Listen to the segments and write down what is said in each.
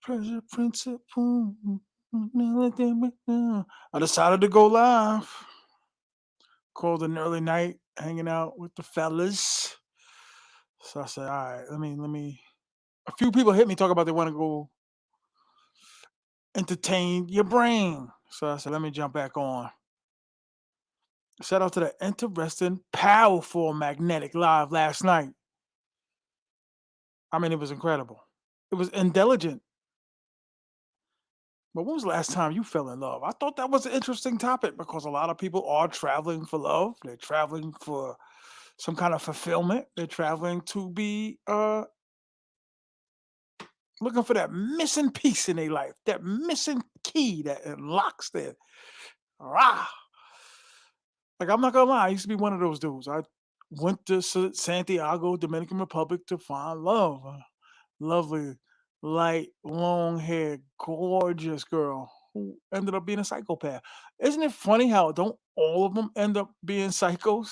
Pressure principle. I decided to go live. Called an early night, hanging out with the fellas. So I said, all right, let me. A few people hit me talk about they want to go entertain your brain. So I said, let me jump back on. Shout out to the interesting, powerful magnetic live last night. I mean, it was incredible. It was intelligent. But when was the last time you fell in love? I thought that was an interesting topic because a lot of people are traveling for love. They're traveling for some kind of fulfillment. They're traveling to be looking for that missing piece in their life, that missing key that unlocks their rah. Like I'm not gonna lie, I used to be one of those dudes. I went to Santiago, Dominican Republic to find love. A lovely, light, long haired, gorgeous girl who ended up being a psychopath. Isn't it funny how don't all of them end up being psychos?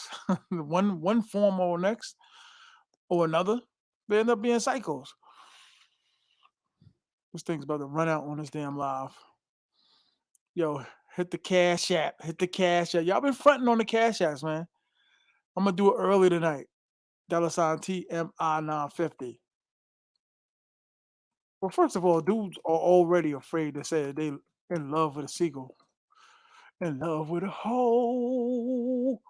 one form or next or another, they end up being psychos. This thing's about to run out on this damn live. Yo, hit the cash app. Hit the cash app. Y'all been fronting on the cash apps, man. I'm gonna do it early tonight. $ T.M.I 950. Well, first of all, dudes are already afraid to say that they in love with a seagull. In love with a hoe.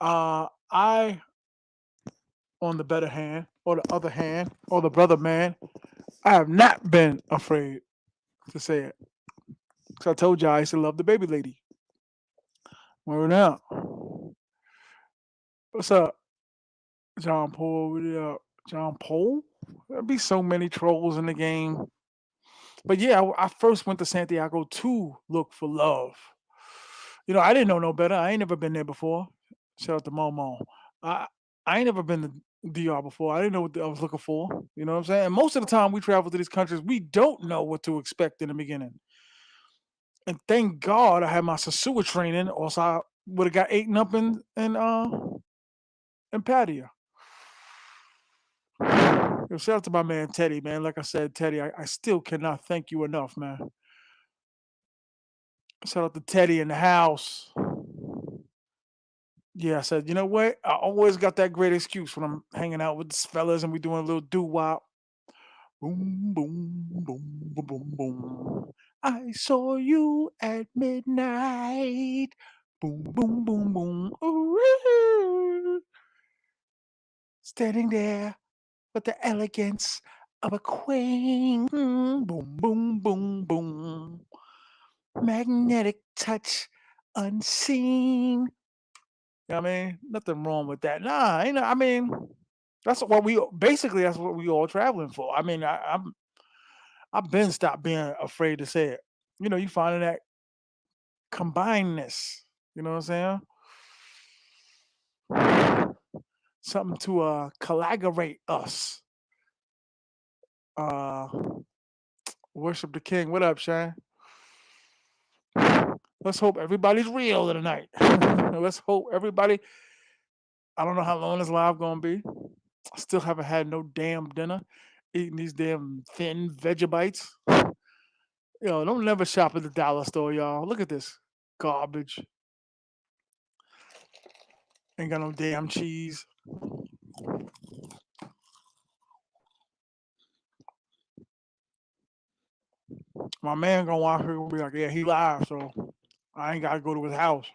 I, on the better hand, or the other hand, or the brother man, I have not been afraid to say it. Because I told you I used to love the baby lady. Word out. What's up, John Paul? What up, John Paul? There'll be so many trolls in the game. But yeah, I first went to Santiago to look for love. You know, I didn't know no better. I ain't never been there before. Shout out to Momo. I I ain't never been to DR before. I didn't know what I was looking for. You know what I'm saying? And most of the time we travel to these countries, we don't know what to expect in the beginning. And thank God I had my sosua training, or else I would have got eaten up in patio. Yo, shout out to my man Teddy, man. Like I said, Teddy, I still cannot thank you enough, man. Shout out to Teddy in the house. Yeah, I said, you know what? I always got that great excuse when I'm hanging out with the fellas and we doing a little doo wop. Boom, boom, boom, boom, boom, boom. I saw you at midnight. Boom, boom, boom, boom. Ooh, standing there with the elegance of a queen. Boom, boom, boom, boom. Magnetic touch unseen. You know what I mean? Nothing wrong with that. Nah, ain't no, I mean, that's what we basically that's what we all traveling for. I mean, I've been stopped being afraid to say it. You know, you finding that combinedness. You know what I'm saying? Something to collaborate us. Uh Worship the King. What up, Shane? Let's hope everybody's real tonight. Let's hope everybody. I don't know how long this live gonna be. I still haven't had no damn dinner. Eating these damn thin Vegebites. Yo, don't never shop at the dollar store, y'all. Look at this garbage. Ain't got no damn cheese. My man gonna watch her and be like, yeah, he live, so I ain't gotta go to his house.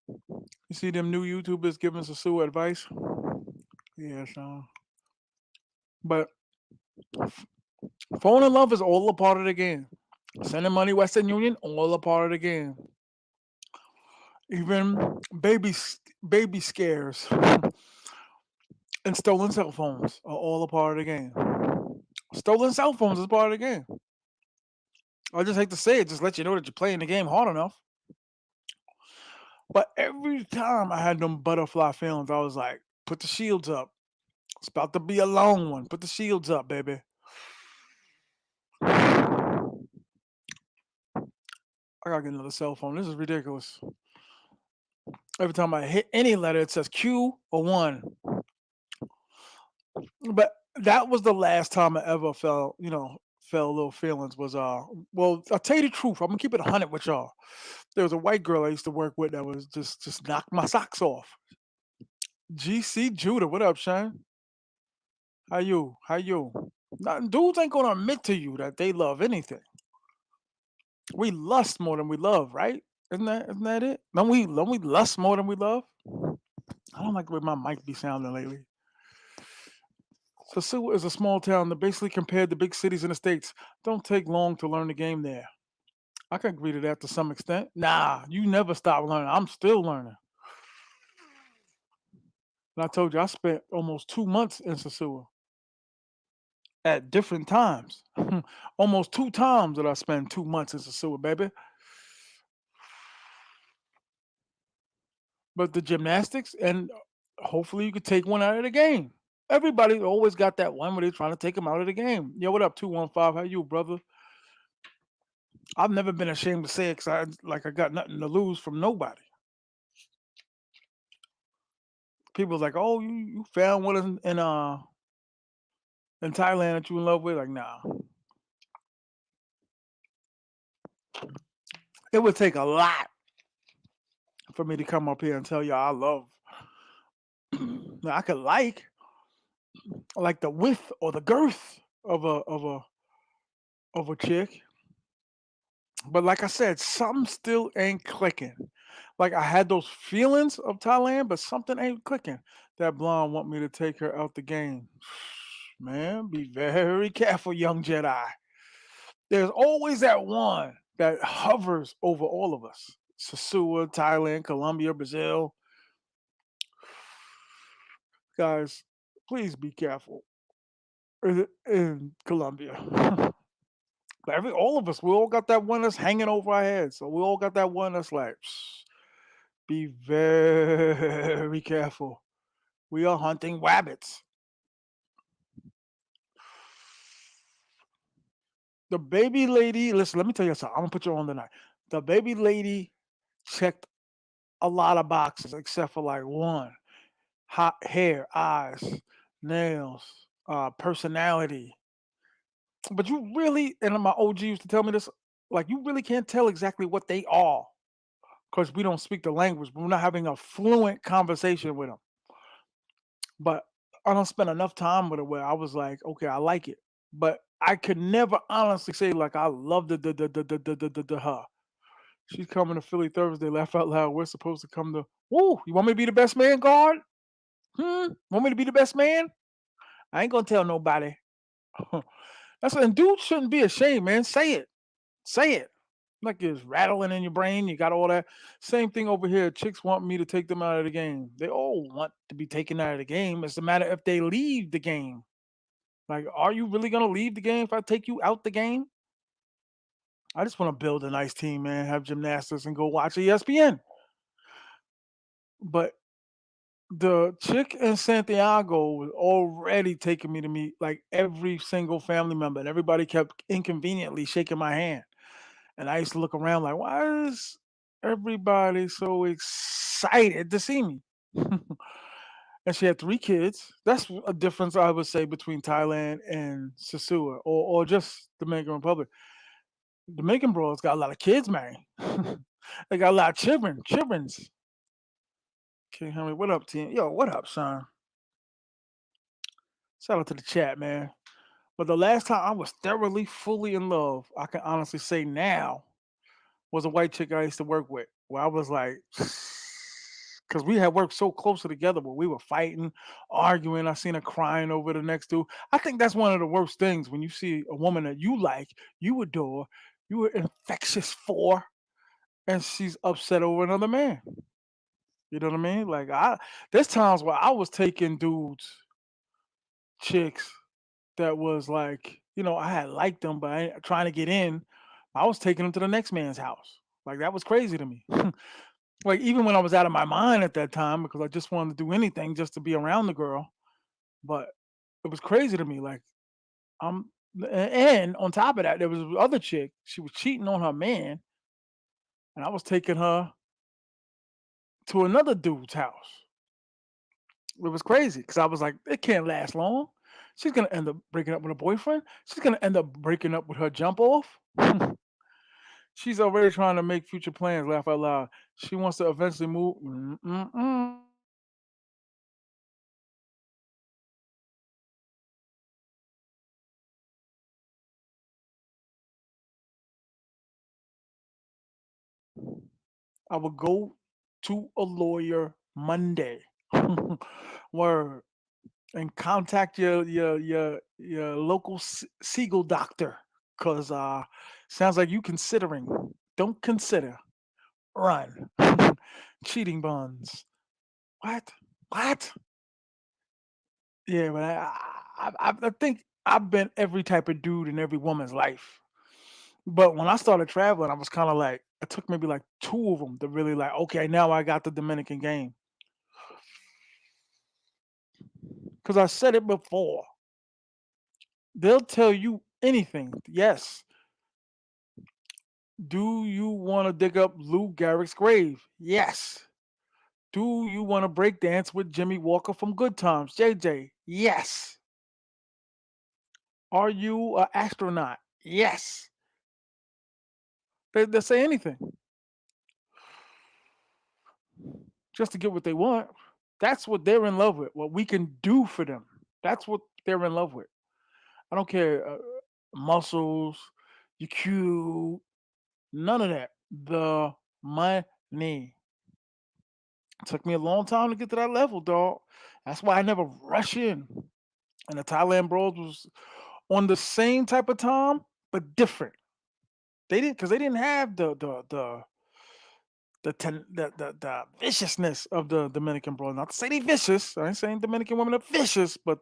You see them new YouTubers giving Sasu advice? Yeah, so. But phone and love is all a part of the game. Sending money Western Union, all a part of the game. Even baby scares and stolen cell phones are all a part of the game. Stolen cell phones is part of the game. I just hate to say it, just let you know that you're playing the game hard enough. But every time I had them butterfly feelings, I was like, put the shields up. It's about to be a long one. Put the shields up, baby. I gotta get another cell phone. This is ridiculous. Every time I hit any letter, it says Q or one. But that was the last time I ever felt, felt little feelings was well, I'll tell you the truth. I'm gonna keep it 100 with y'all. There was a white girl I used to work with that was just knocked my socks off. GC Judah, what up, Shane? How you? How you? Dudes ain't gonna admit to you that they love anything. We lust more than we love, right? Isn't that it? Don't we lust more than we love? I don't like the way my mic be sounding lately. Sosua is a small town that basically compared to big cities in the States. Don't take long to learn the game there. I can agree to that to some extent. Nah, you never stop learning. I'm still learning. And I told you I spent almost 2 months in Sosua at different times. Almost two times that I spent 2 months in Sosua, baby. But the gymnastics and hopefully you could take one out of the game. Everybody always got that one where they're trying to take them out of the game. Yo, what up, 215? How you, brother? I've never been ashamed to say it because I got nothing to lose from nobody. People's like, oh, you found one in Thailand that you in love with. Like, nah. It would take a lot for me to come up here and tell y'all I love. Now, I could like the width or the girth of a chick, but like I said, something still ain't clicking. Like I had those feelings of Thailand, but something ain't clicking. That blonde want me to take her out the game. Man, be very careful, young Jedi. There's always that one that hovers over all of us. Sosua, Thailand, Colombia, Brazil. Guys, please be careful in Colombia. All of us, we all got that one that's hanging over our heads. So we all got that one that's like, be very careful. We are hunting rabbits. The baby lady, listen, let me tell you something. I'm gonna put you on tonight. The baby lady checked a lot of boxes except for like one. Hot hair, eyes, nails, personality. But you really, and my OG used to tell me this, like you really can't tell exactly what they are because we don't speak the language. We're not having a fluent conversation with them. But I don't spend enough time with her where I was like, okay, I like it. But I could never honestly say like I love the her. She's coming to Philly Thursday. Laugh out loud. We're supposed to come to. Woo! You want me to be the best man, guard? Want me to be the best man? I ain't gonna tell nobody. And dudes shouldn't be ashamed, man. Say it. Say it. Like it's rattling in your brain. You got all that. Same thing over here. Chicks want me to take them out of the game. They all want to be taken out of the game. It's a matter if they leave the game. Like, are you really gonna leave the game if I take you out the game? I just want to build a nice team, man. Have gymnastics and go watch ESPN. But the chick in Santiago was already taking me to meet like every single family member, and everybody kept inconveniently shaking my hand. And I used to look around like, why is everybody so excited to see me? And she had 3 kids. That's a difference I would say between Thailand and Sosua or just Dominican Republic. Dominican bros got a lot of kids, man. They got a lot of childrens. Okay, Henry, what up, team? Yo, what up, son? Shout out to the chat, man. But the last time I was thoroughly, fully in love, I can honestly say now, was a white chick I used to work with. Where I was like, because we had worked so closely together, but we were fighting, arguing. I seen her crying over the next dude. I think that's one of the worst things when you see a woman that you like, you adore, you were infectious for, and she's upset over another man. You know what I mean? Like there's times where I was taking dudes, chicks that was like, I had liked them, but I ain't trying to get in. I was taking them to the next man's house. Like that was crazy to me. Like even when I was out of my mind at that time because I just wanted to do anything just to be around the girl. But it was crazy to me. Like I'm and on top of that, there was this other chick. She was cheating on her man, and I was taking her to another dude's house. It was crazy because I was like, it can't last long. She's gonna end up breaking up with a boyfriend. She's gonna end up breaking up with her jump off. She's already trying to make future plans. Laugh out loud. She wants to eventually move. Mm-mm-mm. I will go to a lawyer Monday. Word. And contact your local Siegel doctor, cause sounds like you considering. Don't consider. Run. Cheating buns. What? What? Yeah, but I think I've been every type of dude in every woman's life. But when I started traveling, I was kind of like, it took maybe like two of them to really like, okay, now I got the Dominican game. Because I said it before. They'll tell you anything. Yes. Do you want to dig up Lou Gehrig's grave? Yes. Do you want to break dance with Jimmy Walker from Good Times? JJ? Yes. Are you an astronaut? Yes. They say anything just to get what they want. That's what they're in love with. What we can do for them. That's what they're in love with. I don't care. Muscles, you cute, none of that. The money. Took me a long time to get to that level, dog. That's why I never rush in. And the Thailand Bros was on the same type of time, but different. They didn't because they didn't have the viciousness of the Dominican Bros. Not to say they vicious. I ain't saying Dominican women are vicious, but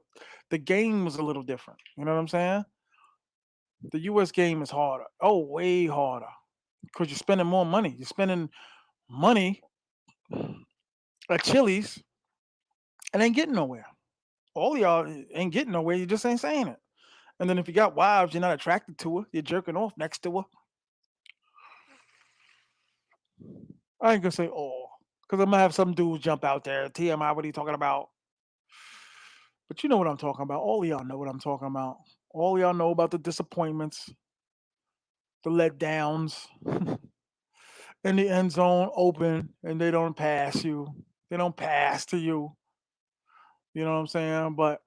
the game was a little different. You know what I'm saying? The US game is harder. Oh, way harder. Because you're spending more money. You're spending money at Chili's and ain't getting nowhere. All of y'all ain't getting nowhere. You just ain't saying it. And then if you got wives, you're not attracted to her. You're jerking off next to her. I ain't gonna say all, because I'm gonna have some dudes jump out there. T.M.I, what are you talking about? But you know what I'm talking about. All of y'all know what I'm talking about. All of y'all know about the disappointments, the letdowns, in the end zone open, and they don't pass you. They don't pass to you. You know what I'm saying? But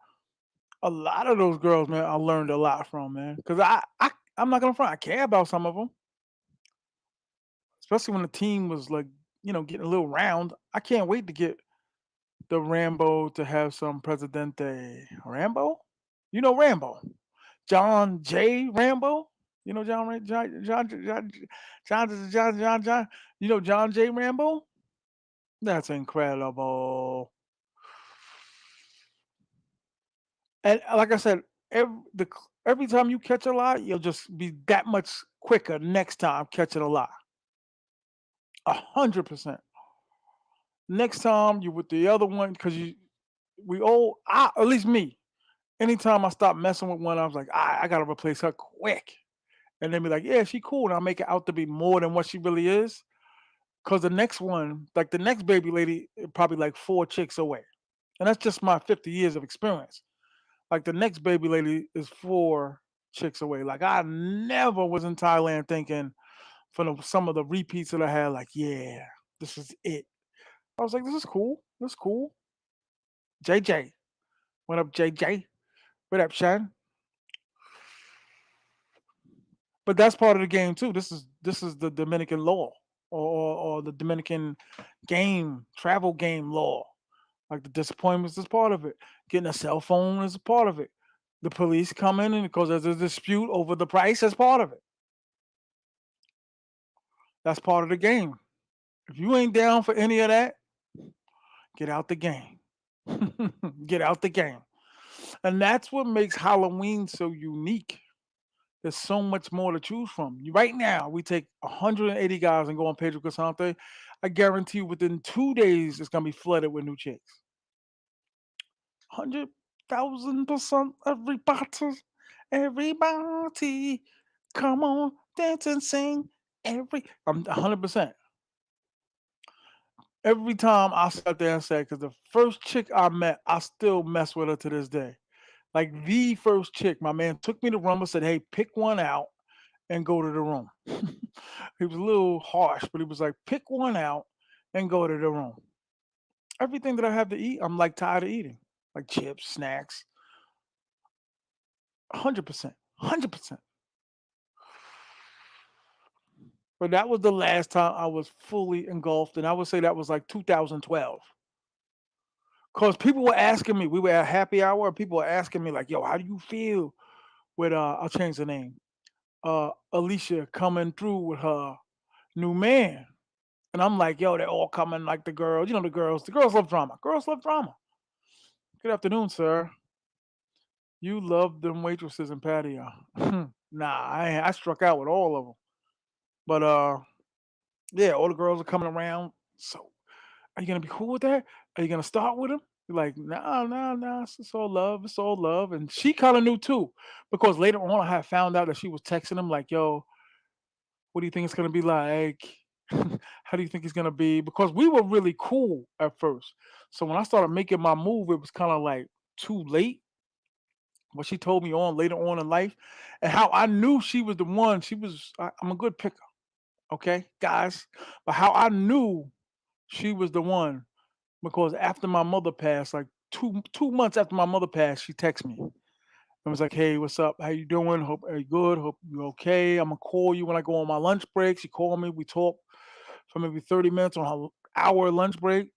a lot of those girls, man, I learned a lot from, man. Because I'm not gonna front. I care about some of them, especially when the team was like, getting a little round. I can't wait to get the Rambo to have some Presidente Rambo. You know Rambo, John J. Rambo. You know John. You know John J. Rambo. That's incredible. And like I said, every time you catch a lot, you'll just be that much quicker next time catching a lot. 100%. Next time you with the other one, because we all, at least me. Anytime I stop messing with one, I was like, I gotta replace her quick. And then be like, yeah, she cool. And I'll make it out to be more than what she really is. Cause the next one, like the next baby lady, probably like four chicks away. And that's just my 50 years of experience. Like the next baby lady is four chicks away. Like I never was in Thailand thinking from some of the repeats that I had, like, yeah, this is it. I was like, this is cool. This is cool. JJ. What up, JJ? What up, Shan? But that's part of the game too. This is the Dominican law, or the Dominican game, travel game law. Like the disappointments is part of it. Getting a cell phone is a part of it. The police come in and because there's a dispute over the price, that's part of it. That's part of the game. If you ain't down for any of that, get out the game. Get out the game. And that's what makes Halloween so unique. There's so much more to choose from. Right now, we take 180 guys and go on Pedro Casante. I guarantee you within 2 days, it's going to be flooded with new chicks. 100,000% everybody. Everybody. Come on, dance and sing. I'm 100%. Every time I sat there and said, because the first chick I met, I still mess with her to this day. Like the first chick, my man took me to Rumble, said, "Hey, pick one out and go to the room." He was a little harsh, but he was like, "Pick one out and go to the room." Everything that I have to eat, I'm like tired of eating, like chips, snacks, 100%, 100%. But that was the last time I was fully engulfed, and I would say that was like 2012. Cause people were asking me, we were at happy hour, and people were asking me like, "Yo, how do you feel with I'll change the name, Alicia coming through with her new man?" And I'm like, "Yo, they're all coming like the girls, the girls love drama. Girls love drama." Good afternoon, sir. You love them waitresses and patio. Nah, I struck out with all of them. But yeah, all the girls are coming around. So, are you gonna be cool with that? Are you gonna start with him? You're like, nah, nah, nah. It's all love. It's all love. And she kind of knew too, because later on I had found out that she was texting him like, "Yo, what do you think it's gonna be like? How do you think it's gonna be?" Because we were really cool at first. So when I started making my move, it was kind of like too late. What she told me on later on in life, and how I knew she was the one. I'm a good picker, okay, guys. But how I knew she was the one, because after my mother passed, like two months after my mother passed, she texted me and was like, "Hey, what's up? How you doing? Hope are you good? Hope you okay. I'm gonna call you when I go on my lunch break." She called me. We talked for maybe 30 minutes on her hour lunch break,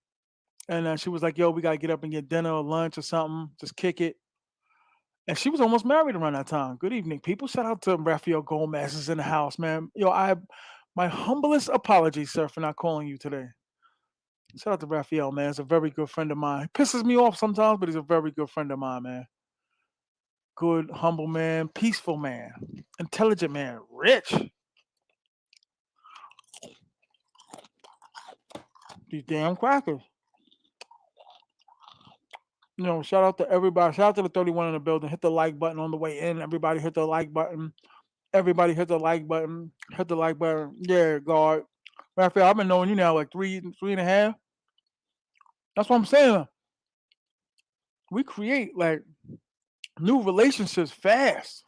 and she was like, "Yo, we gotta get up and get dinner or lunch or something. Just kick it." And she was almost married around that time. Good evening, people. Shout out to Rafael Gomez is in the house, man. Yo, my humblest apologies, sir, for not calling you today. Shout out to Raphael, man. He's a very good friend of mine. He pisses me off sometimes, but he's a very good friend of mine, man. Good, humble man, peaceful man, intelligent man, rich. These damn crackers. Shout out to everybody. Shout out to the 31 in the building. Hit the like button on the way in. Everybody hit the like button. Everybody hit the like button. Hit the like button. Yeah, God. Raphael, I've been knowing you now like three and a half. That's what I'm saying. We create like new relationships fast.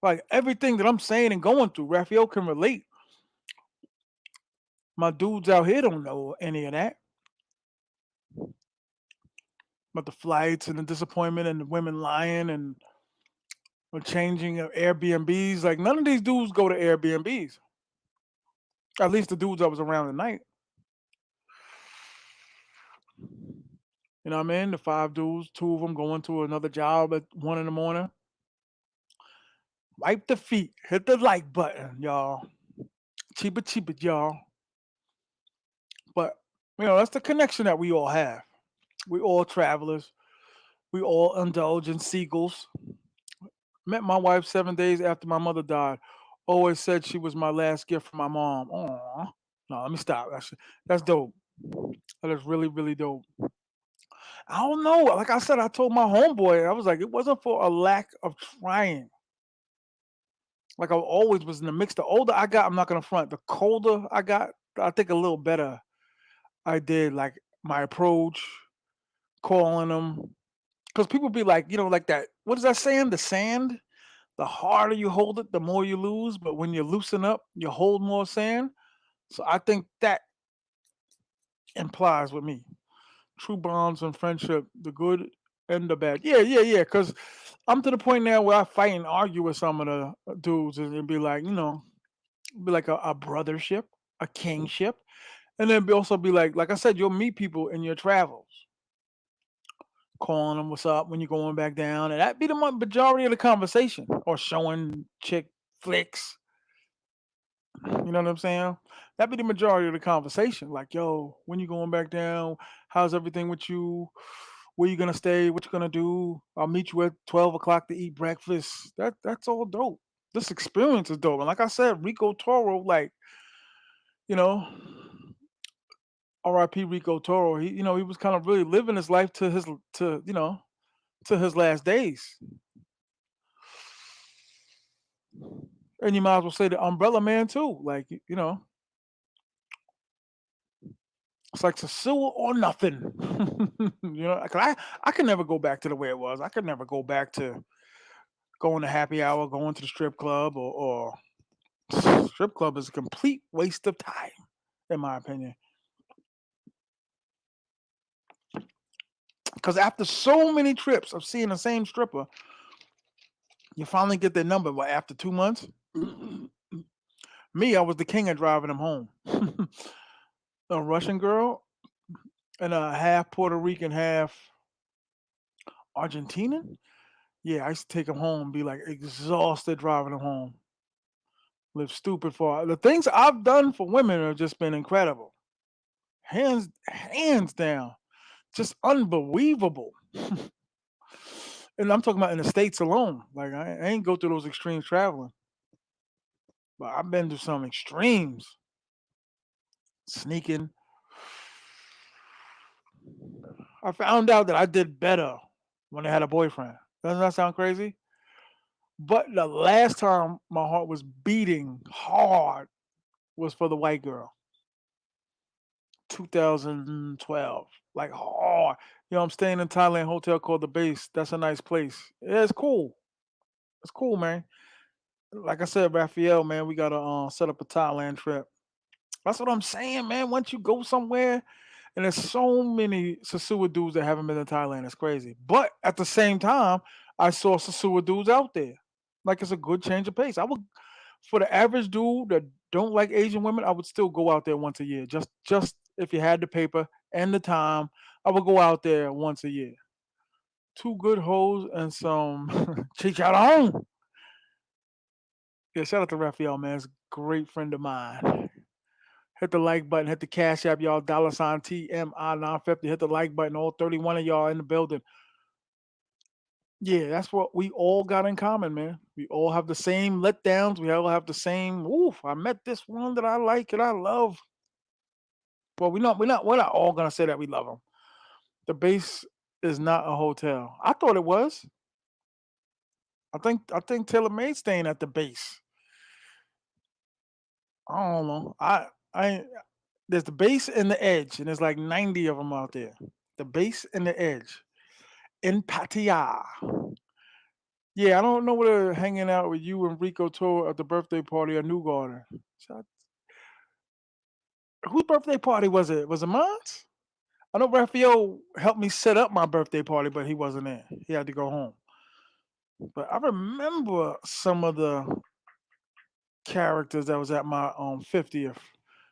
Like everything that I'm saying and going through, Raphael can relate. My dudes out here don't know any of that. But the flights and the disappointment and the women lying and the changing of Airbnbs. Like none of these dudes go to Airbnbs. At least the dudes I was around at night. You know what I mean? The five dudes, two of them going to another job at 1 in the morning. Wipe the feet. Hit the like button, y'all. Cheap it, y'all. But that's the connection that we all have. We all travelers. We all indulge in seagulls. Met my wife 7 days after my mother died. Always said she was my last gift from my mom. Aw. No, let me stop. That's dope. That is really, really dope. I don't know. Like I said, I told my homeboy, I was like, it wasn't for a lack of trying. Like I always was in the mix. The older I got, I'm not gonna front. The colder I got, I think a little better I did. Like my approach, calling them. Because people be like, like that. What is that saying? The sand. The harder you hold it, the more you lose. But when you loosen up, you hold more sand. So I think that implies with me true bonds and friendship, the good and the bad. Yeah, yeah, yeah. Because I'm to the point now where I fight and argue with some of the dudes and it'd be like, be like a brothership, a kingship. And then also be like I said, you'll meet people in your travels, calling them what's up when you're going back down. And that be the majority of the conversation or showing chick flicks. You know what I'm saying? That'd be the majority of the conversation. Like, yo, when you going back down? How's everything with you? Where you gonna stay? What you gonna do? I'll meet you at 12 o'clock to eat breakfast. That's all dope. This experience is dope. And like I said, Rico Toro, like, you know, R.I.P. Rico Toro. He was kind of really living his life to his last days. And you might as well say the umbrella man too. Like, It's like sosua or nothing. I could never go back to the way it was. I could never go back to going to happy hour, going to the strip club, or strip club is a complete waste of time, in my opinion. Because after so many trips of seeing the same stripper, you finally get their number. But after 2 months, me, I was the king of driving them home. A Russian girl and a half Puerto Rican, half Argentinian. Yeah, I used to take them home, be like exhausted driving them home. Live stupid for the things I've done for women have just been incredible. Hands down. Just unbelievable. And I'm talking about in the States alone. Like I ain't go through those extremes traveling. But I've been through some extremes. Sneaking. I found out that I did better when I had a boyfriend. Doesn't that sound crazy? But the last time my heart was beating hard was for the white girl. 2012. Like hard. I'm staying in Thailand hotel called the Base. That's a nice place. Yeah, it's cool. It's cool, man. Like I said, Raphael, man, we gotta set up a Thailand trip. That's what I'm saying, man. Once you go somewhere, and there's so many Sasua dudes that haven't been to Thailand, it's crazy. But at the same time, I saw Sasua dudes out there. Like it's a good change of pace. I would, for the average dude that don't like Asian women, I would still go out there once a year. Just if you had the paper and the time, I would go out there once a year. Two good hoes and some chicharron. Yeah, shout out to Raphael, man. It's a great friend of mine. Hit the like button, hit the cash app, y'all. $ T.M.I 950. Hit the like button. All 31 of y'all in the building. Yeah, that's what we all got in common, man. We all have the same letdowns. We all have the same. Oof, I met this one that I like and I love. Well, we're not all gonna say that we love them. The base is not a hotel. I thought it was. I think Taylor Made staying at the base. I don't know. I there's the base and the edge, and there's like 90 of them out there. The base and the edge in Pattaya. Yeah, I don't know where they're hanging out with you and Rico Tour at the birthday party at New Garden. So whose birthday party was it? Was it mine? I know Raphael helped me set up my birthday party, but he wasn't there. He had to go home. But I remember some of the characters that was at my 50th.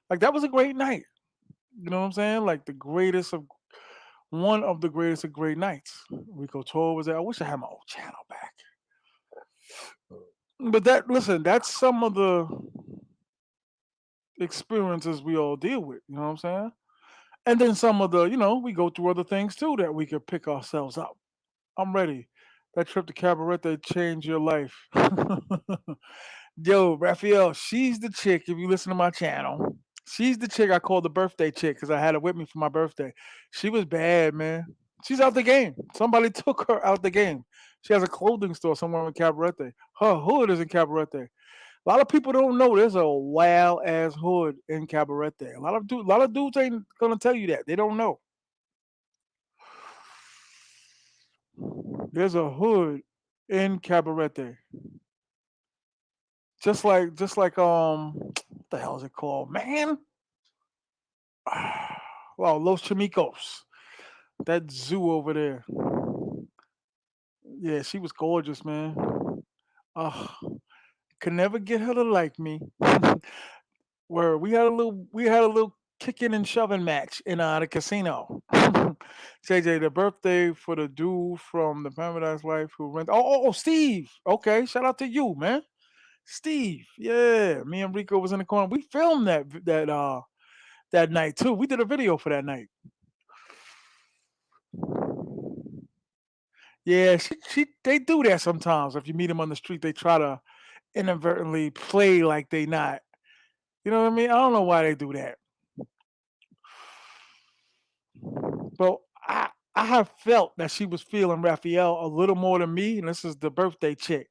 Like that was a great night. You know what I'm saying? Like the greatest of one of the greatest of great nights. Rico Tour was there. I wish I had my old channel back. But that's some of the experiences we all deal with. You know what I'm saying? And then some of the, we go through other things too that we could pick ourselves up. I'm ready. That trip to Cabaret that changed your life. Yo, Raphael, she's the chick. If you listen to my channel, she's the chick I called the birthday chick because I had her with me for my birthday. She was bad, man. She's out the game. Somebody took her out the game. She has a clothing store somewhere in Cabarete. Her hood is in Cabarete. A lot of people don't know there's a wild ass hood in Cabarete. A lot of dudes ain't gonna tell you that. They don't know. There's a hood in Cabarete. Just like what the hell is it called? Man. Well, Los Chamicos. That zoo over there. Yeah, she was gorgeous, man. Could never get her to like me. Where we had a little kicking and shoving match in the casino. JJ, the birthday for the dude from the Paradise Life who rent. Oh, Steve. Okay, shout out to you, man. Steve. Yeah, me and Rico was in the corner. We filmed that night too. We did a video for that night. Yeah, they do that sometimes. If you meet them on the street, they try to inadvertently play like they not. You know what I mean? I don't know why they do that. But I have felt that she was feeling Raphael a little more than me, and this is the birthday chick.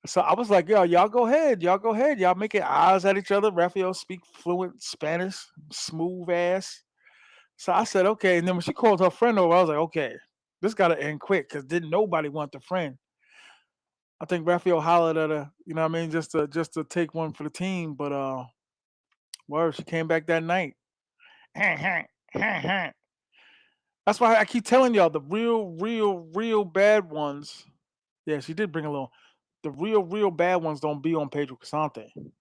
So I was like, yo, y'all go ahead. Y'all go ahead. Y'all making eyes at each other. Raphael speak fluent Spanish, smooth ass. So I said, okay. And then when she called her friend over, I was like, okay, this got to end quick because didn't nobody want the friend. I think Raphael hollered at her, you know what I mean, just to take one for the team. But word, she came back that night. That's why I keep telling y'all the real bad ones. Yeah, she did bring a little. The real bad ones don't be on Pedro Casante. And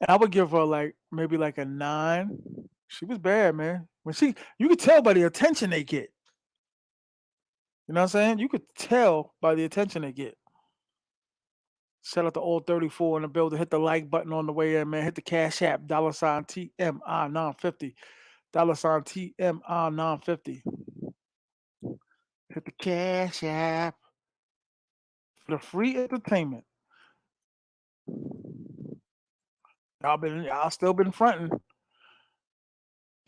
I would give her like maybe like a 9. She was bad, man. When you could tell by the attention they get. You know what I'm saying? You could tell by the attention they get. Shout out to all 34 in the building. Hit the like button on the way in, man. Hit the Cash App, $ TMI 950. $TMI 950. Hit the Cash App for the free entertainment. Y'all still been fronting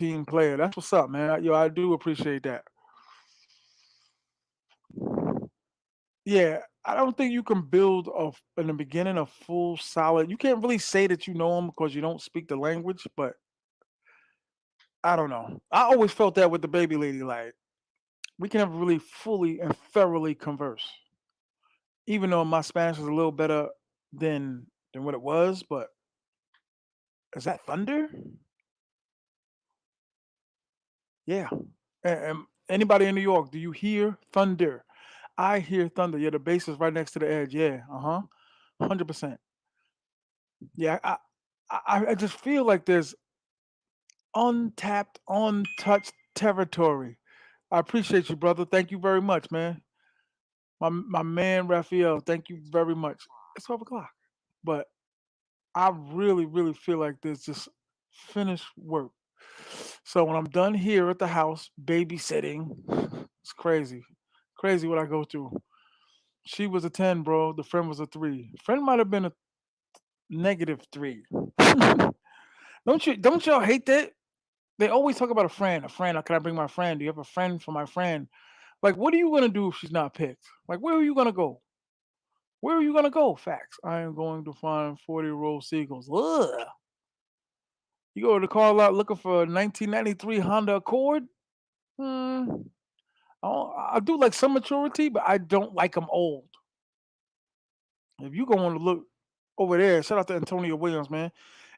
team player. That's what's up, man. Yo, I do appreciate that. Yeah, I don't think you can build in the beginning a full solid. You can't really say that you know them because you don't speak the language, but I don't know. I always felt that with the baby lady. Like we can never really fully and thoroughly converse, even though my Spanish is a little better than what it was. But is that thunder? Yeah. And anybody in New York, do you hear thunder? I hear thunder. Yeah, the bass is right next to the edge. Yeah. Uh huh. 100%. Yeah. I just feel like there's untapped, untouched territory. I appreciate you, brother. Thank you very much, man. My man Raphael, thank you very much. It's 12 o'clock. But I really feel like there's just finished work. So when I'm done here at the house babysitting, it's crazy. Crazy what I go through. She was a 10, bro. The friend was a 3. Friend might have been a -3. Don't y'all hate that? They always talk about a friend. A friend. Can I bring my friend? Do you have a friend for my friend? Like, what are you gonna do if she's not picked? Like, where are you gonna go? Where are you gonna go? Facts. I am going to find 40-year-old seagulls. Ugh. You go to the car lot looking for a 1993 Honda Accord. Hmm. I do like some maturity, but I don't like them old. If you going to look over there, shout out to Antonio Williams, man.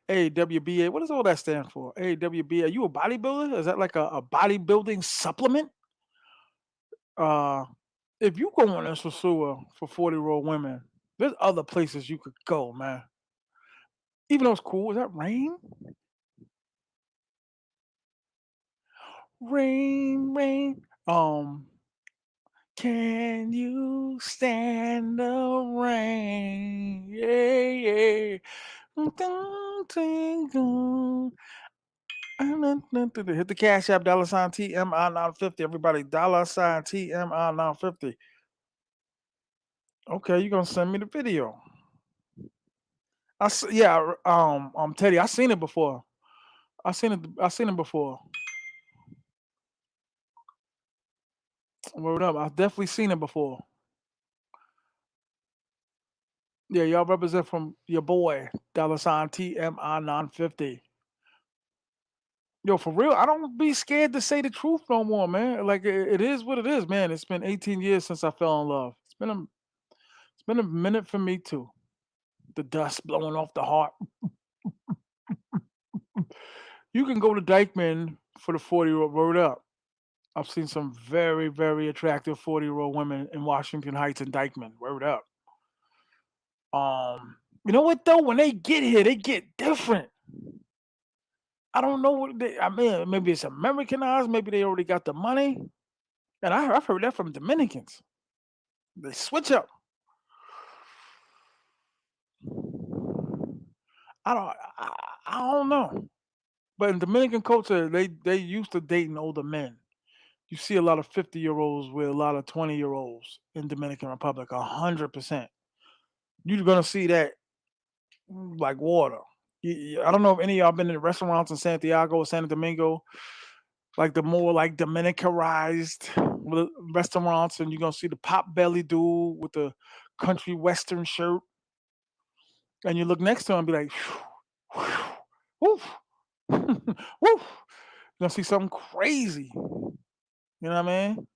AWBA. What does all that stand for? AWBA. You a bodybuilder? Is that like a bodybuilding supplement? Uh, if you going to sosua for 40-year-old women, there's other places you could go, man. Even though it's cool. Is that rain? Rain, rain. Can you stand the rain? Yeah, yeah. Dun, dun, dun. Hit the Cash App, $TMI 950. Everybody, $TMI 950. Okay, you're gonna send me the video. Yeah, Teddy, I seen it before. I seen it before. Word up, I've definitely seen it before. Yeah, y'all represent from your boy, $TMI 950. Yo, for real, I don't be scared to say the truth no more, man. Like it is what it is, man. It's been 18 years since I fell in love. It's been a minute for me too. The dust blowing off the heart. You can go to Dykeman for the 40-year-old. Word up. I've seen some very attractive 40-year-old women in Washington Heights and Dykeman. Word up. You know what though? When they get here, they get different. I don't know what I mean. Maybe it's Americanized. Maybe they already got the money. And I've heard that from Dominicans. They switch up. I don't. I don't know. But in Dominican culture, they used to dating older men. You see a lot of 50-year-olds with a lot of 20-year-olds in Dominican Republic. 100%. You're gonna see that like water. I don't know if any of y'all been in restaurants in Santiago or Santo Domingo, like the more like Dominicanized restaurants, and you're gonna see the pop belly dude with the country western shirt, and you look next to him and be like, woof, woof. You're gonna see something crazy. You know what I mean?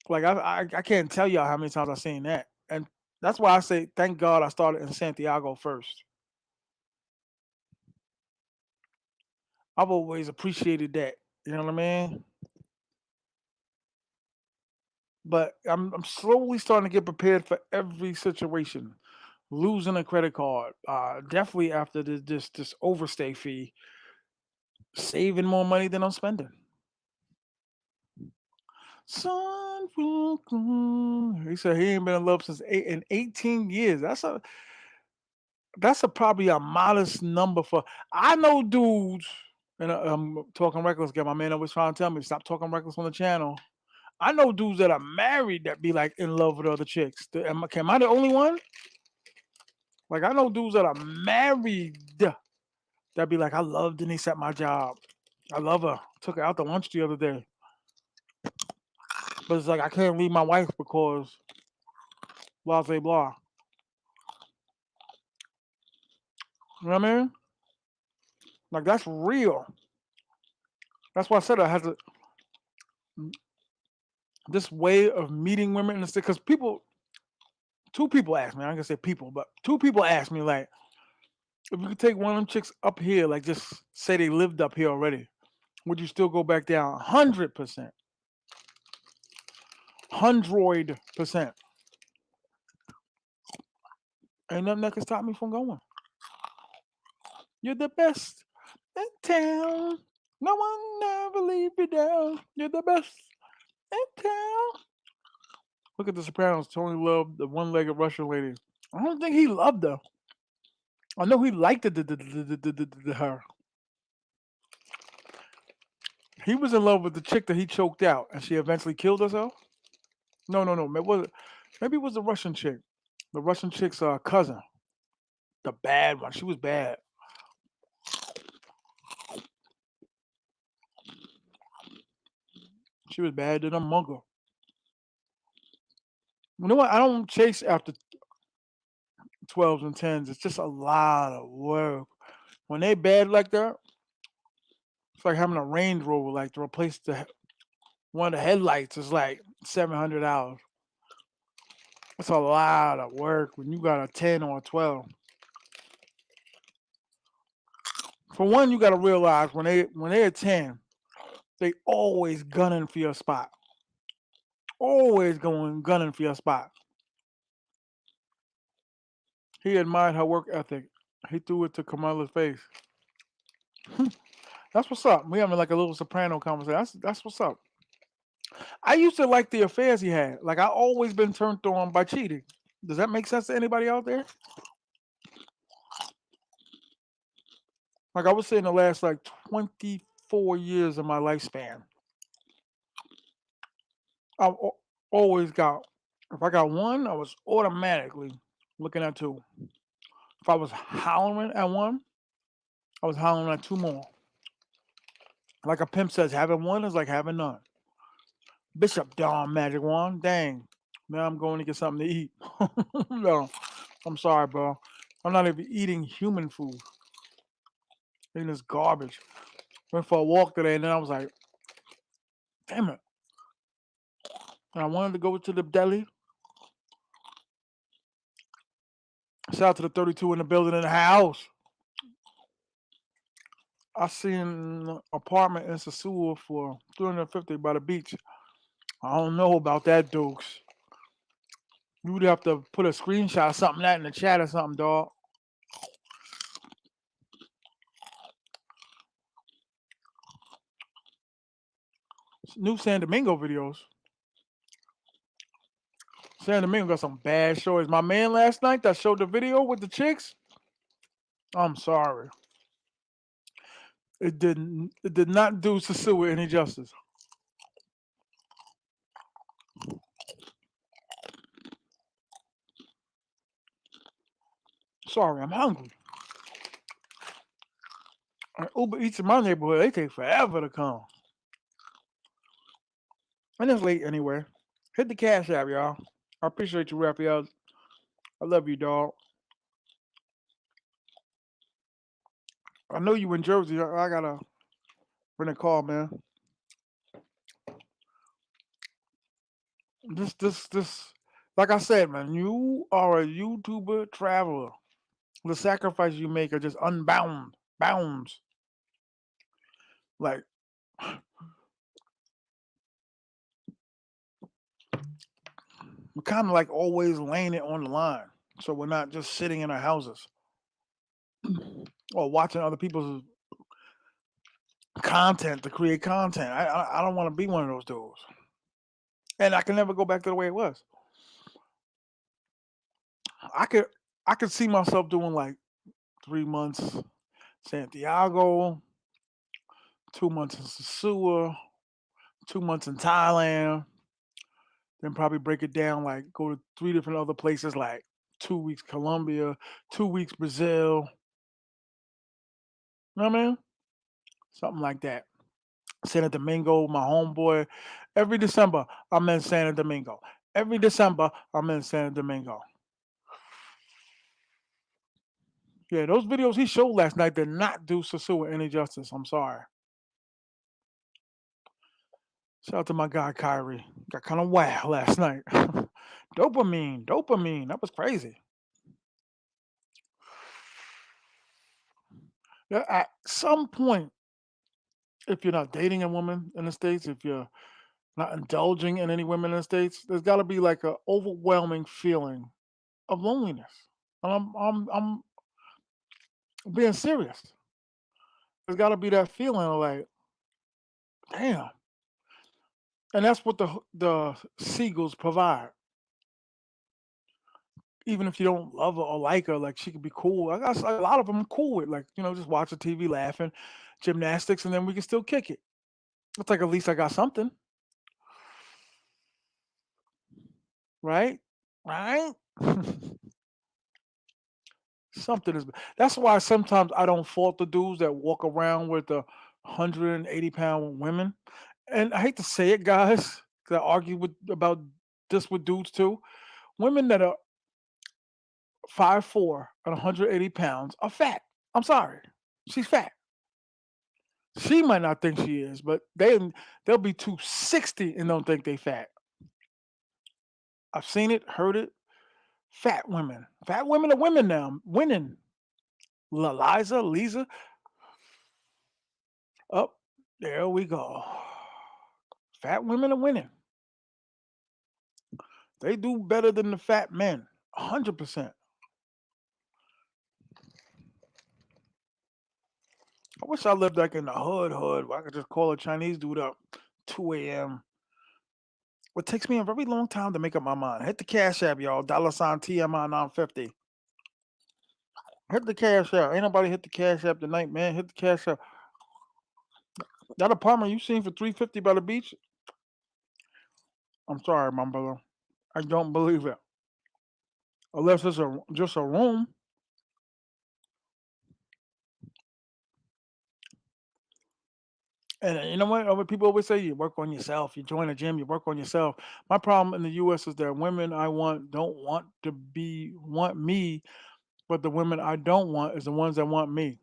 Like I can't tell y'all how many times I've seen that, and that's why I say thank God I started in Santiago first. I've always appreciated that. You know what I mean? But I'm slowly starting to get prepared for every situation. Losing a credit card, definitely after this overstay fee, saving more money than I'm spending. Son will come. He said he ain't been in love since in 18 years. That's probably a modest number for. I know dudes, and I'm talking reckless again. My man always trying to tell me stop talking reckless on the channel. I know dudes that are married that be like in love with other chicks. Am I the only one? Like I know dudes that are married that be like, I love Denise at my job. I love her. Took her out to lunch the other day. But it's like I can't leave my wife because blah blah blah. You know what I mean? Like that's real. That's why I said I had to this way of meeting women and because people two people asked me, I'm gonna say people, but two people asked me like if you could take one of them chicks up here, like just say they lived up here already, would you still go back down? 100%. 100%. Ain't nothing that can stop me from going. You're the best in town. No one ever leave you down. You're the best in town. Look at the Sopranos. Tony loved the one-legged Russian lady. I don't think he loved her. I know he liked her. He was in love with the chick that he choked out, and she eventually killed herself. No, no, no. Maybe it was the Russian chick. The Russian chick's cousin, the bad one. She was bad. She was bad than a mugger. You know what? I don't chase after 12s and 10s. It's just a lot of work. When they bad like that, it's like having a Range Rover. Like to replace one of the headlights is like $700. It's a lot of work when you got a 10 or a 12. For one, you got to realize when they a 10, they always gunning for your spot. Always going gunning for your spot. He admired her work ethic. He threw it to Kamala's face. That's what's up. We having like a little soprano conversation. That's what's up. I used to like the affairs he had. Like I always been turned on by cheating. Does that make sense to anybody out there? Like I would say in the last like 24 years of my lifespan, I've always got. If I got one, I was automatically looking at two. If I was howling at one, I was howling at two more. Like a pimp says, having one is like having none. Bishop Don Magic Wand, dang. Now I'm going to get something to eat. No, I'm sorry, bro. I'm not even eating human food. Eating this garbage. Went for a walk today and then I was like, damn it. And I wanted to go to the deli. Shout out to the 32 in the building in the house. I seen an apartment in Sosua for 350 by the beach. I don't know about that, Dukes. You would have to put a screenshot of something that in the chat or something, dog. New San Domingo videos. San Domingo got some bad stories. My man last night that showed the video with the chicks. I'm sorry. It did not do Sosua any justice. Sorry, I'm hungry. Uber Eats in my neighborhood, they take forever to come. And it's late anyway. Hit the cash app, y'all. I appreciate you, Raphael. I love you, dog. I know you in Jersey. I gotta When they call, man. This. Like I said, man, you are a YouTuber traveler. The sacrifice you make are just unbound bounds. Like we're kind of like always laying it on the line, so we're not just sitting in our houses or watching other people's content to create content. I don't want to be one of those dudes, and I can never go back to the way it was. I could I could see myself doing like 3 months Santiago, 2 months in Sosua, 2 months in Thailand, then probably break it down like go to three different other places like 2 weeks Colombia, 2 weeks Brazil. You know what I mean? Something like that. Santo Domingo, my homeboy. Every December, I'm in Santo Domingo. Every December, I'm in Santo Domingo. Yeah, those videos he showed last night did not do Sasua any justice. I'm sorry. Shout out to my guy Kyrie. Got kind of wild last night. Dopamine, dopamine. That was crazy. Yeah, at some point, if you're not dating a woman in the States, if you're not indulging in any women in the States, there's got to be like a overwhelming feeling of loneliness. And I'm being serious. There's got to be that feeling of like, damn. And that's what the seagulls provide. Even if you don't love her or like her, like she could be cool. I got a lot of them cool with, like, just watching TV, laughing, gymnastics, and then we can still kick it. It's like at least I got something, right? Right? Something is. That's why sometimes I don't fault the dudes that walk around with the 180-pound women. And I hate to say it, guys, because I argue about this with dudes too. Women that are 5'4" and 180 pounds are fat. I'm sorry. She's fat. She might not think she is, but they'll be 260 and don't think they fat. I've seen it, heard it. Fat women. Fat women are women now. Winning. Liza, Lisa. Up. There we go. Fat women are winning. They do better than the fat men. 100%. I wish I lived like in the hood where I could just call a Chinese dude up 2 a.m. It takes me a very long time to make up my mind. Hit the cash app, y'all. Dollar sign T.M.I 950. Hit the cash app. Ain't nobody hit the cash app tonight, man. Hit the cash app. That apartment you seen for 350 by the beach? I'm sorry, my brother. I don't believe it. Unless it's just a room. And you know what? People always say you work on yourself. You join a gym, you work on yourself. My problem in the U.S. is that women I want don't want me, but the women I don't want is the ones that want me.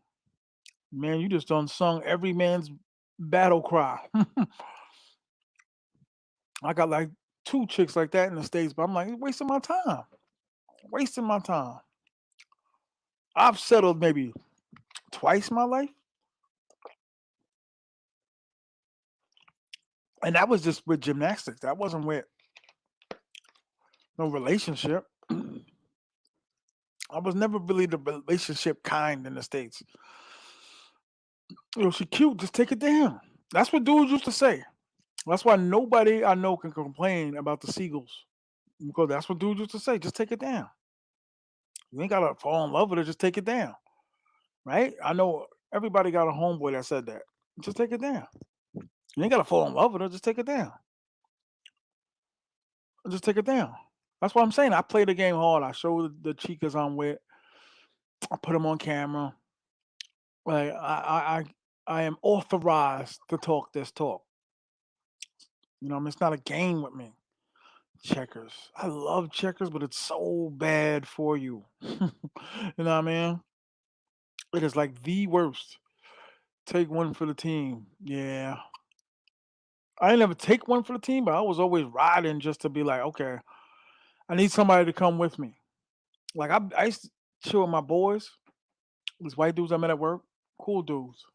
Man, you just done sung every man's battle cry. I got like two chicks like that in the States, but I'm like, "You're wasting my time. Wasting my time. I've settled maybe twice in my life, and that was just with gymnastics. That wasn't with no relationship. I was never really the relationship kind in the States. She cute, just take it down. That's what dudes used to say. That's why nobody I know can complain about the Seagulls. Because that's what dudes used to say. Just take it down. You ain't gotta fall in love with her, just take it down. Right? I know everybody got a homeboy that said that. Just take it down. You ain't gotta fall in love with her, just take it down. Just take it down. That's what I'm saying. I play the game hard. I show the chicas I'm with. I put them on camera. Like I am authorized to talk this talk. It's not a game with me. Checkers. I love checkers, but it's so bad for you. You know what I mean? It is like the worst. Take one for the team. Yeah. I ain't never take one for the team, but I was always riding just to be like, okay, I need somebody to come with me. Like I used to chill with my boys, these white dudes I met at work, cool dudes,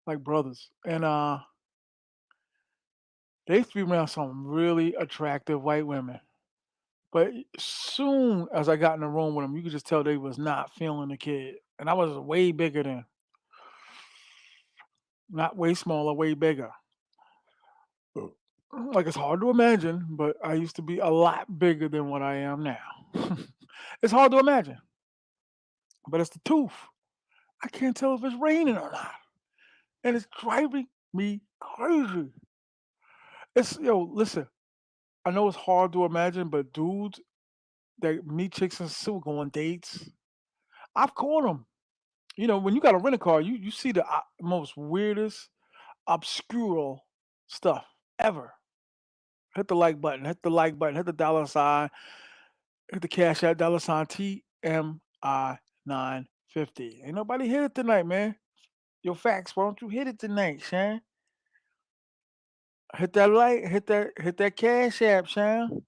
like brothers. And they used to be around some really attractive white women. But soon as I got in the room with them, you could just tell they was not feeling the kid. And I was way bigger than, not way smaller, way bigger. Like it's hard to imagine, but I used to be a lot bigger than what I am now. It's hard to imagine, but it's the truth. I can't tell if it's raining or not, and it's driving me crazy. It's listen. I know it's hard to imagine, but dudes that meet chicks and still go on dates. I've caught them. When you got to rent a car, you see the most weirdest, obscure stuff ever. Hit the like button. Hit the like button. Hit the dollar sign. Hit the cash app dollar sign TMI 950. Ain't nobody hit it tonight, man. Yo, facts. Why don't you hit it tonight, Shan? Hit that like. Hit that cash app, Shan.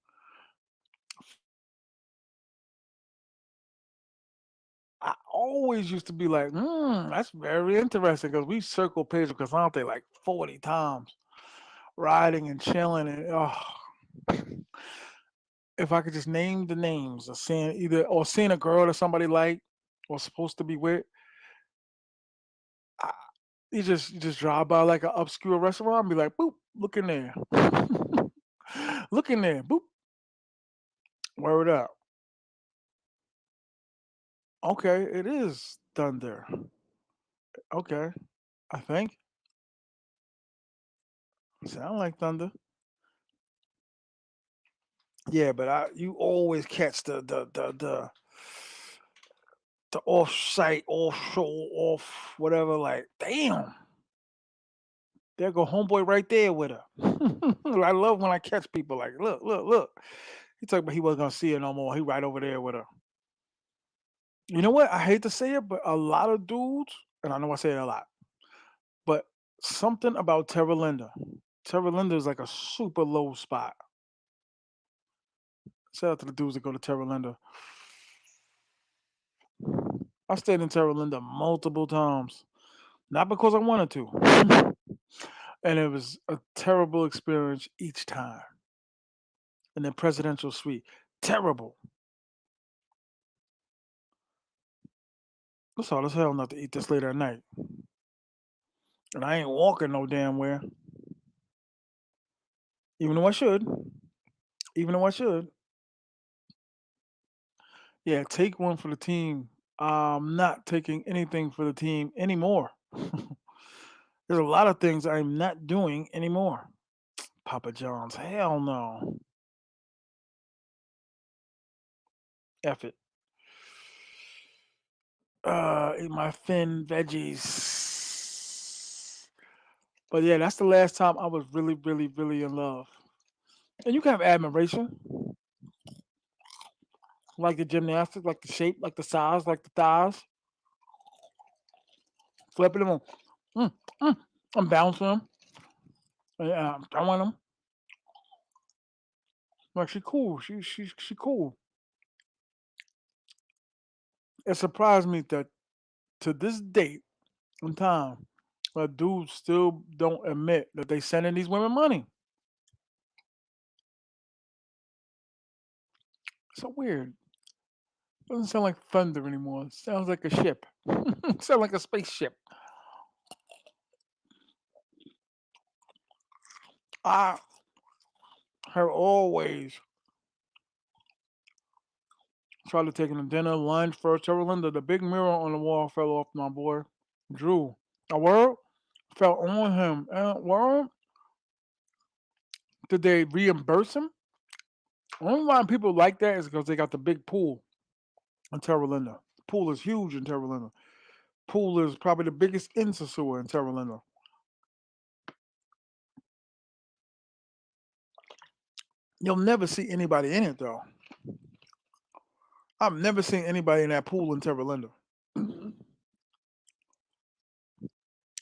I always used to be like, that's very interesting because we circle Pedro Casante like 40 times, riding and chilling. And if I could just name the names of seeing a girl that somebody like or supposed to be with, I, you just drive by like an obscure restaurant and be like, boop, look in there. Look in there, boop, word up. Okay, it is thunder. Okay, I think. Sound like thunder. Yeah, but you always catch the off-site, offshore, off whatever. Like, damn, there go homeboy right there with her. I love when I catch people like, look, look, look. He talking about he wasn't gonna see her no more. He right over there with her. You know what? I hate to say it, but a lot of dudes, and I know I say it a lot, but something about Terra Linda. Terra Linda is like a super low spot. Shout out to the dudes that go to Terra Linda. I stayed in Terra Linda multiple times, not because I wanted to, and it was a terrible experience each time. In the presidential suite, terrible. It's hard as hell not to eat this late at night, and I ain't walking no damn where. Even though I should, even though I should. Yeah, take one for the team. I'm not taking anything for the team anymore. There's a lot of things I'm not doing anymore. Papa John's, hell no. F it. Eat my thin veggies. But yeah, that's the last time I was really, really, really in love. And you can have admiration, like the gymnastics, like the shape, like the size, like the thighs. Flipping them on. Mm, mm. I'm bouncing them. And I'm throwing them. Like she cool. She cool. It surprised me that to this date in time, dudes still don't admit that they sending these women money. So weird. Doesn't sound like thunder anymore. It sounds like a ship. It sounds like a spaceship. I have always tried to take him to dinner, lunch, first. Terra Linda, the big mirror on the wall fell off my boy. Drew. A word fell on him. And word, did they reimburse him? The only why people like that is because they got the big pool in Terra Linda. The pool is huge in Terra Linda. Pool is probably the biggest in sosua in Terra Linda. You'll never see anybody in it though. I've never seen anybody in that pool in Terra Linda.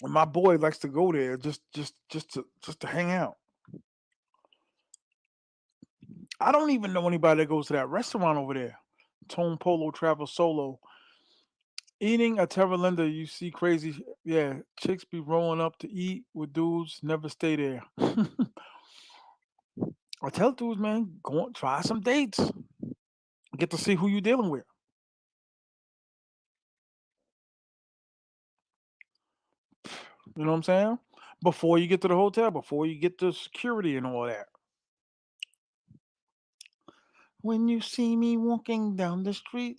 And my boy likes to go there just to hang out. I don't even know anybody that goes to that restaurant over there. Tone Polo Travel Solo. Eating a Terra Linda, you see crazy. Yeah, chicks be rolling up to eat with dudes, never stay there. I tell dudes, man, go on, try some dates. Get to see who you dealing with. You know what I'm saying? Before you get to the hotel, before you get to security and all that. When you see me walking down the street,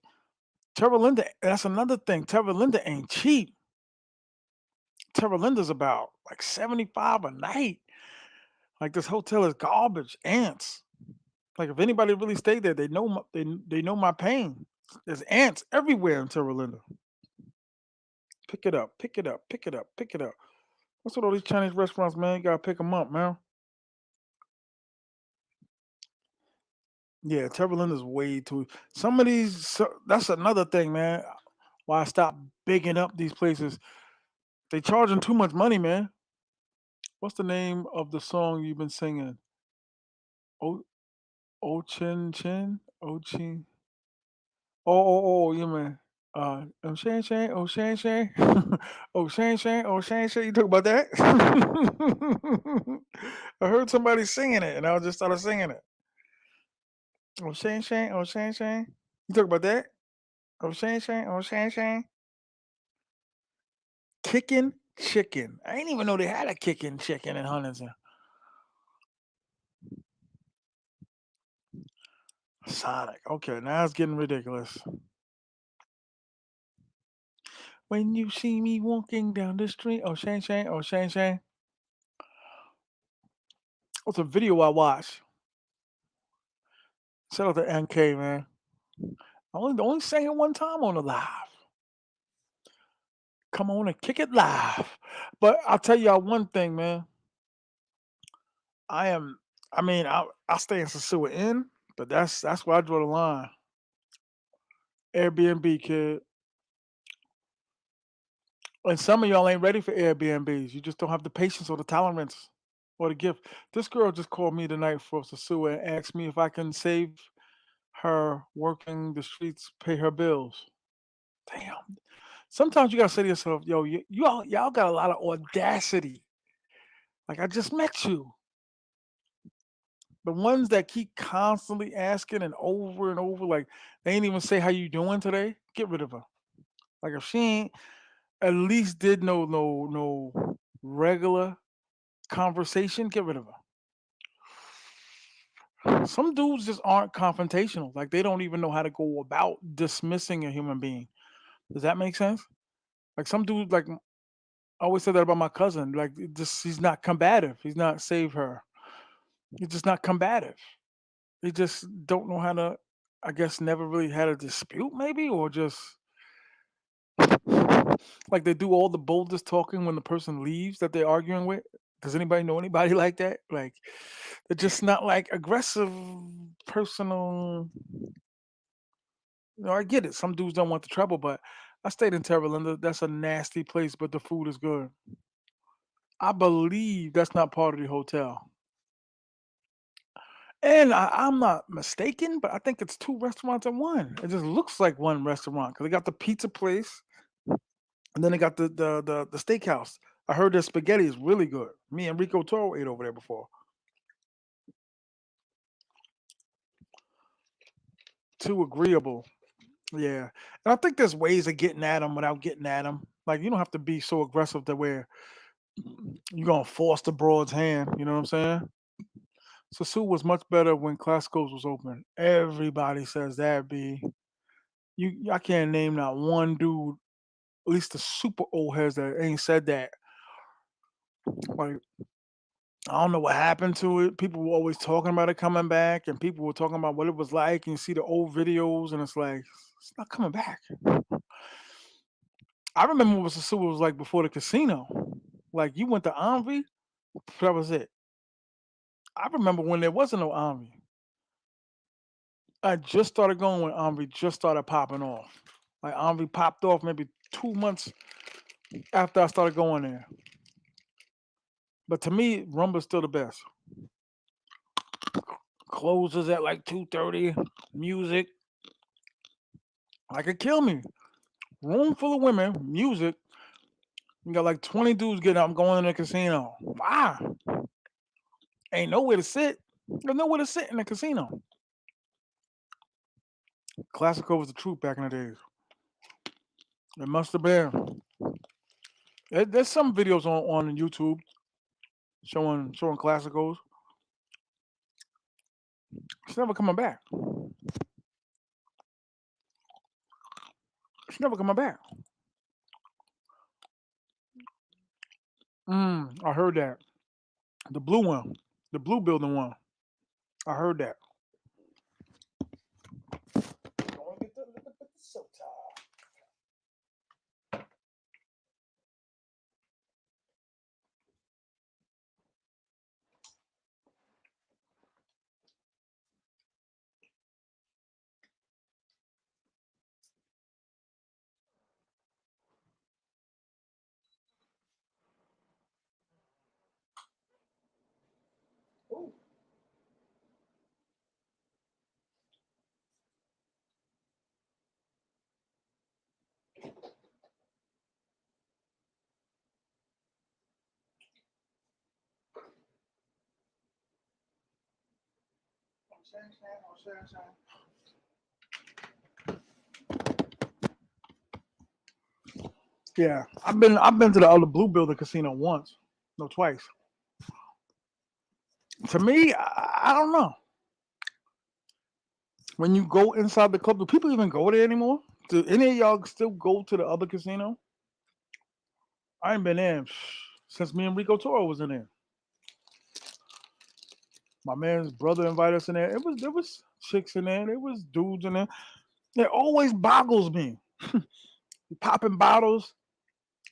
Terra Linda, that's another thing. Terra Linda ain't cheap. Terra Linda's about like 75 a night. Like this hotel is garbage, ants. Like if anybody really stayed there, they know my pain. There's ants everywhere in Terra Linda. Pick it up, pick it up, pick it up, pick it up. What's with all these Chinese restaurants, man? You gotta pick them up, man. Yeah, Terra Linda's way too. Some of these, that's another thing, man. Why I stopped bigging up these places. They charging too much money, man. What's the name of the song you've been singing? Oh, oh, chin, chin, oh, chin. You man. Oh, Shane, Shane, oh, Shane, Shane. Oh, Shane, Shane, oh, Shane, Shane. You talk about that? I heard somebody singing it and I just started singing it. Oh, Shane, Shane, oh, Shane, Shane. You talk about that? Oh, Shane, Shane, oh, Shane, Shane. Kicking chicken. I didn't even know they had a kicking chicken in Huntington. Sonic. Okay, now it's getting ridiculous. When you see me walking down the street, oh, Shane, Shane, oh, Shane, Shane. It's a video I watched. Shout out to NK, man. I only sang it one time on the live. Come on and kick it live. But I'll tell y'all one thing, man. I am. I mean, I stay in Sosua Inn, but that's where I draw the line. Airbnb kid. And some of y'all ain't ready for Airbnbs. You just don't have the patience or the tolerance or the gift. This girl just called me tonight for Sosua and asked me if I can save her working the streets, pay her bills. Damn. Sometimes you gotta say to yourself, yo, y'all got a lot of audacity. Like I just met you. The ones that keep constantly asking and over, like they ain't even say how you doing today. Get rid of her. Like if she ain't at least did no regular conversation, get rid of her. Some dudes just aren't confrontational. Like they don't even know how to go about dismissing a human being. Does that make sense? Like some dudes, like I always said that about my cousin. Like he's not combative. He's not save her. He's just not combative. They just don't know how to. I guess never really had a dispute, maybe, or just like they do all the boldest talking when the person leaves that they're arguing with. Does anybody know anybody like that? Like they're just not like aggressive, personal. I get it. Some dudes don't want the trouble, but I stayed in Terra Linda. That's a nasty place, but the food is good. I believe that's not part of the hotel. And I'm not mistaken, but I think it's two restaurants in one. It just looks like one restaurant because they got the pizza place and then they got the steakhouse. I heard their spaghetti is really good. Me and Rico Toro ate over there before. Too agreeable. Yeah. And I think there's ways of getting at them without getting at them. Like you don't have to be so aggressive to where you're gonna force the broad's hand. You know what I'm saying? Sasu was much better when Classicos was open. Everybody says that. B. I can't name not one dude, at least the super old heads that ain't said that. Like I don't know what happened to it. People were always talking about it coming back, and people were talking about what it was like. And you see the old videos, and it's like it's not coming back. I remember what Sasu was like before the casino. Like you went to Envy, that was it. I remember when there wasn't no Envy. I just started going when Envy just started popping off. Like Envy popped off maybe 2 months, after I started going there. But to me, rumba's still the best. Closes at like 2:30. Music, like it kill me. Room full of women, music. You got like 20 dudes getting up. I'm going in the casino. Why? Ain't nowhere to sit. There's nowhere to sit in the casino. Classico was the truth back in the days. It must have been. There's some videos on YouTube showing classicals. It's never coming back. It's never coming back. I heard that. The blue one. The blue building one. I heard that. Yeah, I've been to the other blue building casino once, no twice. To me, I don't know. When you go inside the club, do people even go there anymore? Do any of y'all still go to the other casino? I ain't been in since me and Rico Toro was in there. My man's brother invited us in there. There was chicks in there. There was dudes in there. It always boggles me. Popping bottles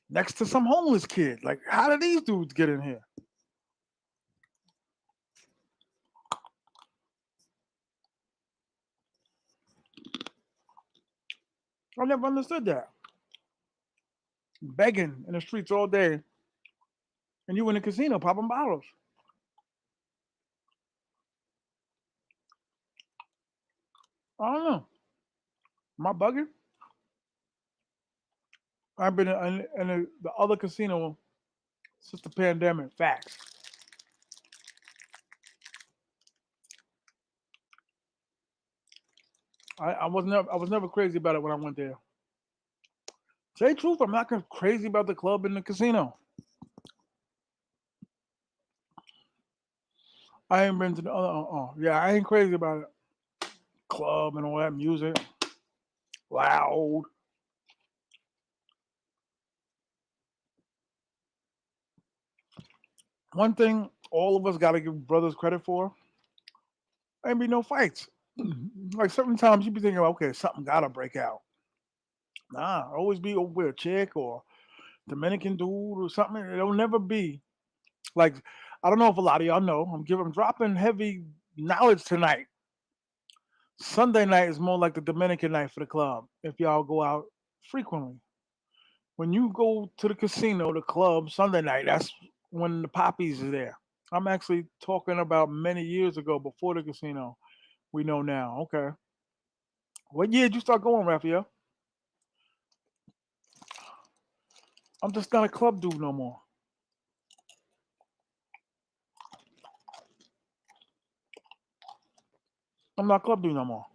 next to some homeless kid. Like, how did these dudes get in here? I never understood that. Begging in the streets all day, and you in the casino popping bottles. I don't know. Am I bugging? I've been in the other casino since the pandemic. Facts. I was never crazy about it when I went there. Say the truth, I'm not crazy about the club and the casino. I ain't been to the other. Yeah, I ain't crazy about it. Club and all that music, loud. One thing all of us got to give brothers credit for: ain't be no fights. Like certain times you be thinking, okay, something gotta break out. Nah, always be over with a chick or Dominican dude or something. It'll never be like I don't know if a lot of y'all know. I'm dropping heavy knowledge tonight. Sunday night is more like the Dominican night for the club. If y'all go out frequently, when you go to the casino, the club Sunday night, that's when the poppies are there. I'm actually talking about many years ago before the casino. We know now. Okay, what year did you start going, Raphael? I'm just not a club dude no more. I'm not a club dude no more.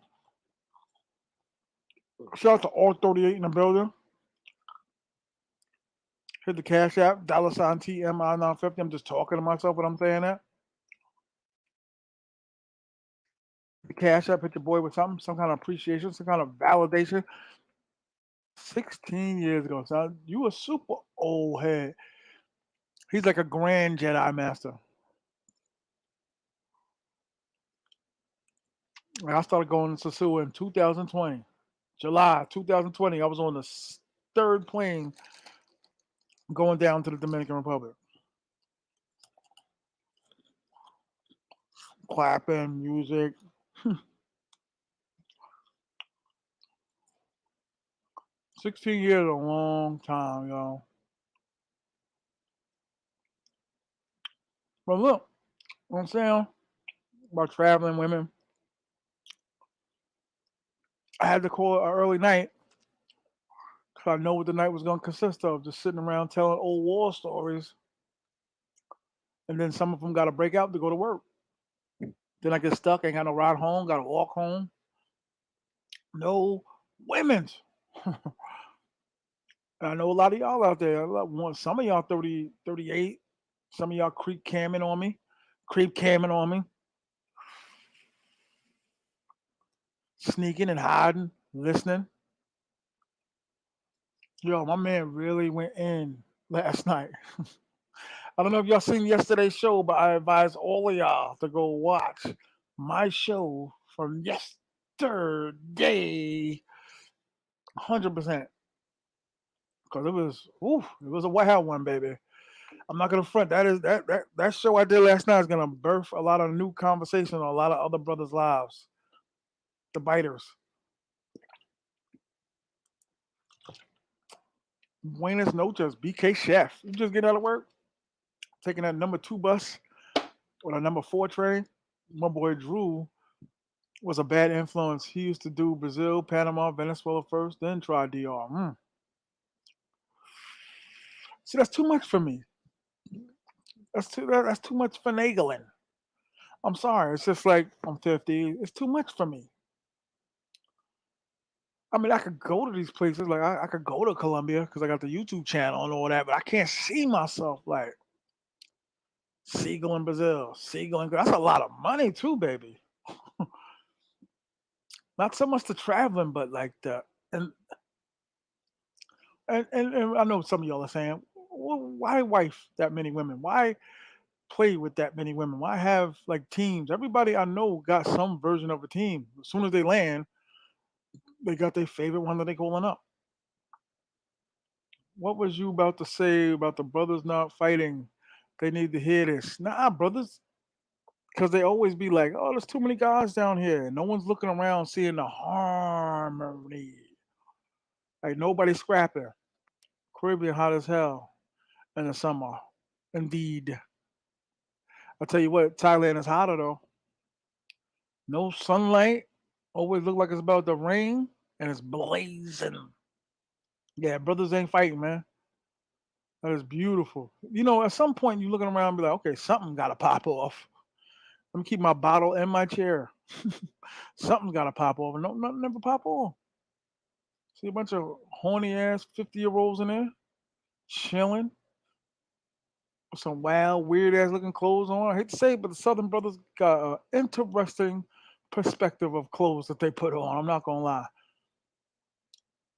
Shout out to all 38 in the building. Hit the Cash App, dollar sign T.M.I 950. I'm just talking to myself when I'm saying that. The Cash App, hit your boy with something, some kind of appreciation, some kind of validation. 16 years ago, son. You a super old head. He's like a grand Jedi Master. I started going to sosua in 2020. July 2020. I was on the third plane going down to the Dominican Republic. Clapping, music. 16 years is a long time, y'all. But look, what I'm saying about traveling women, I had to call it an early night because I know what the night was going to consist of. Just sitting around telling old war stories, and then some of them got to break out to go to work. Then I get stuck, ain't got no ride home, got to walk home. No women's. I know a lot of y'all out there. Some of y'all 30, 38. Some of y'all creep camming on me, sneaking and hiding, listening. Yo, my man really went in last night. I don't know if y'all seen yesterday's show, but I advise all of y'all to go watch my show from yesterday. 100%. Because it was a wild one, baby. I'm not gonna front. That show I did last night is gonna birth a lot of new conversation on a lot of other brothers' lives. The biters. Buenos noches, BK Chef. You just get out of work, taking that number 2 bus or the number 4 train. My boy Drew was a bad influence. He used to do Brazil, Panama, Venezuela first, then try DR. See, that's too much for me. That's too much finagling. I'm sorry. It's just like I'm 50. It's too much for me. I mean, I could go to these places. Like I could go to Colombia because I got the YouTube channel and all that, but I can't see myself like Seagull in Brazil, Seagull in. That's a lot of money too, baby. Not so much the traveling, but like the and and I know some of y'all are saying, well, why wife that many women? Why play with that many women? Why have like teams? Everybody I know got some version of a team. As soon as they land, they got their favorite one that they calling up. What was you about to say about the brothers not fighting? They need to hear this. Nah, brothers, because they always be like, "Oh, there's too many guys down here. No one's looking around seeing the harmony. Like nobody's scrapping. Caribbean hot as hell in the summer. Indeed, I'll tell you what, Thailand is hotter though. No sunlight. Always look like it's about to rain, and it's blazing. Yeah, brothers ain't fighting, man. That is beautiful. You know, at some point you looking around and be like, okay, something got to pop off. Let me keep my bottle in my chair. Something's got to pop off. No, nothing never pop off. See a bunch of horny ass 50-year-olds in there chilling with some wild, weird ass looking clothes on. I hate to say it, but the Southern brothers got an interesting perspective of clothes that they put on. I'm not gonna lie.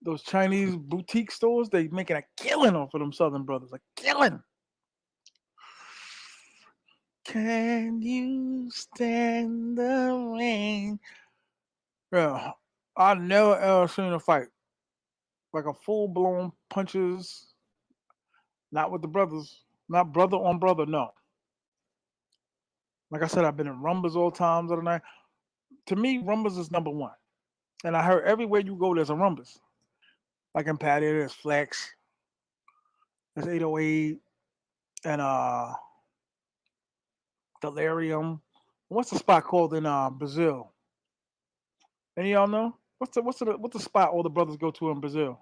Those Chinese boutique stores, they making a killing off of them Southern brothers. A killing. Can you stand the rain? Yeah, I never ever seen a fight like a full blown punches. Not with the brothers, not brother on brother. No, like I said, I've been in Rumbas all times of the night. To me, Rumbas is number one, and I heard everywhere you go, there's a Rumbas. Like in Patty, there's Flex, there's 808, and Delirium. What's the spot called in Brazil? Any of y'all know? What's the spot all the brothers go to in Brazil?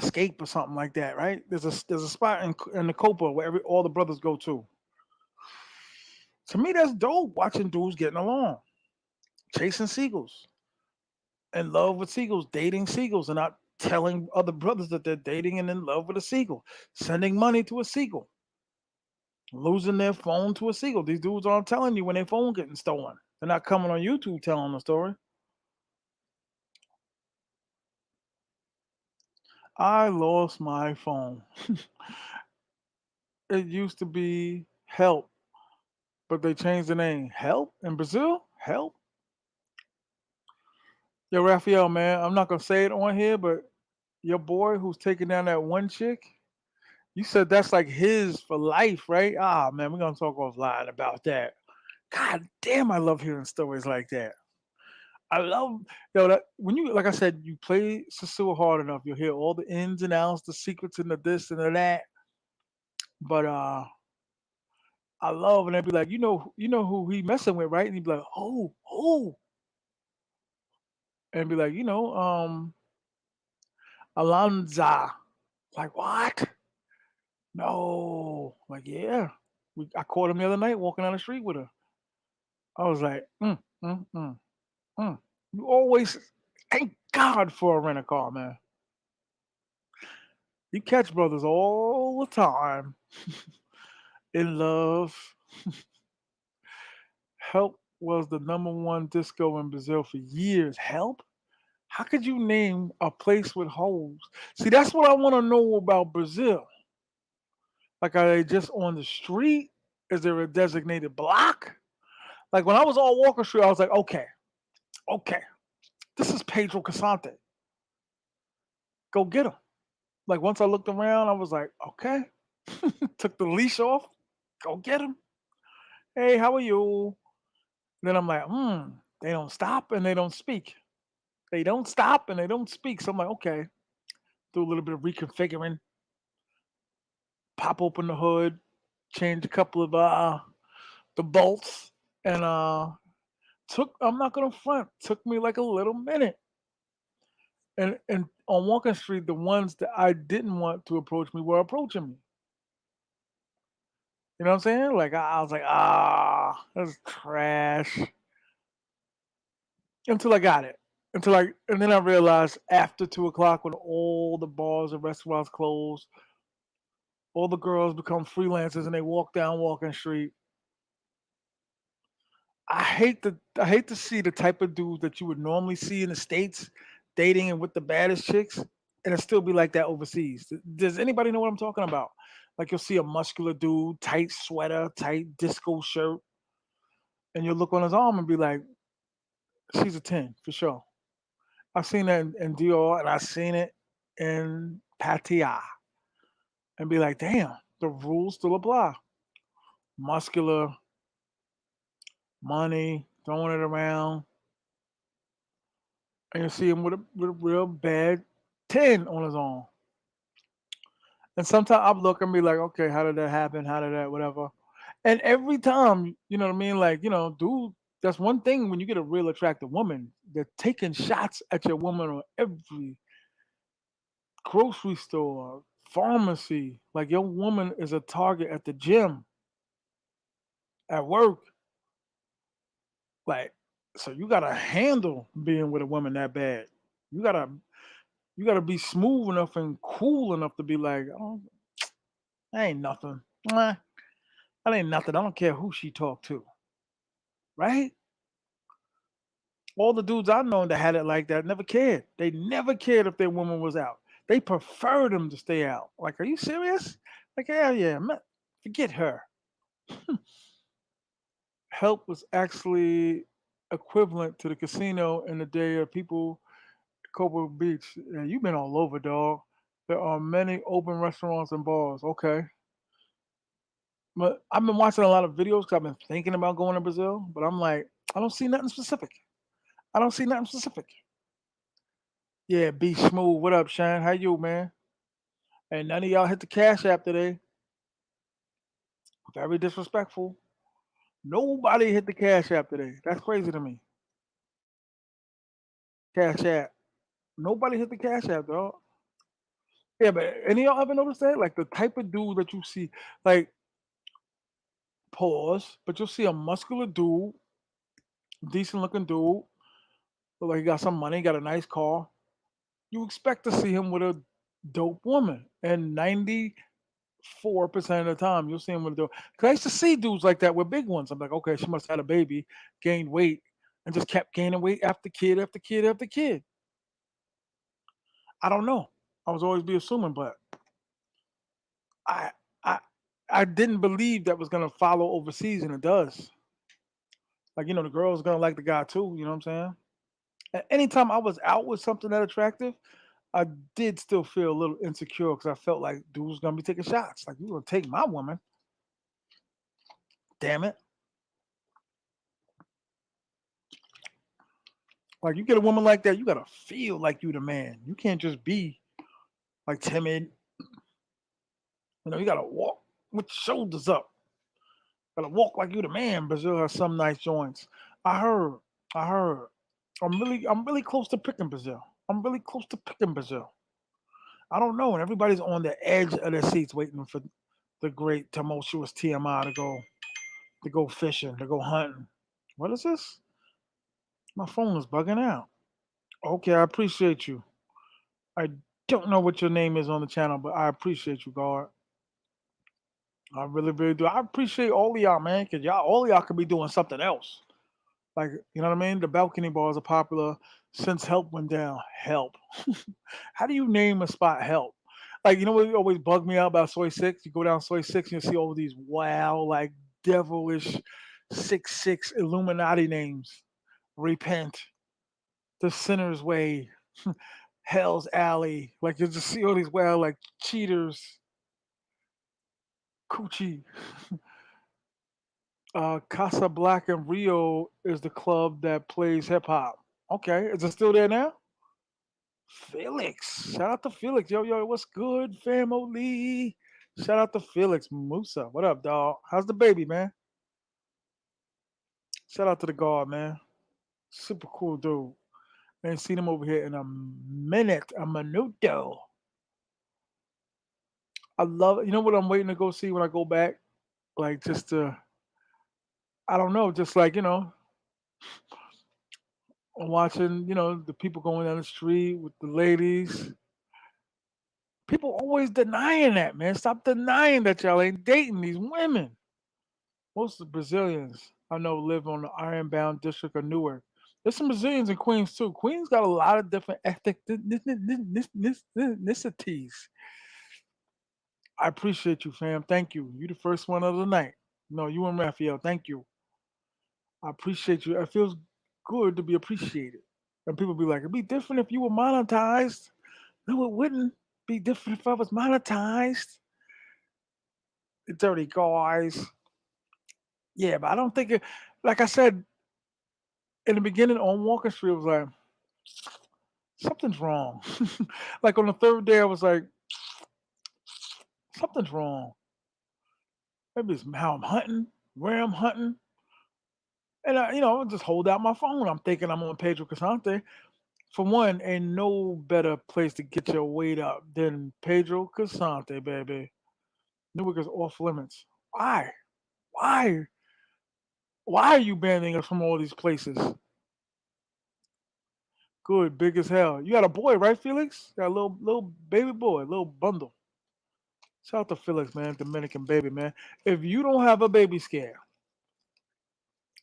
Escape or something like that, right? There's a spot in the Copa where all the brothers go to. To me, that's dope. Watching dudes getting along, chasing seagulls, in love with seagulls, dating seagulls, and not telling other brothers that they're dating and in love with a seagull, sending money to a seagull, losing their phone to a seagull. These dudes aren't telling you when their phone getting stolen. They're not coming on YouTube telling the story. I lost my phone. It used to be Help, but they changed the name. Help in Brazil? Help? Yo, Raphael, man, I'm not gonna say it on here, but your boy who's taking down that one chick, you said that's like his for life, right? Ah, man, we're gonna talk offline about that. God damn, I love hearing stories like that. I love that when you like I said, you play Sosua hard enough, you'll hear all the ins and outs, the secrets and the this and the that. But I love when they be like, you know who he messing with, right? And he be like, oh, and be like, Alonza. Like what? No. Like yeah. I caught him the other night walking down the street with her. I was like, mm, mm. Mm. You always thank God for a rent a car, man. You catch brothers all the time in love. Help was the number one disco in Brazil for years. Help? How could you name a place with holes? See, that's what I want to know about Brazil. Like, are they just on the street? Is there a designated block? Like, when I was on Walker Street, I was like, okay, this is Pedro Casante. Go get him. Like, once I looked around, I was like, okay. Took the leash off. Go get him. Hey, how are you? Then I'm like, they don't stop and they don't speak. They don't stop and they don't speak. So I'm like, okay, do a little bit of reconfiguring, pop open the hood, change a couple of the bolts, and took I'm not gonna front, took me like a little minute. And on Walking Street, the ones that I didn't want to approach me were approaching me. You know what I'm saying? Like I was like, that's trash. Until I got it. And then I realized after 2 o'clock when all the bars and restaurants close, all the girls become freelancers and they walk down Walking Street. I hate to see the type of dudes that you would normally see in the States dating and with the baddest chicks, and it still be like that overseas. Does anybody know what I'm talking about? Like you'll see a muscular dude, tight sweater, tight disco shirt, and you'll look on his arm and be like, she's a 10 for sure. I've seen that in Dior and I've seen it in Patia and be like, damn, the rules still apply. Muscular, money, throwing it around, and you see him with a real bad 10 on his arm. And sometimes I look and be like, okay, how did that happen? How did that, whatever. And every time, you know what I mean? Like, dude, that's one thing when you get a real attractive woman, they're taking shots at your woman on every grocery store, pharmacy. Like your woman is a target at the gym, at work. Like, so you gotta handle being with a woman that bad. You gotta you gotta be smooth enough and cool enough to be like, oh, that ain't nothing. Mwah, that ain't nothing. I don't care who she talked to. Right? All the dudes I known that had it like that never cared. They never cared if their woman was out. They preferred them to stay out. Like, are you serious? Like, hell yeah, man, forget her. Help was actually equivalent to the casino in the day of people Cocoa Beach. Yeah, you've been all over, dog. There are many open restaurants and bars. Okay. But I've been watching a lot of videos because I've been thinking about going to Brazil, but I'm like, I don't see nothing specific. I don't see nothing specific. Yeah, be smooth. What up, Shane? How you, man? And none of y'all hit the Cash App today. Very disrespectful. Nobody hit the Cash App today. That's crazy to me. Cash App. Nobody hit the Cash App, dog. Yeah, but any of y'all ever noticed that? Like the type of dude that you see, like pause, but you'll see a muscular dude, decent looking dude, look like he got some money, got a nice car. You expect to see him with a dope woman, and 94% of the time you'll see him with a dope. Cause I used to see dudes like that with big ones. I'm like, okay, she must have had a baby, gained weight, and just kept gaining weight after kid after kid after kid. I don't know. I was always be assuming, but I I I didn't believe that was gonna follow overseas, and it does. Like, the girl's gonna like the guy too, you know what I'm saying? Anytime I was out with something that attractive, I did still feel a little insecure because I felt like dude was gonna be taking shots. Like, you gonna take my woman? Damn it! Like, you get a woman like that, you gotta feel like you the man. You can't just be like timid. You gotta walk. with your shoulders up. Gotta walk like you the man. Brazil has some nice joints. I heard. I heard. I'm really close to picking Brazil. I'm really close to picking Brazil. I don't know, and everybody's on the edge of their seats waiting for the great tumultuous TMI to go fishing, to go hunting. What is this? My phone is bugging out. Okay, I appreciate you. I don't know what your name is on the channel, but I appreciate you, God. I really, really do. I appreciate all of y'all, man, because all of y'all could be doing something else. Like, you know what I mean? The balcony bars are popular since help went down. Help. How do you name a spot help? Like, you know what always bugged me out about Soy Six? You go down Soy Six and you see all these wow, like devilish 6 6 Illuminati names. Repent, the sinner's way, Hell's Alley. Like you just see all these wow, like cheaters, coochie. Casa Black in Rio is the club that plays hip hop. Okay, is it still there now? Felix. Shout out to Felix. Yo, yo, what's good, family? Shout out to Felix Musa. What up, dog? How's the baby, man? Shout out to the guard, man. Super cool dude. Ain't seen him over here in a minute, a minuto. I love it. You know what I'm waiting to go see when I go back? Like just to, I don't know, just like, watching, the people going down the street with the ladies. People always denying that, man. Stop denying that y'all ain't dating these women. Most of the Brazilians I know live on the Ironbound district of Newark. There's some Brazilians in Queens too. Queens got a lot of different ethnicities. I appreciate you, fam. Thank you. You the first one of the night. No, you and Raphael. Thank you. I appreciate you. It feels good to be appreciated. And people be like, it'd be different if you were monetized. No, it wouldn't be different if I was monetized. The dirty guys. Yeah, but I don't think it, like I said in the beginning on Walker Street, I was like, something's wrong. Like on the third day, I was like, something's wrong. Maybe it's how I'm hunting, where I'm hunting. And I just hold out my phone. I'm thinking I'm on Pedro Casante. For one, ain't no better place to get your weight up than Pedro Casante, baby. Newark is off limits. Why? Why? Why are you banning us from all these places? Good, big as hell. You got a boy, right, Felix? Got a little baby boy, little bundle. Shout out to Felix, man, Dominican baby, man. If you don't have a baby scare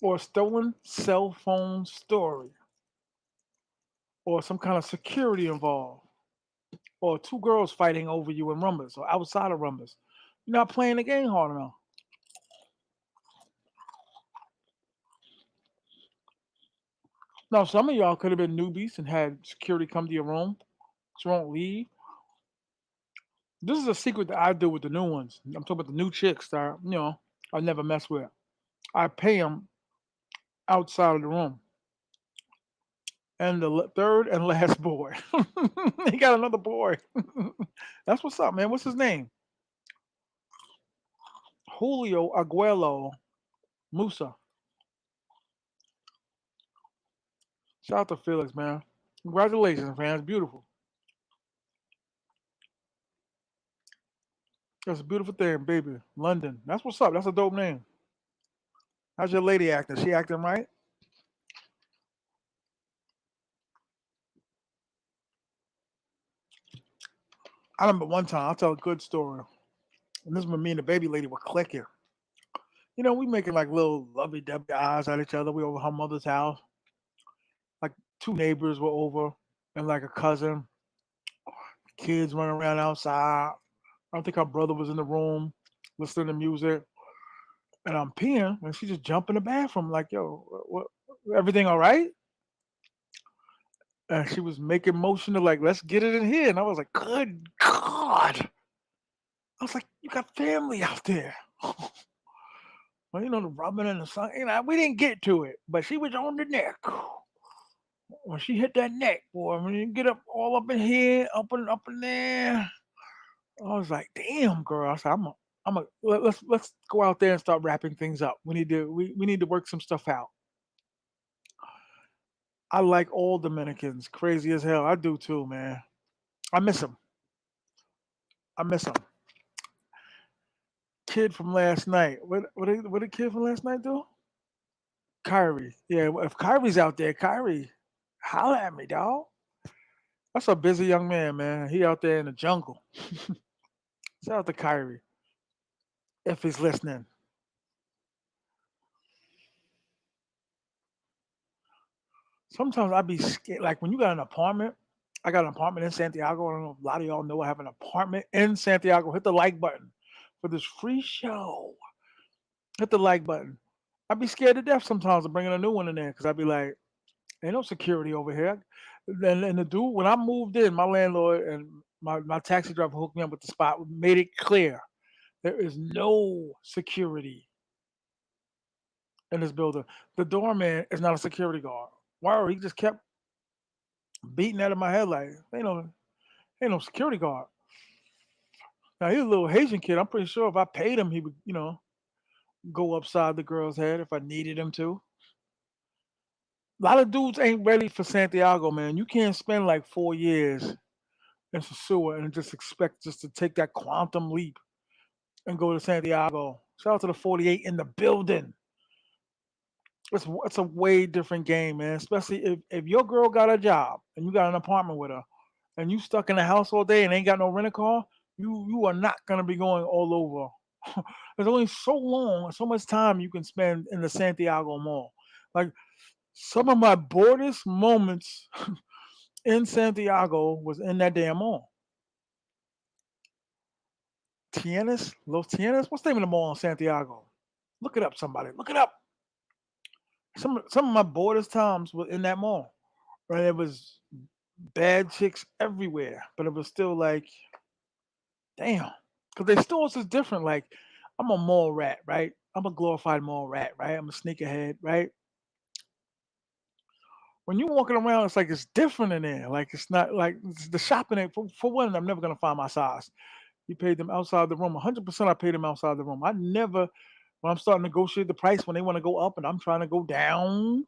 or a stolen cell phone story or some kind of security involved or two girls fighting over you in Rumbas or outside of Rumbas, you're not playing the game hard enough. Now, some of y'all could have been newbies and had security come to your room, so you won't leave. This is a secret that I do with the new ones. I'm talking about the new chicks that I never mess with. I pay them outside of the room. And the third and last boy, he got another boy. That's what's up, man. What's his name? Julio Aguelo Musa. Shout out to Felix, man. Congratulations, man. It's beautiful. That's a beautiful thing, baby. London. That's what's up. That's a dope name. How's your lady acting? She acting right? I remember one time, I'll tell a good story. And this is when me and the baby lady were clicking. We making like little lovey dovey eyes at each other. We over her mother's house. Like two neighbors were over and like a cousin. Kids running around outside. I don't think her brother was in the room listening to music. And I'm peeing and she just jumped in the bathroom like, yo, everything all right? And she was making motion to like, let's get it in here. And I was like, good God. I was like, you got family out there. Well, the rubbing and the sun. We didn't get to it, but she was on the neck. When she hit that neck, boy, when you get up all up in here, up and there, I was like, damn, girl. I said, Let's go out there and start wrapping things up. We need to work some stuff out. I like all Dominicans, crazy as hell. I do too, man. I miss them. I miss them. Kid from last night. What did kid from last night do? Kyrie. Yeah, well, if Kyrie's out there, Kyrie, holla at me, dog. That's a busy young man, man. He out there in the jungle. Shout out to Kyrie if he's listening. Sometimes I be scared. Like when you got an apartment, I got an apartment in Santiago. I don't know if a lot of y'all know I have an apartment in Santiago. Hit the like button for this free show. Hit the like button. I'd be scared to death sometimes of bringing a new one in there because I'd be like, ain't no security over here. And the dude, when I moved in, my landlord and my taxi driver hooked me up with the spot, made it clear there is no security in this building. The doorman is not a security guard. Wow, he just kept beating that in my head like, ain't no security guard. Now he's a little Haitian kid. I'm pretty sure if I paid him, he would, go upside the girl's head if I needed him to. A lot of dudes ain't ready for Santiago, man. You can't spend like 4 years in sosua and just expect just to take that quantum leap and go to Santiago. Shout out to the 48 in the building. It's a way different game, man. Especially if your girl got a job and you got an apartment with her and you stuck in the house all day and ain't got no rental car, you are not gonna be going all over. There's only so long, so much time you can spend in the Santiago Mall. Like some of my boredest moments in Santiago was in that damn mall. Tienes, Los Tienes. What's the name of the mall in Santiago? Look it up, somebody. Look it up. Some of my boredest times were in that mall. Right, it was bad chicks everywhere, but it was still like, damn, because their stores is different. Like, I'm a mall rat, right? I'm a glorified mall rat, right? I'm a sneakerhead, right? When you're walking around, it's like it's different in there. Like it's not like the shopping. For one, I'm never gonna find my size. You paid them outside the room. 100%, I paid them outside the room. I never, when I'm starting to negotiate the price, when they want to go up and I'm trying to go down,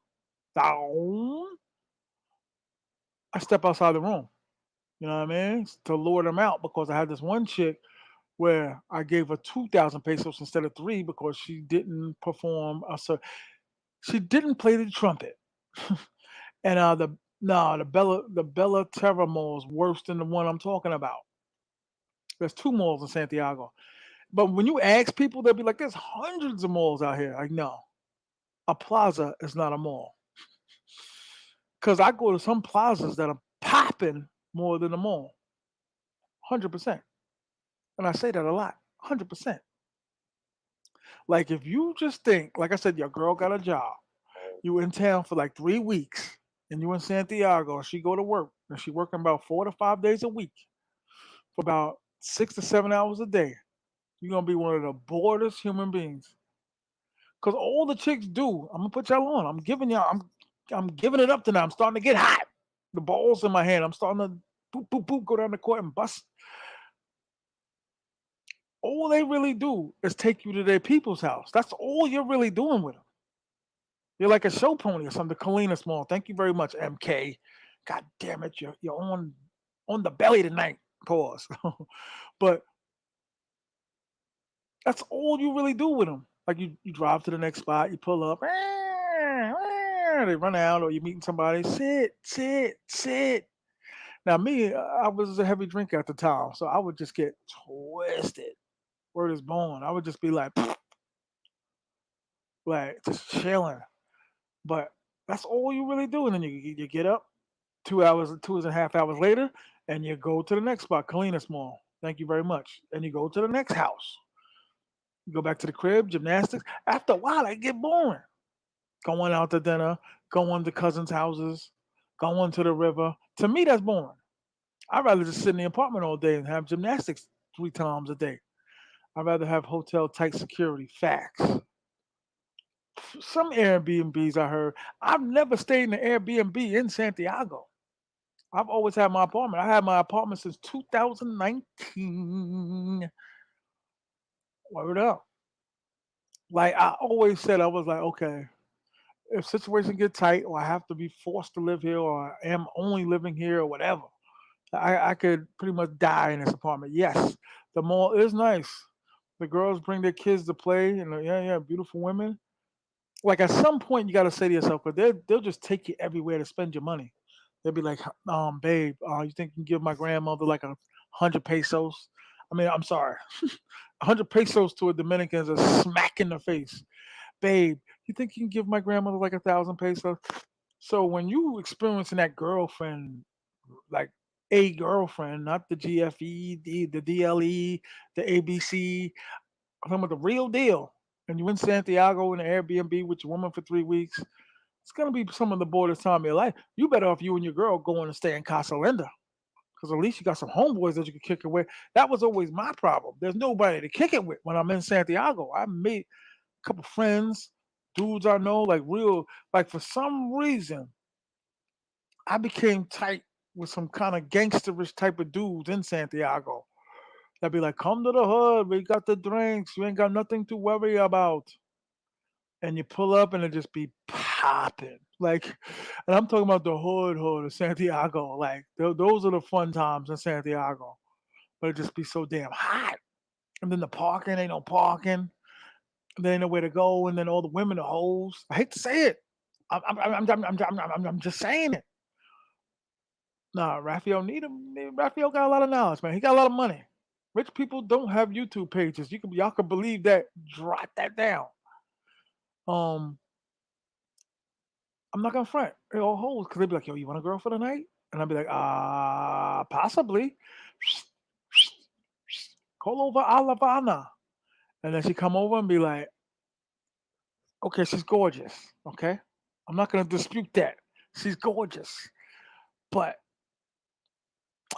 I step outside the room. You know what I mean? To lure them out because I had this one chick where I gave her 2,000 pesos instead of three because she didn't perform. So she didn't play the trumpet. And the Bella Terra Mall is worse than the one I'm talking about. There's two malls in Santiago. But when you ask people, they'll be like, "There's hundreds of malls out here." Like, no, a plaza is not a mall. Because I go to some plazas that are popping more than a mall. 100%. And I say that a lot. 100%. Like if you just think, like I said, your girl got a job. You in town for like 3 weeks, and you in Santiago, and she go to work, and she working about 4 to 5 days a week for about 6 to 7 hours a day. You're gonna be one of the boredest human beings. Cause all the chicks do, I'm gonna put y'all on. I'm giving it up to now. I'm starting to get hot. The balls in my hand. I'm starting to boop boop boop go down the court and bust. All they really do is take you to their people's house. That's all you're really doing with them. You're like a show pony or something. Kalina Small. Thank you very much, MK. God damn it, you're on the belly tonight. Pause. But that's all you really do with them. Like you drive to the next spot, you pull up, they run out, or you're meeting somebody. Sit, sit, sit. Now me, I was a heavy drinker at the time, so I would just get twisted. Word is born. I would just be like, like just chilling. But that's all you really do, and then you get up 2 hours, 2.5 hours later, and you go to the next spot, Kalina Small. Thank you very much. And you go to the next house. You go back to the crib, gymnastics. After a while, it get boring. Going out to dinner, going to cousins' houses, going to the river. To me, that's boring. I'd rather just sit in the apartment all day and have gymnastics 3 times a day. I'd rather have hotel tight security. Facts. Some Airbnbs I heard. I've never stayed in an Airbnb in Santiago. I've always had my apartment. I had my apartment since 2019. Word up. Like I always said, I was like, okay, if situation get tight or I have to be forced to live here or I am only living here or whatever, I could pretty much die in this apartment. Yes, the mall is nice. The girls bring their kids to play, and yeah, yeah, beautiful women. Like at some point, you got to say to yourself, but they'll just take you everywhere to spend your money. They'll be like, babe, you think you can give my grandmother like 100 pesos? I mean, I'm sorry, 100 pesos to a Dominican is a smack in the face. Babe, you think you can give my grandmother like 1,000 pesos? So when you experiencing that girlfriend, like a girlfriend, not the GFE, the DLE, the ABC, I'm talking about the real deal. And you in Santiago in an Airbnb with your woman for 3 weeks, it's gonna be some of the boldest time of your life. You better off you and your girl going to stay in Casa Linda. Because at least you got some homeboys that you can kick it with. That was always my problem. There's nobody to kick it with when I'm in Santiago. I made a couple friends, dudes I know, like real, like for some reason, I became tight with some kind of gangsterish type of dudes in Santiago. That'd be like, come to the hood, we got the drinks, you ain't got nothing to worry about. And you pull up and it just be popping. Like, and I'm talking about the hood of Santiago. Like, those are the fun times in Santiago. But it just be so damn hot. And then the parking ain't no parking. And there ain't nowhere to go. And then all the women are hoes. I hate to say it. I'm just saying it. Nah, Raphael need him. Raphael got a lot of knowledge, man. He got a lot of money. Rich people don't have YouTube pages. Y'all can believe that. Jot that down. Um, I'm not gonna front. They all hoes because they be like, "Yo, you want a girl for the night?" And I'd be like, possibly." Call over Alavana, and then she come over and be like, "Okay, she's gorgeous. Okay, I'm not gonna dispute that. She's gorgeous, but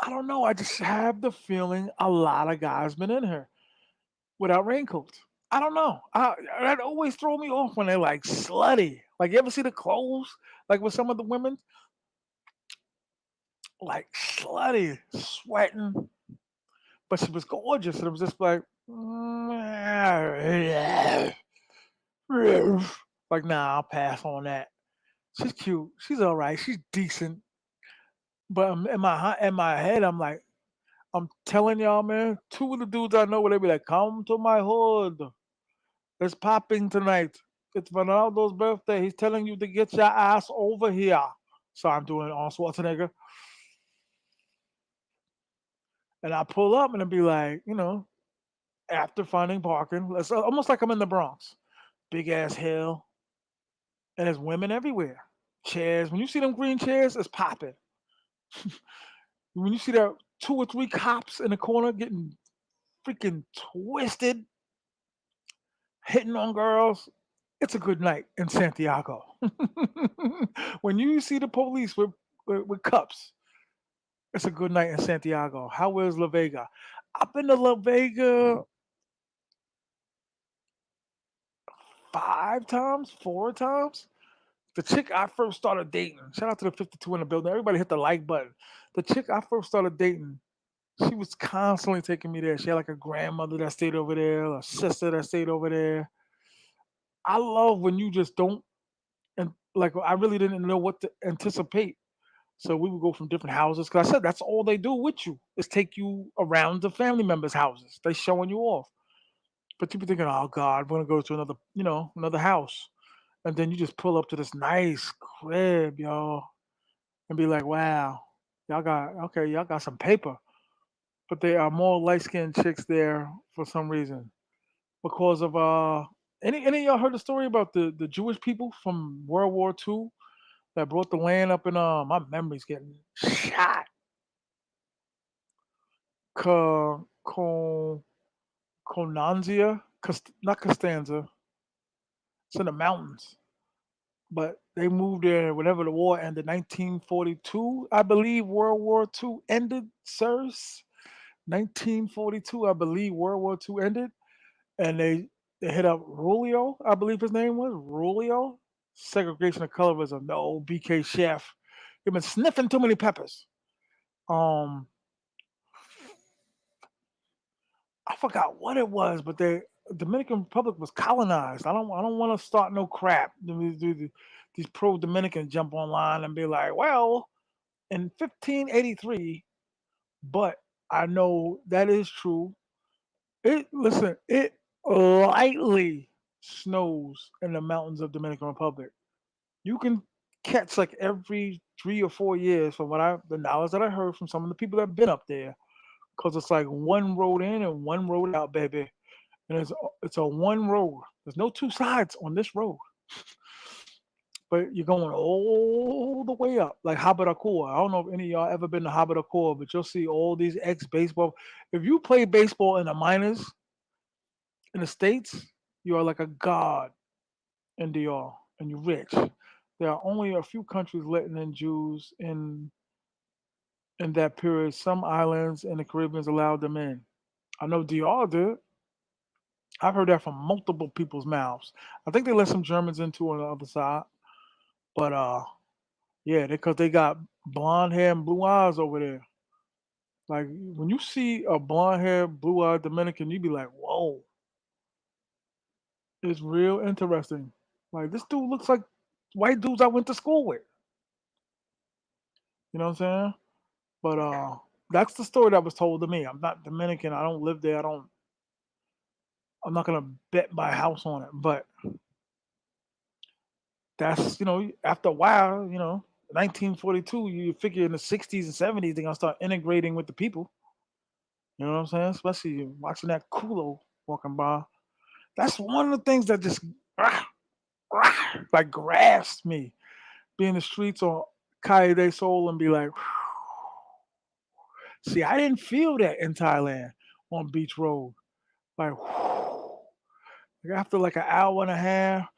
I don't know. I just have the feeling a lot of guys been in her without raincoats. I don't know. That always throw me off when they're like slutty. Like you ever see the clothes? Like with some of the women, like slutty, sweating, but she was gorgeous. And it was just like, like, nah, I'll pass on that. She's cute. She's all right. She's decent. But in my head, I'm like, I'm telling y'all, man. Two of the dudes I know, where they be like, "Come to my hood. It's popping tonight. It's Ronaldo's birthday. He's telling you to get your ass over here." So I'm doing on Schwarzenegger, and I pull up and it be like, after finding parking, it's almost like I'm in the Bronx. Big ass hill, and there's women everywhere. Chairs. When you see them green chairs, it's popping. When you see that two or three cops in the corner getting freaking twisted, hitting on girls, it's a good night in Santiago. When you see the police with cups, it's a good night in Santiago. How is La Vega? I've been to La Vega 5 times, 4 times. The chick I first started dating, shout out to the 52 in the building. Everybody hit the like button. The chick I first started dating, she was constantly taking me there. She had like a grandmother that stayed over there, a sister that stayed over there. I love when you just don't, and like I really didn't know what to anticipate. So we would go from different houses. Cause I said that's all they do with you is take you around the family members' houses. They showing you off. But you be thinking, oh God, I'm gonna go to another, another house. And then you just pull up to this nice crib, y'all, and be like, wow, y'all got some paper. But there are more light skinned chicks there for some reason. Because of any of y'all heard the story about the Jewish people from World War II that brought the land up in my memory's getting shot. Ca Col Conanzia, not Costanza. It's in the mountains. But they moved there whenever the war ended, 1942, I believe World War II ended, sirs. 1942, I believe World War II ended, and they hit up Rulio, I believe his name was Rulio. Segregation of colorism. No, BK Chef. You've been sniffing too many peppers. Um, I forgot what it was, but they Dominican Republic was colonized. I don't want to start no crap. These pro Dominicans jump online and be like, well, in 1583, but I know that is true. It lightly snows in the mountains of Dominican Republic. You can catch like every 3 or 4 years from the knowledge that I heard from some of the people that have been up there, because it's like one road in and one road out, baby. And it's a one road. There's no two sides on this road, but you're going all the way up, like Habitacoa. I don't know if any of y'all ever been to Habitacoa, but you'll see all these ex baseball. If you play baseball in the minors in the states, you are like a god in DR, and you're rich. There are only a few countries letting in Jews in that period. Some islands in the Caribbean allowed them in. I know DR did. I've heard that from multiple people's mouths. I think they let some Germans into on the other side, but yeah, because they got blonde hair and blue eyes over there. Like when you see a blonde hair, blue eyed Dominican, you be like, whoa, it's real interesting. Like this dude looks like white dudes I went to school with. You know what I'm saying? But that's the story that was told to me. I'm not Dominican. I don't live there. I'm not gonna bet my house on it. But that's after a while, 1942, you figure in the 60s and 70s they're gonna start integrating with the people. You know what I'm saying? Especially watching that culo walking by. That's one of the things that just rah, like grasped me. Be in the streets on Calle de Sol and be like, see, I didn't feel that in Thailand on Beach Road. Like, after like an hour and a half,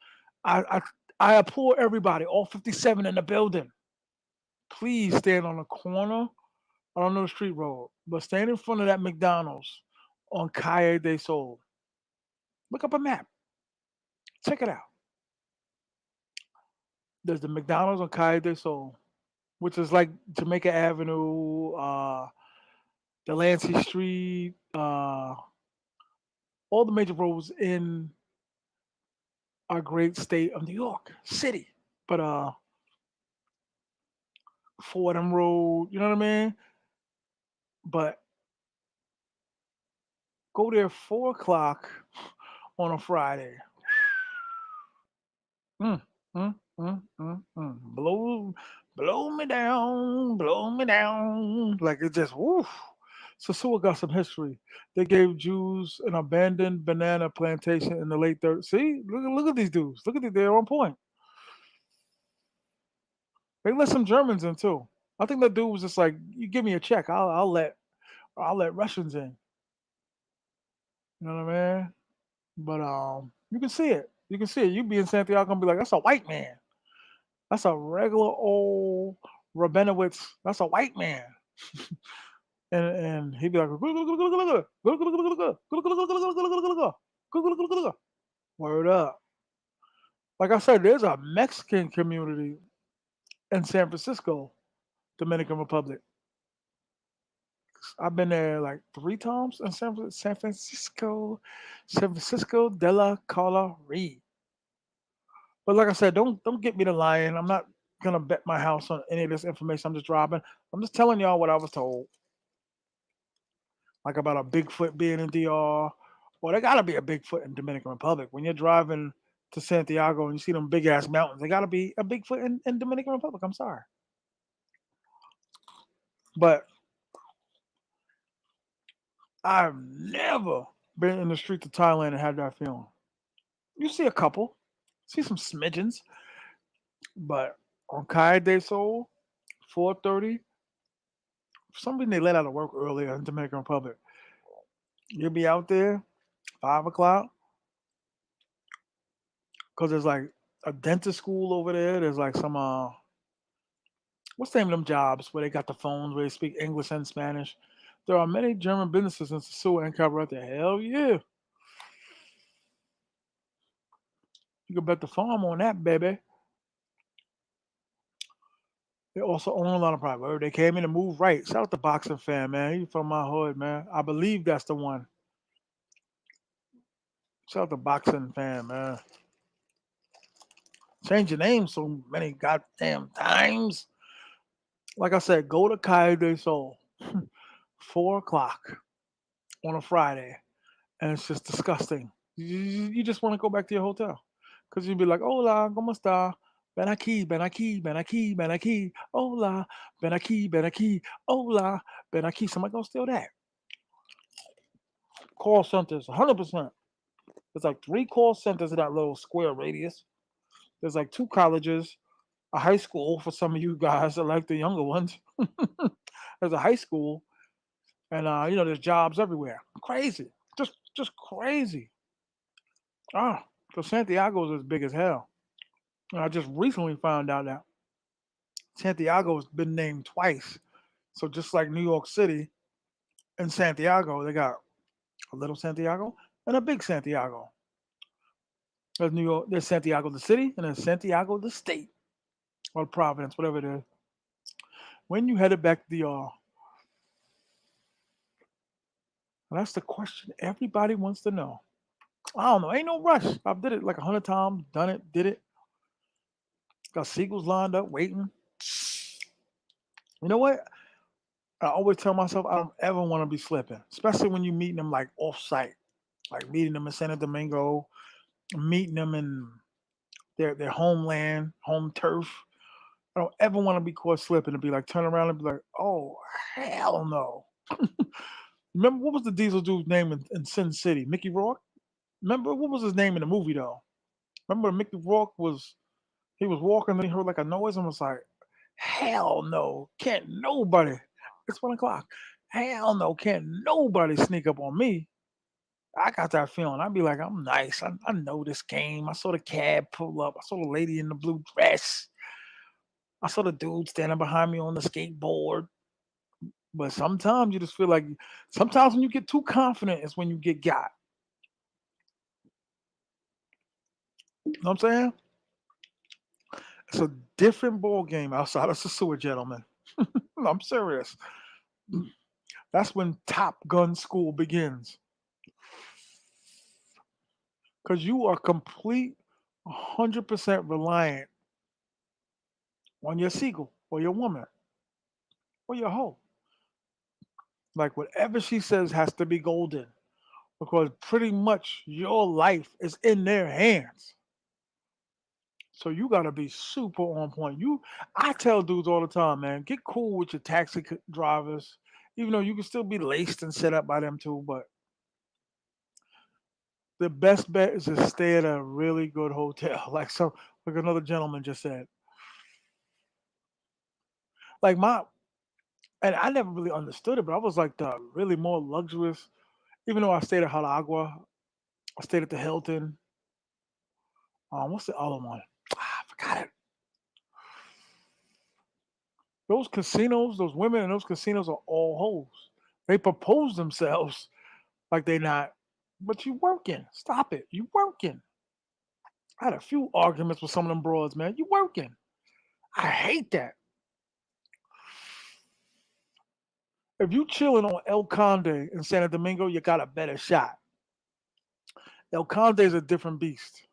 I I, I applaud everybody, all 57 in the building. Please stand on the corner. I don't know the street road, but stand in front of that McDonald's on Calle de Sol. Look up a map. Check it out. There's the McDonald's on Calle de Sol, which is like Jamaica Avenue, Delancey Street, all the major roads in our great state of New York City. But Fordham Road, you know what I mean? But go there 4 o'clock on a Friday. Mm, blow me down, blow me down. Like it just woof. Sosua got some history. They gave Jews an abandoned banana plantation in the late 30s. See, look at these dudes. Look at these. They're on point. They let some Germans in too. I think that dude was just like, you give me a check, I'll let Russians in. You know what I mean? But you can see it. You can see it. You be in Santiago and be like, that's a white man. That's a regular old Rabinowitz. That's a white man. And he'd be like, word up. Like I said, there's a Mexican community in San Francisco, Dominican Republic. I've been there like 3 times in San Francisco, San Francisco de la Colorado. But like I said, don't get me to lying. I'm not gonna bet my house on any of this information I'm just dropping. I'm just telling y'all what I was told, like about a Bigfoot being in DR. Well, there gotta be a Bigfoot in Dominican Republic. When you're driving to Santiago and you see them big ass mountains, there gotta be a Bigfoot in Dominican Republic. I'm sorry, but I've never been in the streets of Thailand and had that feeling. You see a couple, see some smidgens, but on Kai de Sol, 4:30. For some reason they let out of work earlier in Dominican Republic. You'll be out there 5 o'clock because there's like a dentist school over there. There's like some what's the name of them jobs where they got the phones where they speak English and Spanish. There are many German businesses in Sosua and Cabarete. Hell yeah, you can bet the farm on that, baby. They also own a lot of property. They came in and moved right. Shout out to Boxing Fan, man. He from my hood, man. I believe that's the one. Shout out to boxing fan, man. Change your name so many goddamn times. Like I said, go to Calle de Sol, 4 o'clock on a Friday, and it's just disgusting. You just want to go back to your hotel because you'd be like, "Hola, cómo está? Ven aquí, ven aquí, ven aquí, ven aquí. Hola, ven aquí, ven aquí. Hola, ven aquí." Somebody gonna steal that. Call centers, 100%. There's like 3 call centers in that little square radius. There's like 2 colleges, a high school for some of you guys that like the younger ones. There's a high school, and there's jobs everywhere. Crazy, just crazy. Ah, so Santiago's as big as hell. And I just recently found out that Santiago's been named twice. So just like New York City and Santiago, they got a little Santiago and a big Santiago. There's New York, there's Santiago the city, and there's Santiago the state or province, whatever it is. When you headed back to the that's the question everybody wants to know. I don't know. Ain't no rush. I've did it like 100 times, done it, did it. Got sequels lined up, waiting. You know what? I always tell myself I don't ever want to be slipping, especially when you meeting them like off site, like meeting them in Santo Domingo, meeting them in their homeland, home turf. I don't ever want to be caught slipping and be like turn around and be like, oh hell no. Remember what was the Diesel dude's name in Sin City? Mickey Rourke? Remember what was his name in the movie though? Remember Mickey Rourke was he was walking and he heard like a noise and was like, hell no, can't nobody. It's 1 o'clock. Hell no, can't nobody sneak up on me. I got that feeling. I'd be like, I'm nice. I know this game. I saw the cab pull up. I saw the lady in the blue dress. I saw the dude standing behind me on the skateboard. But sometimes you just feel like sometimes when you get too confident is when you get got. You know what I'm saying? It's a different ball game outside of Sosua, gentlemen. I'm serious. That's when Top Gun school begins. Because you are complete 100% reliant on your seagull or your woman or your hoe. Like whatever she says has to be golden because pretty much your life is in their hands. So you gotta be super on point. I tell dudes all the time, man, get cool with your drivers, even though you can still be laced and set up by them too. But the best bet is to stay at a really good hotel, like another gentleman just said. Like and I never really understood it, but I was like the really more luxurious. Even though I stayed at Halagua, I stayed at the Hilton. What's the other one? I forgot it. Those casinos, those women in those casinos are all hoes. They propose themselves like they not, but you working. Stop it. You working. I had a few arguments with some of them broads, man. You working. I hate that. If you chilling on El Conde in Santo Domingo, you got a better shot. El Conde is a different beast.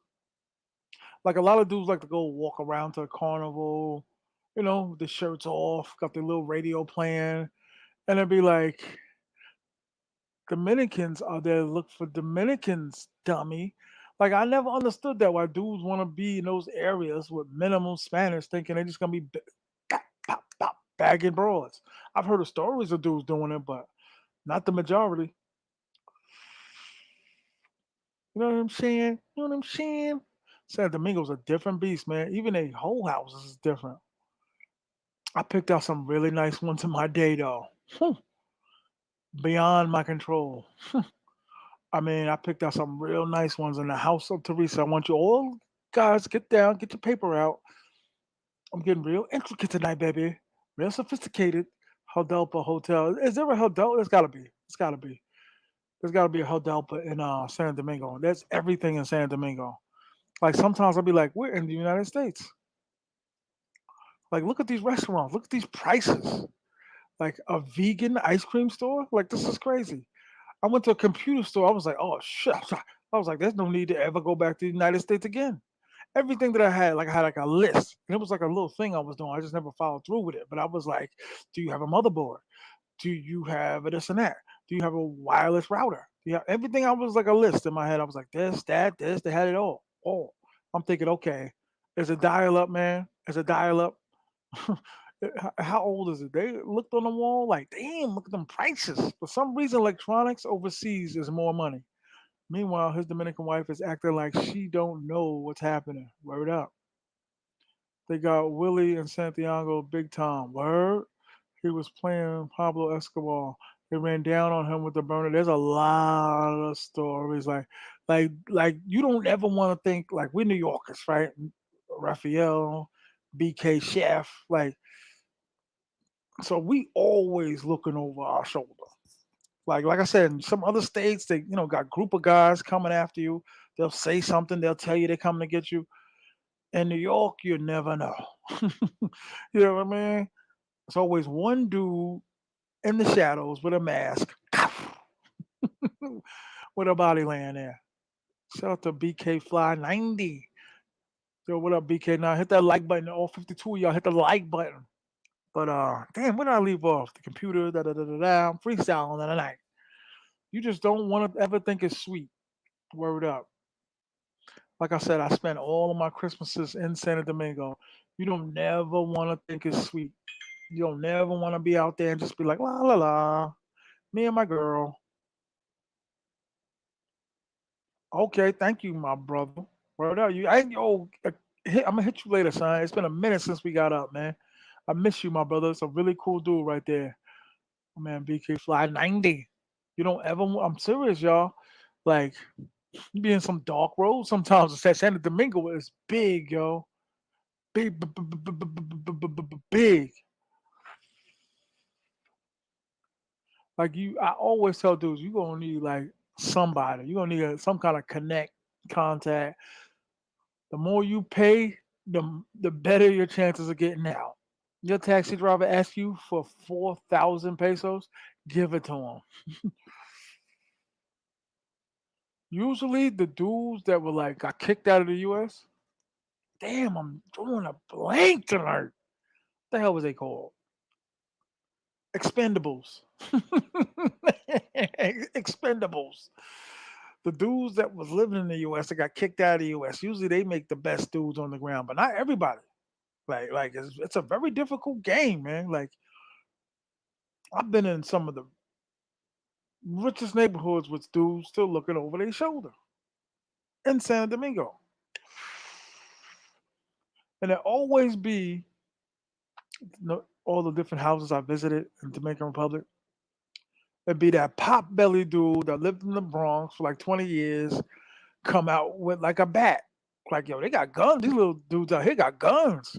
Like a lot of dudes like to go walk around to a carnival, the shirts off, got their little radio playing, and it'd be like, Dominicans are there to look for Dominicans, dummy. Like I never understood that why dudes want to be in those areas with minimum Spanish, thinking they're just gonna be pop, pop, bagging broads. I've heard of stories of dudes doing it, but not the majority. You know what I'm saying? You know what I'm saying? San Domingo's a different beast, man. Even a whole houses is different. I picked out some really nice ones in my day, though. Beyond my control. I mean, I picked out some real nice ones in the house of Teresa. I want you all guys get down, get your paper out. I'm getting real intricate tonight, baby. Real sophisticated. Heldelpa Hotel. Is there a Heldelpa? There's gotta be. It's gotta be. There's gotta be a Heldelpa in San Domingo. There's everything in San Domingo. Like sometimes I'll be like, we're in the United States. Like, look at these restaurants. Look at these prices. Like a vegan ice cream store. Like this is crazy. I went to a computer store. I was like, oh shit. I was like, there's no need to ever go back to the United States again. Everything that I had, like I had like a list, and it was like a little thing I was doing. I just never followed through with it. But I was like, do you have a motherboard? Do you have a this and that? Do you have a wireless router? Yeah, everything. I was like a list in my head. I was like, this, that, this. They had it all. All. I'm thinking, okay, is a dial up, man? Is a dial up? How old is it? They looked on the wall like, damn, look at them prices. For some reason, electronics overseas is more money. Meanwhile, his Dominican wife is acting like she don't know what's happening. Word up. They got Willie and Santiago big time. Word. He was playing Pablo Escobar. They ran down on him with the burner. There's a lot of stories like you don't ever want to think like we're New Yorkers, right? Raphael, BK Chef, like so we always looking over our shoulder. Like I said, in some other states, they got group of guys coming after you. They'll say something. They'll tell you they're coming to get you. In New York, you never know. You know what I mean? It's always one dude in the shadows with a mask, with a body laying there. Shout out to BK Fly 90. Yo, what up, BK? Now hit that like button. All 52 of y'all hit the like button. But damn, where did I leave off? The computer, da da da da da. I'm freestyling in the night. You just don't want to ever think it's sweet. Word up. Like I said, I spent all of my Christmases in Santo Domingo. You don't never want to think it's sweet. You don't never want to be out there and just be like, la la la, me and my girl. Okay, thank you, my brother. Word up, I'm gonna hit you later, son. It's been a minute since we got up, man. I miss you, my brother. It's a really cool dude right there. My man, BK Fly 90. You don't ever. I'm serious, y'all. Like you be in some dark road sometimes. It's that Santo Domingo is big, yo. Big, big. Like I always tell dudes, you gonna need like somebody. You gonna need some kind of connect, contact. The more you pay, the better your chances of getting out. Your taxi driver asks you for 4,000 pesos, give it to him. Usually, the dudes that were like got kicked out of the U.S. Damn, I'm drawing a blank tonight. The hell was they called? Expendables. Expendables. The dudes that was living in the U.S. that got kicked out of the U.S. Usually they make the best dudes on the ground, but not everybody. Like it's a very difficult game, man. Like I've been in some of the richest neighborhoods with dudes still looking over their shoulder in San Domingo, and it always be all the different houses I visited in Dominican Republic. It'd be that pop belly dude that lived in the Bronx for like 20 years, come out with like a bat. Like, yo, they got guns. These little dudes out here got guns.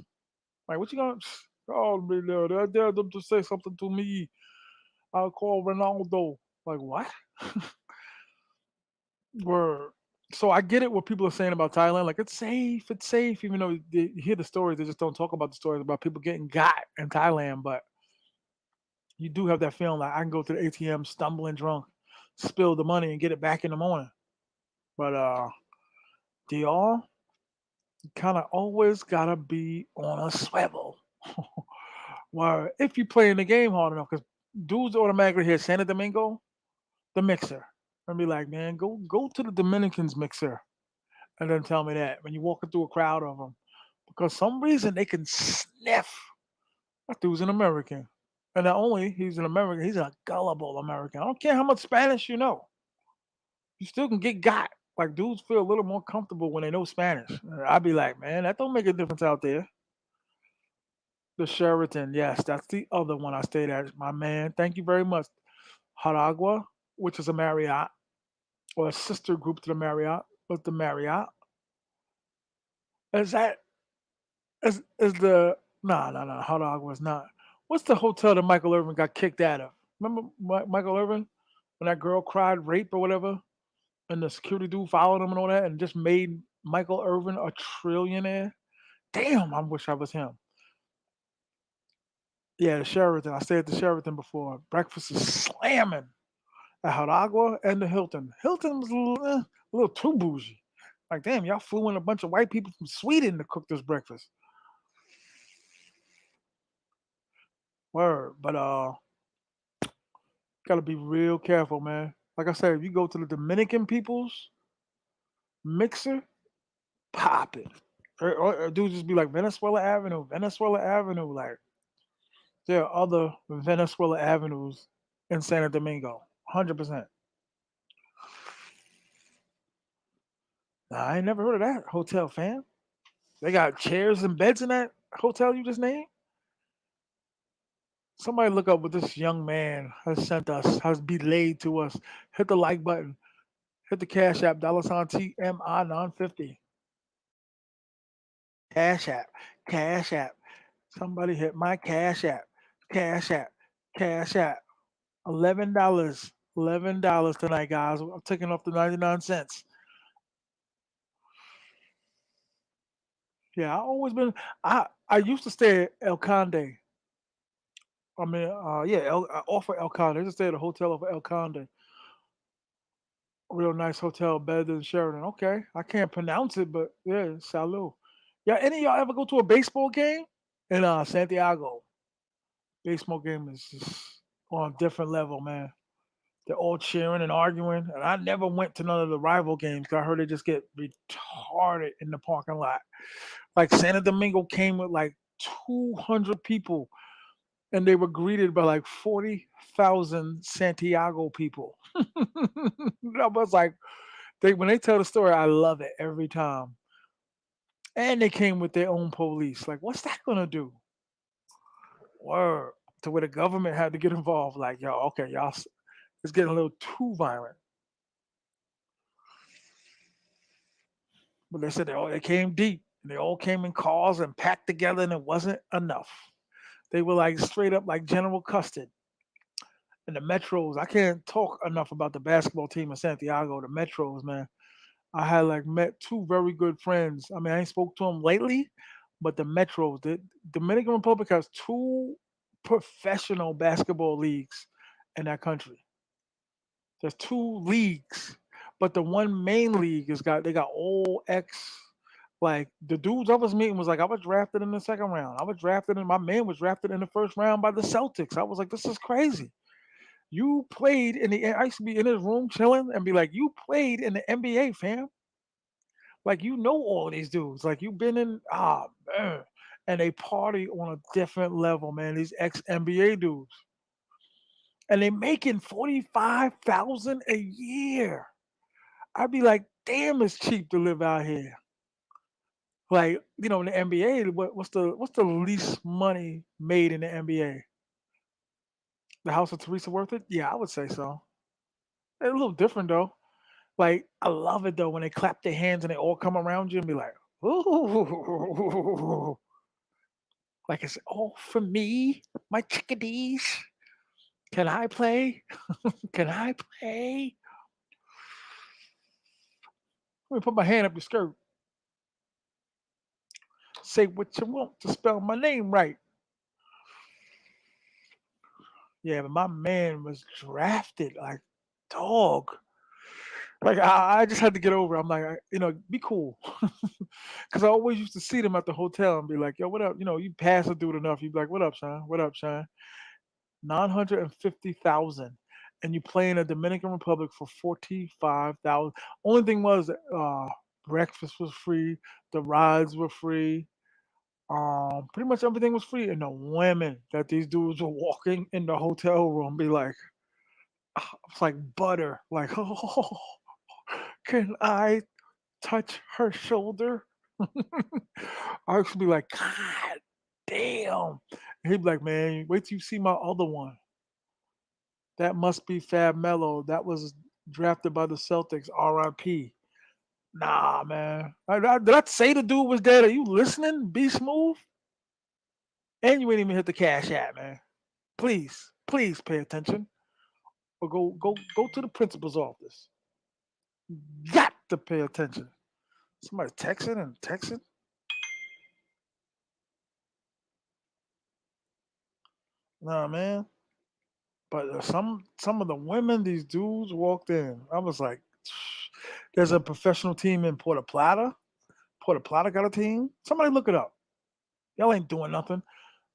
Like, what you gonna call me there? I dare them to say something to me. I'll call Ronaldo. Like, what? Word. So I get it what people are saying about Thailand. Like, it's safe, even though you hear the stories, they just don't talk about the stories about people getting got in Thailand. But you do have that feeling like I can go to the ATM stumbling drunk, spill the money, and get it back in the morning. But DR, you kind of always gotta be on a swivel. Where if you playing the game hard enough, because dudes automatically hear Santo Domingo, the mixer, and be like, man, go to the Dominicans mixer, and then tell me that when you're walking through a crowd of them, because some reason they can sniff that dude's an American, and not only he's an American, he's a gullible American. I don't care how much Spanish you know, you still can get got. Like dudes feel a little more comfortable when they know Spanish. I'd be like, man, that don't make a difference out there. The Sheraton, yes, that's the other one I stayed at, my man. Thank you very much. Haragua, which is a Marriott or a sister group to the Marriott, but the Marriott is that is the no Haragua is not. What's the hotel that Michael Irvin got kicked out of? Remember Michael Irvin when that girl cried rape or whatever, and the security dude followed him and all that, and just made Michael Irvin a trillionaire. Damn, I wish I was him. Yeah, the Sheraton. I stayed at the Sheraton before. Breakfast is slamming. At Haragua and the Hilton. Hilton was a little, A little too bougie. Like, damn, y'all flew in a bunch of white people from Sweden to cook this breakfast. Word. But gotta be real careful, man. Like I said, if you go to the Dominican people's mixer, pop it. Or dudes just be like Venezuela Avenue, Venezuela Avenue. Like there are other Venezuela avenues in Santo Domingo. 100%. Nah, I ain't never heard of that hotel, fam. They got chairs and beds in that hotel you just named? Somebody look up what this young man has sent us, has belayed to us. Hit the like button. Hit the Cash App, dollar sign T.M.I. 950. Cash App, Cash App. Somebody hit my Cash App, Cash App, Cash App. $11. $11 tonight, guys. I'm taking off the 99 cents. Yeah, I always been. I used to stay at El Conde. I mean, yeah, off of El Conde. I used to stay at a hotel off of El Conde. Real nice hotel, better than Sheridan. Okay, I can't pronounce it, but yeah, salud. Yeah, any of y'all ever go to a baseball game in Santiago? Baseball game is just on a different level, man. They're all cheering and arguing, and I never went to none of the rival games because I heard they just get retarded in the parking lot. Like Santo Domingo came with like 200 people, and they were greeted by like 40,000 Santiago people. I was like, when they tell the story, I love it every time. And they came with their own police. Like, what's that gonna do? Word. To where the government had to get involved. Like, yo, okay, y'all, it's getting a little too violent. But they said they came deep. And they all came in cars and packed together, and it wasn't enough. They were like straight up like General Custard and the Metros. I can't talk enough about the basketball team in Santiago, the Metros, man. I had like met two very good friends. I mean, I ain't spoke to them lately, but the Metros, the Dominican Republic has two professional basketball leagues in that country. There's two leagues, but the one main league is got they got all ex. Like the dudes I was meeting was like I was drafted in the second round. I was drafted and my man was drafted in the first round by the Celtics. I was like, this is crazy. You played in the. I used to be in his room chilling and be like, you played in the NBA, fam. Like you know all these dudes. Like you've been in man. And they party on a different level, man. These ex NBA dudes. And they making 45,000 a year. I'd be like, damn, it's cheap to live out here. Like, in the NBA, what's the least money made in the NBA? The House of Teresa worth it? Yeah, I would say so. It's a little different though. Like, I love it though when they clap their hands and they all come around you and be like, ooh, like it's all for me, my chickadees. Can I play? Can I play? Let me put my hand up your skirt. Say what you want to spell my name right. Yeah, but my man was drafted like dog. Like I just had to get over. It. I'm like, be cool, because I always used to see them at the hotel and be like, "Yo, what up?" You pass a dude enough, you'd be like, "What up, son? What up, son?" 950,000, and you play in the Dominican Republic for 45,000. Only thing was, breakfast was free, the rides were free, pretty much everything was free, and the women that these dudes were walking in the hotel room be like, it's like butter, like, oh, can I touch her shoulder? I used to be like, God damn. And he'd be like, man, wait till you see my other one. That must be Fab Mello. That was drafted by the Celtics. RIP. Nah, man. Did I say the dude was dead? Are you listening? Be smooth. And you ain't even hit the cash app, man. Please, please pay attention. Or go to the principal's office. Got to pay attention. Somebody texting and texting. Nah, man. But some of the women these dudes walked in, I was like, There's a professional team in Puerto Plata. Puerto Plata got a team. Somebody look it up. Y'all ain't doing nothing.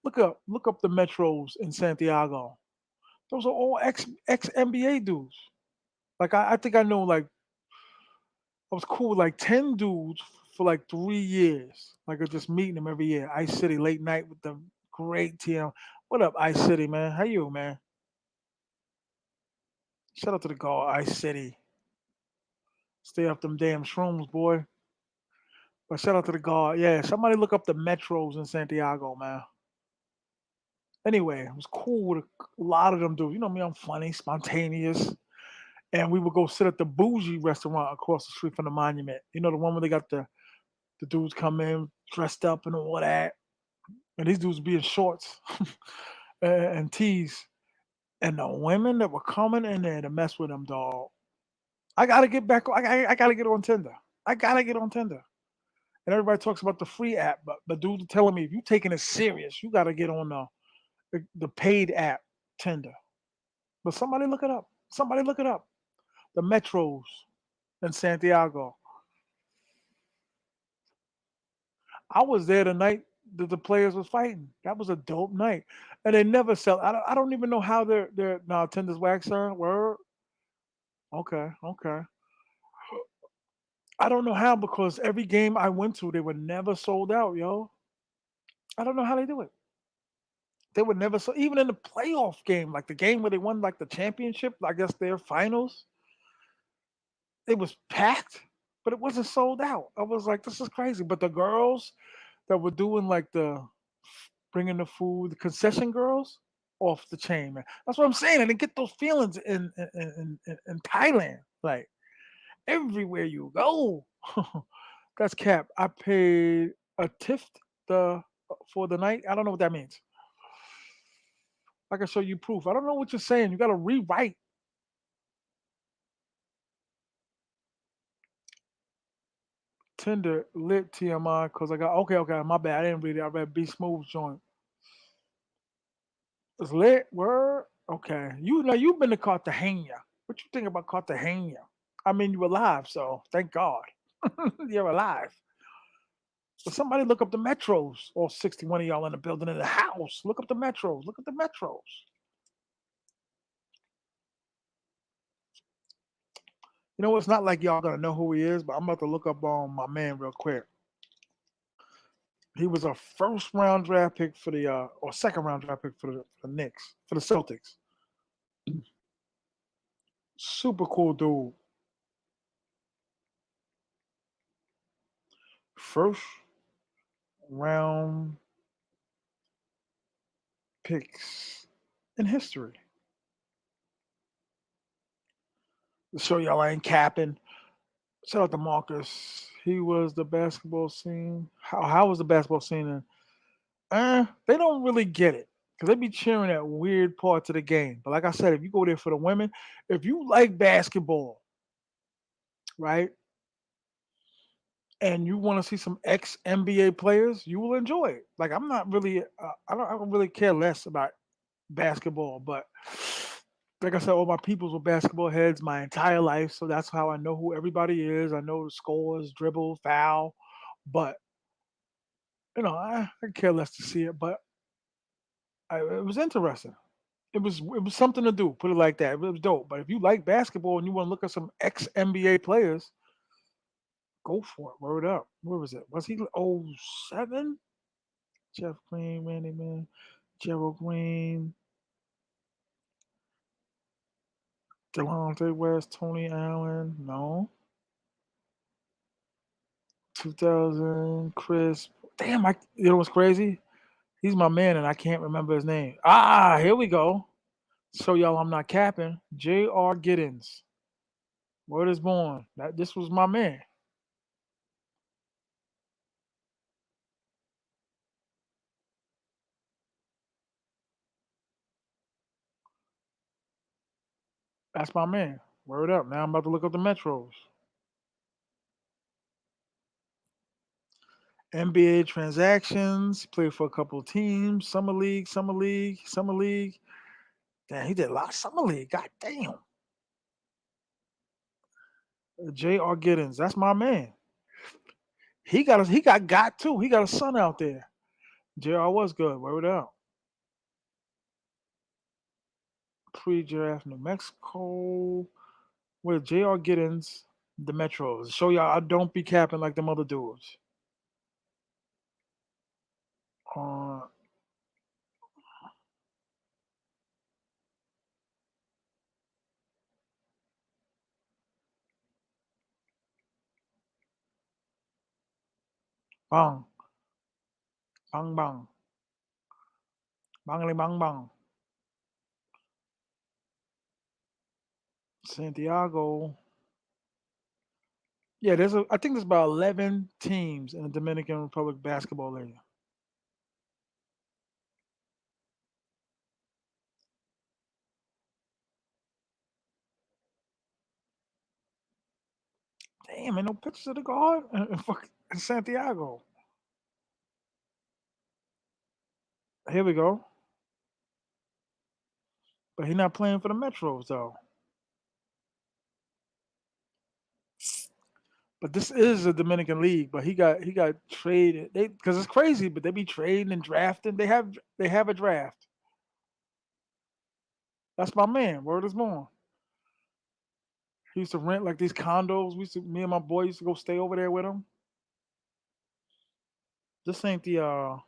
Look up the Metros in Santiago. Those are all ex NBA dudes. Like I think I know like I was cool with like 10 dudes for like 3 years. Like I just meeting them every year. Ice City late night with the great TM. What up, Ice City, man? How you, man? Shout out to the guard, Ice City. Stay off them damn shrooms, boy. But shout out to the guard. Yeah, somebody look up the Metros in Santiago, man. Anyway, it was cool with a lot of them dudes. You know me, I'm funny, spontaneous. And we would go sit at the bougie restaurant across the street from the monument. You know, the one where they got the dudes come in dressed up and all that. And these dudes be in shorts and tees. And the women that were coming in there to mess with them, dog. I gotta get back. I gotta get on Tinder. I gotta get on Tinder. And everybody talks about the free app, but dudes are telling me if you taking it serious, you gotta get on the paid app, Tinder. But somebody look it up. Somebody look it up. The Metros in Santiago. I was there the night that the players was fighting. That was a dope night, and they never sell. I don't even know how they're now Tinder's wax, sir. Word. Okay, okay. I don't know how because every game I went to, they were never sold out, yo. I don't know how they do it. They were never so even in the playoff game, like the game where they won like the championship, I guess their finals, it was packed, but it wasn't sold out. I was like, this is crazy. But the girls that were doing like the bringing the food, the concession girls, off the chain, man. That's what I'm saying. I didn't get those feelings in Thailand. Like everywhere you go, that's cap. I paid a tiff the for the night. I don't know what that means. I can show you proof. I don't know what you're saying. You got to rewrite Tinder lit TMI because I got okay. My bad. I didn't read it. I read B Smooth joint. It's lit. Word. Okay. You know you've been to Cartagena. What you think about Cartagena? I mean, you're alive, so thank God you're alive. But somebody look up the metros. All 61 of y'all in the building in the house. Look up the metros. Look at the metros. You know, it's not like y'all gonna know who he is, but I'm about to look up on my man real quick. He was a first round draft pick for the or second round draft pick for the Knicks, for the Celtics. Super cool dude. First round picks in history. To show y'all I ain't capping. Shout out to Marcus. He was the basketball scene. How was the basketball scene? And they don't really get it because they be cheering at weird parts of the game. But like I said, if you go there for the women, if you like basketball, right, and you want to see some ex NBA players, you will enjoy it. Like I'm not really, I don't really care less about basketball, but like I said, all my peoples were basketball heads my entire life, so that's how I know who everybody is. I know the scores, dribble, foul, but I care less to see it. But it was interesting. It was something to do. Put it like that. It was dope. But if you like basketball and you want to look at some ex NBA players, go for it. Word up. Where was it? Was he 07? Jeff Green, Randy Man, Gerald Green, Delonte West, Tony Allen. No. 2000, Chris. Damn, you know what's crazy? He's my man and I can't remember his name. Here we go. So y'all, I'm not capping. J.R. Giddens. Word is born. This was my man. That's my man. Word up. Now I'm about to look up the Metros. NBA transactions. Played for a couple of teams. Summer League, Summer League, Summer League. Damn, he did a lot of Summer League. God damn. J.R. Giddens, that's my man. He got too. He got a son out there. J.R. was good. Word out. Pre-draft New Mexico with J.R. Giddens, the Metros. Show y'all I don't be capping like them other dudes. Uh, bang, bang, bang, bangly, bang, bang. Santiago. Yeah, I think there's about 11 teams in the Dominican Republic basketball league. Damn, ain't no pictures of the guard in Santiago. Here we go. But he's not playing for the Metros though. But this is a Dominican league. But he got traded. They because it's crazy. But they be trading and drafting. They have a draft. That's my man. Word is born. He used to rent like these condos. Me and my boy used to go stay over there with him. This ain't the. I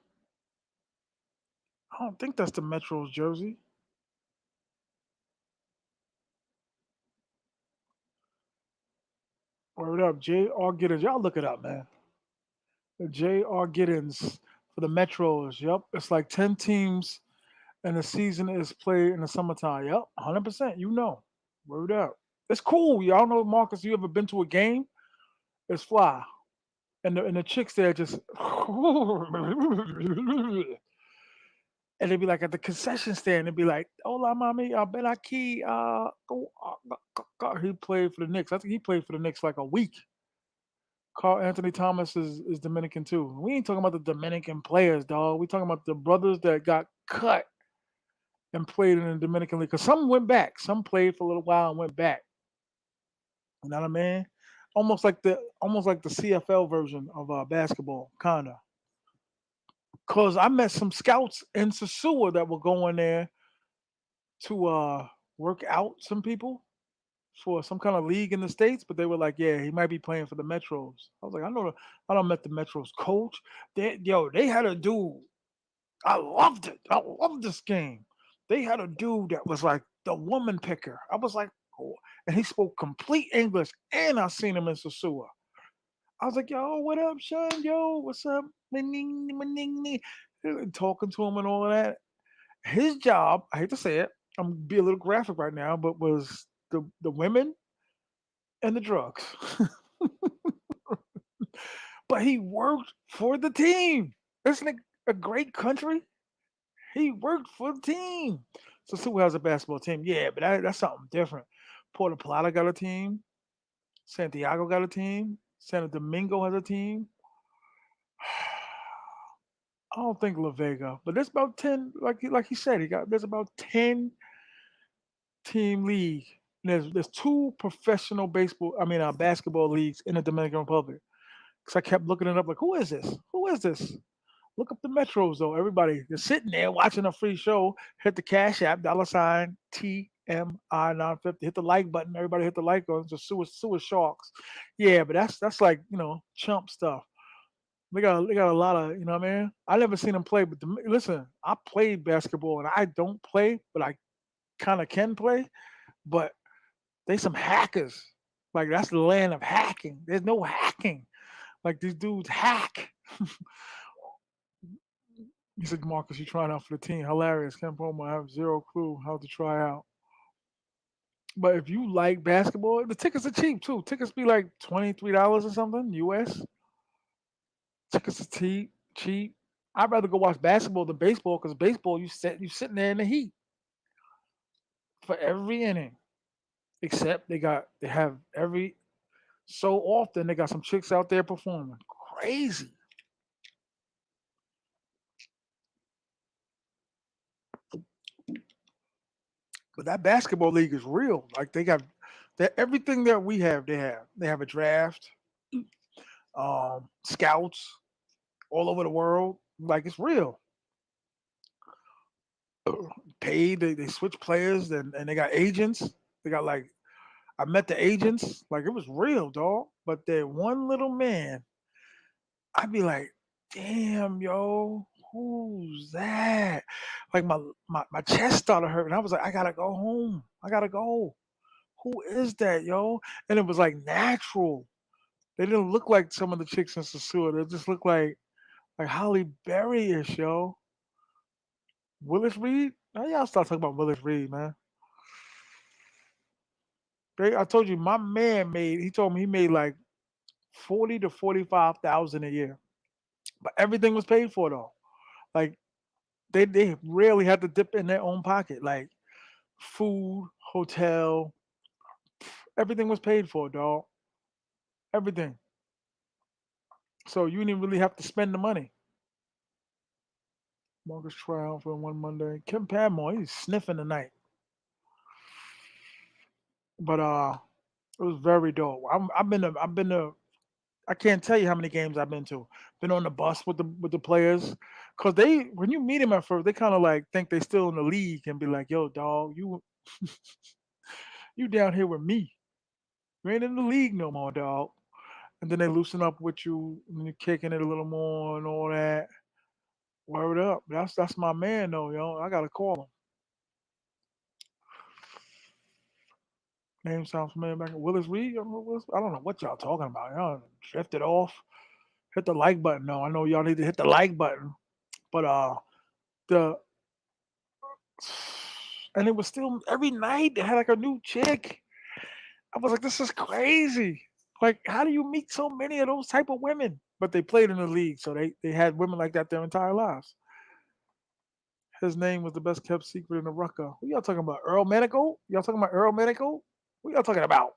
don't think that's the Metros jersey. Word up, J.R. Giddens. Y'all look it up, man. J.R. Giddens for the Metros. Yep, it's like 10 teams, and the season is played in the summertime. Yep, 100%. You know, word up. It's cool. Y'all know, Marcus. You ever been to a game? It's fly, and the chicks there just, and they'd be like at the concession stand. They'd be like, "Hola, mami, ben aquí." He played for the Knicks. I think he played for the Knicks like a week. Carl Anthony Thomas is Dominican too. We ain't talking about the Dominican players, dog. We talking about the brothers that got cut and played in the Dominican League. Cause some went back. Some played for a little while and went back. You know what I mean? Almost like the CFL version of basketball, kinda. Cause I met some scouts in Sosua that were going there to work out some people for some kind of league in the states, but they were like, "Yeah, he might be playing for the Metros." I was like, I don't met the Metros coach. They had a dude. I loved it. I loved this game. They had a dude that was like the woman picker. I was like, oh, and he spoke complete English, and I seen him in Sosua. I was like, "Yo, what up, Sean? Yo, what's up?" Talking to him and all of that. His job, I hate to say it, I'm gonna be a little graphic right now, but was the women and the drugs. But he worked for the team. Isn't it a great country? He worked for the team. So see who has a basketball team. Yeah, but that's something different. Puerto Plata got a team. Santiago got a team. Santo Domingo has a team. I don't think La Vega, but there's about 10. Like he said, there's about 10 team league. And there's two professional basketball leagues in the Dominican Republic. Because I kept looking it up, like, who is this? Who is this? Look up the Metros though. Everybody is sitting there watching a free show. Hit the Cash App, $ T.M.I 950. Hit the like button. Everybody hit the like button. Just sewer sharks. Yeah, but that's like chump stuff. They got a lot of what I mean. I never seen them play, but listen, I played basketball and I don't play, but I kind of can play. But they some hackers. Like that's the land of hacking. There's no hacking. Like these dudes hack. He said, Marcus, you trying out for the team. Hilarious. Ken Palmer, I have zero clue how to try out. But if you like basketball, the tickets are cheap too. Tickets be like $23 or something, US. Tickets are cheap. I'd rather go watch basketball than baseball because baseball you sitting there in the heat for every inning. Except they have every so often they got some chicks out there performing. Crazy. But that basketball league is real. Like they got That everything that we have, they have. They have a draft, scouts all over the world. Like it's real. Paid. They switch players and they got agents. They got like I met the agents. Like it was real, dog. But that one little man, I'd be like, damn, yo, who's that? Like my chest started hurting. I was like, I gotta go home. I gotta go. Who is that, yo? And it was like natural. They didn't look like some of the chicks in Sosua. They just looked like Holly Berry-ish, yo. Willis Reed? Now y'all start talking about Willis Reed, man. I told you my man made. He told me he made like 40 to 45 thousand a year, but everything was paid for though. Like they rarely had to dip in their own pocket. Like food, hotel, everything was paid for, dog. Everything. So you didn't really have to spend the money. Marcus trial for one Monday. Kim Padmore, he's sniffing tonight. But it was very dope. I've been to I can't tell you how many games I've been to. Been on the bus with the players, cause they when you meet them at first, they kind of like think they still in the league and be like, "Yo, dog, you down here with me. You ain't in the league no more, dog." And then they loosen up with you and you're kicking it a little more and all that. Word up. That's my man though, yo. I gotta call him. Name sounds familiar back. Willis Reed. I don't know what y'all talking about. Y'all drifted off. Hit the like button. No, I know y'all need to hit the like button. But the and it was still every night they had like a new chick. I was like, this is crazy. Like, how do you meet so many of those type of women? But they played in the league, so they had women like that their entire lives. His name was the best kept secret in the Rucker. Who y'all talking about? Earl Medical? Y'all talking about Earl Medical? Who y'all talking about?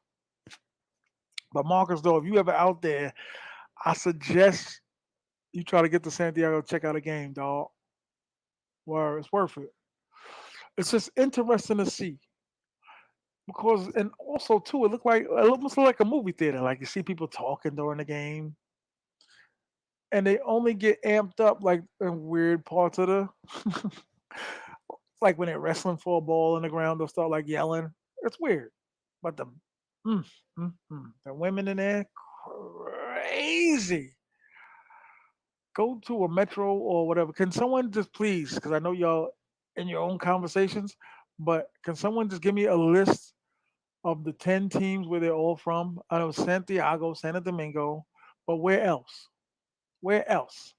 But Marcus, though, if you ever out there, I suggest you try to get to Santiago, check out a game, dog. Where it's worth it. It's just interesting to see because, and also too, it almost looked like a movie theater. Like you see people talking during the game, and they only get amped up like in weird parts of the, like when they're wrestling for a ball in the ground, they'll start like yelling. It's weird, but mm, the women in there crazy. Go to a metro or whatever. Can someone just please, because I know y'all in your own conversations, but can someone just give me a list of the 10 teams where they're all from? I know Santiago, Santo Domingo, but where else? Where else?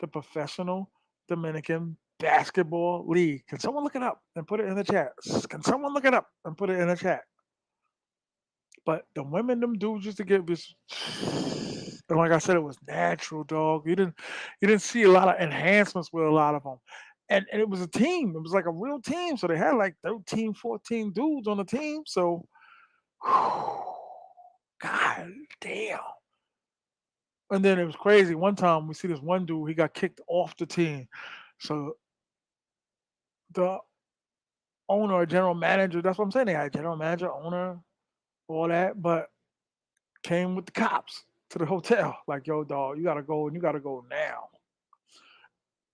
The Professional Dominican Basketball League. Can someone look it up and put it in the chat? Can someone look it up and put it in the chat? But the women, them dudes used to get this. And like I said, it was natural, dog. You didn't see a lot of enhancements with a lot of them. And it was a team. It was like a real team. So they had like 13, 14 dudes on the team. So God damn. And then it was crazy. One time we see this one dude, he got kicked off the team. So the owner or general manager, that's what I'm saying. They had a general manager, owner, all that, but came with the cops to the hotel. Like, yo, dog, you gotta go and you gotta go now.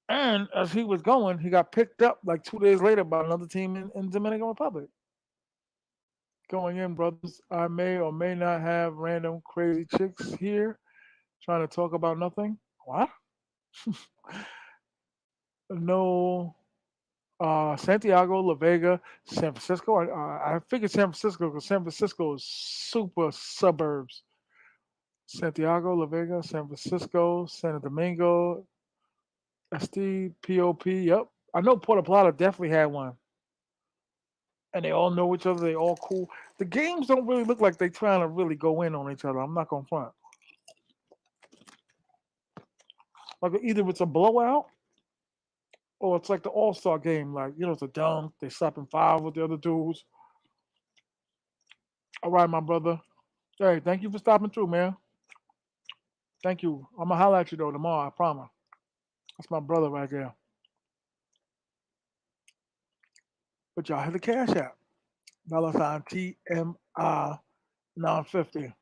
And as he was going, he got picked up like 2 days later by another team in Dominican Republic. Going in, brothers. I may or may not have random crazy chicks here trying to talk about nothing. What? No. Santiago, La Vega, San Francisco. I figured San Francisco because San Francisco is super suburbs. Santiago, La Vega, San Francisco, Santo Domingo, STPOP. Yep. I know Puerto Plata definitely had one. And they all know each other. They all cool. The games don't really look like they trying to really go in on each other. I'm not gonna front. Like either it's a blowout or it's like the All Star game. Like it's a dunk. They slapping five with the other dudes. All right, my brother. Hey, thank you for stopping through, man. Thank you. I'm gonna holler at you though tomorrow. I promise. That's my brother right there. But y'all have the cash app. $sign TMI. No, I'm 50. I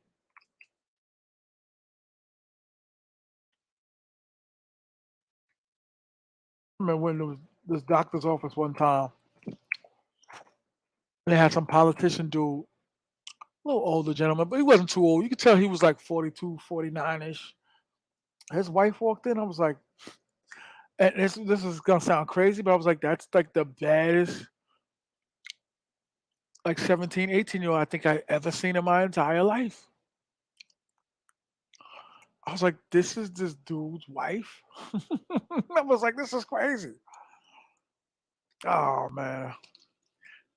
remember when there was this doctor's office one time, they had some politician dude, a little older gentleman, but he wasn't too old. You could tell he was like 42, 49 ish. His wife walked in. I was like, and this is gonna sound crazy, but I was like, that's like the baddest, like 17, 18-year-old I think I ever seen in my entire life. I was like, this is this dude's wife. I was like, this is crazy. Oh man.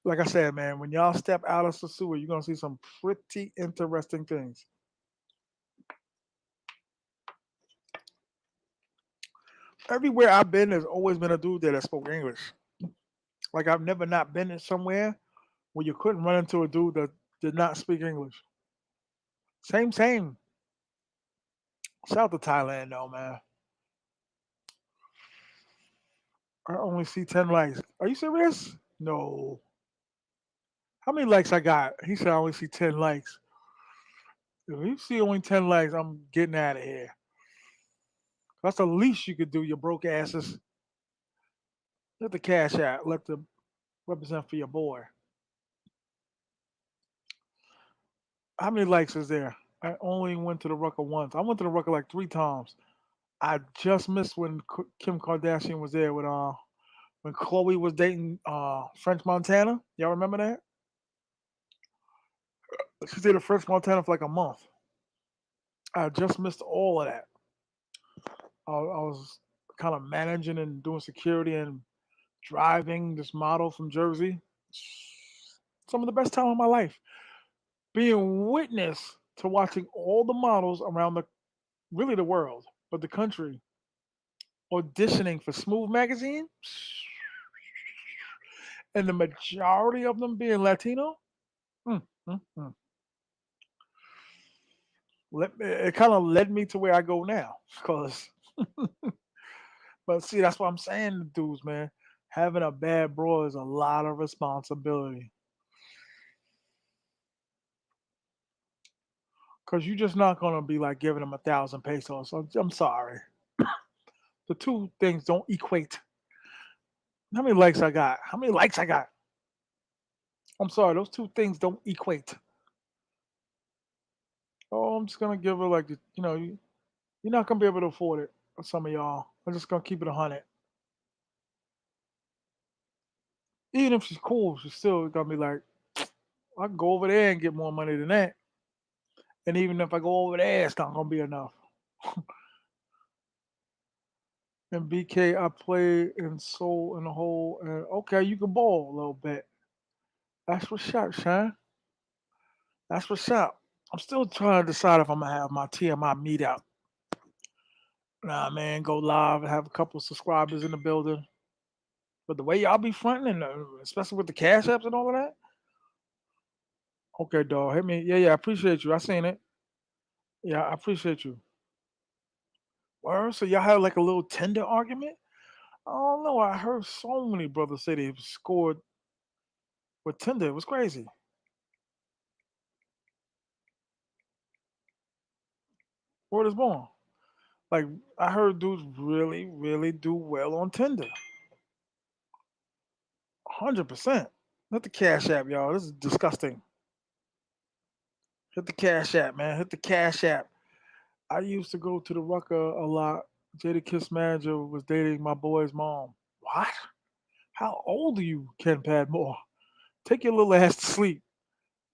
Like I said, man, when y'all step out of Sosua, you're gonna see some pretty interesting things. Everywhere I've been, there's always been a dude there that spoke English. Like I've never not been in somewhere where you couldn't run into a dude that did not speak English. Same. Shout out to Thailand though, man. I only see 10 likes. Are you serious? No. How many likes I got? He said I only see 10 likes. If you see only 10 likes, I'm getting out of here. That's the least you could do, you broke asses. Let the cash out. Let the represent for your boy. How many likes is there? I only went to the Rucker once. I went to the Rucker like 3 times. I just missed when Kim Kardashian was there with when Chloe was dating French Montana. Y'all remember that? She did a French Montana for like a month. I just missed all of that. I was kind of managing and doing security and driving this model from Jersey. Some of the best time of my life. Being witness to watching all the models around the really the world, but the country auditioning for Smooth magazine, and the majority of them being Latino. Mm, mm, mm. It kind of led me to where I go now, cause. But see, that's what I'm saying, to dudes, man. Having a bad bro is a lot of responsibility, cause you're just not gonna be like giving them 1,000 pesos. I'm sorry, the two things don't equate. How many likes I got? How many likes I got? I'm sorry, those two things don't equate. Oh, I'm just gonna give her like you're not gonna be able to afford it. Some of y'all, I'm just gonna keep it 100. Even if she's cool, she's still gonna be like, I can go over there and get more money than that. And even if I go over there, it's not gonna be enough. And BK, I play in soul in the hole, and okay, you can ball a little bit. That's what's up, Sean. That's what's up. I'm still trying to decide if I'm gonna have my TMI meetup. Nah, man, go live and have a couple subscribers in the building. But the way y'all be fronting, and especially with the cash apps and all of that, okay, dog, hit me. Yeah, I appreciate you. I seen it. Yeah, I appreciate you. Word? So y'all had like a little tender argument? I don't know. I heard so many brothers say they scored with Tinder. It was crazy. Word is born. Like I heard dudes really, really do well on Tinder. 100%. Hit the Cash App, y'all. This is disgusting. Hit the Cash App, man. Hit the Cash App. I used to go to the Rucker a lot. Jada Kiss manager was dating my boy's mom. What? How old are you, Ken Padmore? Take your little ass to sleep.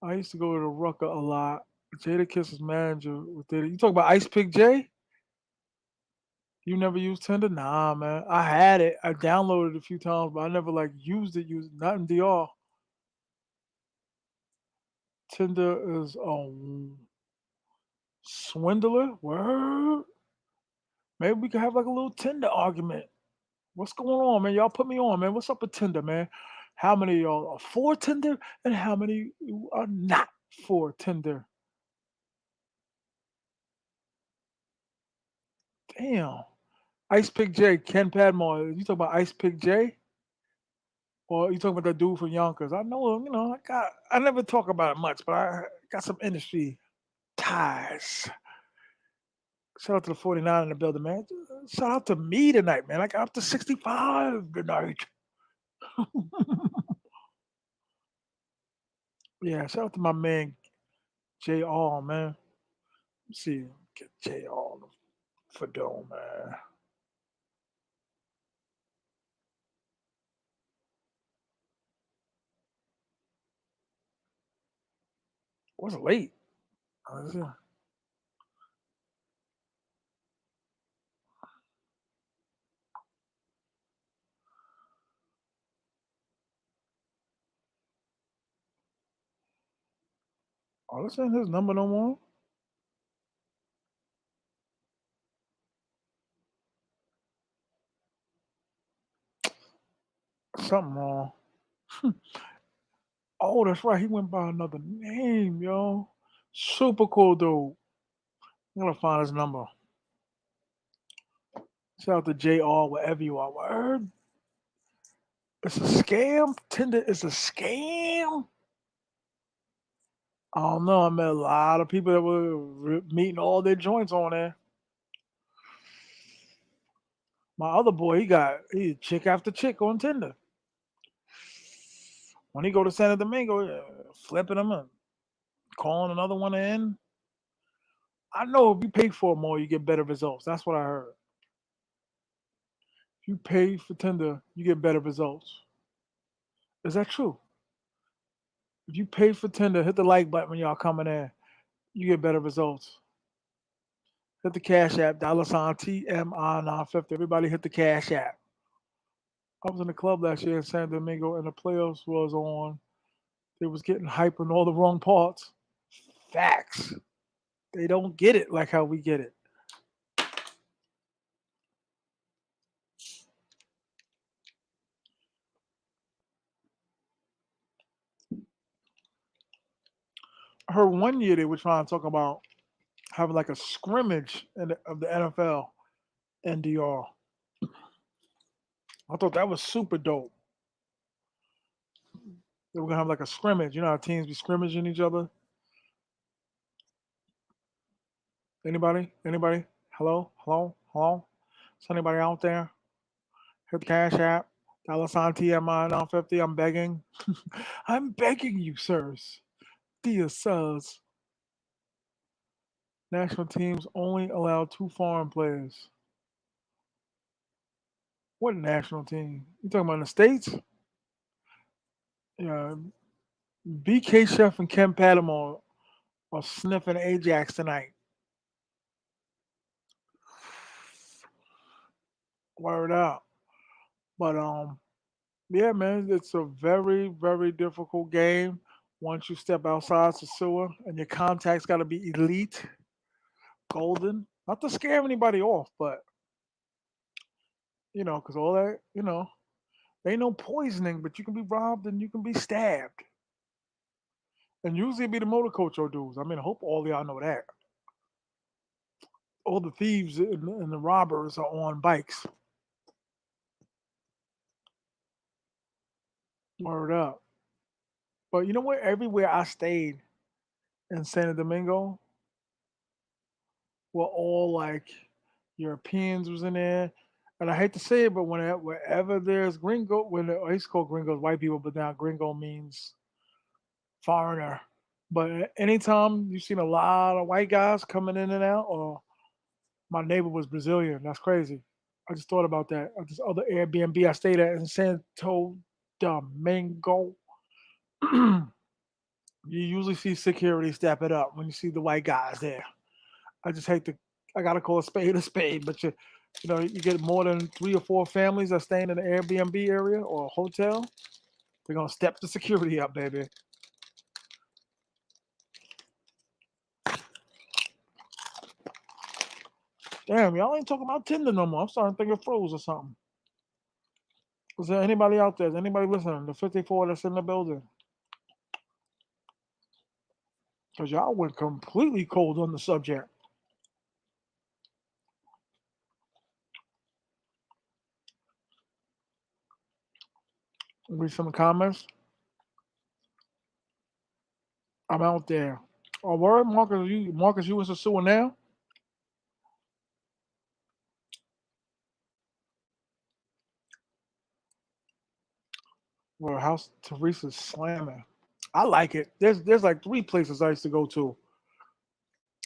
I used to go to the Rucker a lot. Jada Kiss's manager was dating. You talk about Ice Pick J? You never used Tinder? Nah, man. I had it. I downloaded it a few times, but I never like used it. Used not in DR. Tinder is swindler. Word. Maybe we could have like a little Tinder argument. What's going on, man? Y'all put me on, man. What's up with Tinder, man? How many of y'all are for Tinder and how many are not for Tinder? Damn. Ice Pick J, Ken Padmore. You talking about Ice Pick J? Or you talking about that dude from Yonkers? I know him, I never talk about it much, but I got some industry ties. Shout out to the 49 in the building, man. Shout out to me tonight, man. I got up to 65 tonight. Yeah, shout out to my man JR, man. Let's see, get JR for Dome, man. Was it late? Oh, this ain't his number no more. Something wrong. Oh, that's right. He went by another name, yo. Super cool dude. I'm gonna find his number. Shout out to JR, wherever you are. Word. It's a scam. Tinder is a scam. I don't know. I met a lot of people that were meeting all their joints on there. My other boy, he chick after chick on Tinder. When he go to Santo Domingo, flipping them and calling another one in. I know if you pay for it more, you get better results. That's what I heard. If you pay for Tinder, you get better results. Is that true? If you pay for Tinder, hit the like button when y'all coming in. You get better results. Hit the Cash App, $ T.M.I 950. Everybody hit the Cash App. I was in the club last year in San Domingo and the playoffs was on. They was getting hype in all the wrong parts. Facts. They don't get it like how we get it. I heard one year they were trying to talk about having like a scrimmage of the NFL and DR. I thought that was super dope. They were gonna have like a scrimmage. You know how teams be scrimmaging each other. Anybody? Anybody? Hello? Hello? Hello? Is anybody out there? Hit the Cash App. $TMI 950. I'm begging. I'm begging you, sirs. Dear sirs. National teams only allow 2 foreign players. What national team? You talking about in the States? Yeah. BK Chef and Ken Padamore are sniffing Ajax tonight. Word out. But yeah, man, it's a very, very difficult game. Once you step outside sosua and your contacts got to be elite, golden. Not to scare anybody off, but because all that, ain't no poisoning, but you can be robbed and you can be stabbed. And usually it be the motor coach or dudes. I mean, I hope all of y'all know that. All the thieves and the robbers are on bikes. Word up. But you know what? Everywhere I stayed in Santo Domingo were all like Europeans was in there. And I hate to say it, but wherever there's gringo, I used to call gringos white people, but now gringo means foreigner. But anytime you've seen a lot of white guys coming in and out, or my neighbor was Brazilian. That's crazy. I just thought about that. At this other Airbnb I stayed at in Santo Domingo. You usually see security step it up when you see the white guys there. I just hate to. I gotta call a spade. But you get more than 3 or 4 families that staying in the Airbnb area or a hotel. They're gonna step the security up, baby. Damn, y'all ain't talking about Tinder no more. I'm starting to think it froze or something. Is there anybody out there? Is anybody listening? The 54 that's in the building. Because y'all went completely cold on the subject. Read some comments. I'm out there. Oh, word, Marcus, you in Sosua now? Well, House Teresa's slamming. I like it. There's like three places I used to go to.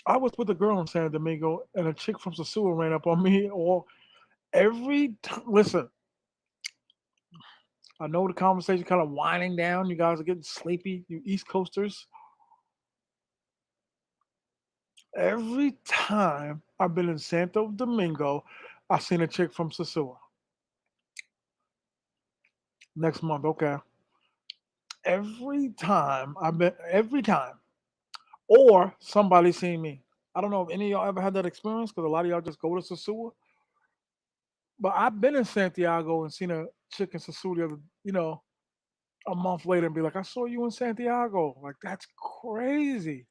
I was with a girl in San Domingo, and a chick from Sosua ran up on me. Or every time, listen, I know the conversation kind of winding down. You guys are getting sleepy, you East Coasters. Every time I've been in Santo Domingo, I've seen a chick from Sosua. Next month, okay. Every time, or somebody seen me. I don't know if any of y'all ever had that experience because a lot of y'all just go to Sosua. But I've been in Santiago and seen a chick in Sosua the other, a month later and be like, I saw you in Santiago. Like, that's crazy.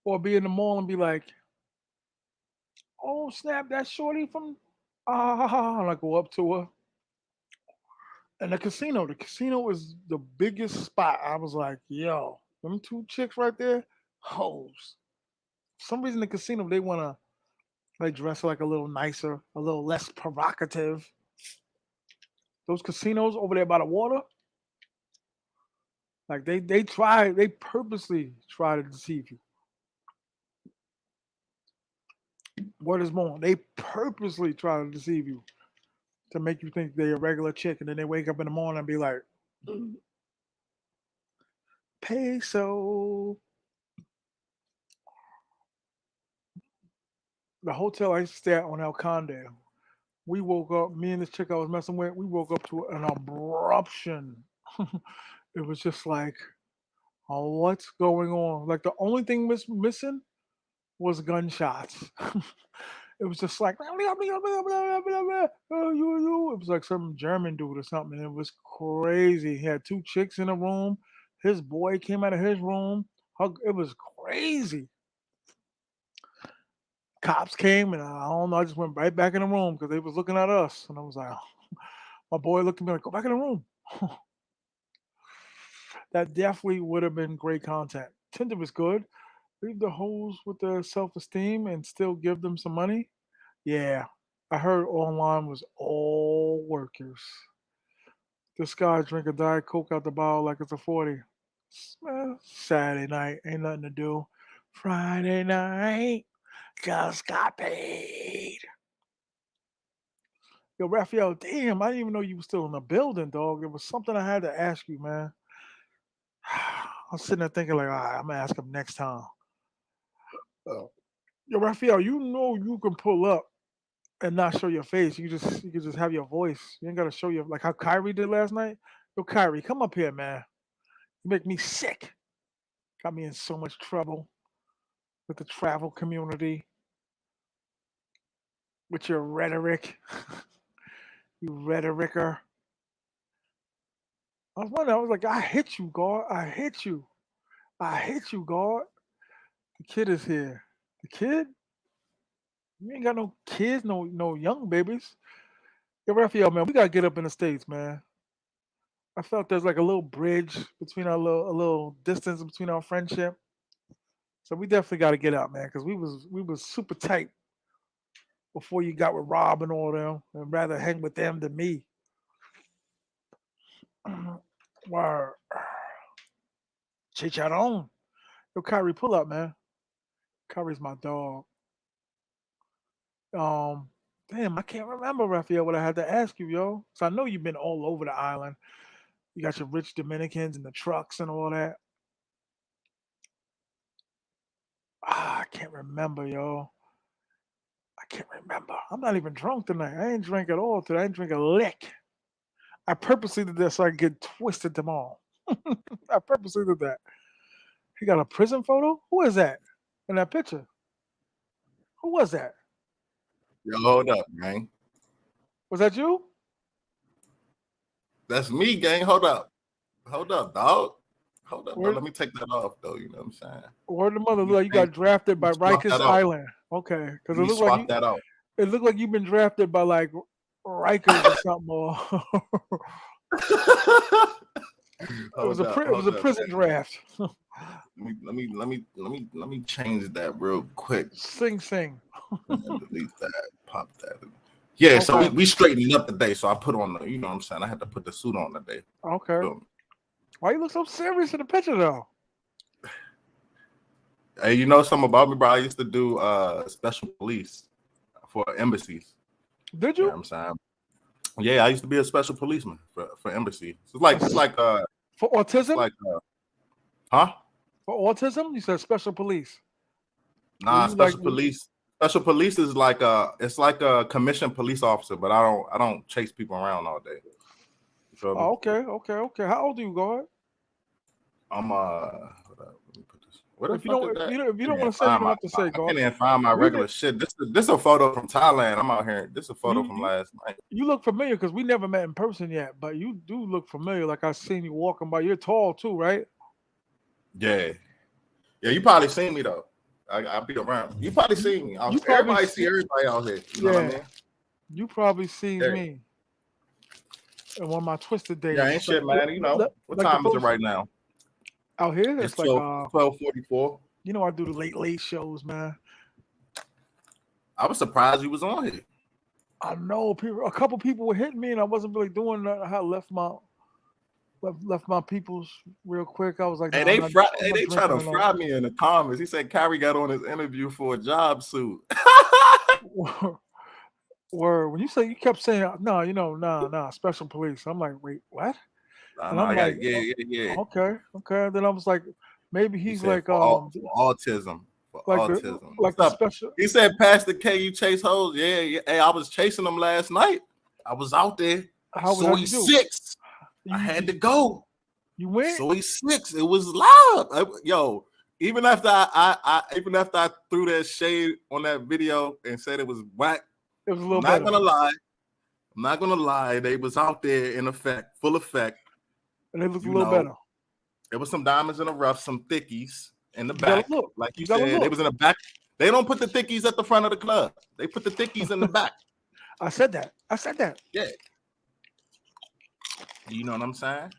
Or be in the mall and be like, oh, snap, that's Shorty from, and I go up to her. And the casino is the biggest spot. I was like, yo, them two chicks right there, hoes. For some reason, the casino, they want to like dress like a little nicer, a little less provocative. Those casinos over there by the water, like they purposely try to deceive you. What is more, they purposely try to deceive you to make you think they're a regular chick, and then they wake up in the morning and be like, peso. The hotel I used to stay at on El Conde, we woke up, me and this chick I was messing with, we woke up to an abruption. It was just like, oh, what's going on? Like the only thing missing was gunshots. It was just like, it was like some German dude or something. It was crazy. He had two chicks in the room. His boy came out of his room. It was crazy. Cops came and I don't know. I just went right back in the room because they was looking at us, and I was like, my boy looked at me like, go back in the room. That definitely would have been great content. Tinder was good. Leave the hoes with their self esteem and still give them some money. Yeah, I heard online was all workers. This guy drink a Diet Coke out the bottle like it's a 40. Saturday night, ain't nothing to do. Friday night, just got paid. Yo, Raphael, damn, I didn't even know you were still in the building, dog. It was something I had to ask you, man. I was sitting there thinking, like, all right, I'm gonna ask him next time. Uh, Yo, Raphael, you know you can pull up and not show your face. You can just have your voice. You ain't gotta show your like how Kyrie did last night. Yo, Kyrie, come up here, man. You make me sick. Got me in so much trouble with the travel community, with your rhetoric. You rhetoricer. I was wondering, I was like, I hit you, God. I hit you. I hit you, God. The kid is here. The kid? You ain't got no kids, no young babies. Yo, Raphael, man, we gotta get up in the States, man. I felt there's like a little bridge between a little distance between our friendship. So we definitely got to get out, man, because we was super tight before you got with Rob and all them, and rather hang with them than me. Where Chicharron, yo, Kyrie, pull up, man. Kyrie's my dog. Um, damn, I can't remember, Raphael, what I had to ask you, yo. So I know you've been all over the island. You got your rich Dominicans and the trucks and all that. I can't remember, yo. I can't remember. I'm not even drunk tonight. I ain't drink at all today. I ain't drink a lick. I purposely did that so I could get twisted tomorrow. I purposely did that. He got a prison photo? Who is that in that picture? Who was that? Yo, hold up, gang. Was that you? That's me, gang. Hold up, dog. Hold up, though. Where, Let me take that off, though. You know what I'm saying? where the mother look You like you can't. got drafted You by swap Rikers that out. Island? Okay, because Let me swap that out. it looked like you've been drafted by like Rikers or something. Or it was Hold up, it was a prison man. draft. Let me change that real quick. Sing. And delete that. Pop that. Yeah, so Okay. we straightened up today. So I put on the, you know what I'm saying? I had to put the suit on today. Okay. Feel me? Why you look so serious in the picture though? Hey, you know something about me, bro? I used to do special police for embassies. Did You know you? what I'm saying? Yeah, I used to be a special policeman for embassy. It's like For autism? Huh? For autism? You said special police. Nah, You like Special police is like it's like a commissioned police officer, but I don't chase people around all day. You feel me? Oh, okay. How old are you, God? I'm hold up, let me put this. Where the If you fuck is don't, that? if you don't want to say, you don't have to say, I God. can't even find my We regular shit. This a photo from Thailand. I'm out here. This is a photo from you last night. you look familiar because we never met in person yet, but you do look familiar. Like I seen you walking by. You're tall too, right? Yeah. Yeah, you probably seen me though. I'll be around. You probably seen me. You probably Everybody see everybody out here. You know what I mean? You probably seen Yeah. me in one of my twisted days. Yeah, ain't shit, man. You know what time is it right now? Out here, It's like 12:44. You know, I do the late shows, man. I was surprised you was on here. I know a couple people were hitting me, and I wasn't really doing that. I left my peoples real quick. I was like, Hey, nah, they try to fry me in the comments. He said Kyrie got on his interview for a job suit. Word. When you kept saying, nah, special police. I'm like, wait, what? And I'm like, yeah. Okay. Then I was like, maybe he's like, for autism. Like the special. He said, Pastor K, you chase hoes. Yeah. Hey, I was chasing them last night. I was out there. Soy 6. I had to go. You went? Soy 6. It was loud. Yo, even after I threw that shade on that video and said it was whack, it was a little better. I'm not gonna lie. They was out there in effect, full effect. And they looked a little better. There was some diamonds in the rough, some thickies in the back. Like you said, they was in the back. They don't put the thickies at the front of the club. They put the thickies in the back. I said that. Yeah. You know what I'm saying?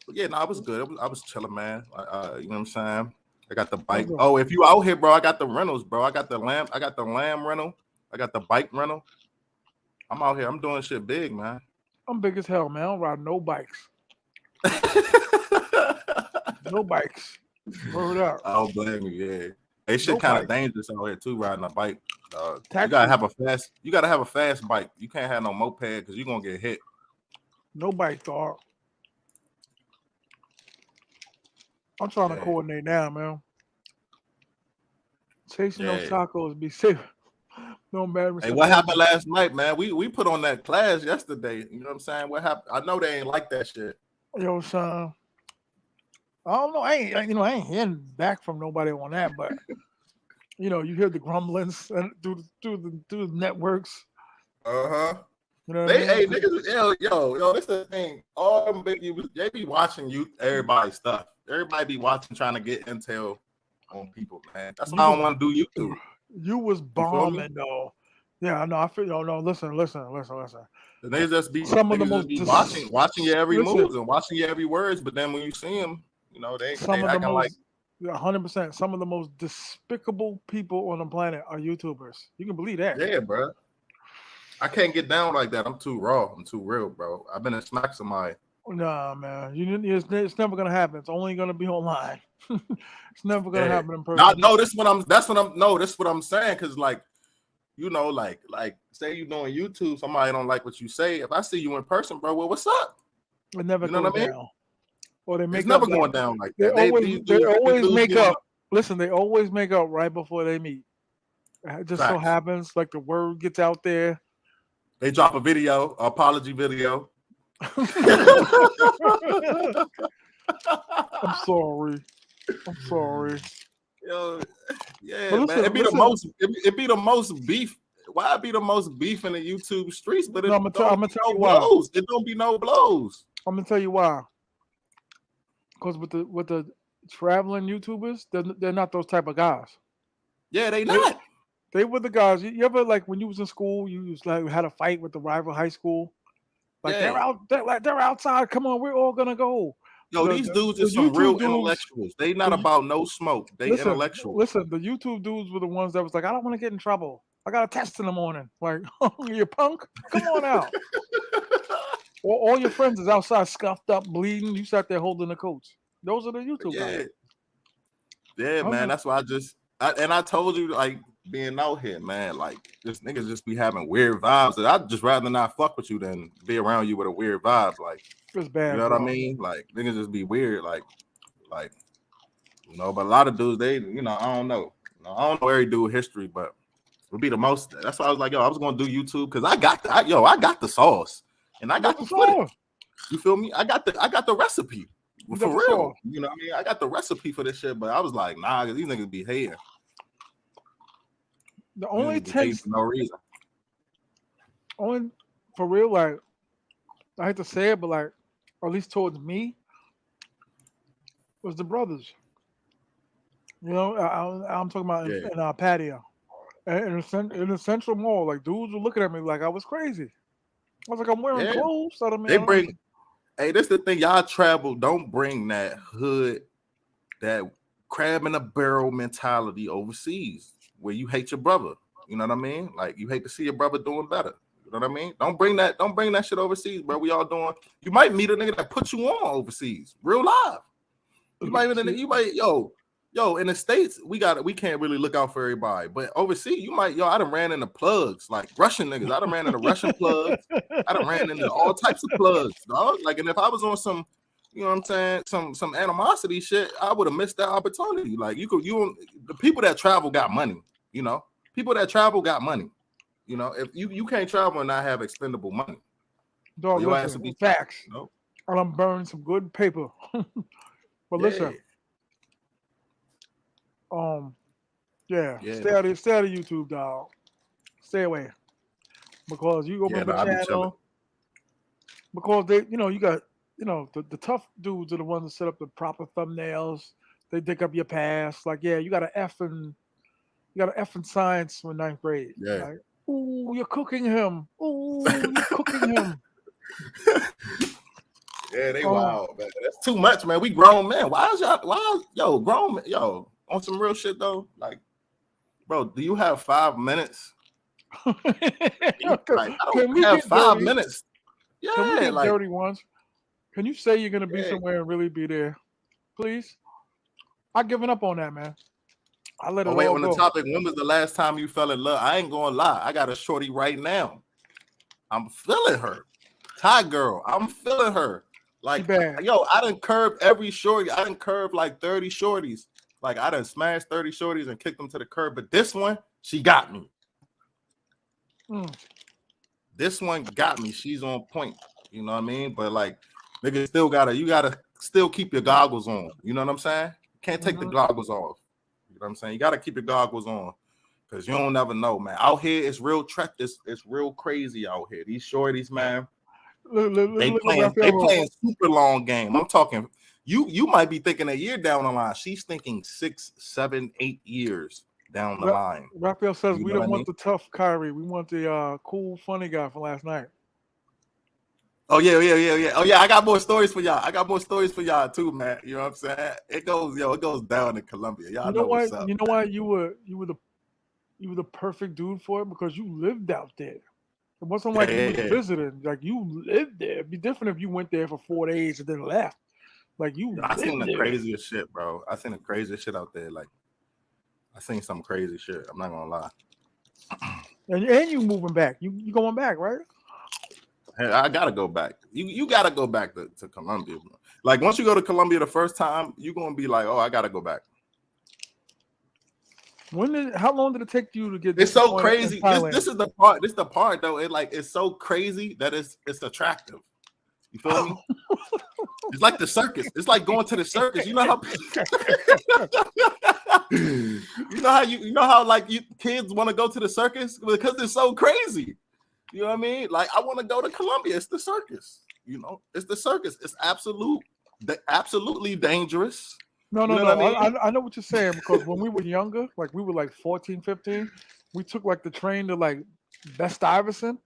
But yeah, no, I was good. I was chilling, man. You know what I'm saying? I got the bike. Oh, if you out here, bro, I got the rentals, bro. I got the lamb rental. I got the bike rental. I'm out here. I'm doing shit big, man. I'm big as hell, man. I don't ride no bikes. No bikes. Word up. I don't blame you. Yeah, they shit kind of dangerous out here too. Riding a bike. You gotta have a fast bike. You can't have no moped because you're gonna get hit. No bike, dog. I'm trying to coordinate now, man. Chasing those tacos, be safe. No matter. Hey, what happened last night, man? We put on that class yesterday. You know what I'm saying? What happened? I know they ain't like that shit. Yo, son. I don't know. I ain't hearing back from nobody on that, but you hear the grumblings through the networks. You know hey, niggas, yo, this the thing. All them biggies, they be watching everybody's stuff. Everybody be watching, trying to get intel on people, man. That's why I don't want to do YouTube. You was bombing though. Yeah, I know. I feel. No, listen. They just be watching your every moves and watching your every words. But then when you see them, they acting like 100%. Some of the most despicable people on the planet are YouTubers. You can believe that. Yeah, bro. I can't get down like that. I'm too raw. I'm too real, bro. I've been to smack somebody. Nah, man. It's never gonna happen. It's only gonna be online. It's never gonna happen in person. No, this is what I'm saying. Cause like say you doing YouTube, somebody don't like what you say. If I see you in person, bro, well, what's up? It never goes down. Or they make it's never going down like that. They always make up. Listen, they always make up right before they meet. It just so happens, like the word gets out there. They drop a video, apology video. I'm sorry. Yo, yeah, listen, man. It be the most beef. Why be the most beef in the YouTube streets? But I'm gonna tell you why. It don't be no blows. I'm gonna tell you why. Because with the traveling YouTubers, they're not those type of guys. Yeah, they not. They were the guys. You ever like when you was in school, you was like had a fight with the rival high school. Like they're outside. Come on, we're all gonna go. Yo, these dudes the are some YouTube real dudes. intellectuals. They not about no smoke. They intellectual. Listen. The YouTube dudes were the ones that was like, I don't want to get in trouble. I got a test in the morning. Like, you punk, come on out. All your friends is outside, scuffed up, bleeding. You sat there holding the coats. Those are the YouTube guys. Yeah, man. That's why I told you, like, being out here, man, like, this niggas just be having weird vibes. And I'd just rather not fuck with you than be around you with a weird vibe. Like, it's bad. You know what I mean? Like, niggas just be weird. Like, you know, but a lot of dudes, they, you know, I don't know. I don't know every dude history, but it would be the most. That's why I was like, yo, I was gonna do YouTube because I got the sauce and I got the footage. You feel me? I got the recipe for real. Sauce. You know what I mean? I got the recipe for this shit, but I was like, nah, because these niggas be hating. The only taste for no reason. Only for real, like, I hate to say it, but like, or at least towards me, was the brothers. You know, I'm talking about in our patio, and in the central mall. Like, dudes were looking at me like I was crazy. I was like, I'm wearing clothes. So they bring. Hey, this the thing. Y'all travel. Don't bring that hood, that crab in a barrel mentality overseas, where you hate your brother. You know what I mean? Like, you hate to see your brother doing better. You know what I mean? Don't bring that shit overseas, bro. We all doing. You might meet a nigga that put you on overseas, real live. You might in the States, we can't really look out for everybody. But overseas, I done ran into plugs, like Russian niggas. I done ran into Russian plugs. I done ran into all types of plugs, dog. Like, and if I was on some, you know what I'm saying, some animosity shit, I would have missed that opportunity. Like, the people that travel got money, you know. People that travel got money. You know, if you can't travel and not have expendable money. Dog, listen, facts. You know? And I'm burning some good paper. But listen, stay out of YouTube, dog. Stay away, because you open up a channel. Because they, you got, the tough dudes are the ones that set up the proper thumbnails. They dig up your past. Like, you got an F in science in 9th grade. Yeah. Like, ooh, you're cooking him. Ooh, you're cooking him. Yeah, they wild, man. That's too much, man. We grown men. Grown men, on some real shit though. Like, bro, do you have 5 minutes? I don't have 5 minutes. Yeah, can we get dirty ones? Can you say you're gonna be somewhere and really be there, please? I've given up on that, man. I let it all go. The topic, when was the last time you fell in love? I ain't gonna lie. I got a shorty right now. I'm feeling her. Thai girl, I'm feeling her. Like, I done curved every shorty. I done curved like 30 shorties. Like, I done smashed 30 shorties and kicked them to the curb. But this one, she got me. This one got me. She's on point. You know what I mean? But like, nigga, you gotta still keep your goggles on. You know what I'm saying? Can't take the goggles off. You know what I'm saying? You gotta keep your goggles on. Because you don't never know, man. Out here, it's real it's real crazy out here. These shorties, man. They playing super long game. I'm talking. You might be thinking a year down the line. She's thinking 6, 7, 8 years down the line. Raphael says we don't want the tough Kyrie. We want the cool, funny guy from last night. Oh yeah. Oh yeah, I got more stories for y'all too, man. You know what I'm saying? It goes down in Colombia. Y'all know what's up. You know why you were the perfect dude for it? Because you lived out there. It wasn't like you was visiting. Like, you lived there. It'd be different if you went there for 4 days and then left. Like, I seen the craziest shit, bro. I seen the craziest shit out there. Like, I seen some crazy shit. I'm not gonna lie. And you moving back. You going back, right? Hey, I gotta go back. You gotta go back to Colombia. Like, once you go to Colombia the first time, you're gonna be like, oh, I gotta go back. How long did it take you to get? It's so crazy. This is the part. This is the part though. It's so crazy that it's attractive. You feel me? It's like the circus. It's like going to the circus. You know how like kids want to go to the circus because it's so crazy. You know what I mean? Like, I want to go to Colombia. It's the circus. You know, it's the circus. It's absolutely dangerous. No. I know what you're saying, because when we were younger, like we were like 14, 15, we took like the train to like Best Iverson.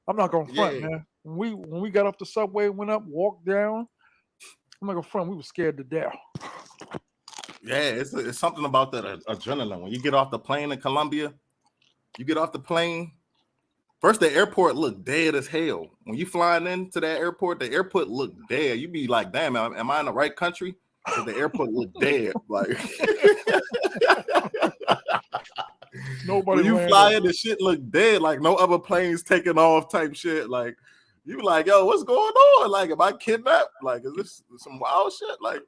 I'm not going front, man. When we got off the subway, went up, walked down, I'm like a friend. We were scared to death. Yeah, it's something about that adrenaline. When you get off the plane in Colombia, you get off the plane. First, the airport looked dead as hell. When you flying into that airport, the airport looked dead. You be like, damn, am I in the right country? Because the airport looked dead. Like Nobody when you landed. fly in, the shit look dead. Like no other planes taking off type shit. Like you like, yo, what's going on? Like, am I kidnapped? Like, is this some wild shit? Like,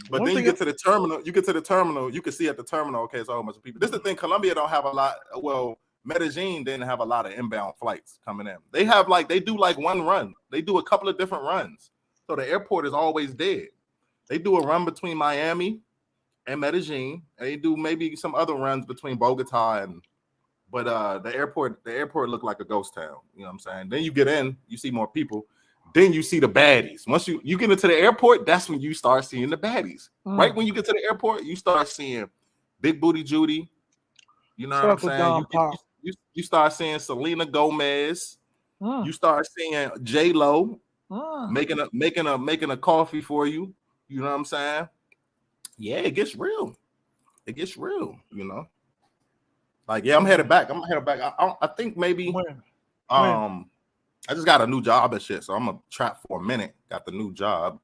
but One then you thing get to the terminal. You get to the terminal. You can see at the terminal. Okay, it's a whole bunch of people. This is the thing. Colombia don't have a lot. Well, Medellin didn't have a lot of inbound flights coming in. They have they do like one run. They do a couple of different runs. So the airport is always dead. They do a run between Miami and Medellin. And they do maybe some other runs between Bogota and. But the airport looked like a ghost town. You know what I'm saying? Then you get in, you see more people. Then you see the baddies. Once you get into the airport, that's when you start seeing the baddies. Right when you get to the airport, you start seeing Big Booty Judy. You know what I'm saying? You start seeing Selena Gomez. You start seeing J Lo making a coffee for you. You know what I'm saying? Yeah, it gets real. It gets real. You know. Like yeah, I'm headed back. I think maybe. When? I just got a new job and shit, so I'm gonna trap for a minute. Got the new job.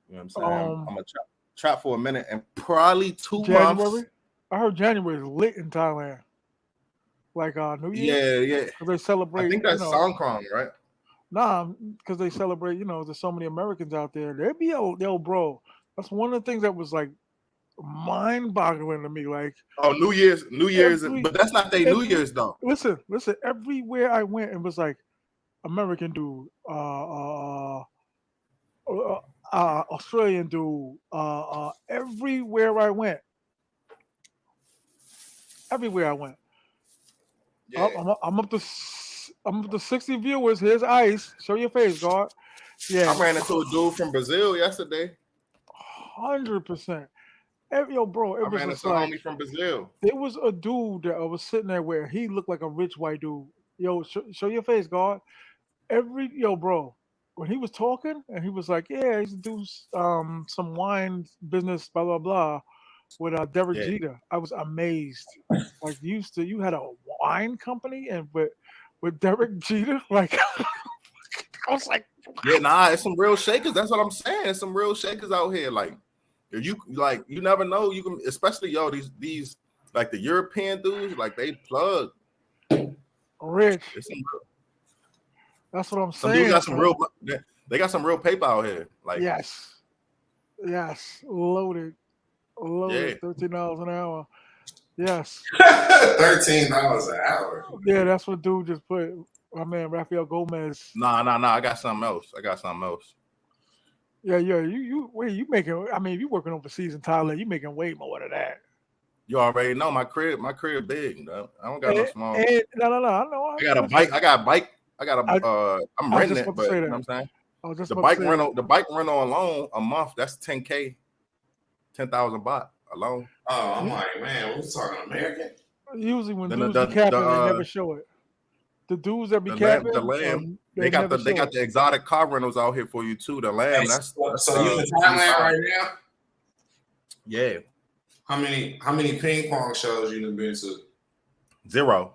You know what I'm saying? I'm gonna trap for a minute and probably 2 months. I heard January is lit in Thailand. Like New Year. Yeah. Because they celebrate. I think that's Songkran, right? Nah, because they celebrate. There's so many Americans out there. They'd be yo, bro. That's one of the things that was like mind-boggling to me. Like, New Year's, but that's not their New Year's though. Listen. Everywhere I went, it was like American dude, Australian dude. Everywhere I went. Yeah. I'm up to 60 viewers. Here's Ice. Show your face, God. Yeah. I ran into a dude from Brazil yesterday. 100%. Yo, bro, it was just like homie from Brazil. There was a dude that I was sitting there where he looked like a rich white dude. Yo, show your face, God. Bro, when he was talking and he was like, yeah, I used to do some wine business, blah blah blah, with Derek Jeter. I was amazed. Like you had a wine company and with Derek Jeter, like I was like, yeah, nah, it's some real shakers. That's what I'm saying. It's some real shakers out here. Like you never know. You can, especially these like the European dudes, like they plug rich. That's what I'm saying. Dudes got some real. They got some real paper out here. Like yes, loaded, yeah. $13 an hour. Yes, $13 an hour. Yeah, that's what dude just put. My man Rafael Gomez. Nah. I got something else. Yeah. You making? I mean, if you working overseas in Thailand, you making way more than that. You already know my crib big. Though. I don't got no small. No. I know. I got a bike. I'm renting it, but you know what I'm saying. The bike rental alone a month. That's $10K, 10,000 baht alone. Oh, I'm like, man, we're talking American. Usually when dudes be capping, they never show it. The dudes that be capping, the lamb. They got the exotic car rentals out here for you too. The lamb. That's so you in Thailand right now? Yeah. How many ping pong shows you done been to? 0.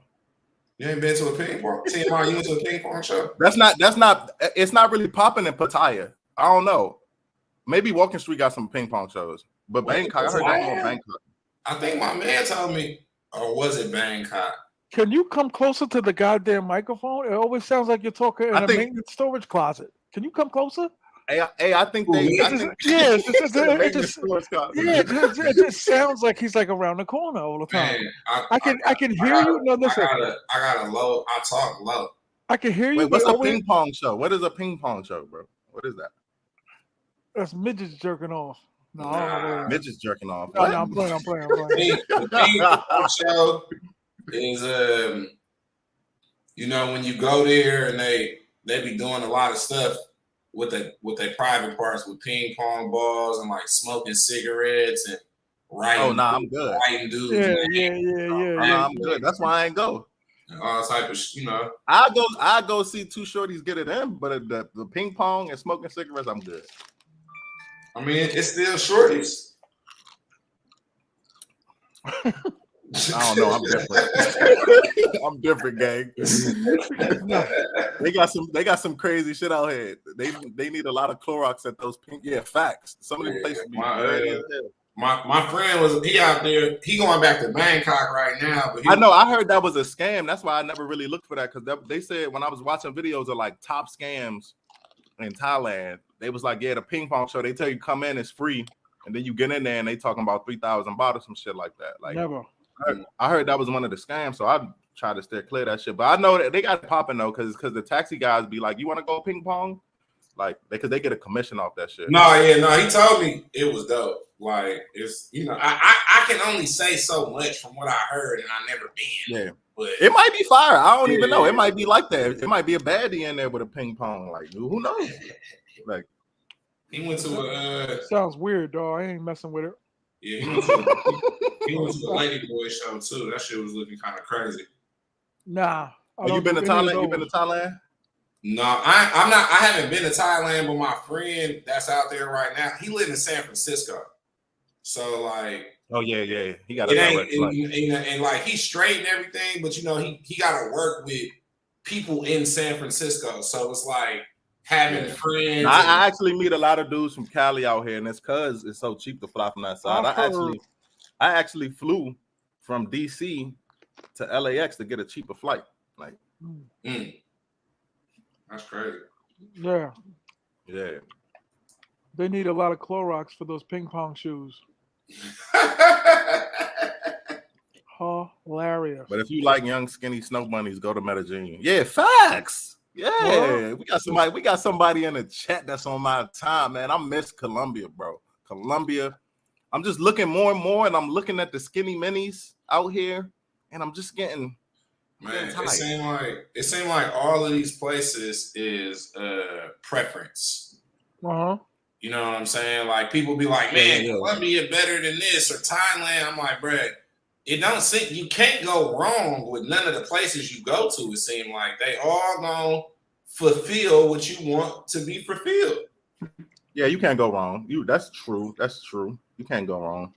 You ain't been to a ping pong? T.M.I, you went to a ping pong show? It's not really popping in Pattaya. I don't know. Maybe Walking Street got some ping pong shows. But Bangkok, I heard that more Bangkok. I think my man told me, or was it Bangkok? Can you come closer to the goddamn microphone? It always sounds like you're talking in a maintenance storage closet. Can you come closer? Hey, I think it just sounds like he's like around the corner all the time. Man, I can hear you. No, listen. I got a low. I talk low. I can hear you. Wait, what's a ping pong show? What is a ping pong show, bro? What is that? That's midgets jerking off. No, I don't know. Midgets jerking off. No, I'm playing. The ping pong show is when you go there and they be doing a lot of stuff with their private parts with ping pong balls and like smoking cigarettes and writing. Oh no, I'm good. Writing dudes. Yeah. I'm good. That's why I ain't go. All type of I go see two shorties get it in, but the ping pong and smoking cigarettes, I'm good. I mean, it's still shorties. I don't know. I'm different. I'm different, gang. They got some crazy shit out here. They need a lot of Clorox at those pink. Yeah, facts. Some of the places be dirty as hell. My friend he out there. He going back to Bangkok right now. But I know. I heard that was a scam. That's why I never really looked for that because they said when I was watching videos of like top scams in Thailand, they was like, yeah, the ping pong show. They tell you come in, it's free, and then you get in there and they talking about 3,000 bottles, some shit like that. Like Never. I heard that was one of the scams, so I try to steer clear of that shit. But I know that they got it popping though, because the taxi guys be like, you want to go ping pong? Like because they get a commission off that shit. No, he told me it was dope. Like it's I can only say so much from what I heard and I never been. Yeah. But it might be fire. I don't even know. It might be like that. It might be a baddie in there with a ping pong. Like who knows? Like he went to a sounds weird, dog. I ain't messing with it. Yeah, he went to the Lady Boy show too. That shit was looking kind of crazy. Nah. You been to Thailand? You been to Thailand? No, I'm not. I haven't been to Thailand, but my friend that's out there right now, he lives in San Francisco. So like, oh yeah, he got a direct flight. And like he's straight and everything, but he got to work with people in San Francisco. So it's like having friends. I actually meet a lot of dudes from Cali out here, and it's because it's so cheap to fly from that side. I actually flew from DC to LAX to get a cheaper flight. Like, that's crazy. Yeah. They need a lot of Clorox for those ping pong shoes. Hilarious. But if you like young, skinny snow bunnies, go to Medellin. Yeah, facts. Yeah, well, we got somebody in the chat that's on my time, man. I miss Colombia, bro. Colombia. I'm just looking more and more, and I'm looking at the skinny minis out here, and I'm just getting. Man, it seemed like all of these places is preference. You know what I'm saying? Like people be like, man, Colombia better than this or Thailand. I'm like, bro, it don't seem you can't go wrong with none of the places you go to. It seems like they all gonna fulfill what you want to be fulfilled. Yeah, you can't go wrong. That's true. That's true. You can't go wrong.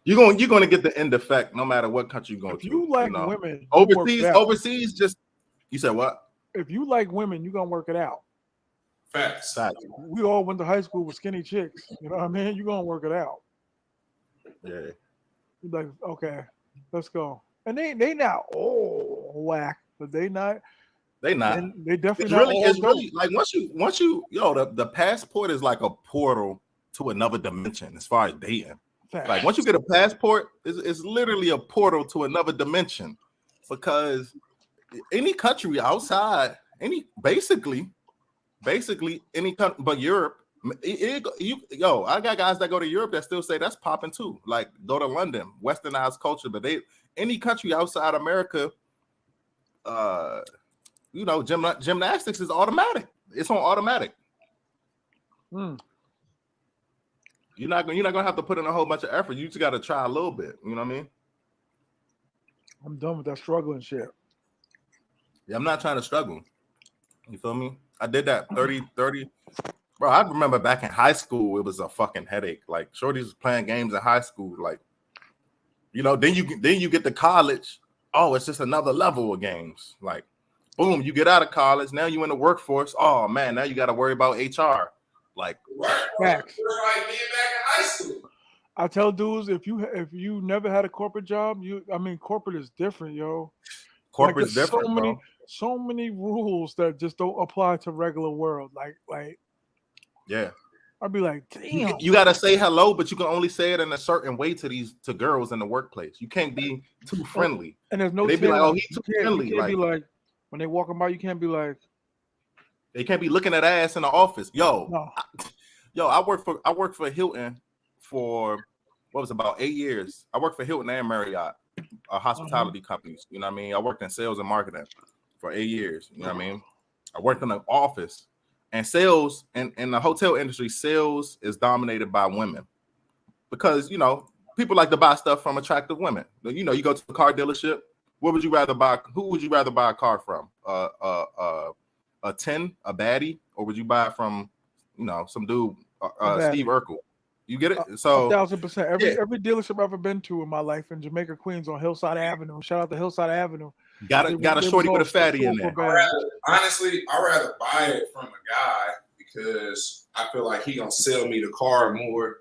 You're gonna get the end effect no matter what country you go to. You like women overseas. Just you said what? If you like women, you're gonna work it out. Facts. We all went to high school with skinny chicks. You know what I mean? You're gonna work it out. Yeah. You're like, okay, let's go. And they not all whack, but they not. They not. They definitely it's really like once you the passport is like a portal to another dimension as far as dating. Facts. Like once you get a passport, it's literally a portal to another dimension because any country outside, basically any country but Europe. I got guys that go to Europe that still say that's popping too. Like go to London, westernized culture, but any country outside America, gymnastics is automatic. It's on automatic. You're not gonna have to put in a whole bunch of effort. You just got to try a little bit. You know what I mean? I'm done with that struggling shit. Yeah, I'm not trying to struggle. You feel me? I did that 30. Bro, I remember back in high school, it was a fucking headache. Like shorties was playing games in high school. Like, then you get to college. Oh, it's just another level of games. Like, boom, you get out of college. Now you in the workforce. Oh man, now you got to worry about HR. Like, facts. Like being back in high school. I tell dudes if you never had a corporate job, corporate is different, yo. Corporate's different, bro. So many rules that just don't apply to regular world. Like, yeah. I'd be like, damn. You gotta say hello, but you can only say it in a certain way to girls in the workplace. You can't be too friendly. And there's no. They be like, oh, he's too friendly. You can't be like when they walking by, you can't be like. They can't be looking at ass in the office. No. I worked for Hilton for what was about 8 years. I worked for Hilton and Marriott, hospitality companies. You know what I mean? I worked in sales and marketing for 8 years. You know what I mean? I worked in the office and sales and in the hotel industry, sales is dominated by women because, people like to buy stuff from attractive women. You go to the car dealership. What would you rather buy? Who would you rather buy a car from? A 10, a baddie, or would you buy it from, some dude, Steve Urkel. You get it? So 1,000%. Every dealership I've ever been to in my life in Jamaica, Queens, on Hillside Avenue. Shout out to Hillside Avenue. Got a shorty with a fatty in there. Honestly, I'd rather buy it from a guy because I feel like he gonna sell me the car more.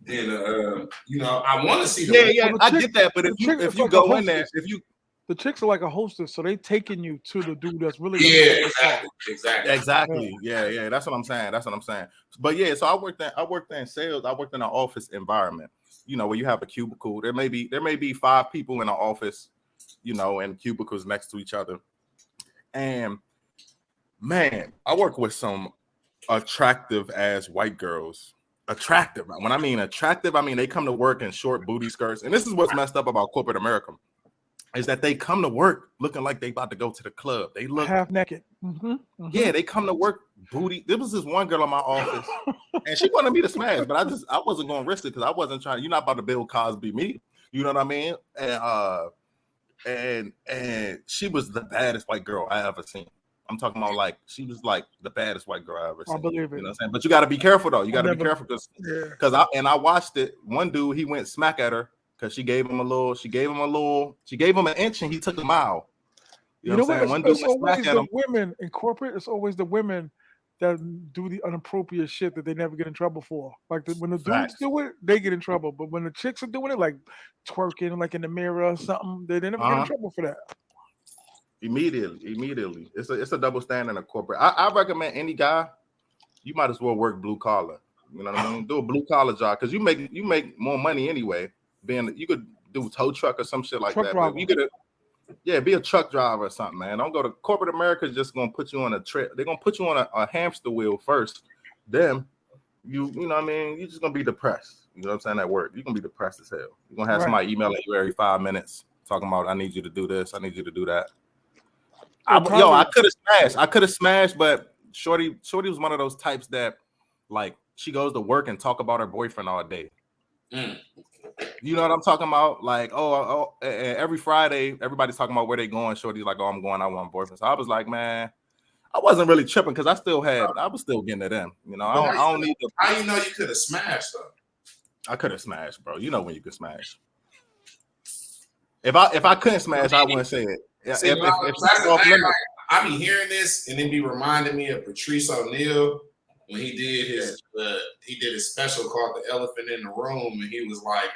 And I want to see the I get that, but if you go in there, the chicks are like a hostess, so they taking you to the dude that's really exactly. Yeah. That's what I'm saying. But yeah, so I worked in sales. I worked in an office environment, where you have a cubicle. There may be 5 people in an office, and cubicles next to each other. And man, I work with some attractive ass white girls. Attractive. When I mean attractive, I mean they come to work in short booty skirts. And this is what's messed up about corporate America. Is that they come to work looking like they about to go to the club. They look half naked. Yeah, they come to work booty. There was this one girl in my office, and she wanted me to smash, but I wasn't going to risk it because I wasn't trying. You're not about to Bill Cosby me. You know what I mean? And she was the baddest white girl I ever seen. I'm talking about she was like the baddest white girl I ever seen. I believe it. You know what I'm saying? But you got to be careful though. You got to be careful because I watched it. One dude, he went smack at her. Because she gave him an inch and he took a mile. You know what I'm saying? It's always the women in corporate. It's always the women that do the inappropriate shit that they never get in trouble for. Like when the dudes do it, they get in trouble. But when the chicks are doing it, like twerking, like in the mirror or something, they never get in trouble for that. Immediately. It's a double standard in corporate. I recommend any guy, you might as well work blue collar. You know what I mean? Do a blue collar job because you make more money anyway. You could do a tow truck or some shit like that. But you could, be a truck driver or something, man. Don't go to corporate America. Just gonna put you on a trip. They're gonna put you on a hamster wheel first. Then you know what I mean. You're just gonna be depressed. You know what I'm saying? At work, you're gonna be depressed as hell. You're gonna have somebody emailing you every 5 minutes talking about, I need you to do this. I need you to do that. I could have smashed, but Shorty was one of those types that like she goes to work and talk about her boyfriend all day. You know what I'm talking about? Like, every Friday, everybody's talking about where they going. Shorty's like, I'm going. I want a boyfriend. So I was like, man, I wasn't really tripping because I was still getting it in. I don't need to. How you know you could have smashed though? I could have smashed, bro. You know when you could smash. If I couldn't smash, I wouldn't say it. I be hearing this and it be reminding me of Patrice O'Neal. When he did his special called The Elephant in the Room, and he was like,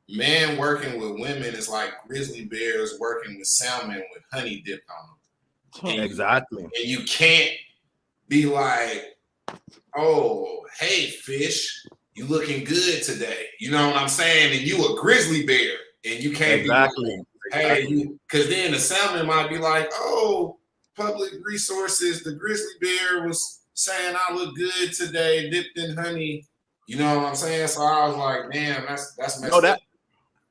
man working with women is like grizzly bears working with salmon with honey dipped on them. Exactly. And you can't be like, oh, hey, fish, you looking good today. You know what I'm saying? And you a grizzly bear, and you can't be like, hey, because then the salmon might be like, oh, public resources, the grizzly bear was saying I look good today, dipped in honey. You know what I'm saying? So I was like, damn, that's messed up.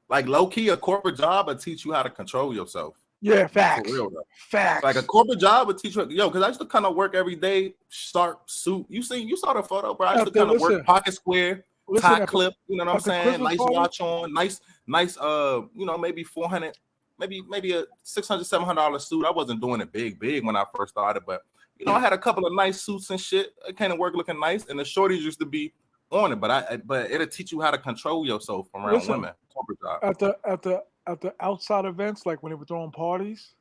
Like low key, a corporate job will teach you how to control yourself. Yeah, facts. For real though. Facts. Like a corporate job would teach you, because I used to kind of work every day, sharp suit. You saw the photo, bro. I used to kind of work pocket square, tie clip, you know what I'm saying? Nice watch on, nice, maybe 400, maybe a $600, $700 suit. I wasn't doing it big when I first started, but I had a couple of nice suits and shit. I came to work looking nice, and the shorties used to be on it. But it'll teach you how to control yourself around women. Corporate job. At the outside events, like when they were throwing parties,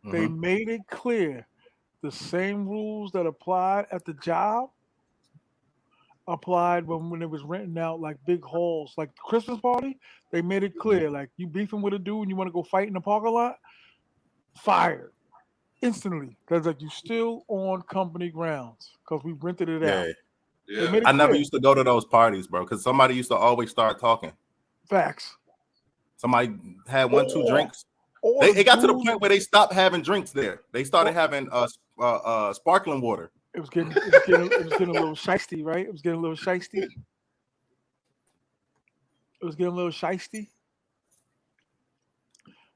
they made it clear the same rules that applied at the job applied when it was renting out like big halls, like the Christmas party. They made it clear, like you beefing with a dude and you want to go fight in the parking lot, fired. Instantly, because like you still on company grounds because we rented it out. Yeah. I never used to go to those parties, bro, because somebody used to always start talking. Facts. Somebody had 1-2 drinks. It got to the point where they stopped having drinks there. They started having sparkling water. It was getting a little shiesty, right? It was getting a little shiesty.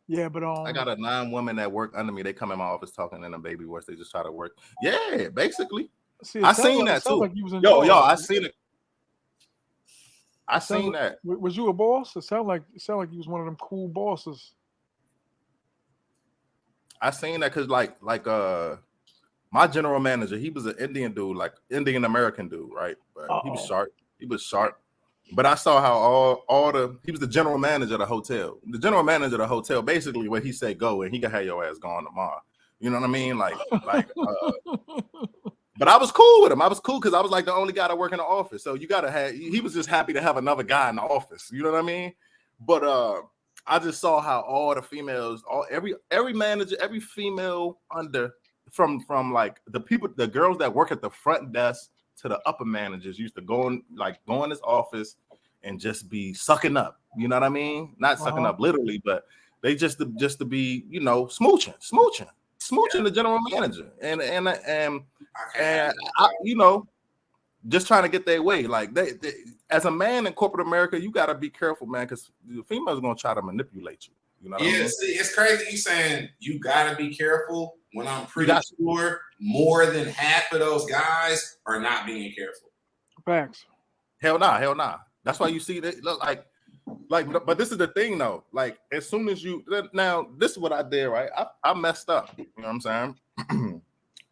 Yeah, but I got a 9 women that work under me. They come in my office talking in a baby voice. They just try to work. Yeah, basically. I seen that too. Like I seen it. I seen that. Was you a boss? It sounded like you was one of them cool bosses. I seen that because like My general manager, he was an Indian dude, like Indian American dude, right? But he was sharp. He was sharp. But I saw how he was the general manager of the hotel. The general manager of the hotel, basically, where he said go, and he can have your ass gone tomorrow. You know what I mean? But I was cool with him. I was cool because I was like the only guy that work in the office. So you gotta have. He was just happy to have another guy in the office. You know what I mean? But I just saw how all the females, every manager, every female under. From like the girls that work at the front desk to the upper managers used to go in this office and just be sucking up. You know what I mean? Not sucking up literally, but they just to be, you know, smooching the general manager and I, you know, just trying to get their way. Like they as a man in corporate America, you got to be careful, man, because the females are gonna try to manipulate you. You know what I mean? See, it's crazy you saying you gotta be careful when I'm pretty sure more than half of those guys are not being careful. Facts. Hell nah. That's why you see that but this is the thing though. Like as soon as now this is what I did, right? I messed up. You know what I'm saying?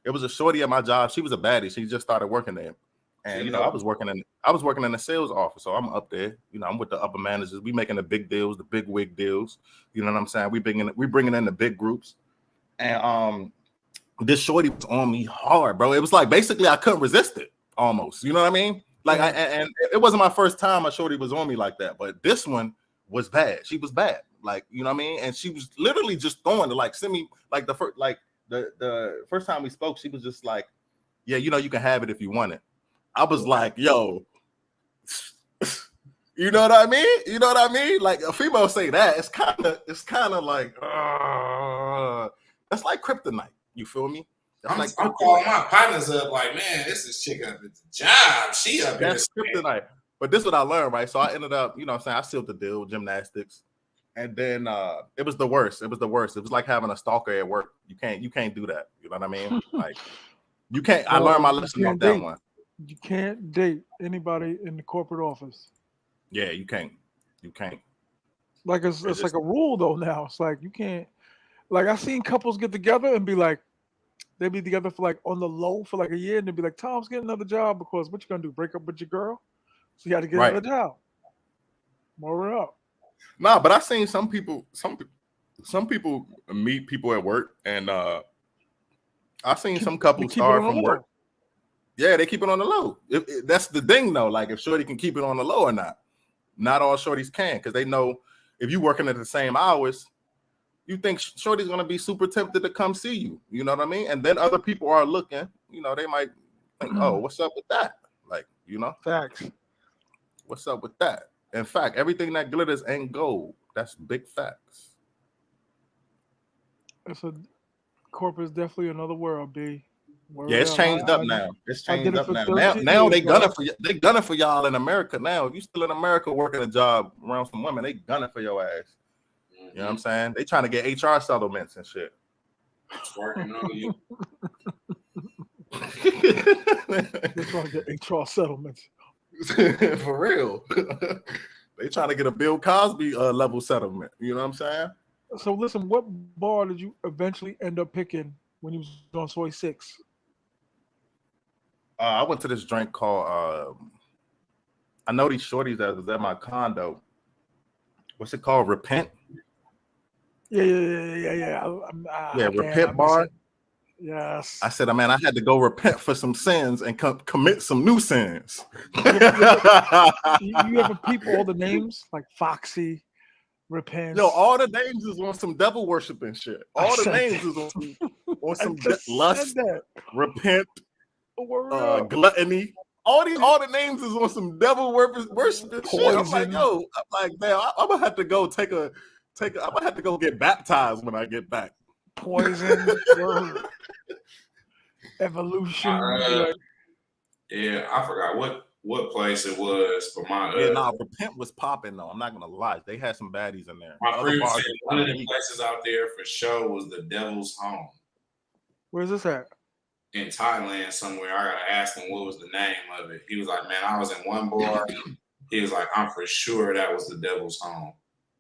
It was a shorty at my job. She was a baddie. She just started working there. And you know, I was working in the sales office, so I'm up there. You know, I'm with the upper managers. We making the big deals, the big wig deals. You know what I'm saying? We bringing in the big groups, and this shorty was on me hard, bro. It was like basically I couldn't resist it, almost. You know what I mean? Like, and it wasn't my first time a shorty was on me like that, but this one was bad. She was bad, like, you know what I mean? And she was literally just throwing it, like send me like the first time we spoke, she was just like, yeah, you know, you can have it if you want it. I was like, yo, you know what I mean? You know what I mean? Like a female say that, it's kind of like, that's like kryptonite. You feel me? I'm calling my partners up like, man, this is chick up at the job. She up here. That's kryptonite. But this is what I learned, right? So I ended up, you know what I'm saying? I sealed the deal with gymnastics. And then it was the worst. It was like having a stalker at work. You can't do that. You know what I mean? Like you can't. I learned my lesson off that one. You can't date anybody in the corporate office. Yeah, you can't. Like it's like a rule though now. It's like you can't. Like I've seen couples get together and be like, they be together for like on the low for like a year, and they'd be like, Tom's getting another job because what you gonna do? Break up with your girl? So you got to get another job. More it up. Nah, but I seen some people meet people at work, and I seen some couples start from work. Yeah, they keep it on the low. That's the thing, though. Like, if shorty can keep it on the low or not. Not all shorties can, because they know if you working at the same hours, you think shorty's going to be super tempted to come see you. You know what I mean? And then other people are looking. You know, they might think, oh, what's up with that? Like, you know? Facts. What's up with that? In fact, everything that glitters ain't gold. That's big facts. Corporate is definitely another world, B. Yeah, it's changed up now. It's changed up now. Now they gunning for y'all in America now. If you still in America working a job around some women, they gunning for your ass. You know what I'm saying? They trying to get HR settlements and shit. Working on you. They're trying to get HR settlements. For real. They trying to get a Bill Cosby level settlement. You know what I'm saying? So listen, what bar did you eventually end up picking when you was on Soy 6? I went to this drink called I know these shorties that was at my condo. What's it called? Repent? Yeah. Repent bar. Yes. I said, man, I had to go repent for some sins and commit some new sins. You ever peep all the names like Foxy, Repent? Yo, all the names is on some devil worshiping shit. All the names is on some lust, repent, gluttony. All the names is on some devil worshiping shit. I'm like, yo, man, I'm gonna have to go I'm gonna have to go get baptized when I get back. Poison, evolution. Yeah, I forgot what place it was, but my Repent was popping though. I'm not gonna lie, they had some baddies in there. My friend said one of the places out there for sure was the Devil's Home. Where's this at? In Thailand somewhere. I gotta ask him what was the name of it. He was like, man, I was in one bar. He was like, I'm for sure that was the Devil's Home.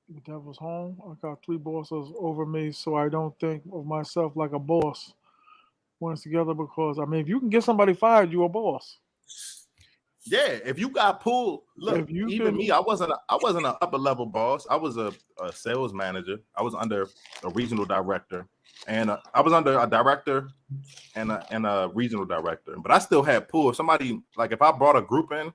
The Devil's Home. I got 3 bosses over me, so I don't think of myself like a boss. ones together because I mean, if you can get somebody fired, you're a boss. Yeah, if you got pulled, look, If you even can, me, I wasn't an upper level boss. I was a sales manager. I was under a regional director, and I was under a director and a regional director. But I still had pull. If somebody, like if I brought a group in,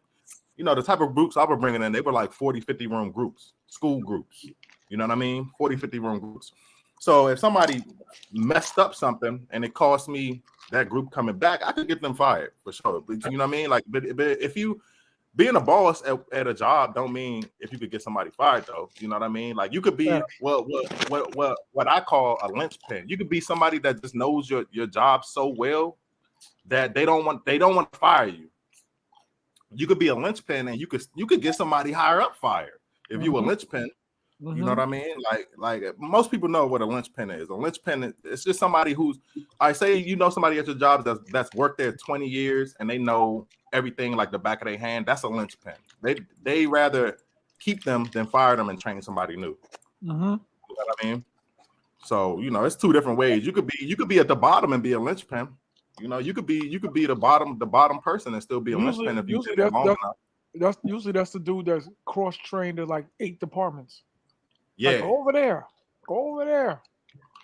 you know, the type of groups I was bringing in, they were like 40, 50 room groups, school groups. You know what I mean? 40, 50 room groups. So if somebody messed up something and it cost me that group coming back, I could get them fired for sure. But you know what I mean? Like, but if you being a boss at a job don't mean if you could get somebody fired though. You know what I mean? Like you could be what I call a linchpin. You could be somebody that just knows your job so well that they don't want to fire you. You could be a linchpin and you could get somebody higher up fired if you a linchpin. You know what I mean? Like most people know what a linchpin is. A linchpin, it's just somebody who's, I say, you know, somebody at your job that's worked there 20 years and they know everything like the back of their hand. That's a linchpin. They rather keep them than fire them and train somebody new. You know what I mean? So you know, it's two different ways. You could be at the bottom and be a linchpin. You know, you could be the bottom person and still be a linchpin if you did it long enough. That's the dude that's cross trained in like 8 departments. Yeah. Like, go over there.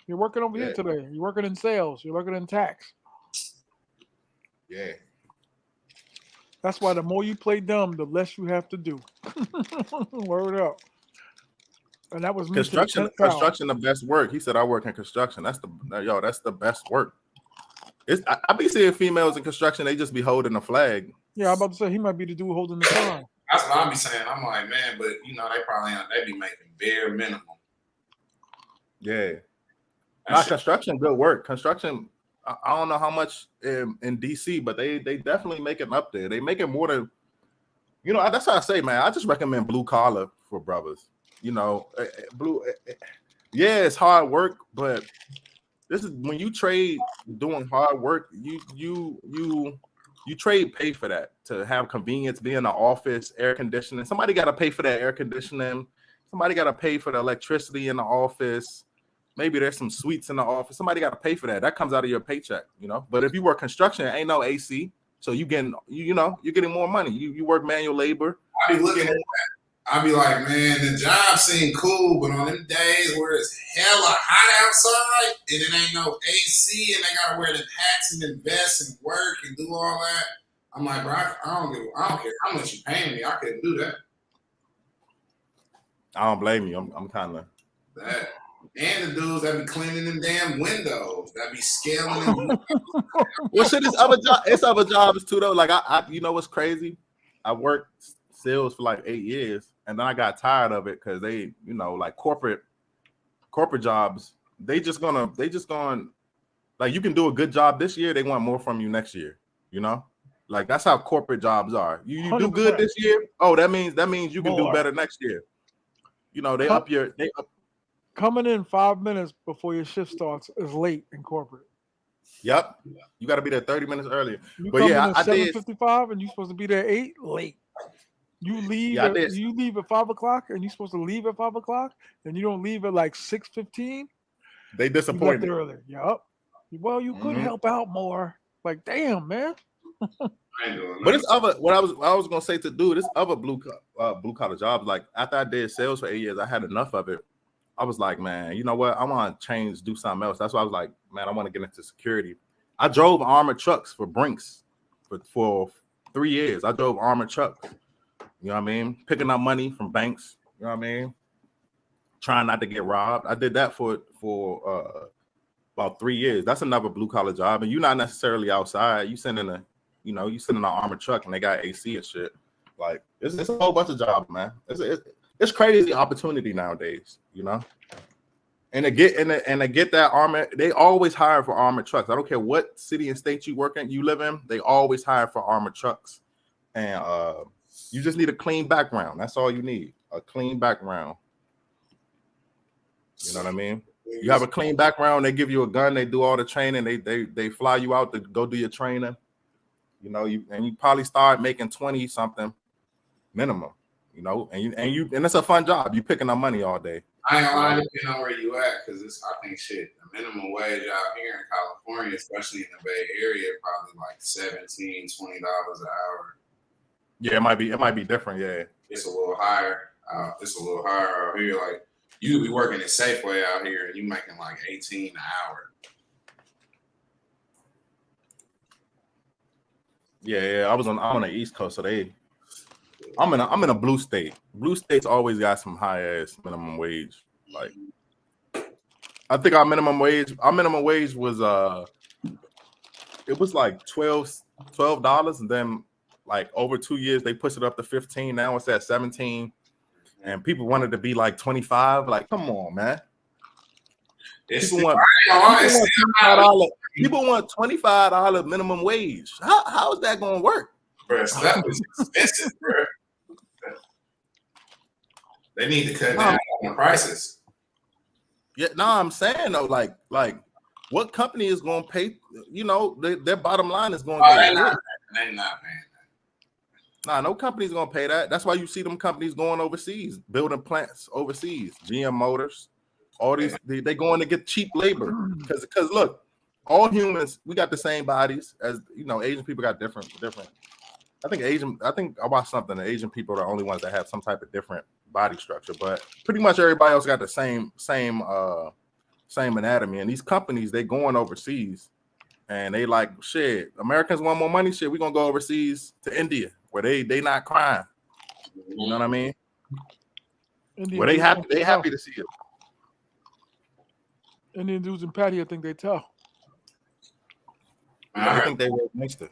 You're working over here today. You're working in sales. You're working in tax. Yeah. That's why the more you play dumb, the less you have to do. Word up. And that was me. Construction, the best work. He said, I work in construction. That's the best work. I be seeing females in construction, they just be holding a flag. Yeah, I'm about to say he might be the dude holding the sign. That's what I be saying. I'm like, man, but you know, they be making bare minimum. Yeah. Not construction, good work. Construction, I don't know how much in DC, but they definitely make it up there. They make it more than, you know, that's how I say, man, I just recommend blue collar for brothers. You know, it's hard work, but this is when you trade doing hard work, you trade pay for that to have convenience, be in the office, air conditioning. Somebody got to pay for that air conditioning. Somebody got to pay for the electricity in the office. Maybe there's some suites in the office. Somebody got to pay for that. That comes out of your paycheck, you know. But if you work construction, ain't no AC, so you're getting more money. You work manual labor. I be looking at that. I be like, man, the job seem cool, but on them days where it's hella hot outside and it ain't no AC and they gotta wear the hats and the vests and work and do all that, I'm like, bro, I don't care how much you paying me. I couldn't do that. I don't blame you. I'm kind of that. And the dudes that be cleaning them damn windows, that be scaling them. Well, shit, it's other jobs too, though. Like I you know what's crazy? I worked sales for like 8 years, and then I got tired of it because they, you know, like corporate jobs, they just going like you can do a good job this year, they want more from you next year, you know? Like that's how corporate jobs are. You do good this year, oh, that means you can do better next year. You know, they up. Coming in 5 minutes before your shift starts is late in corporate. Yep. You got to be there 30 minutes earlier. You come in at 7:55 and you're supposed to be there 8 late. You leave at 5 o'clock and you're supposed to leave at 5 o'clock and you don't leave at like 6:15. They disappointed. You left early. Yep. Well, you could help out more. Like, damn, man. But it's other. What I was gonna say to do this other blue collar jobs. Like after I did sales for 8 years, I had enough of it. I was like, man, you know what? I want to do something else. That's why I was like, man, I want to get into security. I drove armored trucks for Brinks for 3 years. I drove armored trucks. You know what I mean? Picking up money from banks. You know what I mean? Trying not to get robbed. I did that for about 3 years. That's another blue collar job, and you're not necessarily outside. You send in an armored truck, and they got AC and shit. Like it's a whole bunch of jobs, man. It's crazy opportunity nowadays, you know. And to get that armor, they always hire for armored trucks. I don't care what city and state you live in, they always hire for armored trucks. And you just need a clean background. That's all you need. A clean background. You know what I mean? You have a clean background, they give you a gun, they do all the training, they fly you out to go do your training. You know, you probably start making 20 something minimum. you know, and it's a fun job. You picking up money all day. I ain't gonna lie, depending on where you at, because I think shit, the minimum wage out here in California, especially in the Bay Area, probably like $17, $20 an hour. Yeah, it might be different. Yeah, it's a little higher. It's a little higher out here. Like you could be working at Safeway out here, and you making like $18 an hour. Yeah. I'm on the East Coast, so I'm in a blue state. Blue states always got some high ass minimum wage. Like, I think our minimum wage was it was like $12, and then like over 2 years they pushed it up to 15. Now it's at 17, and people wanted to be like 25. Like, come on, man. People want $25 minimum wage. How is that gonna work? Bro, stuff is expensive, bro. They need to cut down on the prices. Yeah, no, I'm saying though, like what company is gonna pay? You know, their bottom line is going to They're not paying that. Nah, no company's gonna pay that. That's why you see them companies going overseas, building plants overseas. GM Motors, all these they going to get cheap labor because look, all humans, we got the same bodies as, you know, Asian people got different. I think I watched something. The Asian people are the only ones that have some type of different body structure, but pretty much everybody else got the same anatomy. And these companies, they going overseas, and they like, shit, Americans want more money. Shit, we gonna go overseas to India where they not crying. You know what I mean? India, where they happy to see it. Indian dudes and Patty, I think they tough. I think they were next to.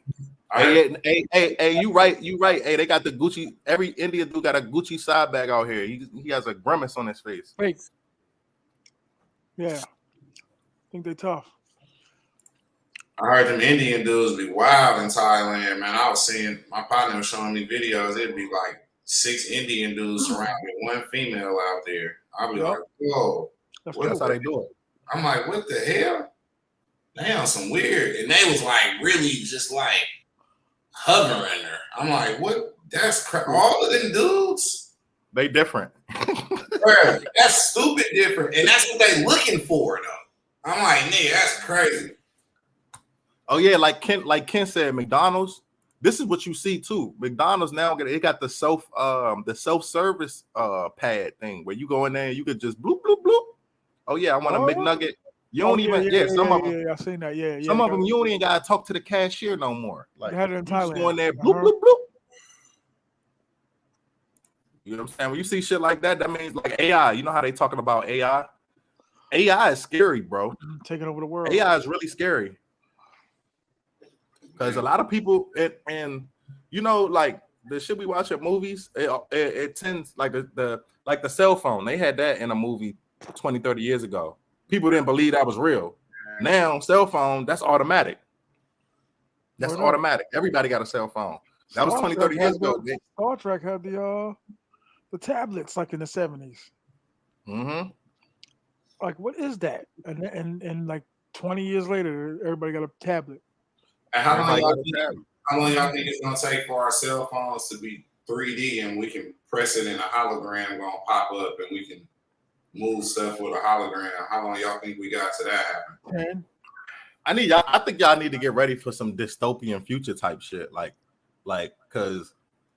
Hey, you right. Hey, they got the Gucci. Every Indian dude got a Gucci side bag out here. He has a grimace on his face. Fake. Yeah, I think they tough. I heard them Indian dudes be wild in Thailand, man. I was seeing, my partner was showing me videos. It'd be like 6 Indian dudes surrounded with 1 female out there. I'll be like, whoa. That's how they do it. I'm like, what the hell? They on some weird. And they was like really just like hovering her. I'm like, what? That's all of them dudes? They different. Bruh, that's stupid different. And that's what they looking for though. I'm like, nigga, that's crazy. Oh yeah, like Ken said, McDonald's. This is what you see too. McDonald's now got the self-service pad thing where you go in there and you could just bloop bloop bloop. Oh yeah, I want a McNugget. You don't even some of them. Yeah, I've seen that. Yeah. Some of them you don't even gotta talk to the cashier no more. Like, you had it in Thailand. Just go in there, bloop bloop bloop. You know what I'm saying? When you see shit like that, that means like AI. You know how they talking about AI? AI is scary, bro. Taking over the world. AI is really scary. Because a lot of people, and you know, like the shit we watch at movies, it tends like the cell phone. They had that in a movie 20, 30 years ago. People didn't believe that was real. Now, cell phone, that's automatic. That's automatic. Everybody got a cell phone. That was 20, 30 years ago. Star Trek had the tablets like in the 70s. Mm-hmm. Like, what is that? And like 20 years later, everybody got a tablet. And how long y'all think it's gonna take for our cell phones to be 3D and we can press it in a hologram gonna pop up and we can move stuff with a hologram? How long y'all think we got to that happen? 10. I think y'all need to get ready for some dystopian future type shit. Like because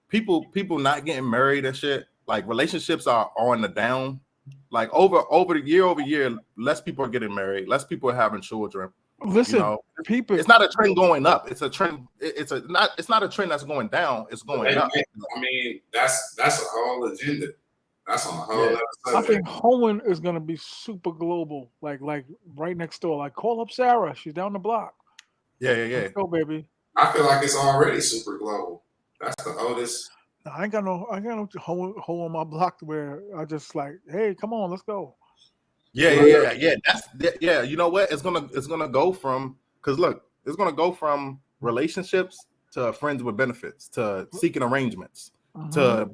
people not getting married and shit. Like relationships are on the down. Like over the year, less people are getting married, less people are having children. Listen, you know, people. It's not a trend going up. It's a trend. It's not a trend that's going down. It's going up. I mean, that's a whole agenda. That's on a whole other subject. I think hoeing is gonna be super global. Like right next door. Like call up Sarah. She's down the block. Yeah. Let's go, baby. I feel like it's already super global. That's the oldest. I ain't got no hoe on my block where I just like, hey, come on, let's go. Yeah. You know what? It's gonna go from, because look, it's gonna go from relationships to friends with benefits to seeking arrangements to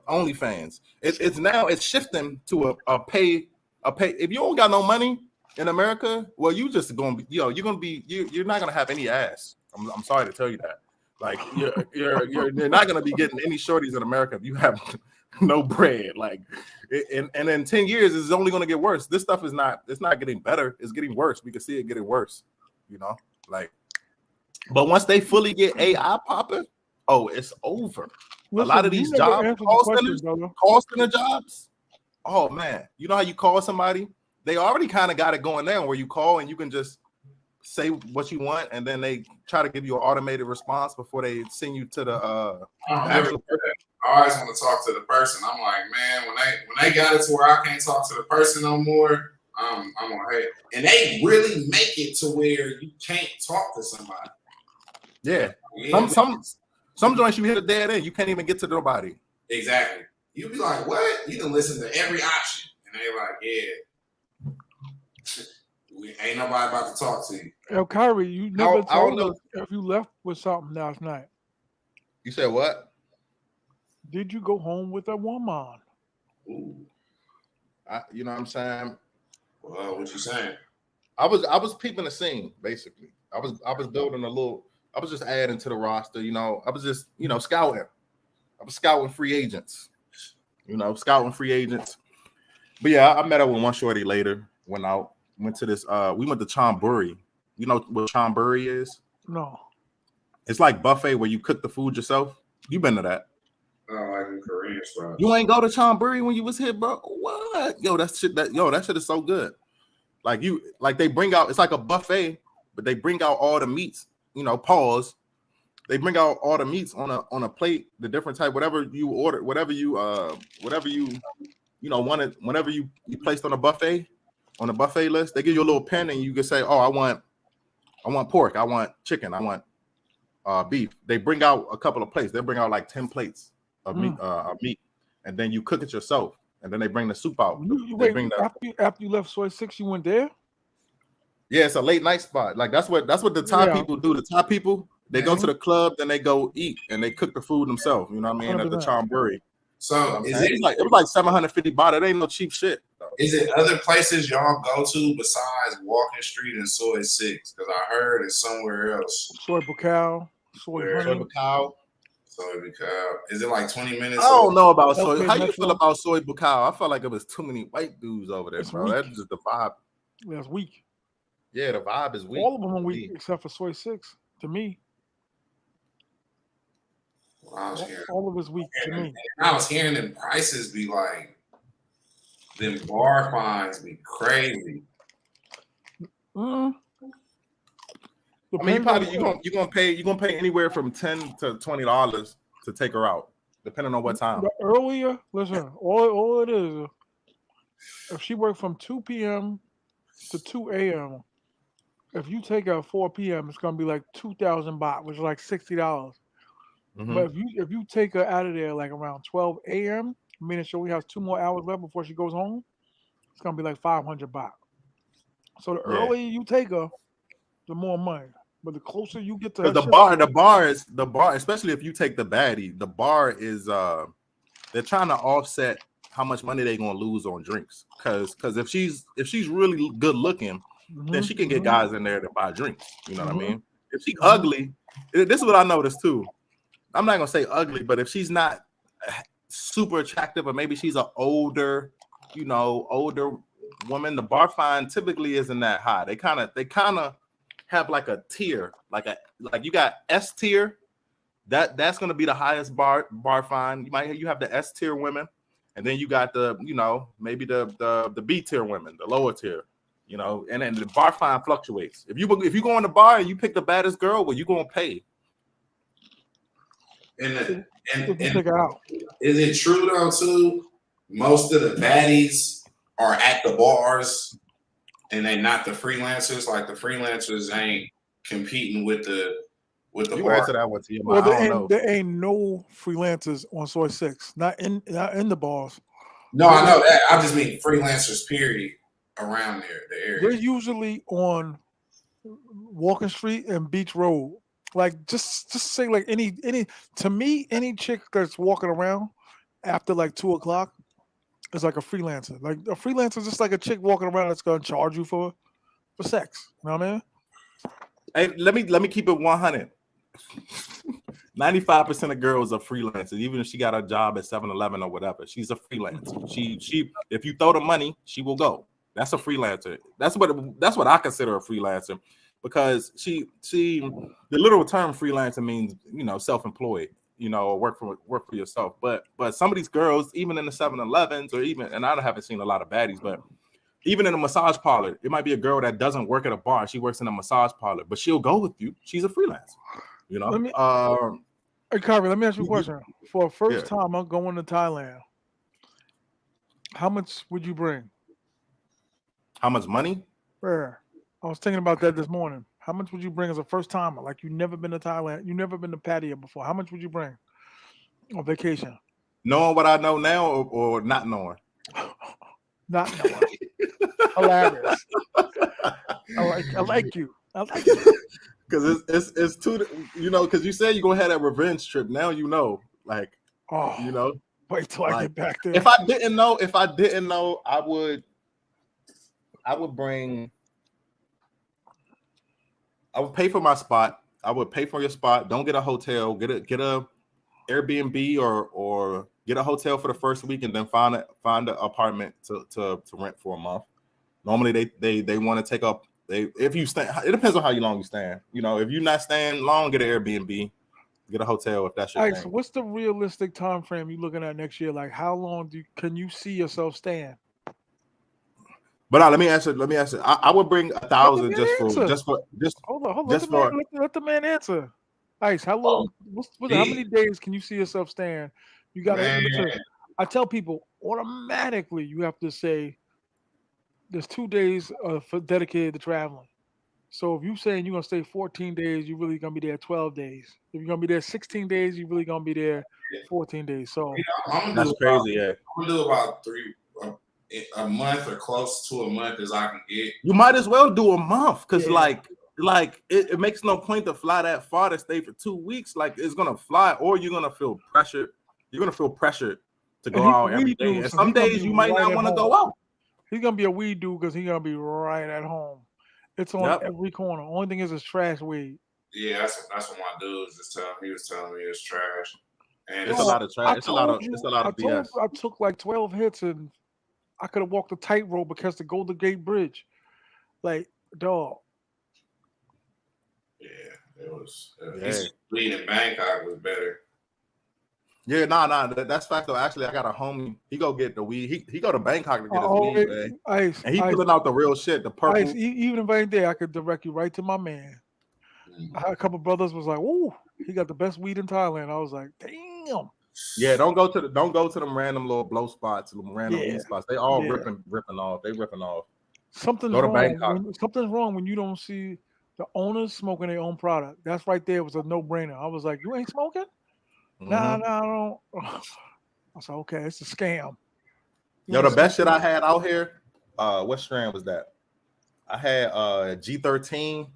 OnlyFans. It's shifting to a pay. If you don't got no money in America, well, you just gonna be, you're not gonna have any ass. I'm sorry to tell you that. Like you're not gonna be getting any shorties in America if you have no bread. Like, and in 10 years, it's only gonna get worse. This stuff is not. It's not getting better. It's getting worse. We can see it getting worse. You know, like. But once they fully get AI popping, oh, it's over. Listen, a lot of these jobs, call center jobs. Oh man, you know how you call somebody? They already kind of got it going down where you call and you can just say what you want, and then they try to give you an automated response before they send you to the actual person. I always want to talk to the person. I'm like, man, when they got it to where I can't talk to the person no more, I'm gonna hate. And they really make it to where you can't talk to somebody. Yeah. Some joints you hit a dead end, you can't even get to nobody. Exactly. You be like, what? You can listen to every option, and they like, yeah. Ain't nobody about to talk to you. Yo, Kyrie, you never told us if you left with something last night. You said what? Did you go home with a woman? Ooh. You know what I'm saying? Well, what you saying? I was peeping the scene, basically. I was building a little. I was just adding to the roster. You know, I was just scouting. I was scouting free agents. Scouting free agents. But yeah, I met up with one shorty later. Went out. Went to this. We went to Chonburi. You know what Chonburi is? No. It's like buffet where you cook the food yourself. You been to that? Oh, like in Korean stuff. You ain't go to Chonburi when you was here, bro? What? Yo, that shit is so good. Like they bring out. It's like a buffet, but they bring out all the meats. Pause. They bring out all the meats on a plate, the different type, whatever you order, whatever you wanted, whenever you placed on a buffet list, they give you a little pen and you can say, oh, I want pork, I want chicken, I want beef. They bring out a couple of plates. They bring out like 10 plates of meat, and then you cook it yourself, and then they bring the soup out. After you left Soy 6, you went there? Yeah, it's a late night spot. Like that's what the Thai people do. The Thai people, they go to the club, then they go eat and they cook the food themselves. You know what I mean? 100%. At the Chonburi. So it was like $750 baht. It ain't no cheap shit. Though. Is it other places y'all go to besides Walking Street and Soy 6? Because I heard it's somewhere else. Soy Bacao. Soy Bacao. Is it like 20 minutes? I don't know about soy. How you feel about Soy Bacao? I felt like it was too many white dudes over there, bro. That's just the vibe. Yeah, it's weak. Yeah, the vibe is weak. All of them are weak except for Soy 6 to me. All of it's weak to me. I was hearing them prices be like, them bar fines be crazy. I mean, you're gonna pay anywhere from $10 to $20 to take her out, depending on what time. But earlier, listen, all it is, if she worked from 2 p.m. to 2 a.m., if you take her at 4 p.m., it's gonna be like 2,000 baht, which is like $60. Mm-hmm. But if you take her out of there like around 12 a.m., meaning she only has 2 more hours left before she goes home, it's gonna be like 500 baht. So the earlier you take her, the more money. But the closer you get to her, the bar, especially if you take the baddie, the bar is they're trying to offset how much money they're gonna lose on drinks. Because if she's really good looking, then she can get guys in there to buy drinks. You know what I mean? If she's ugly, this is what I noticed too. I'm not gonna say ugly, but if she's not super attractive, or maybe she's an older woman, the bar fine typically isn't that high. They kind of have like a tier, like you got S tier. That's gonna be the highest bar fine. You have the S tier women, and then you got the maybe the B tier women, the lower tier. And then the bar fine fluctuates. If you go in the bar and you pick the baddest girl, well, you gonna pay. And is it true though too? Most of the baddies are at the bars, and they not the freelancers. Like the freelancers ain't competing with the bar. Answer that one, T.M.I. Well, there ain't no freelancers on Soy 6. Not in the bars. No, I know that. I just mean freelancers. Period. Around there, the area. They're usually on Walking Street and Beach Road. Like just say like any to me, any chick that's walking around after like 2:00 is like a freelancer. Like a freelancer is just like a chick walking around that's gonna charge you for sex. You know what I mean? Hey, let me keep it 100. 95% of girls are freelancers, even if she got a job at 7-Eleven or whatever. She's a freelancer. She if you throw the money, she will go. That's a freelancer. That's what I consider a freelancer, because she the literal term freelancer means, you know, self-employed, you know, or work for yourself. But some of these girls, even in the 7-Elevens, or even, and I haven't seen a lot of baddies, but even in a massage parlor, it might be a girl that doesn't work at a bar. She works in a massage parlor, but she'll go with you. She's a freelancer, you know. Hey, Carver, let me ask you a question. For a first time, I'm going to Thailand. How much would you bring? How much money? I was thinking about that this morning. How much would you bring as a first timer? Like, you've never been to Thailand, you've never been to Pattaya before. How much would you bring on vacation? Knowing what I know now, or not knowing? Not knowing. Hilarious. I like you. I like you. Because it's too, you know, because you said you're gonna have that revenge trip. Now you know, like, you know. Wait till I get back there. If I didn't know, I would pay for my spot. I would pay for your spot. Don't get a hotel. Get a Airbnb or get a hotel for the first week, and then find an apartment to rent for a month. Normally they want to take up. If you stay, it depends on how long you staying. You know, if you're not staying long, get an Airbnb, get a hotel if that's your thing. So what's the realistic time frame you looking at next year? Like, how long can you see yourself staying? But let me answer. I would bring 1,000 just for. Hold on. Let the man answer. Ice, how long? How many days can you see yourself staying? You got to. I tell people automatically you have to say there's 2 days for dedicated to traveling. So if you're saying you're gonna stay 14 days, you're really gonna be there 12 days. If you're gonna be there 16 days, you're really gonna be there 14 days. So that's crazy. Yeah, I'm gonna do about a month or close to a month as I can get. You might as well do a month, because like it makes no point to fly that far to stay for 2 weeks. Like, it's gonna fly, or you're gonna feel pressured. You're gonna feel pressured to go out every day. And some days you might not want to go out. He's gonna be a weed dude because he's gonna be right at home. It's on every corner. Only thing is, it's trash weed. Yeah, that's what my dude was just telling me. He was telling me it's trash. And it's a lot of trash. It's a lot of BS. I took like 12 hits and I could have walked the tightrope because the Golden Gate Bridge. Like, dog. Yeah, it was. Weed in Bangkok was better. Yeah, nah. That's fact though. Actually, I got a homie. He go get the weed. He go to Bangkok to get his weed, man. Ice, and he pulling out the real shit. The purple. Ice, even if I ain't there, I could direct you right to my man. I had a couple brothers was like, "Ooh, he got the best weed in Thailand." I was like, "Damn." Yeah, don't go to them random little blow spots, them random weed spots. They all ripping off. They ripping off. Something's wrong when you don't see the owners smoking their own product. That's right there was a no-brainer. I was like, "You ain't smoking?" Nah, I don't. I said, okay, it's a scam. Yo, the best shit I had out here, what strand was that? I had G13.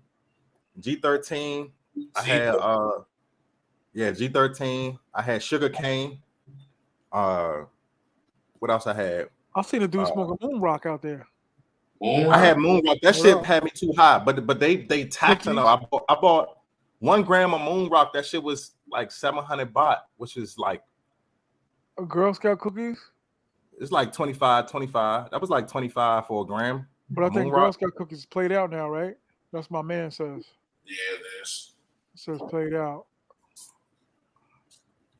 I had G13. I had sugar cane. What else I had? I seen a dude smoking moon rock out there. I had moon rock. That shit had me too high, but they taxing them. I bought 1 gram of moon rock. That shit was like 700 baht, which is like a Girl Scout cookies. It's like 25. That was like 25 for a gram. But I think Girl Scout cookies played out now, right? That's my man says. Yeah, it is. It says played out.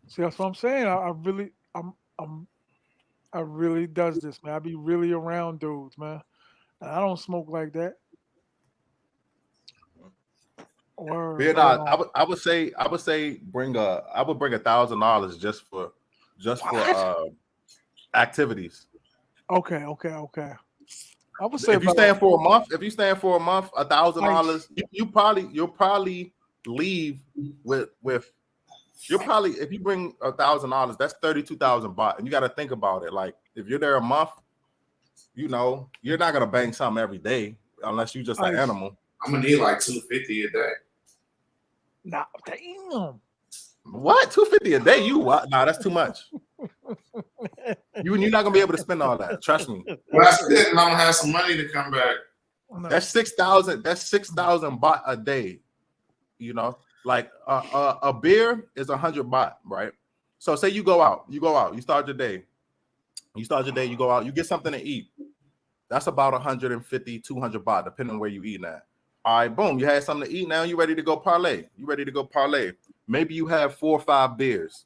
See, that's what I'm saying. I really does this, man. I be really around dudes, man. And I don't smoke like that. I would say bring $1,000 just for activities. Okay. I would say if you're staying for a month, $1,000, you'll probably leave with you'll probably, if you bring $1,000, that's 32,000 baht, and you got to think about it. Like, if you're there a month, you know you're not gonna bang something every day unless you just an animal. I'm gonna need like $250 a day. Nah, damn. What? $250 a day? You what? Nah, that's too much. You're not gonna be able to spend all that. Trust me. Well, that's it. I'm gonna have some money to come back. That's 6,000. That's 6,000 baht a day. You know. Like a beer is 100 baht, right? So say you go out, you start your day, you go out, you get something to eat. That's about 150, 200 baht, depending on where you eating at. All right, boom, you had something to eat. Now you ready to go parlay. Maybe you have 4 or 5 beers.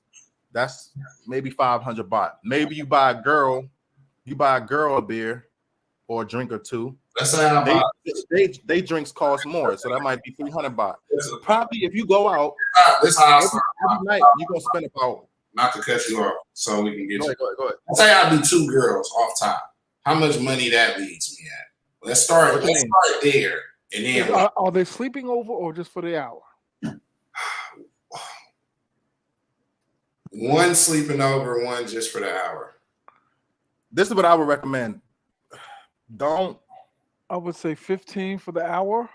That's maybe 500 baht. Maybe you buy a girl a beer or a drink or two. They drinks cost more, so that might be 300 baht. Probably if you go out every night, you're gonna spend about. Not to cut you off, so we can get go ahead. Say I do 2 girls off top. How much money that leads me at? Let's start there, and then are they sleeping over or just for the hour? One sleeping over, one just for the hour. This is what I would recommend. I would say 15 for the hour.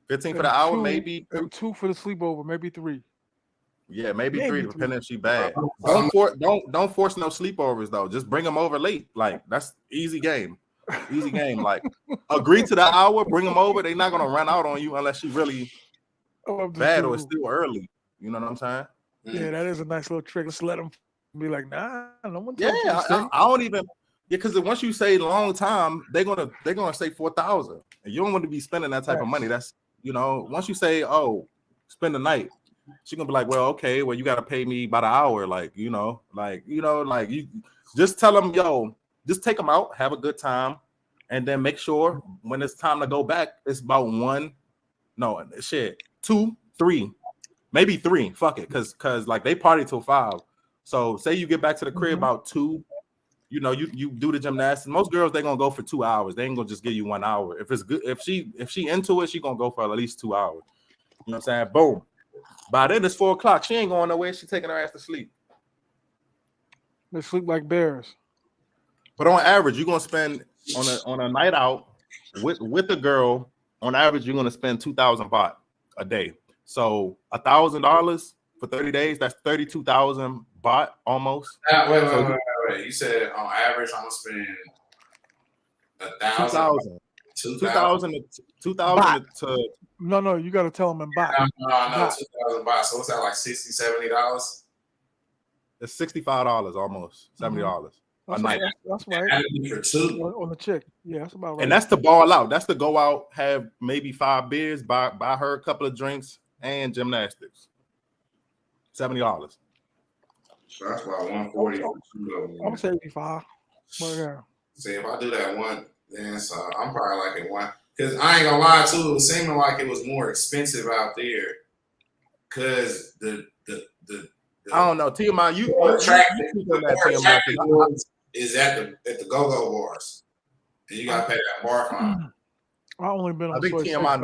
15 for the hour, maybe. And 2 for the sleepover, maybe 3. Yeah, maybe 3, depending if she bad. Don't force no sleepovers though. Just bring them over late. Like that's easy game. Like agree to the hour, bring them over. They're not gonna run out on you unless she really bad or it's still early. You know what I'm saying? Yeah, that is a nice little trick. Let's let them be like, nah, no one. Yeah, I don't even. Yeah, because once you say long time, they're gonna say 4,000, and you don't want to be spending that type of money. That's once you say, oh, spend the night, she's gonna be like, well, okay, well, you gotta pay me by the hour, you just tell them, yo, just take them out, have a good time, and then make sure when it's time to go back, it's about 2, 3, maybe 3. Fuck it, because like they party till 5. So say you get back to the crib about 2. You do the gymnastics. Most girls, they're gonna go for 2 hours. They ain't gonna just give you 1 hour. If it's good, if she into it, she gonna go for at least 2 hours. You know what I'm saying? Boom. By then it's 4 o'clock. She ain't going nowhere. She taking her ass to sleep. They sleep like bears. But on average, you're gonna spend on a night out with a girl. On average, you're gonna spend 2,000 baht a day. So $1,000 for 30 days. That's 32,000 baht almost. Wait. You said on average, I'm gonna spend 1,000. 2,000 to. No, you got to tell them in baht. No, 2,000 baht. So what's that, like $60, $70? It's $65 almost, $70 a night. That's right. For 2 on the chick. Yeah, that's about right. And that's to ball out. That's to go out, have maybe 5 beers, buy her a couple of drinks and gymnastics. $70. So that's about 140 for 2 I'm saying 85. See, if I do that one, then I'm probably like at 1. Because I ain't gonna lie too, it was seeming like it was more expensive out there. Cause the I don't know, T.M.I. you is at the go-go bars. And you gotta pay that bar fine. I only been on I think T.M.I.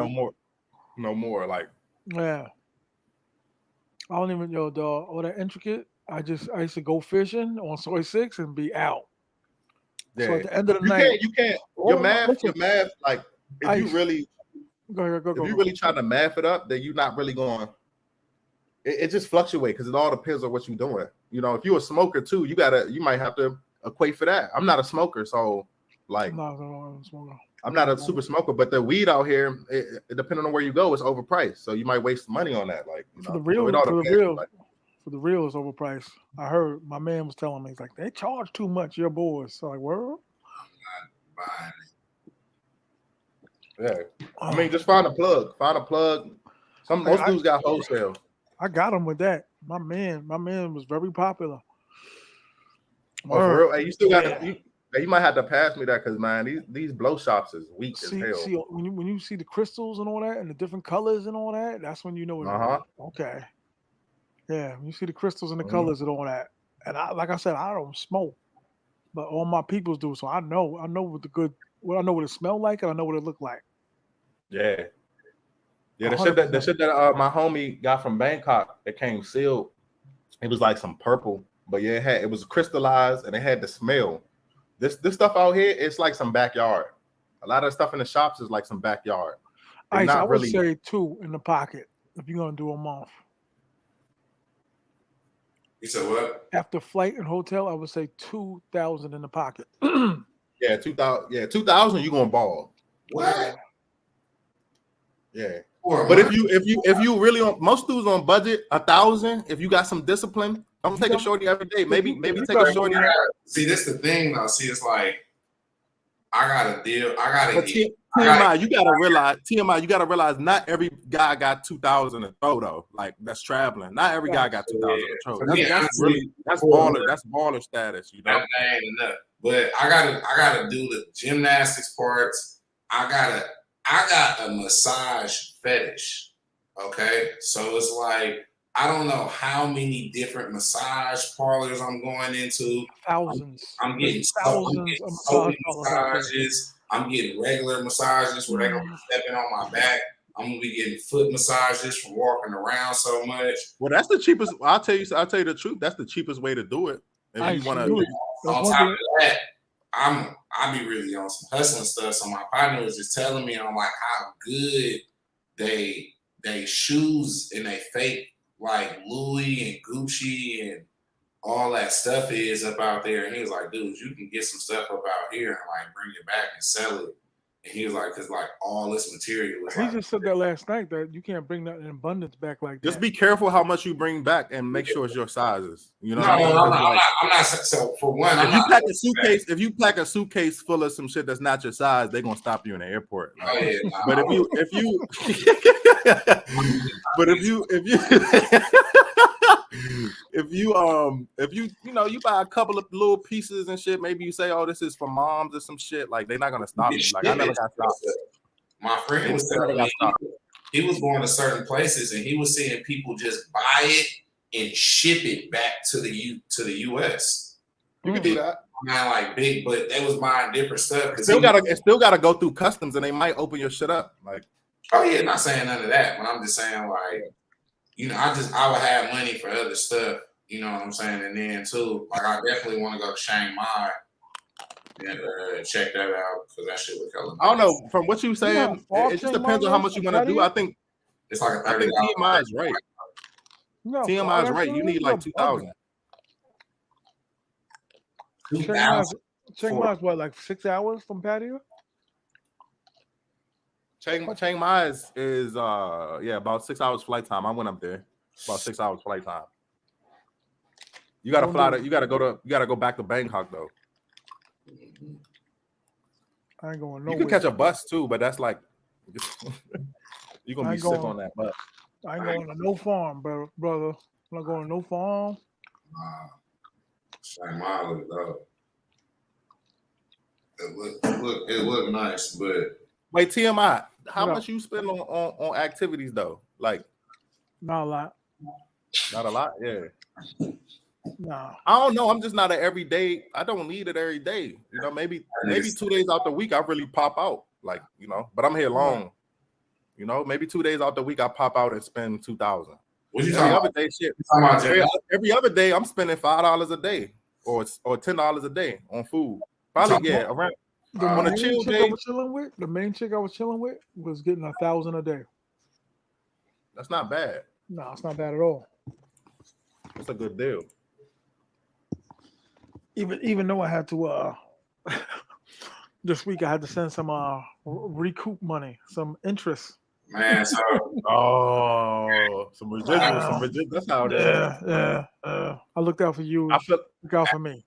no more like. Yeah. I don't even know all that intricate. I used to go fishing on Soy 6 and be out. Yeah. So at the end of the night, you can't. Your math, like if you really go. Really trying to math it up, then you're not really going. It just fluctuates because it all depends on what you're doing. If you're a smoker too, you might have to equate for that. I'm not a smoker, so like I'm not a super smoker, but the weed out here, depending on where you go, it's overpriced. So you might waste money on that. Like for the real, it's overpriced. I heard my man was telling me, he's like, they charge too much, your boys. So like, world. Yeah, I mean, just find a plug. Most dudes got wholesale. I got him with that. My man was very popular. Oh, for real? Hey, you still got you might have to pass me that because man, these blow shops is weak as hell. See, when you see the crystals and all that, and the different colors and all that, that's when you know. Okay. Yeah, when you see the crystals and the colors and all that, and like I said, I don't smoke, but all my peoples do, so I know what I know what it smelled like, and I know what it looked like. Yeah. Yeah, the shit that my homie got from Bangkok, it came sealed. It was like some purple, but yeah, it was crystallized and it had the smell. This stuff out here, it's like some backyard. A lot of stuff in the shops is like some backyard. I would say 2 in the pocket if you're gonna do a month. You said what? After flight and hotel, I would say 2,000 in the pocket. Yeah, 2,000. Yeah, 2,000. You gonna ball? What? Yeah, But if you really on most dudes on budget, 1,000. If you got some discipline, I'm gonna take a shorty every day. Maybe take a shorty. See, this the thing though. See, it's like I gotta deal. I gotta get. T.M.I, you gotta realize not every guy got 2,000 to throw though. Like that's traveling. Not every guy got 2,000 to throw. That's baller status. You know, that ain't enough. But I gotta do the gymnastics parts. I got a massage fetish. Okay, so it's like I don't know how many different massage parlors I'm going into. Thousands. I'm getting thousands of massages. I'm getting regular massages where they're gonna be stepping on my back. I'm gonna be getting foot massages from walking around so much. Well, that's the cheapest. I'll tell you the truth. That's the cheapest way to do it. If you want to. On top of that, I be really on some hustling stuff. So my partner was just telling me on like how good they shoes and they fake like Louis and Gucci and all that stuff is up out there. And he was like, dude, you can get some stuff up out here and like bring it back and sell it. And he was like, because like all this material is he just said that last night that you can't bring that in abundance back like that. Just be careful how much you bring back and make sure it's your sizes. You know, I'm not. So for one, if you pack a suitcase full of some shit that's not your size, they're gonna stop you in the airport. Like, but if you buy a couple of little pieces and shit, maybe you say, oh, this is for moms or some shit, like they're not gonna stop you. Like I never got stopped. My friend was telling me he was going to certain places and he was seeing people just buy it and ship it back to the US. You can do that. Man, like big, but they was buying different stuff. It still gotta go through customs and they might open your shit up. Like, oh yeah, not saying none of that, but I'm just saying like, you know, I would have money for other stuff. You know what I'm saying? And then too, like I definitely want to go to Chiang Mai and check that out because that shit would color. I don't know. From what you saying, it just depends on how much you want to do. I think it's like I think T.M.I is right. No, T.M.I is right. You need like 2,000. Chiang Mai is what, like 6 hours from Pattaya? Chiang Mai is about 6 hours flight time. I went up there. About 6 hours flight time. You gotta fly to. You gotta go back to Bangkok though. I ain't going nowhere. You can catch a bus too, but that's like you're gonna be sick on that bus. I ain't going to no farm, brother. I'm not going to no farm. Chiang Mai looked up. It looked nice, but wait, T.M.I, how much you spend on activities though? Like not a lot. Not a lot, yeah. No, I don't know. I'm just not an everyday. I don't need it every day. You know, maybe 2 days out the week I really pop out. Like, you know, but I'm here long. You know, maybe 2 days out the week I pop out and spend 2,000. What you talking about? Day, shit. Every other day I'm spending $5 a day or $10 a day on food. Probably around on a chill day. The main chick I was chilling with was getting 1,000 a day. That's not bad. No, it's not bad at all. That's a good deal. Even though I had to this week I had to send some recoup money, some interest. Man, so some residuals, that's how it is. Yeah. I looked out for you. Look out for me.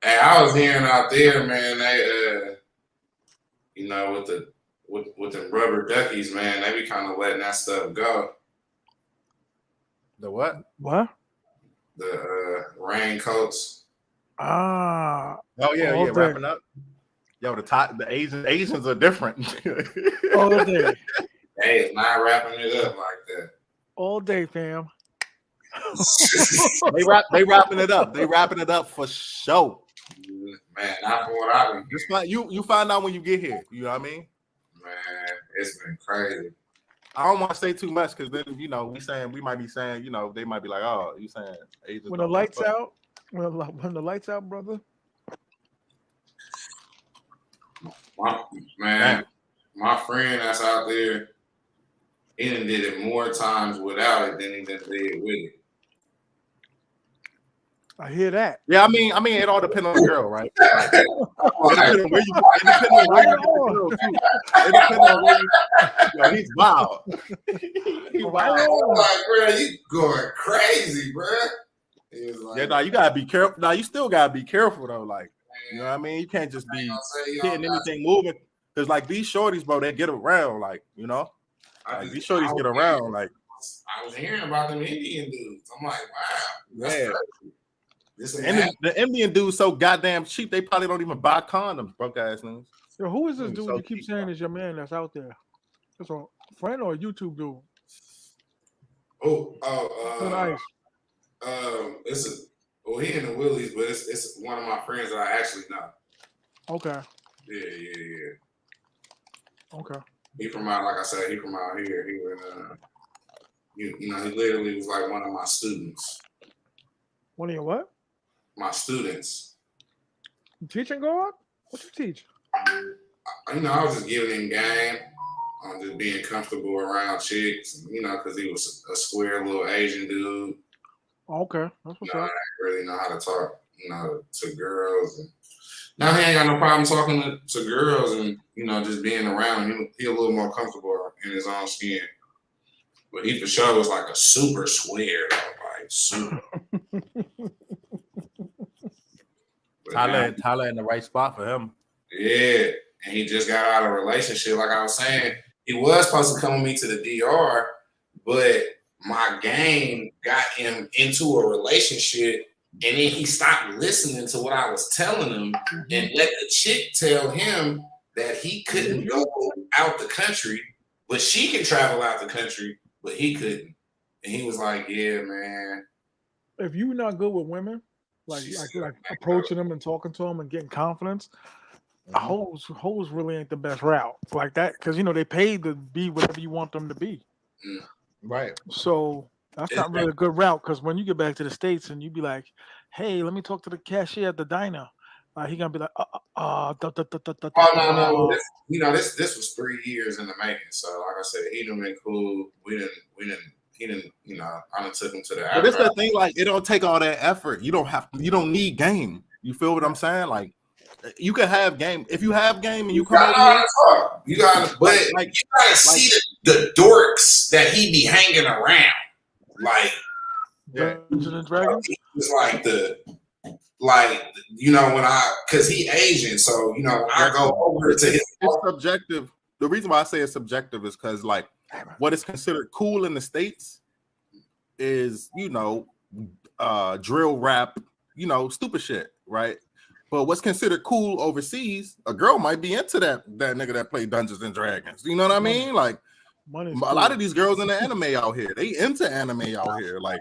Hey, I was hearing out there, man. They, you know, with the rubber duckies, man, they be kind of letting that stuff go. The what? What? The raincoats. Oh yeah, wrapping up. Yo, the Asians are different. All day. Hey, it's not wrapping it up like that. All day, fam. they wrapping it up. They wrapping it up for show. Man, not for what I mean. You find out when you get here. You know what I mean? Man, it's been crazy. I don't want to say too much because then, you know, we might be saying, you know, they might be like, oh, you saying Asians. When the lights out, when the lights out, brother. My friend that's out there, he done did it more times without it than he done did with it. I hear that. Yeah, I mean, it all depends on the girl, right? Like, it depends on where you get the girl too. It depends on where you. Yo, he's wild. He's wild. Like, bro, you going crazy, bro. Like, yeah, you gotta be careful. You still gotta be careful though. Like, you know what I mean? You can't just be hitting anything moving. Because like these shorties, bro, they get around. Like, you know, like these shorties get around. Like, I was hearing about them Indian dudes. I'm like, wow, that's crazy. The Indian dudes so goddamn cheap, they probably don't even buy condoms, broke ass niggas. Yo, who is this dude you keep saying is your man that's out there? It's a friend or a YouTube dude? Nice. He in the Willies, but it's one of my friends that I actually know. Okay. Yeah. Okay. He from out, like I said, he from out here. He was, he literally was like one of my students. One of your what? My students. You teaching God? What you teach? I was just giving him game. I'm just being comfortable around chicks, because he was a square little Asian dude. Okay, that's what's up. I didn't really know how to talk, to girls. And now he ain't got no problem talking to girls and, just being around him. He a little more comfortable in his own skin. But he for sure was like a super square, like super. Tyler in the right spot for him. Yeah, and he just got out of a relationship. Like I was saying, he was supposed to come with me to the DR, but my game got him into a relationship, and then he stopped listening to what I was telling him and let the chick tell him that he couldn't go out the country, but she can travel out the country, but he couldn't. And he was like, yeah, man. If you're not good with women, like approaching them and talking to them and getting confidence, hoes really ain't the best route like that, because they paid to be whatever you want them to be. Right. So that's not really a good route, because when you get back to the States and you be like, hey, let me talk to the cashier at the diner, he gonna be like, no. This was 3 years in the making. So like I said, he done been cool. He didn't, I done took him to the. But it's the thing, like, it don't take all that effort. You don't need game. You feel what I'm saying? Like, you can have game. If you have game and you come over here, you gotta, but like, you gotta see the dorks that he be hanging around. Like, Dungeons and Dragons. It's because he Asian, so I go over to his. It's subjective. The reason why I say it's subjective is because, like, what is considered cool in the States is, drill rap, stupid shit, right? But what's considered cool overseas, a girl might be into that nigga that play Dungeons and Dragons. You know what I mean? Like, a lot of these girls in the anime out here, they into anime out here. Like,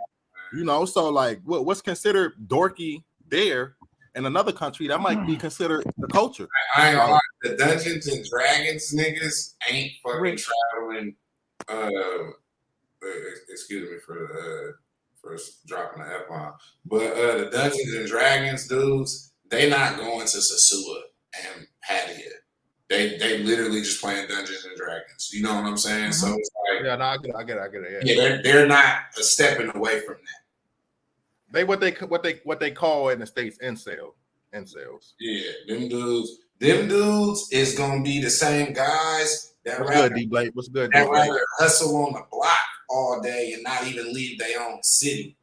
so like what's considered dorky there in another country, that might be considered the culture. I ain't gonna lie, the Dungeons and Dragons niggas ain't fucking traveling. Excuse me for dropping the F-bomb. But the Dungeons and Dragons dudes, they not going to Sosua and Patia. They literally just playing Dungeons and Dragons. You know what I'm saying? So it's like, yeah, no, I get it. Yeah, they're not stepping away from that. They what they call in the States incels. Yeah, them dudes is gonna be the same guys that What's good? Rather hustle on the block all day and not even leave their own city.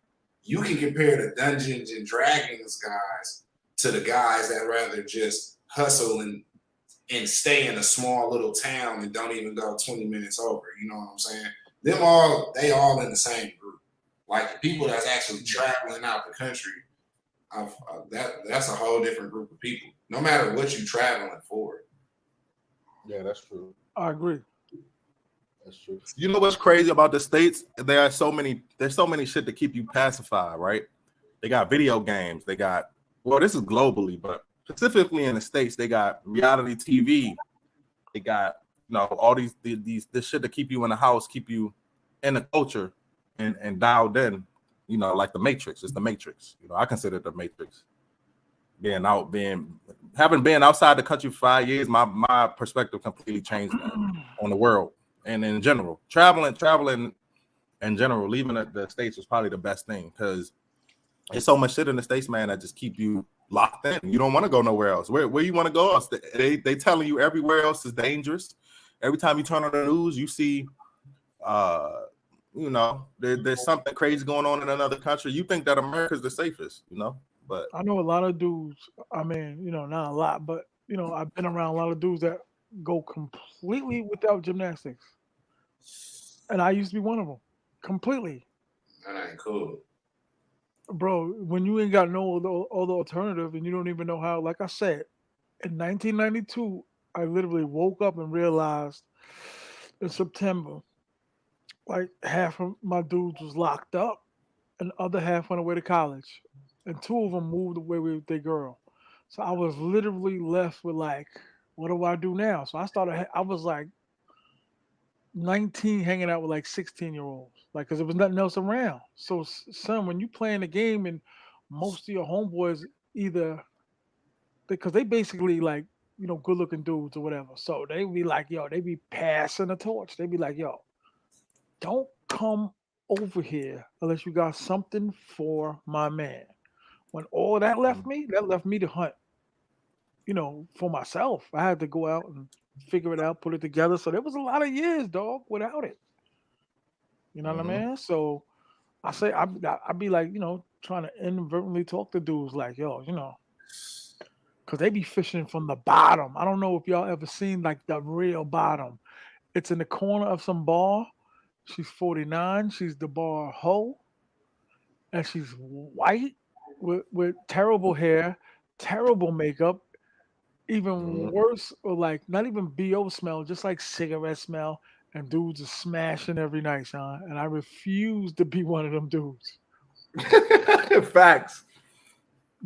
You can compare the Dungeons and Dragons guys to the guys that rather just hustle and stay in a small little town and don't even go 20 minutes over. You know what I'm saying? They all in the same group. Like the people that's actually traveling out the country, that's a whole different group of people. No matter what you're traveling for. Yeah, that's true. I agree. That's true. You know what's crazy about the States? There's so many shit to keep you pacified, right? They got video games. They got, well, this is globally, but specifically in the States, they got reality TV. They got, all this shit to keep you in the house, keep you in the culture and dialed in, like the Matrix. It's the Matrix. I consider it the Matrix. Having been outside the country for 5 years, my perspective completely changed on the world and in general. Traveling in general, leaving the States was probably the best thing, because There's so much shit in the States, man, that just keep you locked in. You don't want to go nowhere else. Where you want to go else? They telling you everywhere else is dangerous. Every time you turn on the news, you see, there's something crazy going on in another country. You think that America's the safest, but I know a lot of dudes. I mean, not a lot, but I've been around a lot of dudes that go completely without gymnastics, and I used to be one of them, completely. That ain't cool. Bro, when you ain't got no other alternative and you don't even know how, like I said, in 1992, I literally woke up and realized in September, like half of my dudes was locked up and the other half went away to college. And two of them moved away with their girl. So I was literally left with like, what do I do now? So I was like 19 hanging out with like 16-year-olds, like, because there was nothing else around. So, son, when you playing the game and most of your homeboys either, because they basically like, good looking dudes or whatever. So they be like, yo, they be passing the torch. They be like, yo, don't come over here unless you got something for my man. When all that left me to hunt, for myself. I had to go out and figure it out, put it together. So there was a lot of years, dog, without it. You know what I mean? So I say I'd be like, trying to inadvertently talk to dudes like, yo, because they be fishing from the bottom. I don't know if y'all ever seen like the real bottom. It's in the corner of some bar. She's 49. She's the bar hoe, and she's white with terrible hair, terrible makeup, even worse, or like not even BO smell, just like cigarette smell. And dudes are smashing every night, son. And I refuse to be one of them dudes. Facts.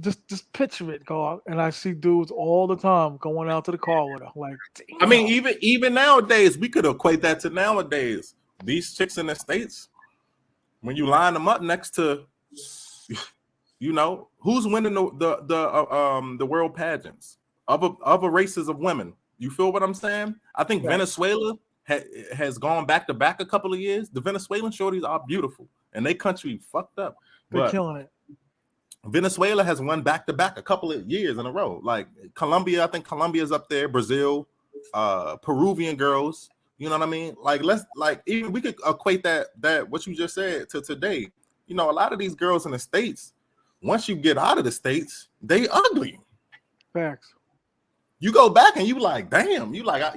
Just picture it, God. And I see dudes all the time going out to the car with her. Like, damn. I mean, even nowadays, we could equate that to nowadays. These chicks in the States, when you line them up next to, who's winning the world pageants other races of women. You feel what I'm saying? I think Venezuela has gone back to back a couple of years. The Venezuelan shorties are beautiful, and they country fucked up. They're killing it. Venezuela has won back to back a couple of years in a row. Like Colombia, I think Colombia's up there. Brazil, Peruvian girls. You know what I mean? Like even we could equate that what you just said to today. A lot of these girls in the States, once you get out of the States, they ugly. Facts. You go back and you like, damn. You like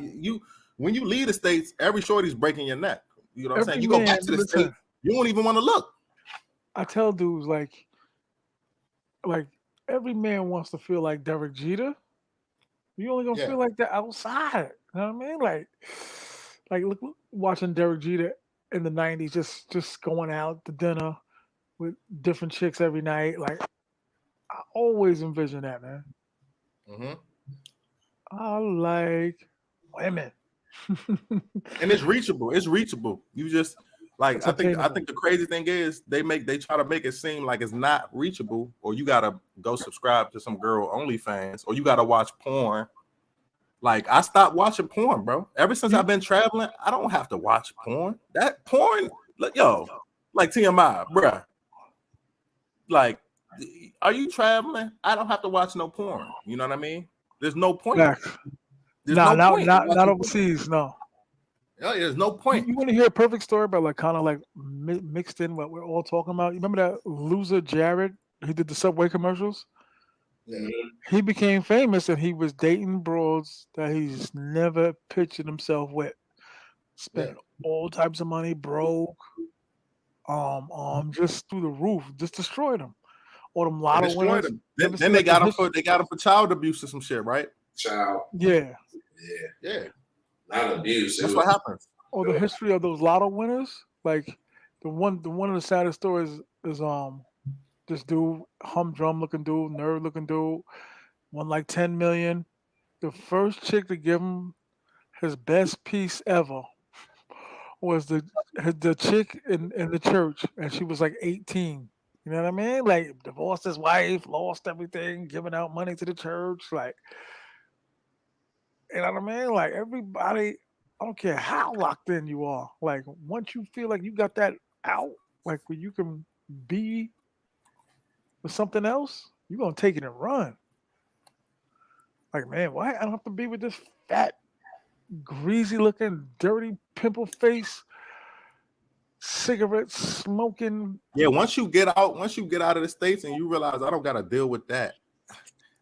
when you leave the States, every shorty's breaking your neck. You know what I'm saying? You go back to the States, you don't even want to look. I tell dudes like every man wants to feel like Derek Jeter. You only gonna feel like that outside. You know what I mean? Like look, watching Derek Jeter in the '90s, just going out to dinner with different chicks every night. Like I always envision that, man. I like women, and it's reachable. It's reachable. You just like I think the crazy thing is they try to make it seem like it's not reachable, or you gotta go subscribe to some girl OnlyFans, or you gotta watch porn. Like I stopped watching porn, bro. Ever since I've been traveling, I don't have to watch porn. That porn, like T.M.I, bro. Like, are you traveling? I don't have to watch no porn. You know what I mean? There's no point. There's no point. Not overseas. No. Yeah, there's no point. You want to hear a perfect story about like kind of like mixed in what we're all talking about? You remember that loser Jared? He did the Subway commercials. Yeah. He became famous and he was dating broads that he's never pictured himself with. Spent all types of money, broke, just through the roof, just destroyed him. All them lotto winners. Then they got him for child abuse or some shit, right? Child. Yeah. Not abuse. That's what happens. Or the history of those lotto winners. Like the one of the saddest stories is this dude, humdrum looking dude, nerd looking dude, won like 10 million. The first chick to give him his best piece ever was the chick in the church, and she was like 18. You know what I mean? Like divorced his wife, lost everything, giving out money to the church. Like, you know what I mean? Like everybody, I don't care how locked in you are. Like once you feel like you got that out, like where you can be for something else, you're gonna take it and run. Like, man, why I don't have to be with this fat, greasy looking, dirty, pimple face, cigarette smoking. Yeah, once you get out of the States and you realize I don't gotta deal with that.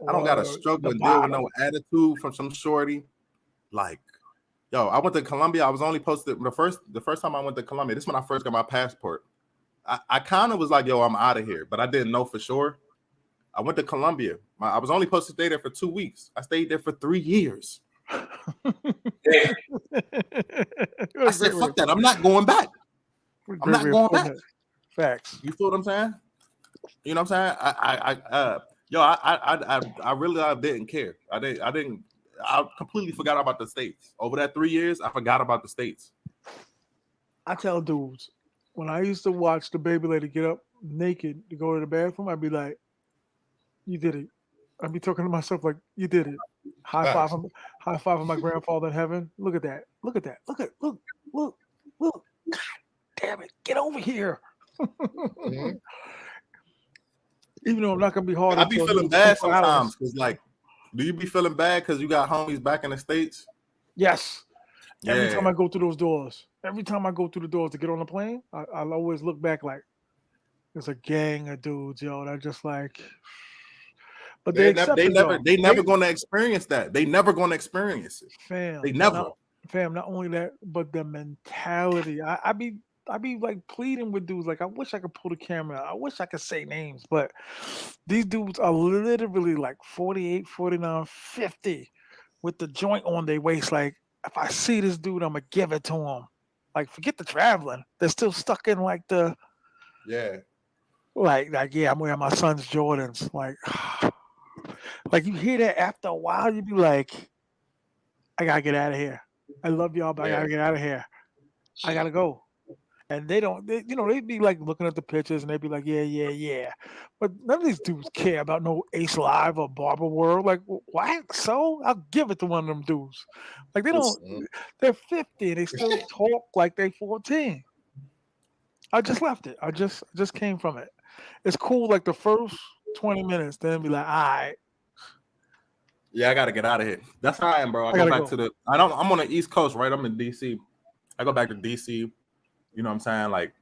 I don't gotta struggle and deal with no attitude from some shorty. Like, yo, I went to Colombia. I was only posted the first time I went to Colombia. This is when I first got my passport. I kind of was like, yo, I'm out of here, but I didn't know for sure. I went to Colombia. I was only supposed to stay there for 2 weeks. I stayed there for 3 years. I said, fuck that. I'm not going back. I'm not going back. Facts. You feel what I'm saying? You know what I'm saying? I really didn't care. I completely forgot about the States. Over that 3 years, I forgot about the States. I tell dudes, when I used to watch the baby lady get up naked to go to the bathroom, I'd be like, you did it. I'd be talking to myself like, you did it. High five of my grandfather in heaven. Look at that. Look. God damn it. Get over here. Mm-hmm. Even though I'm not gonna be hard. I be feeling bad sometimes because, like, do you be feeling bad because you got homies back in the States? Yes. Yeah. Every time I go through those doors, to get on the plane, I'll always look back like there's a gang of dudes, yo. They're just like, but they never going to experience that. They never going to experience it. Fam, they never. Not only that, but the mentality. I be like pleading with dudes. Like, I wish I could pull the camera out. I wish I could say names, but these dudes are literally like 48, 49, 50 with the joint on their waist. Like, if I see this dude, I'm going to give it to him. Like, forget the traveling. They're still stuck in like the. Yeah. Like, yeah, I'm wearing my son's Jordans. Like you hear that after a while, you be like, I got to get out of here. I love y'all, but I got to get out of here. I got to go. And they be like looking at the pictures and they be like, yeah. But none of these dudes care about no Ace Live or Barber World. Like, what? So I'll give it to one of them dudes. Like, they're 50 and they still talk like they 14. I just left it. I just came from it. It's cool like the first 20 minutes, then be like, all right. Yeah, I got to get out of here. That's how I am, bro. I'm on the East Coast, right? I'm in DC. I go back to DC. You know what I'm saying? Like,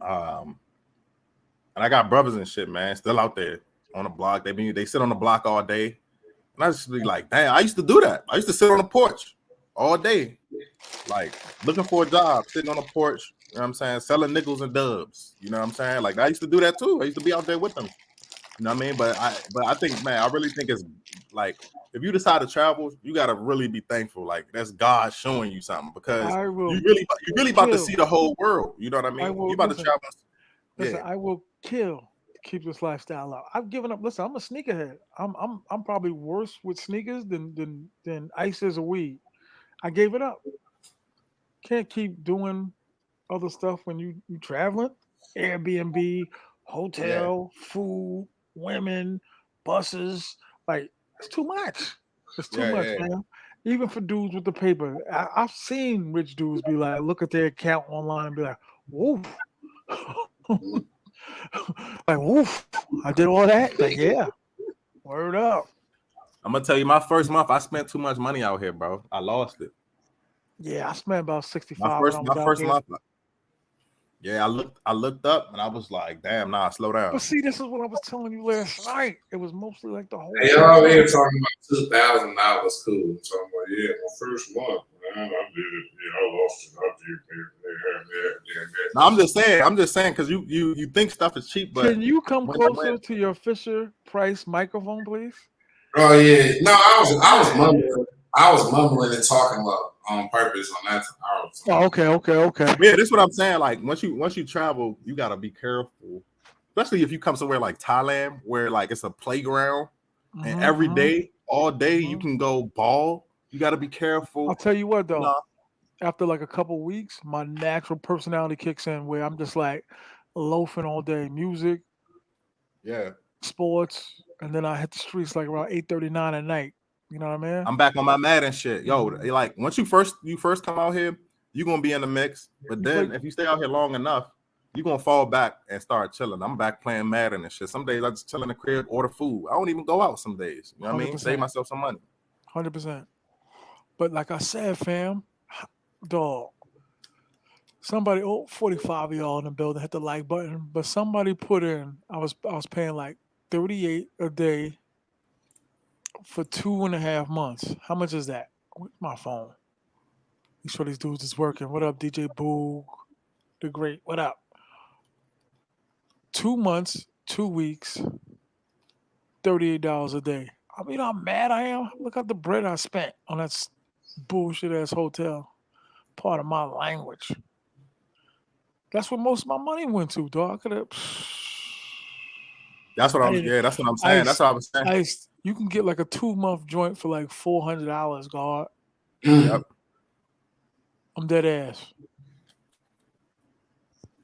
and I got brothers and shit, man, still out there on the block. They sit on the block all day. And I just be like, damn, I used to do that. I used to sit on the porch all day, like looking for a job, sitting on the porch, you know what I'm saying? Selling nickels and dubs. You know what I'm saying? Like, I used to do that too. I used to be out there with them. You know what I mean? But I think, man, I really think it's like, if you decide to travel, you gotta really be thankful. Like, that's God showing you something, because you really about to see the whole world. You know what I mean? You about to travel. Listen, I will kill to keep this lifestyle out. I've given up. Listen, I'm a sneakerhead. I'm probably worse with sneakers than ice is a weed. I gave it up. Can't keep doing other stuff when you traveling. Airbnb, hotel, food, women, buses. Like, it's too much. It's too much, man. Even for dudes with the paper. I've seen rich dudes be like, look at their account online and be like, woof. Like, woof. I did all that? Like, yeah. Word up. I'm going to tell you, my first month, I spent too much money out here, bro. I lost it. Yeah, I spent about 65. My first month. Yeah, I looked up and I was like, damn, slow down. But see, this is what I was telling you last night. It was mostly like the whole. Hey, y'all here talking about $2,000 cool. So I'm like, yeah, my first month, man, I did it. Yeah, I lost it. I did. No, I'm just saying, because you think stuff is cheap, but can you come closer to your Fisher Price microphone, please? Oh yeah, no, I was mumbling. I was mumbling and talking on purpose on that. Okay. Yeah, that's what I'm saying. Like, once you travel, you gotta be careful, especially if you come somewhere like Thailand, where like it's a playground, and every day, all day, you can go ball. You gotta be careful. I'll tell you what though. After like a couple weeks, my natural personality kicks in, where I'm just like loafing all day, music, sports, and then I hit the streets like around 8:39 at night. You know what I mean? I'm back on my Madden shit. Yo, like, once you first come out here, you're gonna be in the mix. But then if you stay out here long enough, you're gonna fall back and start chilling. I'm back playing Madden and shit. Some days I just chill in the crib, order food. I don't even go out some days. You know what I mean? Save myself some money. 100%. But like I said, fam, dog, somebody, 45 of y'all in the building hit the like button, but somebody put in, I was paying like $38 a day for 2.5 months. How much is that? With my phone. You sure these dudes is working. What up, DJ Boog? The Great. What up? 2 months, 2 weeks, $38 a day. I mean, how mad I am. Look at the bread I spent on that bullshit ass hotel. Part of my language. That's what most of my money went to, dog. That's what I'm saying. That's what I was saying. You can get like a 2-month joint for like $400, God. Yep. I'm dead ass.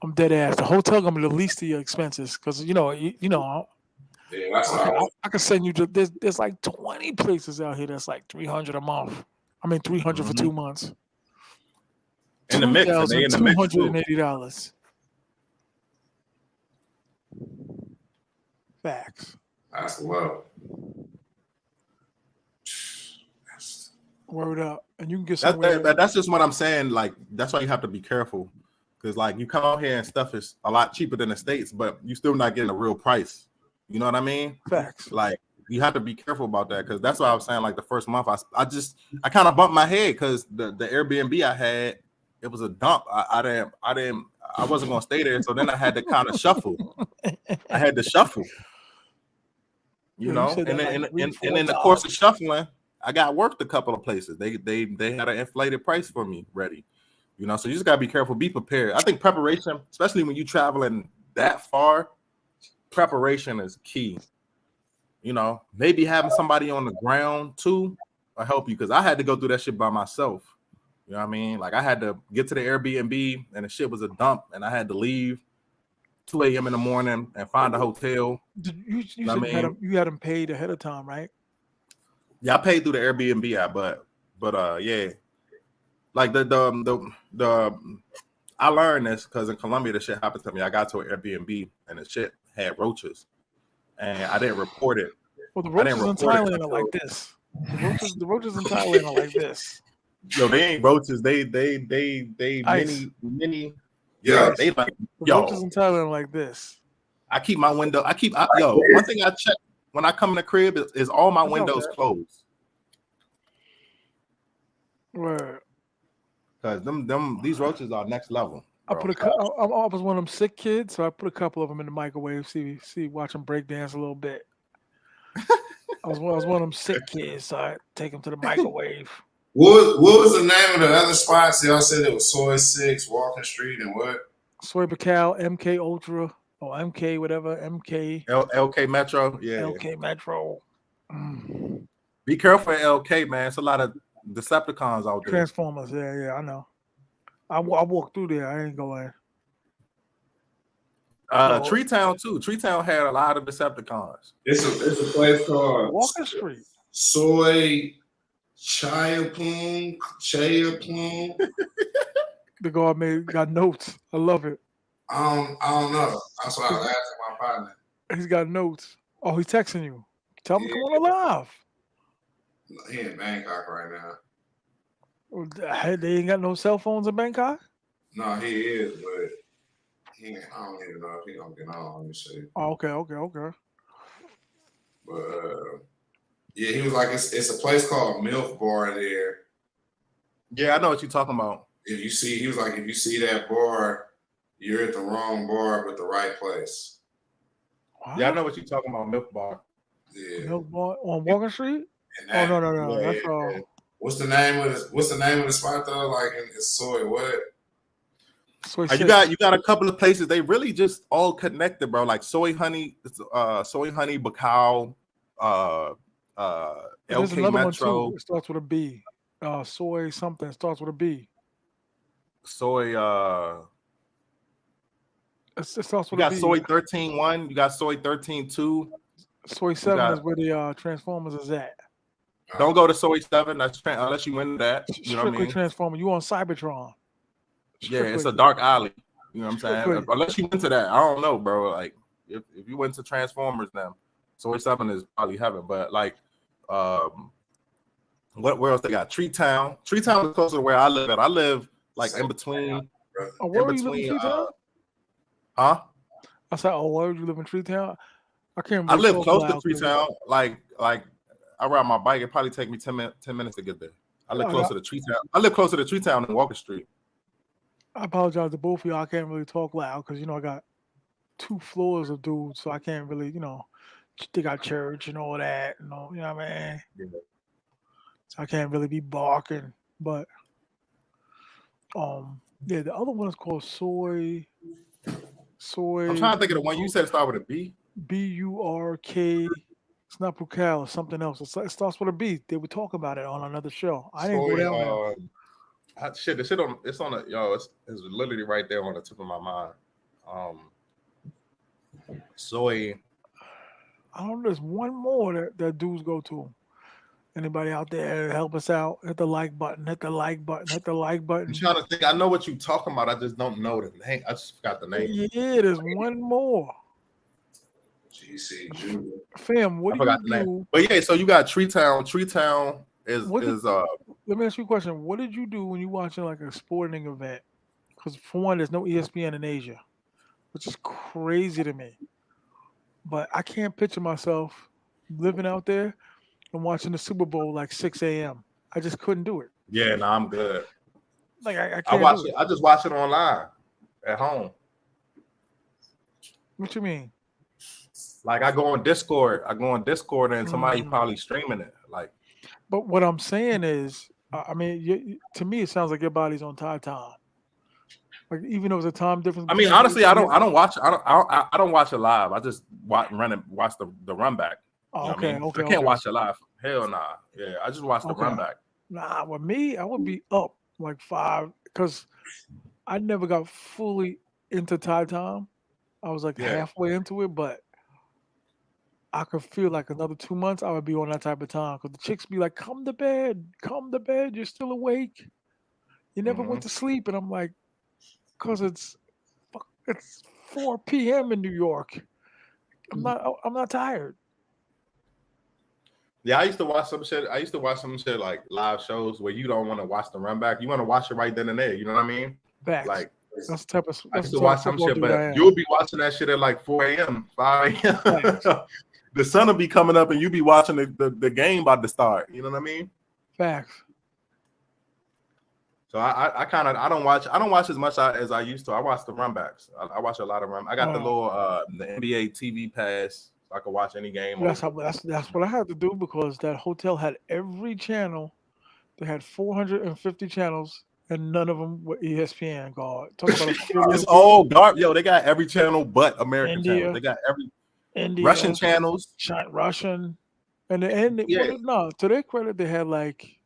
The hotel gonna be the least of your expenses because you know. Yeah, that's I can send you to there's like 20 places out here that's like $300 a month. I mean $300 for 2 months. In the mix, $280. Facts. That's low. Word up, and you can get somewhere. That's just what I'm saying. Like that's why you have to be careful, because like you come out here and stuff is a lot cheaper than the States, but you still not getting a real price. You know what I mean? Facts. Like you have to be careful about that, because that's what I was saying. Like the first month, I kind of bumped my head because the Airbnb I had, it was a dump. I wasn't gonna stay there, so then I had to kind of shuffle. I had to shuffle. You know, and then in the course of shuffling, I got worked a couple of places. They had an inflated price for me ready. You know, so you just gotta be careful, be prepared. I think preparation, especially when you're traveling that far, preparation is key. You know, maybe having somebody on the ground too will help you, because I had to go through that shit by myself. You know what I mean? Like I had to get to the Airbnb and the shit was a dump, and I had to leave 2 a.m. in the morning and find a hotel. You said you had them paid ahead of time, right? Yeah, I paid through the Airbnb app, but yeah, like the I learned this because in Colombia the shit happened to me. I got to an Airbnb and the shit had roaches, and I didn't report it. Well, the roaches in Thailand are like this. The roaches in Thailand are like this. Yo, they ain't roaches. They mini. Yeah, they like roaches in Thailand are like this. I keep my window. One thing I check when I come in the crib is all my windows closed. Word. Because these roaches are next level. Bro. I was one of them sick kids, so I put a couple of them in the microwave. Watch them break dance a little bit. I was one of them sick kids, so I take them to the microwave. What was the name of the other spots? Y'all said it was Soy 6, Walking Street, and what? Soy Bacal, MK Ultra, or MK whatever, MK. LK Metro, yeah. LK Metro. Be careful, LK, man. It's a lot of Decepticons out there. Transformers, yeah, I know. I walked through there. I ain't going. Tree Town too. Tree Town had a lot of Decepticons. It's a place called Walking Street. Soy Chia Plum. The guard got notes. I love it. I don't know. That's why I was asking my partner. He's got notes. Oh, he's texting you. Tell him to come on live. He in Bangkok right now. They ain't got no cell phones in Bangkok? No, he is, but I don't even know if he gonna get on. Let me see. Oh, okay. But yeah, he was like, it's a place called Milk Bar there. Yeah, I know what you're talking about. He was like, if you see that bar, you're at the wrong bar, but the right place. What? Yeah, I know what you're talking about, Milk Bar. Yeah. Milk Bar on Walking Street? No. Yeah, that's all. What's the name of the spot though? Like it's Soy what? Soy you got a couple of places. They really just all connected, bro. Like Soy Honey, Bacal, There's LK another Metro. One too. It starts with a B. Soy something starts with a B. Soy. It starts with you a got B. Soy 13.1. You got Soy 13.2. Soy 7 is where the Transformers is at. Don't go to Soy 7. That's unless you win that. You know what I mean? Transformer. You on Cybertron? Yeah, it's a dark alley. You know what I'm saying? Unless you went to that, I don't know, bro. Like if you went to Transformers, now Soy 7 is probably heaven. But like, where else they got? Tree Town. Tree Town is closer to where I live at. I live like in between. Where are you living in Tree Town? Huh? I said, where you live in Tree Town? I can't. I live close to Tree Town. Like I ride my bike. It probably take me 10 minutes to get there. I live closer to Tree Town. I live closer to Tree Town than Walker Street. I apologize to both of y'all. I can't really talk loud because I got 2 floors of dudes, so I can't really, they got church and all that, you know what I mean? Yeah. So I can't really be barking, but the other one is called Soy. I'm trying to think of the one you said start with a B. Burk. It's not Bucal, it's something else. It starts with a B. They would talk about it on another show. I didn't go down there. The shit it's literally right there on the tip of my mind. Soy. I don't know. There's one more that dudes go to. Anybody out there help us out? Hit the like button. Hit the like button. Hit the like button. I'm trying to think. I know what you're talking about. I just don't know the name. I just forgot the name. Yeah, there's one more. GC. Fam, what do you do? But yeah, so you got Tree Town. Tree Town is Let me ask you a question. What did you do when you watching like a sporting event? Because for one, there's no ESPN in Asia, which is crazy to me. But I can't picture myself living out there and watching the Super Bowl like 6 a.m. I just couldn't do it. Yeah, no, I'm good. Like I can't. I just watch it online at home. What you mean? Like I go on Discord and somebody probably streaming it. Like, but what I'm saying is, to me, it sounds like your body's on time. Like even though there's a time difference. I mean, honestly, I don't watch it live. I just watch the run back. Oh, okay, I can't watch it live. Hell nah. Yeah, I just watch the run back. Nah, with me, I would be up like 5 because I never got fully into Thai time. I was like halfway into it, but I could feel like another 2 months I would be on that type of time because the chicks be like, come to bed, you're still awake. You never went to sleep. And I'm like, because it's 4 p.m. in New York. I'm not tired. Yeah, I used to watch some shit like live shows where you don't want to watch the run back. You want to watch it right then and there. You know what I mean? Facts. Like that's the type of. I used to watch some shit, but you'll be watching that shit at like 4 a.m., 5 a.m. The sun will be coming up, and you be watching the game about to start. You know what I mean? Facts. So I don't watch as much as I used to. I watch the run backs. I watch a lot of run. I got the little the NBA TV pass. So I could watch any game. That's what I had to do because that hotel had every channel. They had 450 channels, and none of them were ESPN. God, talk about it's all dark. Yo, they got every channel but American India, channel. They got every India, Russian channels, Russian, and to their credit, they had like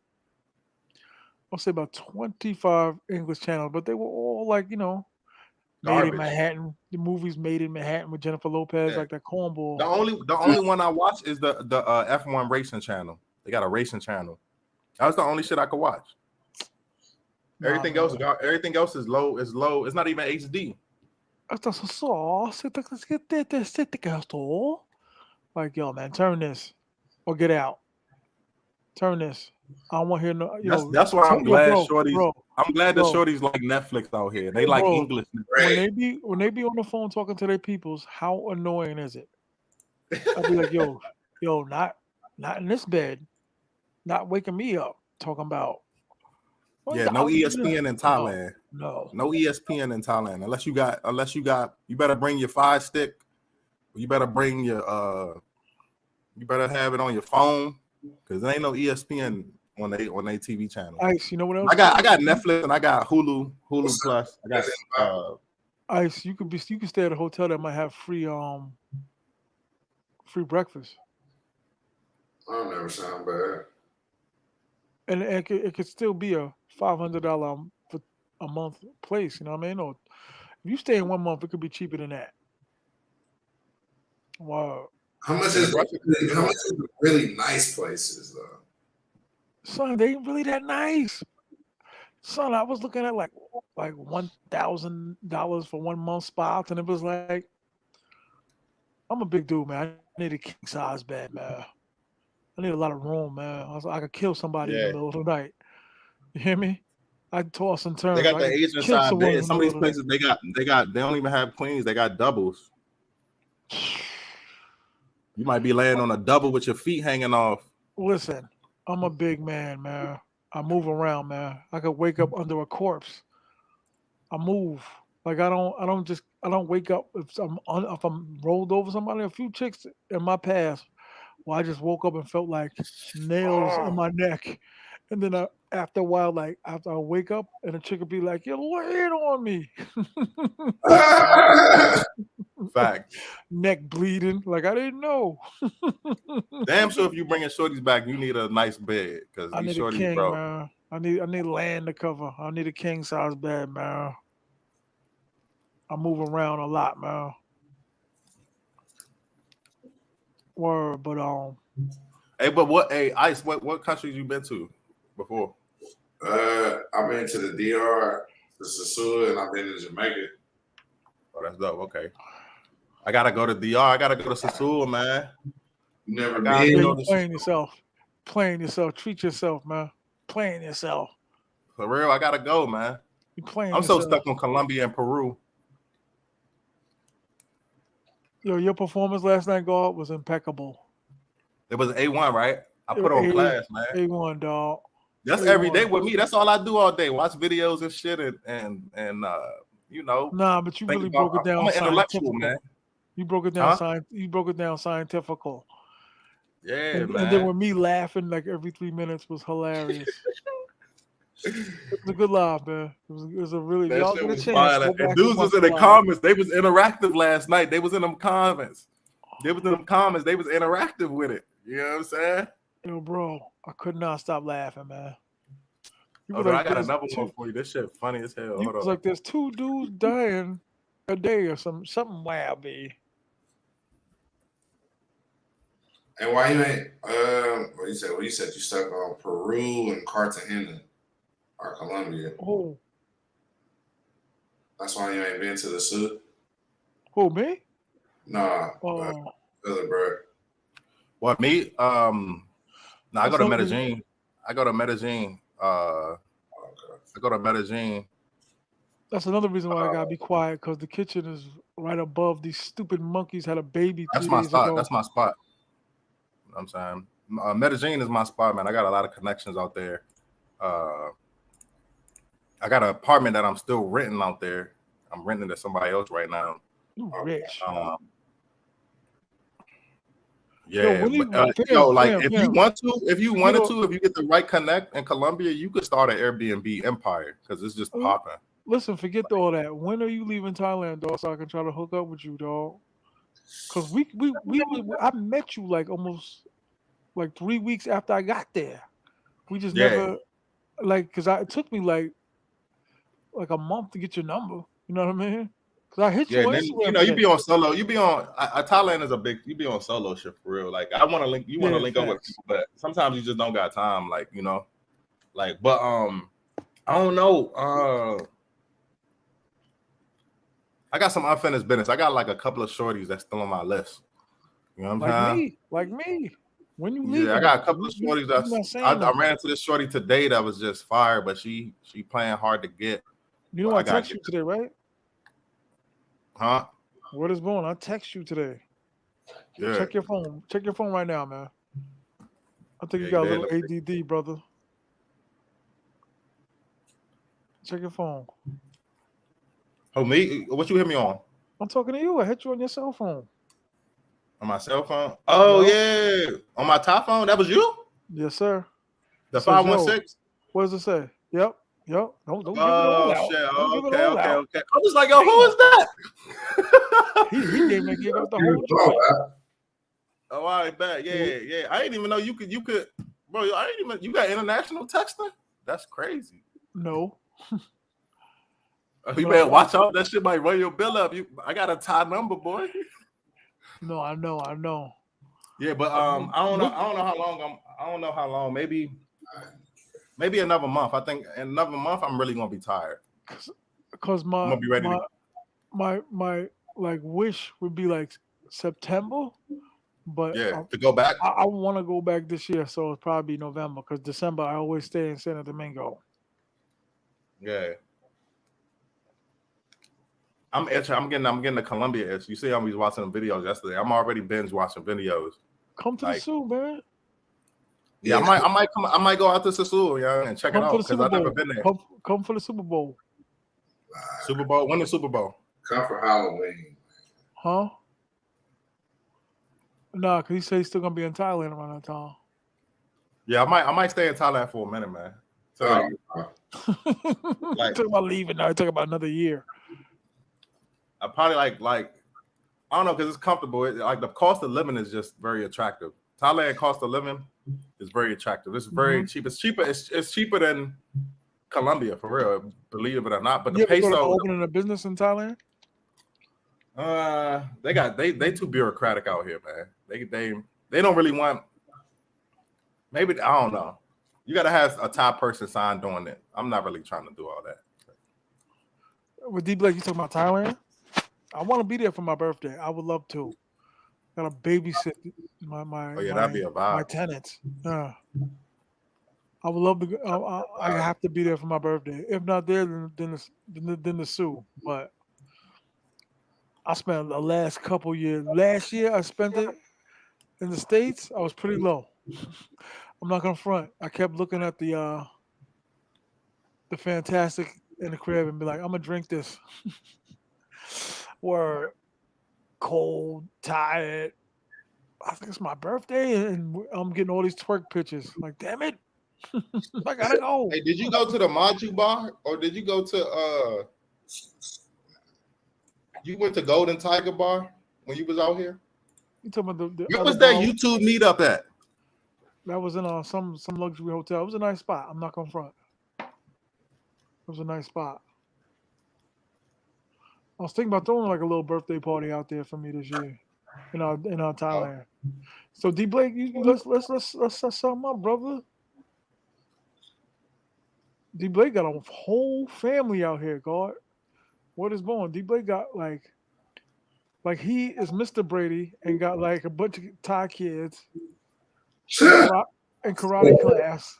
I'll say about 25 English channels, but they were all like Made in Manhattan. The movies Made in Manhattan with Jennifer Lopez, like that cornball. The only one I watch is the F1 racing channel. They got a racing channel. That was the only shit I could watch. Everything else is low. It's not even HD. Like, yo, man, turn this or get out. Turn this. I don't want to hear no. That's why I'm glad shorties. I'm glad the shorties like Netflix out here. They like English. When they be on the phone talking to their peoples, how annoying is it? I'd be like, yo, not in this bed, not waking me up talking about. No ESPN in Thailand. No ESPN in Thailand unless you got. You better bring your Fire Stick. You better bring your. You better have it on your phone because there ain't no ESPN on they TV channel. Ice, you know what else? I got Netflix and I got Hulu Plus. I got Ice. You can stay at a hotel that might have free breakfast. I don't never sound bad. And it could still be a $500 for a month place. You know what I mean? Or if you stay in 1 month, it could be cheaper than that. Wow. How much is the really nice places though? Son, they ain't really that nice. Son, I was looking at like like $1,000 for 1 month spots, and it was like, I'm a big dude, man. I need a king size bed, man. I need a lot of room, man. I could kill somebody in the Yeah. middle of the night. You hear me? I toss and turn. They got I the could Asian kill side someone in bed. the Some of middle these of the places they don't even have queens. They got doubles. night. You might be laying on a double with your feet hanging off. Listen, I'm a big man, man. I move around, man. I could wake up under a corpse. I move. Like I don't wake up if I'm rolled over somebody. A few chicks in my past, well, I just woke up and felt like nails in my neck, and then after a while, like after I wake up, and the chick would be like, "You're laying on me," Fact. neck bleeding. Like I didn't know. Damn sure if you bringing shorties back, you need a nice bed because I these need a shorties, king, bro. man. I need land to cover. I need a king size bed, man. I move around a lot, man. Word, but Hey, but what? Hey, Ice. What countries you been to before? I've been to the DR, the sosua, and I've been to Jamaica. Oh, that's dope. Okay. I gotta go to DR. I gotta go to Sosua, man. You never yeah, been? you playing yourself. Playing yourself. Treat yourself, man. Playing yourself. For real, I gotta go, man. You playing I'm so yourself. stuck on Colombia and Peru. Yo, your performance last night, God, was impeccable. It was A1, right? I put on class, man. A1, dog. That's A1. every day with me. That's all I do all day. Watch videos and shit and you know. Nah, but you really broke it down. I'm an intellectual, man. You broke it down you broke it down scientifical. Yeah, man. And then with me laughing like every 3 minutes was hilarious. It was a good laugh, man. It was a really that y'all shit get a was chance. fire. And dudes was in the comments. They was interactive last night. They was in them comments. They was in them comments. They was interactive with it. You know what I'm saying? Yo, bro, I could not stop laughing, man. Oh, no, I got another one for you. This shit funny as hell. Hold on. Like there's 2 dudes dying a day or something wild, be. And why you ain't? What you said? Well, you said you stuck on Peru and Cartagena or Colombia. Oh, that's why you ain't been to the Sud. Who, me? Nah, other bro. What, me? No, I go to Medellin. I go to Medellin. I go to Medellin. That's another reason why I gotta be quiet, because the kitchen is right above. These stupid monkeys had a baby 3 days ago. That's my spot. You know what I'm saying? Medellin is my spot, man. I got a lot of connections out there. I got an apartment that I'm still renting out there. I'm renting to somebody else right now. You rich. Yeah, if you want to, if you get the right connect in Colombia, you could start an Airbnb empire because it's just popping. Listen, forget all that. When are you leaving Thailand, dog? So I can try to hook up with you, dog. Because I met you like almost like 3 weeks after I got there. We just never because it took me like a month to get your number. You know what I mean? Because I hit you on Instagram. You know, you be on solo. You be on Thailand is a big. You be on solo shit for real. Like I want to link. You want to link up with people, but sometimes you just don't got time. Like you know, like but I don't know. I got some unfinished business. I got like a couple of shorties that's still on my list. You know what I'm saying? Like me. When you leave? Yeah, I got a couple of shorties that's. I ran into this shorty today that was just fire, but she playing hard to get. You know, I text you today, right? Huh? What is going on? I text you today. Yeah. Check your phone. Check your phone right now, man. I think you got a little ADD, brother. Check your phone. Oh, me? What you hit me on? I'm talking to you. I hit you on your cell phone. On my cell phone? Oh, yeah. On my top phone? That was you? Yes, sir. The 516? What does it say? Yep. Don't give it all out. Shit. Okay. I was like, yo, who is that? he gave up the whole joint. Oh, I bet. Yeah. I didn't even know you could, bro. I didn't even. You got international texting? That's crazy. No. You better watch out. That shit might run your bill up. I got a Thai number, boy. No, I know. Yeah, but I don't know how long. Maybe another month. I think in another month I'm really gonna be tired. Because I'm gonna be ready. My like wish would be like September, but to go back. I want to go back this year, so it'll probably be November. Because December I always stay in Santo Domingo. Yeah. I'm getting the Colombia itch. You see, I was watching videos yesterday. I'm already binge watching videos. Come to the zoo, man. Yeah, I might go out to Sosua, yeah, and check it out because I've never been there. Come for the Super Bowl. Super Bowl? When the Super Bowl? Come for Halloween. Huh? Nah, because he said he's still gonna be in Thailand around that time. Yeah, I might stay in Thailand for a minute, man. So talk about leaving now. Talk about another year. I probably like I don't know because it's comfortable. Like the cost of living is just very attractive. Thailand cost of living is very attractive. It's very cheap. It's cheaper. It's cheaper than Colombia for real. Believe it or not. But the peso opening a business in Thailand. They too bureaucratic out here, man. They don't really want. Maybe I don't know. You got to have a Thai person sign doing it. I'm not really trying to do all that. With D Blake, you talking about Thailand? I want to be there for my birthday. I would love to. Gotta babysit that'd be a vibe. My tenants. Yeah. I would love to go. I have to be there for my birthday. If not there, then the zoo. But I spent the last couple years. Last year I spent it in the States. I was pretty low. I'm not gonna front. I kept looking at the Fantastic in the crib and be like, I'm gonna drink this. Word. Cold, tired. I think it's my birthday, and I'm getting all these twerk pictures. Like, damn it, I gotta go. Hey, did you go to the Maju bar, or did you go to You went to Golden Tiger Bar when you was out here? You talking about the where was that YouTube meetup at? That was in some luxury hotel. It was a nice spot. I'm not gonna front. It was a nice spot. I was thinking about throwing like a little birthday party out there for me this year, in our Thailand. So D Blake, let's set something up, brother. D Blake got a whole family out here, God. What is going? D Blake got like he is Mr. Brady and got like a bunch of Thai kids in karate class,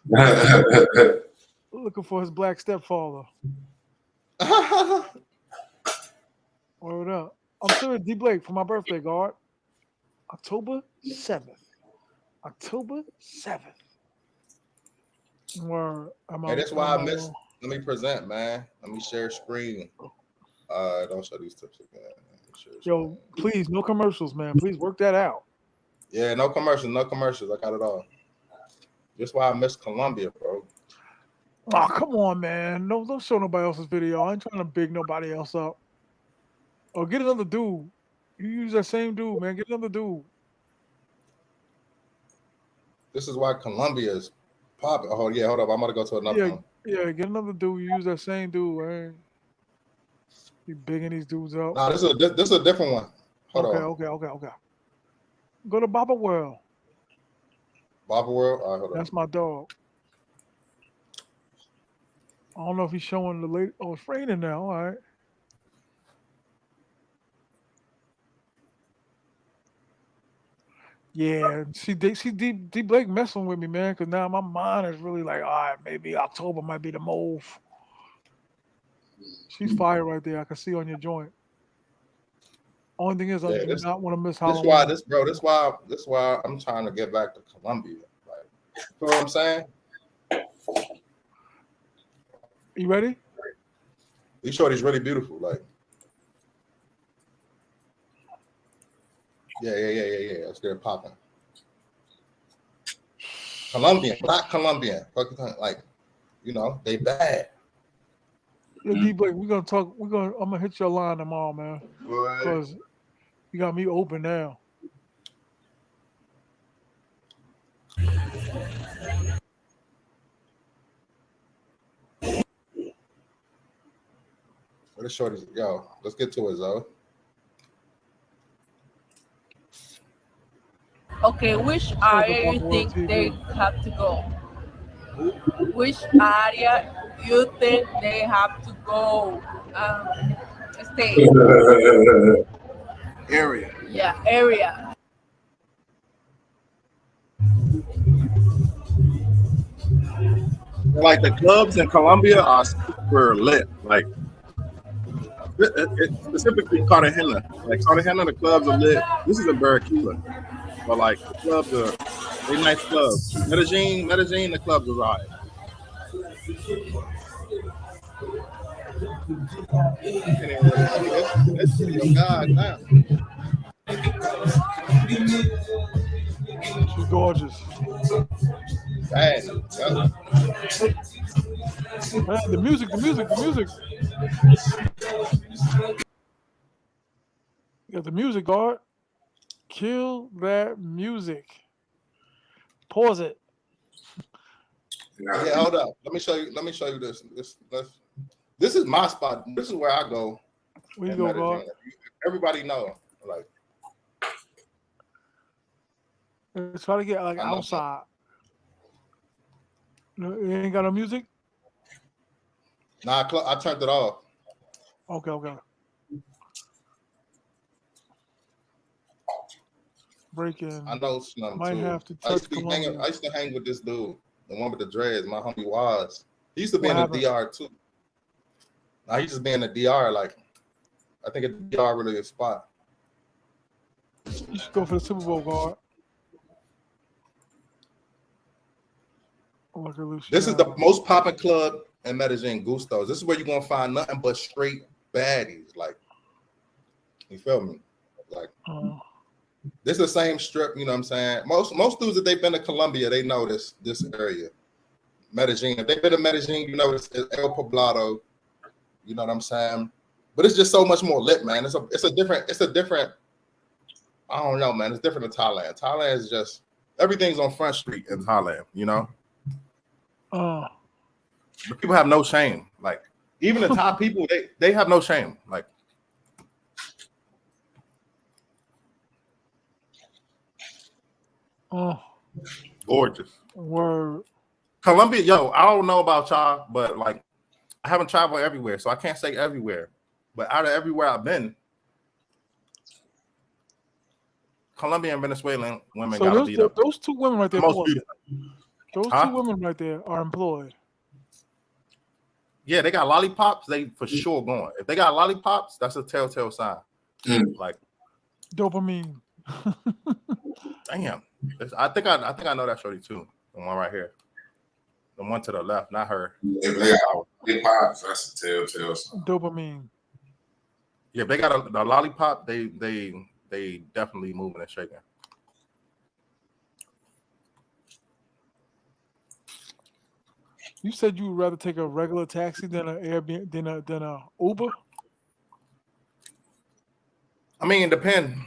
looking for his black stepfather. Word up. I'm serious, D Blake, for my birthday, guard. October 7th. October 7th. Word. Hey, that's why I missed. Let me present, man. Let me share screen. Don't show these tips again. Yo, please, no commercials, man. Please work that out. Yeah, no commercials. I got it all. That's why I missed Colombia, bro. Oh, come on, man. No, don't show nobody else's video. I ain't trying to big nobody else up. Or get another dude. You use that same dude, man. Get another dude. This is why Colombia is popping. Oh, yeah, hold up. I'm going to go to another one. Yeah, get another dude. You use that same dude, man. You bigging these dudes up. Nah, this is a different one. Hold on. Okay. Go to Baba World. Baba World? All right, hold on. That's my dog. I don't know if he's showing the lady. Oh, it's raining now. All right. Yeah, see D Blake messing with me, man, because now my mind is really like, all right, maybe October might be the move. She's fire right there. I can see on your joint. Only thing is, I do not want to miss Halloween. This why I'm trying to get back to Colombia. Like, you know what I'm saying? You ready? These shorty's really beautiful. Like, yeah. Let's get it popping. Colombian, black Colombian. Like, you know, they bad. Yeah, D Blake, we're gonna talk. I'm gonna hit your line tomorrow, man. Because you got me open now. Where the shorties? Yo, let's get to it, Zoe. Okay, which area you think they have to go? Which area you think they have to go? state. Area. Yeah, area. Like the clubs in Colombia are super lit. Like specifically Cartagena. Like Cartagena, the clubs are lit. This is in Barranquilla, but like the clubs are they nice clubs. Medellin, the clubs are alright. I can't even really see this video. God damn. She's gorgeous. Dang. Man, the music. You got the music, guard. Kill that music. Pause it. Yeah, hold up. Let me show you this. This is my spot. This is where I go. Where you go, guard? Everybody know. Like, let's try to get like outside. No, you ain't got no music? Nah, I turned it off. Okay. Breaking. I know some might too. have to touch I used to hang with this dude, the one with the dreads. My homie was. He used to be in the DR too. Now he just be in the DR. Like, I think the DR really is a spot. You should go for the Super Bowl, guard. This is the most popping club in Medellin, Gusto's. This is where you're gonna find nothing but straight baddies. Like, you feel me? Like, this is the same strip. You know what I'm saying? Most dudes that they've been to Colombia, they know this area, Medellin. If they've been to Medellin, you know it's El Poblado. You know what I'm saying? But it's just so much more lit, man. It's a different. I don't know, man. It's different than Thailand. Thailand is just everything's on Front Street in Thailand. You know. But people have no shame. Like, even the Thai people, they have no shame. Like, gorgeous. Word. Colombia, yo, I don't know about y'all, but like, I haven't traveled everywhere, so I can't say everywhere. But out of everywhere I've been, Colombian and Venezuelan women got to beat up. Those two women right there. Most beautiful. Those two women right there are employed. Yeah, they got lollipops. They for sure going. If they got lollipops, that's a telltale sign. Like dopamine. Damn. I think I know that shorty too. The one right here. The one to the left, not her. If they got lollipops, that's a telltale sign. Dopamine. Yeah, if they got the lollipop, they definitely moving and shaking. You said you would rather take a regular taxi than an Airbnb than a Uber? I mean, it depends.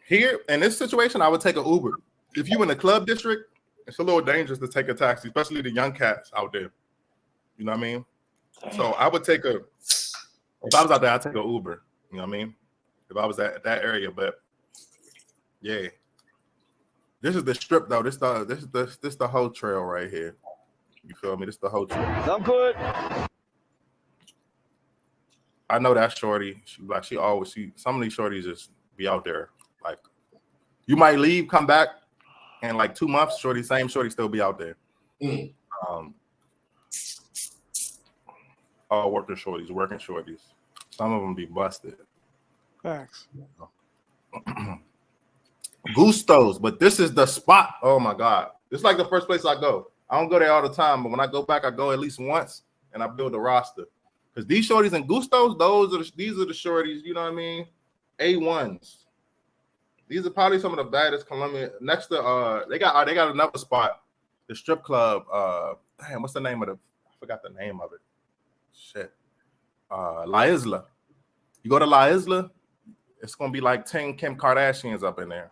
Here in this situation, I would take an Uber. If you in the club district, it's a little dangerous to take a taxi, especially the young cats out there. You know what I mean? Damn. So I would take if I was out there, I'd take an Uber. You know what I mean? If I was at that area, but yeah. This is the strip though. This the whole trail right here. You feel me? This is the whole trail. I'm good. I know that shorty. Some of these shorties just be out there. Like, you might leave, come back, and like 2 months, same shorty still be out there. All working shorties. Some of them be busted. Facts. Gusto's, but this is the spot. Oh my God. This is like the first place I go. I don't go there all the time, but when I go back, I go at least once and I build a roster. Because these shorties and Gusto's, these are the shorties, you know what I mean? A1s. These are probably some of the baddest Colombian. Next to they got another spot, the strip club. Damn, what's the name of I forgot the name of it. Shit. La Isla. You go to La Isla, it's gonna be like 10 Kim Kardashians up in there.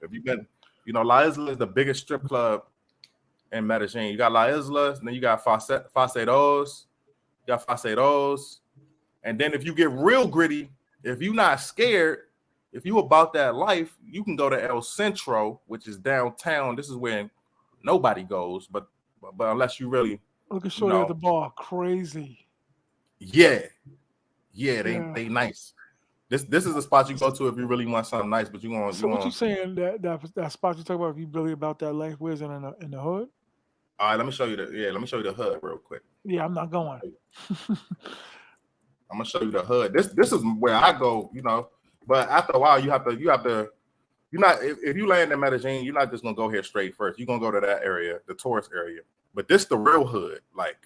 If you've been, La Isla is the biggest strip club in Medellin. You got La Isla, and then you got Faceros. You got Faceros. And then if you get real gritty, if you're not scared, if you about that life, you can go to El Centro, which is downtown. This is where nobody goes, but unless you really look at shorty at the bar, crazy. Yeah. Yeah, they nice. This is a spot you go to if you really want something nice, but you want. So what you saying that spot you talk about? If you really about that life, where's it in the hood? All right, let me show you let me show you the hood real quick. Yeah, I'm not going. I'm gonna show you the hood. This is where I go, you know. But after a while, you have to. You're not if you land in Medellin, you're not just gonna go here straight first. You're gonna go to that area, the tourist area. But this the real hood. Like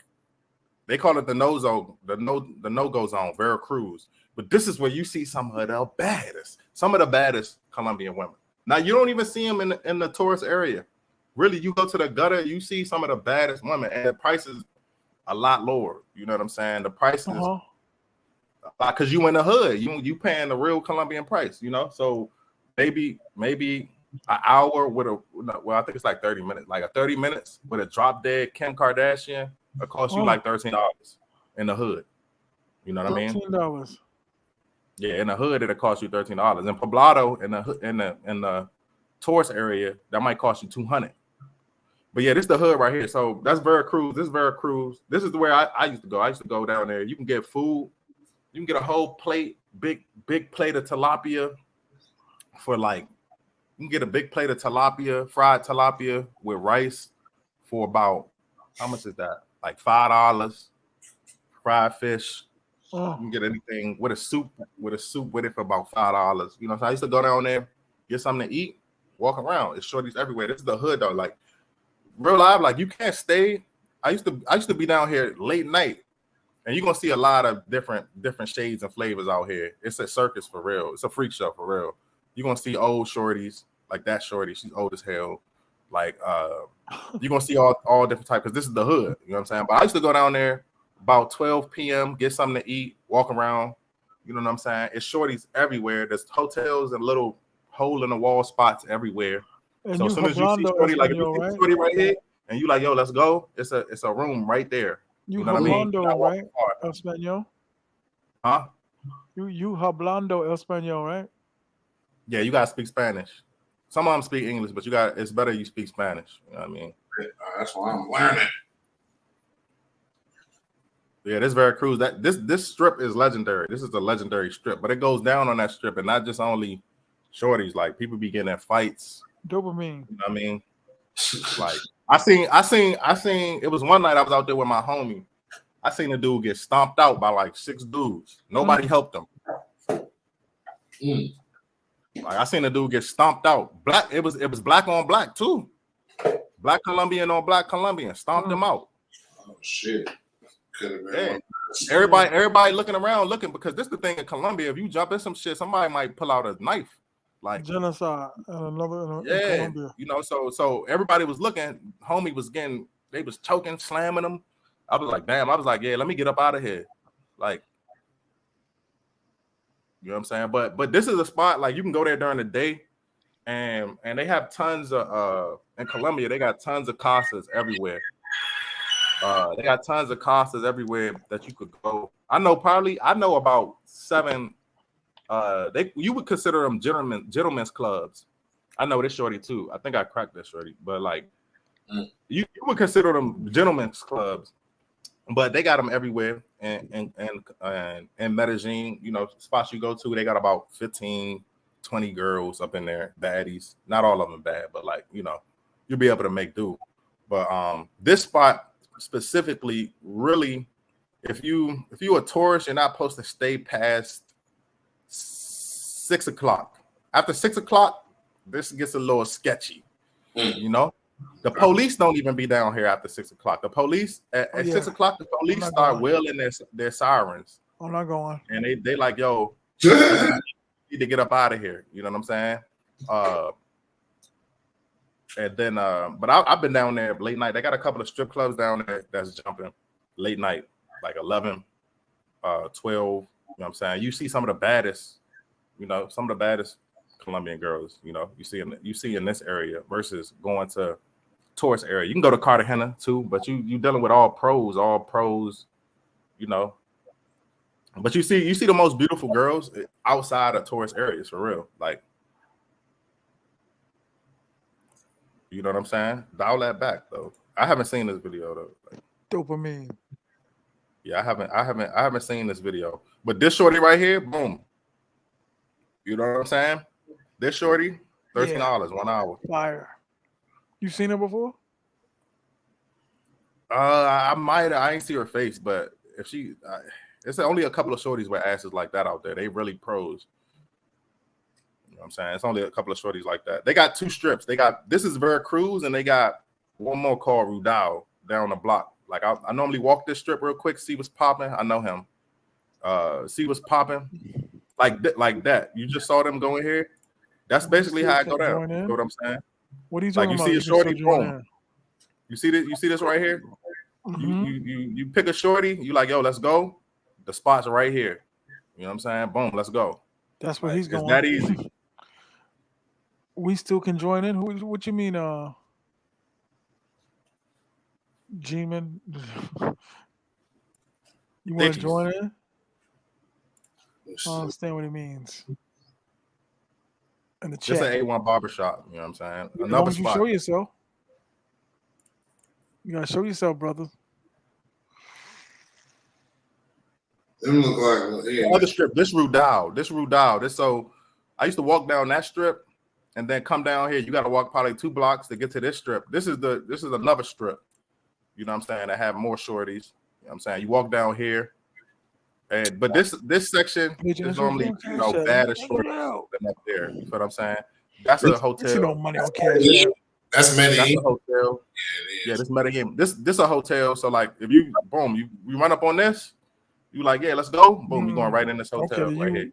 they call it the no zone, the no-go zone, Veracruz. But this is where you see some of the baddest Colombian women. Now you don't even see them in the tourist area. Really, you go to the gutter, you see some of the baddest women, and the prices a lot lower. You know what I'm saying? The prices, because you in the hood, you paying the real Colombian price. You know, so maybe an hour with I think it's like 30 minutes, like a 30 minutes with a drop dead Kim Kardashian. It costs you like $13 in the hood. You know what I mean? $13. Yeah, in the hood it'll cost you $13. In Poblado, in the tourist area, that might cost you $200. But yeah, this is the hood right here. So that's Veracruz. This is Veracruz. This is where I used to go. I used to go down there. You can get food. You can get a whole plate, big plate of tilapia for like. You can get a big plate of tilapia, fried tilapia with rice for about how much is that? Like $5. Fried fish. You can get anything with a soup with it for about $5. You know, so I used to go down there, get something to eat, walk around. It's shorties everywhere. This is the hood though. Like real life, like you can't stay. I used to be down here late night, and you're gonna see a lot of different shades and flavors out here. It's a circus for real. It's a freak show for real. You're gonna see old shorties, like that shorty, she's old as hell. Like you're gonna see all different types because this is the hood, you know what I'm saying? But I used to go down there about 12 p.m., get something to eat, walk around, you know what I'm saying? It's shorties everywhere. There's hotels and little hole in the wall spots everywhere. And so as soon as you see shorty, like if you see shorty right here and you like, yo, let's go, it's a room right there. You know what I mean? Right? Espanol? Huh? You hablando Espanol, right? Yeah, you gotta speak Spanish. Some of them speak English, but it's better you speak Spanish. You know what I mean? That's why I'm learning. Yeah, this Veracruz. This strip is legendary. This is a legendary strip, but it goes down on that strip, and not just only shorties. Like people be getting in fights. Dopamine. You know what I mean? Like I seen. It was one night I was out there with my homie. I seen a dude get stomped out by like 6 dudes. Nobody helped him. Like I seen a dude get stomped out. Black. It was black on black too. Black Colombian on black Colombian stomped him out. Oh shit. Yeah. Everybody looking around because this is the thing in Colombia. If you jump in some shit, somebody might pull out a knife. Like genocide. In Colombia. You know, so everybody was looking. Homie was they was choking, slamming him. I was like, damn. I was like, yeah, let me get up out of here. Like, you know what I'm saying? But this is a spot like you can go there during the day, and they have tons of in Colombia. They got tons of casas everywhere. They got tons of casas everywhere that you could go. I know about 7. You would consider them gentlemen's clubs. I know this shorty too. I think I cracked this shorty, but like you would consider them gentlemen's clubs. But they got them everywhere, and Medellin, you know, spots you go to, they got about 15, 20 girls up in there, baddies. Not all of them bad, but like, you know, you'll be able to make do. But this spot specifically, really, if you a tourist, you're not supposed to stay past 6 o'clock. After 6 o'clock, this gets a little sketchy, you know. The police don't even be down here after 6 o'clock. The police at 6 o'clock, the police start wailing their sirens. I'm not going. And they like, yo, need to get up out of here. You know what I'm saying? And then, but I've been down there late night. They got a couple of strip clubs down there that's jumping late night, like 11, 12. You know what I'm saying? You see some of the baddest, you know, some of the baddest Colombian girls, you know, you see in this area versus going to tourist area. You can go to Cartagena too, but you dealing with all pros, you know. But you see the most beautiful girls outside of tourist areas for real. Like, you know what I'm saying? Dial that back though. I haven't seen this video though. Like, Dopamine. Yeah, I haven't seen this video. But this shorty right here, boom. You know what I'm saying? This shorty, $13, 1 hour. Fire. You seen her before? I might. I ain't see her face, but if she, it's only a couple of shorties with asses like that out there. They really pros. You know what I'm saying? It's only a couple of shorties like that. They got 2 strips. They got, this is Veracruz, and they got one more called Rudal down the block. Like I normally walk this strip real quick, see what's popping. I know him. See what's popping. Like that. You just saw them going here. That's basically how I go down. You know what I'm saying? What are you talking about? You see a shorty, boom. You see this? You see this right here? Mm-hmm. You pick a shorty. You like, yo, let's go. The spot's right here. You know what I'm saying? Boom, let's go. That's where he's going. It's that easy. We still can join in. What you mean, G-Man? You want to join in? I don't understand what he means. In the chat. Just an A1 barbershop. You know what I'm saying? Another spot. You show yourself. You gotta show yourself, brother. Them look like the other strip. This Rudal. This so I used to walk down that strip and then come down here. You got to walk probably 2 blocks to get to this strip. This is another strip. You know what I'm saying? I have more shorties. You know what I'm saying? You walk down here. But this section is normally bad as short than up there. You know what I'm saying? That's a hotel. No money on cash. That's Medellin. That's a hotel. Yeah, this Medellin. This a hotel. So like, if you boom, you run up on this, you like, yeah, let's go. Boom, you're going right in this hotel right here.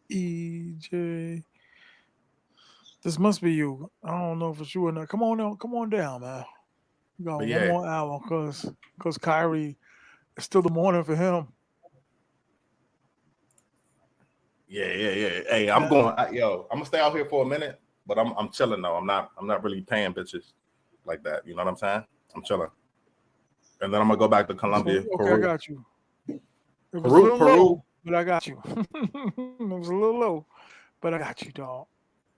EJ, this must be you. I don't know for sure or not. Come on down, man. You got one more hour because Kyrie, it's still the morning for him. Yeah. Hey, I'm going. I'm gonna stay out here for a minute, but I'm chilling though. I'm not really paying bitches like that. You know what I'm saying? I'm chilling, and then I'm gonna go back to Colombia. Okay, Peru. I got you. Peru, low, but I got you. It was a little low, but I got you, dog.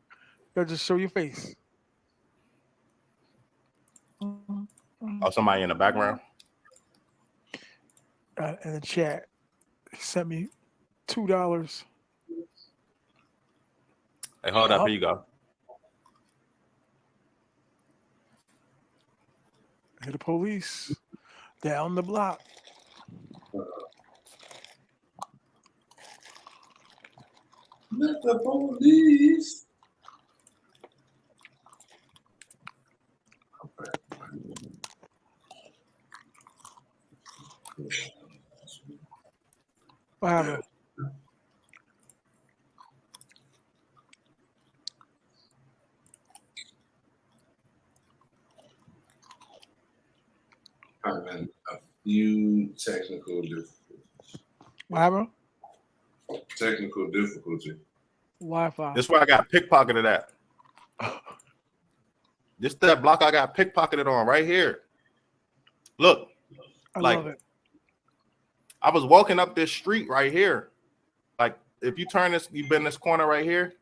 You gotta just show your face. Oh, somebody in the background. In the chat, he sent me $2. Hey, hold up. Here you go. Hey, the police down the block. Let the police. What happened? Having a few technical difficulties. What happened? Technical difficulty. Wi-Fi. This is where I got pickpocketed at. This that block I got pickpocketed on right here. Look, I love it. I was walking up this street right here. Like if you turn this, you bend this corner right here.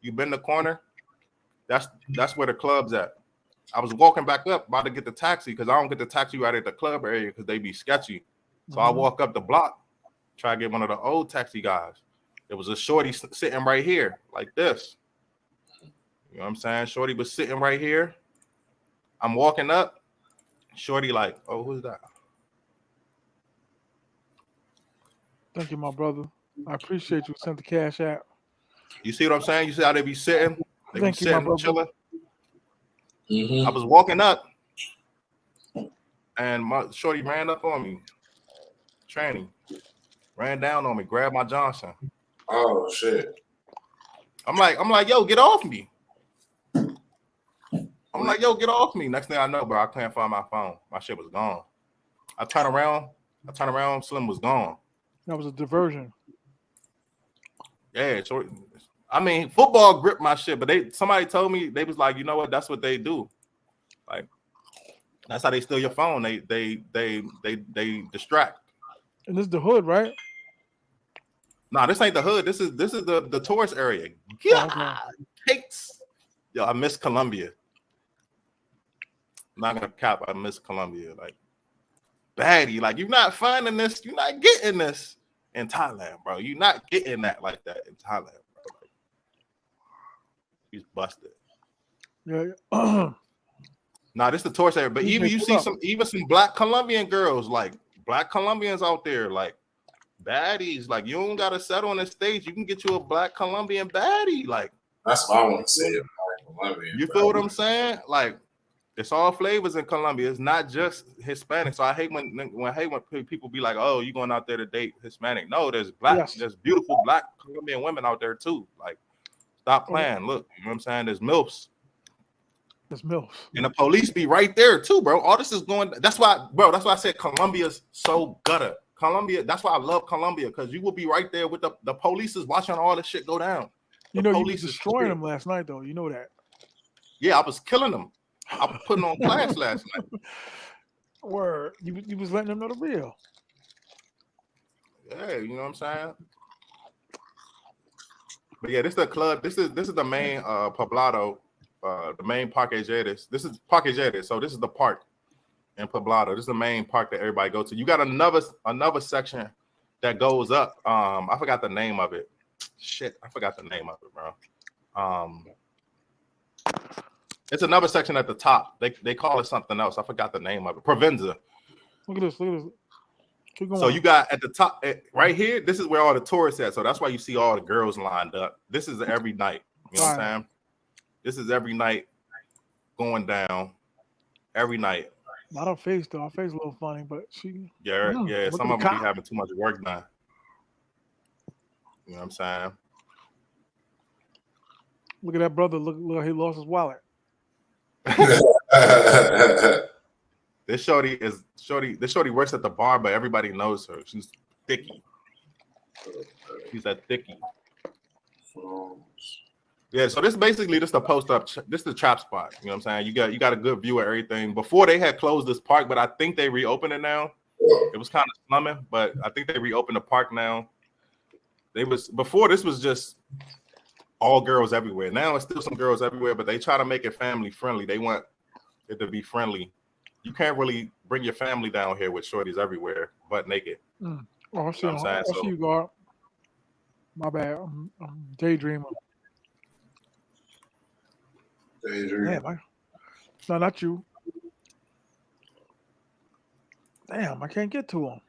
You bend the corner. That's where the club's at. I was walking back up, about to get the taxi because I don't get the taxi right at the club area because they be sketchy. So I walk up the block, try to get one of the old taxi guys. There was a shorty sitting right here, like this. You know what I'm saying? Shorty was sitting right here. I'm walking up. Shorty like, oh, who's that? Thank you, my brother. I appreciate you. Sent the cash out. You see what I'm saying? You see how they be sitting? They Thank be you, my sitting, brother. chilling. Mm-hmm. I was walking up, and my shorty ran up on me. Tranny ran down on me, grabbed my Johnson. Oh shit! I'm like, yo, get off me. I'm like, yo, get off me. Next thing I know, bro, I can't find my phone. My shit was gone. I turn around, Slim was gone. That was a diversion. Yeah, so I mean, football gripped my shit, but somebody told me, they was like, you know what? That's what they do. Like, that's how they steal your phone. They distract. And this is the hood, right? Nah, this ain't the hood. This is the tourist area. God, cakes. Yo, I miss Colombia. I'm not gonna cap. I miss Colombia. Like, baddie. Like you're not finding this, you're not getting this in Thailand, bro. You're not getting that like that in Thailand, bro. Like, he's busted. Yeah. Nah, this the tourist area, but even you see some black Colombian girls, like black Colombians out there, like baddies. Like you don't gotta settle on the stage. You can get you a black Colombian baddie. Like that's what I want to say. Colombian, you feel what I'm saying? Like it's all flavors in Colombia. It's not just Hispanic. So I hate when people be like, "Oh, you going out there to date Hispanic?" No, there's there's beautiful black Colombian women out there too. Like stop playing. Look, you know what I'm saying? There's MILFs. There's MILFs. And the police be right there too, bro. All this is going. That's why I said Colombia's so gutter. Colombia. That's why I love Colombia, because you will be right there with the police is watching all this shit go down. You know, you was destroying them last night, though. You know that. Yeah, I was killing them. I was putting on class last night. Word. You was letting them know the real. Yeah, you know what I'm saying? But yeah, this is the club. This is the main Poblado, the main Parque Jadis. This is Parque Jadis, so this is the park in Poblado. This is the main park that everybody go to. You got another section that goes up. I forgot the name of it. Shit, I forgot the name of it, bro. It's another section at the top. They call it something else. I forgot the name of it. Provenza. Look at this. Keep going. So you got at the top right here. This is where all the tourists at. So that's why you see all the girls lined up. This is every night. You know what I'm saying? This is every night going down. Every night. Not her face though. Her face a little funny, but she. Yeah. Some of them be having too much work done. You know what I'm saying? Look at that brother. Look, he lost his wallet. This shorty works at the bar, but everybody knows her. She's thicky. She's that thicky. Yeah, so this is basically just a post up. This is the trap spot. You know what I'm saying? You got a good view of everything. Before they had closed this park, but I think they reopened it now. It was kind of slumming, but I think they reopened the park now. Before this was just all girls everywhere. Now it's still some girls everywhere, but they try to make it family friendly. They want it to be friendly. You can't really bring your family down here with shorties everywhere, butt naked. Oh, I see you, God. My bad. I'm daydreaming. Damn, no, not you. Damn, I can't get to him.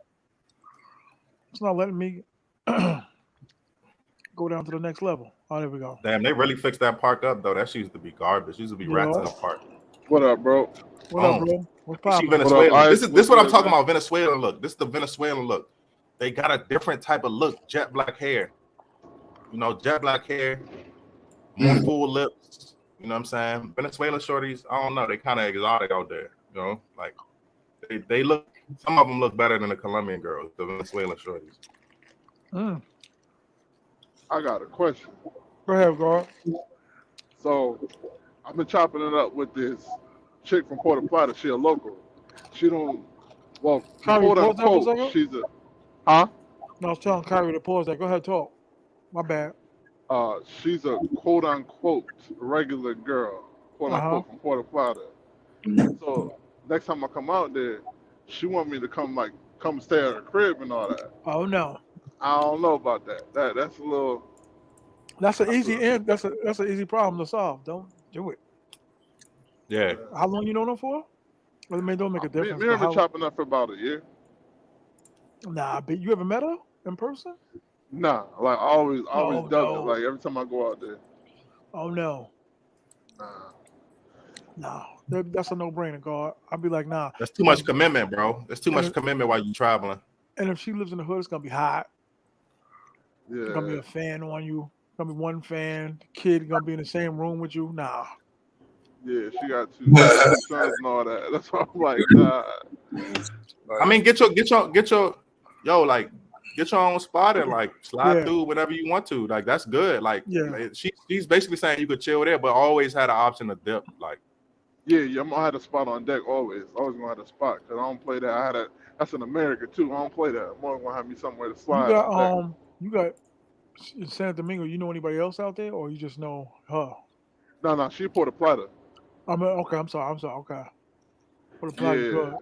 It's not letting me go down to the next level. Oh, there we go. Damn, they really fixed that park up, though. That shit used to be garbage. Used to be rats in the park. What up, bro? What up, bro? What's poppin'? Venezuela. This is what I'm talking about. Venezuelan look. This is the Venezuelan look. They got a different type of look. Jet black hair. You know, jet black hair. More full lips. You know what I'm saying? Venezuelan shorties, I don't know. They kind of exotic out there. You know, like they look. Some of them look better than the Colombian girls. The Venezuelan shorties. I got a question. Go ahead, God. So I've been chopping it up with this chick from Puerto Plata. She a local. She don't. Well, quote unquote, she's a. Huh? No, I was telling Kyrie to pause that. Go ahead, talk. My bad. She's a quote unquote regular girl, quote unquote from Puerto Plata. So next time I come out there, she want me to come stay at her crib and all that. Oh no. I don't know about that. That's a little. That's an easy end. That's an easy problem to solve. Don't do it. Yeah. How long you known her for? Well, don't make a difference. We been chopping up for about a year. Nah, but you ever met her in person? Nah, like always does it. Like every time I go out there. Oh no. No, that's a no-brainer, God. I'll be like, nah. That's too much commitment, bro. That's too much commitment while you traveling. And if she lives in the hood, it's gonna be hot. Yeah. It's gonna be a fan on you. It's gonna be one fan. The kid gonna be in the same room with you. Nah. Yeah, she got two sons and all that. That's why I'm like, nah. I mean, get your own spot and like slide through whenever you want to. Like that's good. Like she's basically saying you could chill there, but always had an option to dip. Like yeah, I'm gonna have a spot on deck always. Always gonna have a spot because I don't play that. That's in America too. I don't play that. I'm always gonna have me somewhere to slide. You got in San Domingo. You know anybody else out there, or you just know her? No, she Puerto Plata. I mean, okay. I'm sorry. Okay. Puerto Plata, good.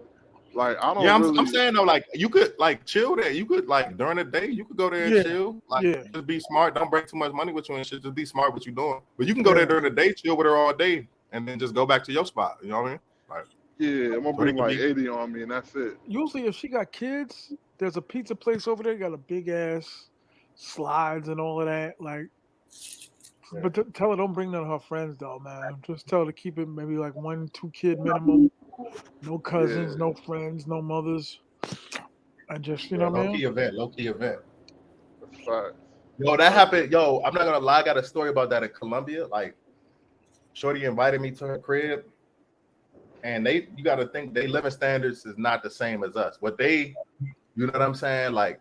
Like I don't Yeah, I'm really. saying though, like you could like chill there. You could like during the day, you could go there and chill. Like just be smart. Don't bring too much money with you and shit. Just be smart what you're doing. But you can go there during the day, chill with her all day, and then just go back to your spot. You know what I mean? Like I'm gonna bring like 80 on me, and that's it. Usually, if she got kids, there's a pizza place over there. Got a big ass slides and all of that. Like, but tell her don't bring none of her friends though, man. Just tell her to keep it maybe like 1-2 kid minimum. No cousins, no friends, no mothers. And just you know what I mean. Low key event. That's fine. Yo, that happened. Yo, I'm not gonna lie. I got a story about that in Colombia. Like, Shorty invited me to her crib. And you got to think they living standards is not the same as us. What they, you know what I'm saying? Like,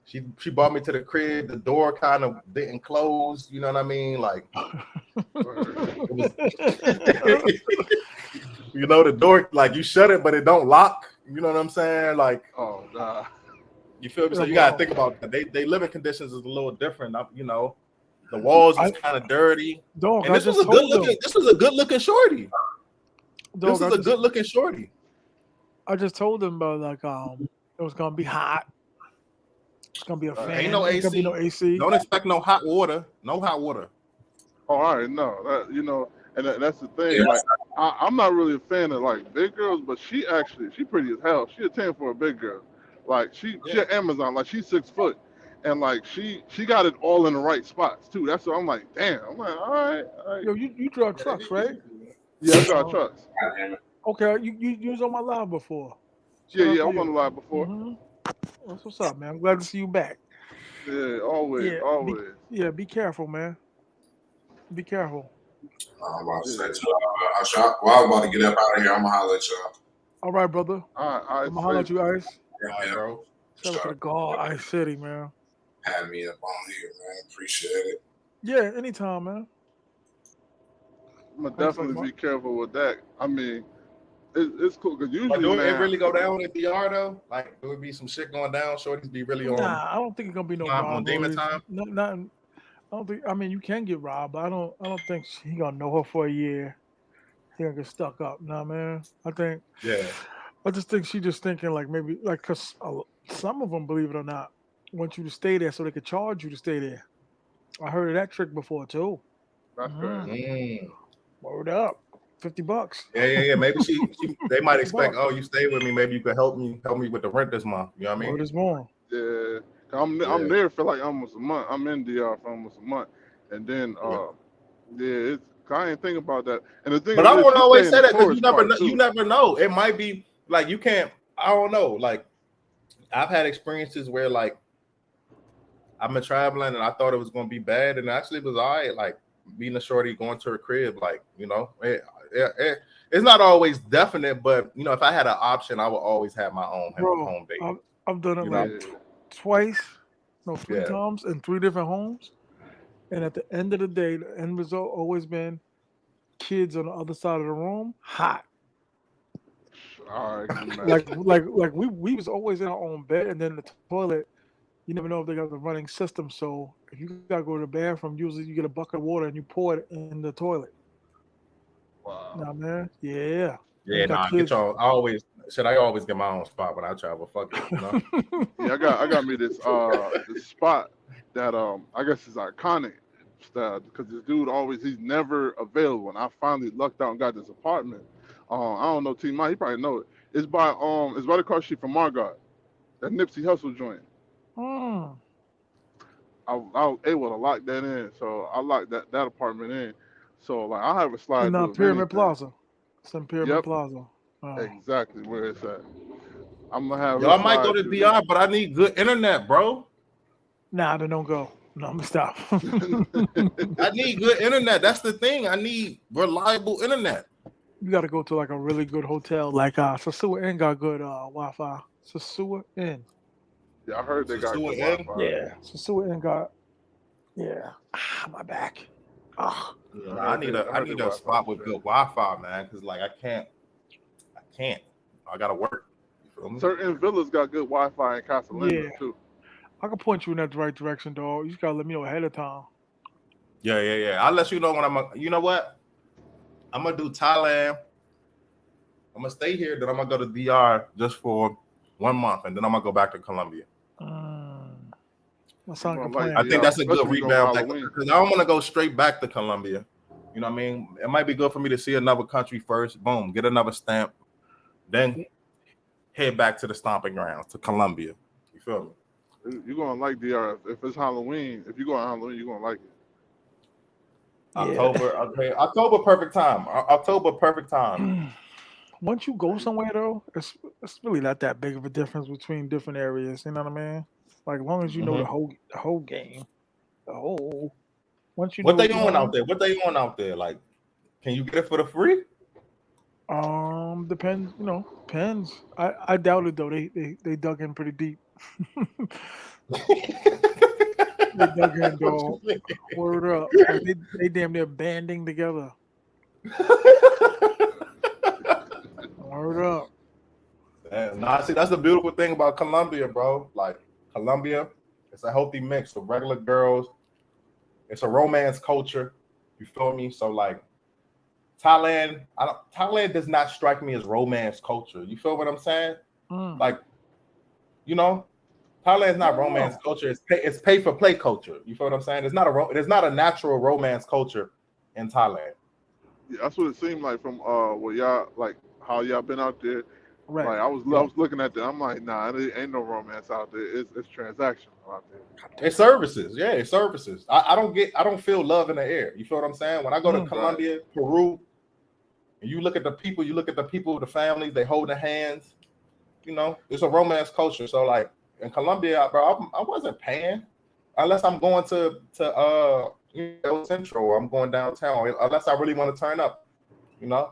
she brought me to the crib. The door kind of didn't close. You know what I mean? Like, it was, you know, the door like you shut it, but it don't lock. You know what I'm saying? Like, oh nah. You feel me? So you got to think about that. They living conditions is a little different. You know, the walls is kind of dirty. Dog, and this was a good looking. This was a good looking shorty. Dog, this is a good looking shorty. I just told them about like it was gonna be hot. It's gonna be a fan. Ain't no AC. Gonna be no AC. Don't expect no hot water. No hot water. Oh, all right, no, that, you know, and that's the thing. Like, I'm not really a fan of like big girls, but she pretty as hell. She a 10 for a big girl. Like she at Amazon, like she's 6 foot, and like she got it all in the right spots too. That's what I'm like. Damn. I'm like, all right. Yo, you drive trucks, right? Yeah, I drive trucks. Okay, you was on my live before. Yeah, I was on the live before. Mm-hmm. That's what's up, man. I'm glad to see you back. Yeah, always. Be careful, man. Be careful. I'm about to say, I was about to get up out of here. I'm gonna holler at y'all. All right, brother. All right, I'm gonna holler at you, Ice. Yeah, bro. Shout out to the God, Ice City, man. Had me up on here, man. Appreciate it. Yeah, anytime, man. I'm gonna definitely be careful with that. I mean, it's cool because usually, do it really go down at DR though? Like, there would be some shit going down. Shorties be really on. Nah, I don't think it's gonna be no on demon time. Nothing. I don't think. I mean, you can get robbed, but I don't think he gonna know her for a year. He gonna get stuck up. Nah, man. I think. Yeah. I just think she just thinking like maybe like because some of them, believe it or not, want you to stay there so they could charge you to stay there. I heard of that trick before too. That's good. Word up, $50. Yeah. Maybe they might expect, oh, you stay with me. Maybe you could help me with the rent this month. You know what I mean? Word is more. Yeah. I'm there for like almost a month. I'm in DR for almost a month, and then it's I ain't think about that. And the thing, but I won't always say that because you never know. It might be like you can't. I don't know. Like I've had experiences where like I've been traveling and I thought it was going to be bad, and actually it was all right. Like meeting a shorty, going to her crib, like you know, it's not always definite, but you know, if I had an option, I would always have my own home base. I've done it like twice, no, 3 times in 3 different homes. And at the end of the day, the end result always been kids on the other side of the room, hot. All right, like we was always in our own bed, and then the toilet. You never know if they got the running system. So if you gotta go to the bathroom, usually you get a bucket of water and you pour it in the toilet. Wow. Nah, man. Yeah. Yeah, nah. Get y'all. I always get my own spot when I travel. Fuck it. You know? Yeah, I got me this this spot that I guess is iconic because this dude he's never available, and I finally lucked out and got this apartment. I don't know T.M.I, he probably know it. It's by it's right across the street from Margot, that Nipsey Hussle joint. I was able to lock that in, so I locked that apartment in. So like I have a slide in Pyramid Plaza. It's in Pyramid Plaza. Exactly where it's at. I'm gonna have. Yo, I might go to DR, but I need good internet, bro. Nah, then don't go. No, I'm gonna stop. I need good internet. That's the thing. I need reliable internet. You got to go to like a really good hotel, like Sosua Inn got good Wi-Fi. Sosua Inn. Yeah, I heard they got good Wi-Fi. Yeah, Sosua Inn got. Yeah, my back. Yeah, I need a spot with good Wi-Fi, man, because like I can't. I gotta work. You feel me? Certain villas got good Wi-Fi in Casa Linda too. I can point you in that right direction, dog. You just gotta let me know ahead of time. Yeah. I'll let you know when you know what? I'm gonna do Thailand I'm gonna stay here. Then I'm gonna go to DR just for 1 month, and then I'm gonna go back to Colombia. That sounds like a Like plan. I think that's a good especially rebound going because I don't want to go straight back to Colombia. You know what I mean? It might be good for me to see another country first. Boom, get another stamp, then head back to the stomping grounds to Colombia. You feel me? You're gonna like DR if it's Halloween. If you go on Halloween, you're gonna like it. October, okay. October, perfect time. October, perfect time. Once you go somewhere though, it's really not that big of a difference between different areas. You know what I mean? Like as long as you know the whole game, once you know What they you're on out there? What they on out there? Like, can you get it for the free? Depends. You know, depends. I doubt it though. They dug in pretty deep. They dug in, dog. Word up. Like they damn near banding together. Word up. Nah, see, that's the beautiful thing about Colombia, bro. Like Colombia, it's a healthy mix of regular girls. It's a romance culture. You feel me? So like Thailand does not strike me as romance culture. You feel what I'm saying? Like, you know, Thailand's not romance culture. It's pay for play culture. You feel what I'm saying? There's not a natural romance culture in Thailand. Yeah, that's what it seemed like from what y'all like how y'all been out there. Right. Like I was looking at that. I'm like, nah, there ain't no romance out there. It's transactional out there. It's services. Yeah, it's services. I don't feel love in the air. You feel what I'm saying? When I go to Colombia, Peru, and you look at the people, the families, they hold their hands. You know, it's a romance culture. So like in Colombia, bro, I wasn't paying unless I'm going to Central or I'm going downtown, unless I really want to turn up, you know.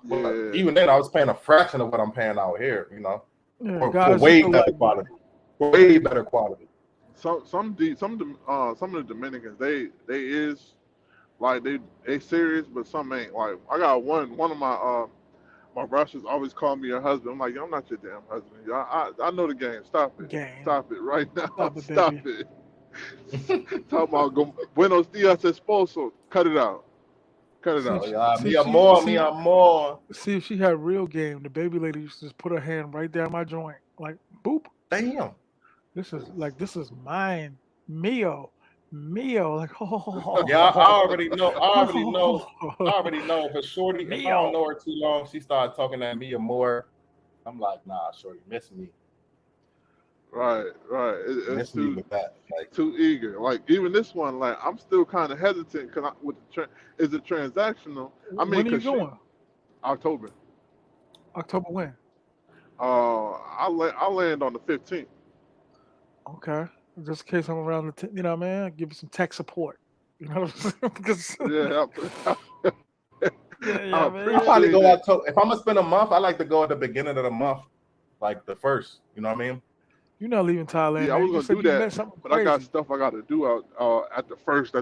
Yeah. But even then, I was paying a fraction of what I'm paying out here, you know, for way better quality. Way better quality. Some of the Dominicans, they is like they serious, but some ain't. Like I got one of my Russians always call me a husband. I'm like, yo, I'm not your damn husband. I know the game. Stop it. Stop it right now. Stop it. Talk about Buenos dias, esposo. Cut it out. Cut it out. Me amor. See, if she had real game, the baby lady used to just put her hand right down my joint, like boop. Damn. This is mine, mio. Like yeah, I already know. If a shorty, if I don't know her too long, she started talking at me more. I'm like, nah, shorty, miss me. Right. It's too, with that. Like, too eager. Like even this one, like I'm still kind of hesitant because is it transactional? I mean, when are you going? October. October when? I'll land on the 15th. Okay. Just in case I'm around the, you know what I mean? I'll give you some tech support. You know what I'm saying? Because, I probably go out. If I'm gonna spend a month, I like to go at the beginning of the month, like the first. You know what I mean? You're not leaving Thailand. Yeah, I was gonna do that, but I got stuff I got to do out at the first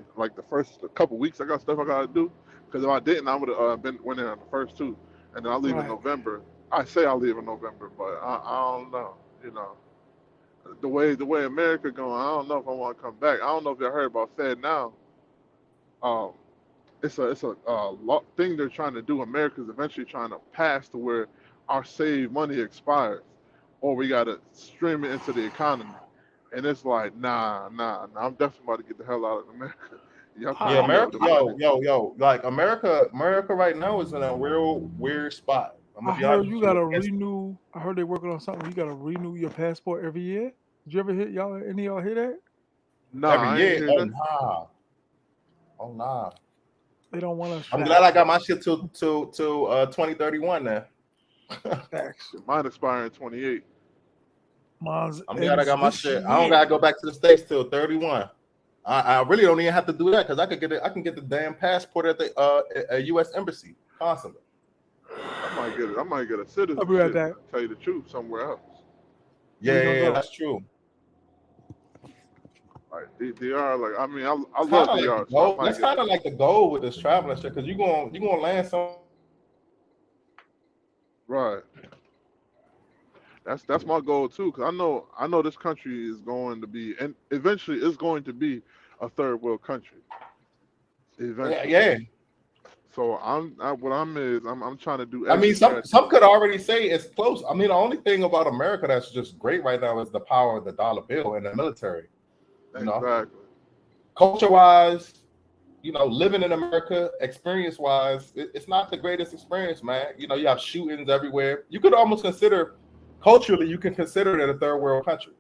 couple weeks. I got stuff I got to do because if I didn't, I would have went in on the first two, and then I'll leave in November. I say I'll leave in November, but I don't know. You know, the way America going, I don't know if I want to come back. I don't know if you heard about Fed now. It's a thing they're trying to do. America's eventually trying to pass to where our saved money expires, or we gotta stream it into the economy. And it's like, nah. I'm definitely about to get the hell out of America. America, yo, like America right now is in a real weird spot. I heard you gotta renew. I heard they're working on something. You gotta renew your passport every year. Did you ever hear any of y'all hear that? Nah, every year. Oh nah. They don't want us. I'm glad I got my shit till 2031 now. Mine expires in 28. I'm glad I got my shit. I don't gotta go back to the States till 31. I really don't even have to do that because I can get the damn passport at the U.S. Embassy constantly. I might get a citizenship. I'll be right back. Tell you the truth, somewhere else. Yeah, that's true. Like DR, like I mean, I love DR. So that's kind of like the goal with this traveling shit because you're gonna land some. Right. That's my goal too, because I know this country is going to be, and eventually it's going to be a third world country. Eventually. Yeah. So I'm trying to do. I mean, some could already say it's close. I mean, the only thing about America that's just great right now is the power of the dollar bill and the military. Exactly. Culture-wise, living in America, experience-wise, it's not the greatest experience, man. You have shootings everywhere. You could almost consider, culturally, you can consider it a third world country.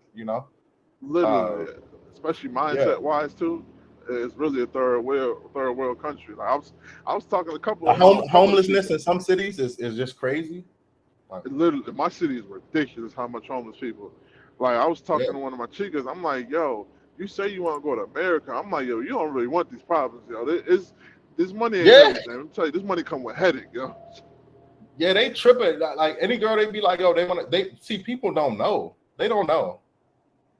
Literally, especially mindset-wise too. It's really a third world country. Like I was talking to a couple of homelessness in some cities is just crazy. Literally, my city is ridiculous. How much homeless people. Like I was talking to one of my chicas. I'm like, yo, you say you want to go to America. I'm like, yo, you don't really want these problems, yo. This money ain't everything. I'm telling you, this money come with headache, yo. Yeah, they tripping. Like any girl, they be like, yo, they see people don't know. They don't know.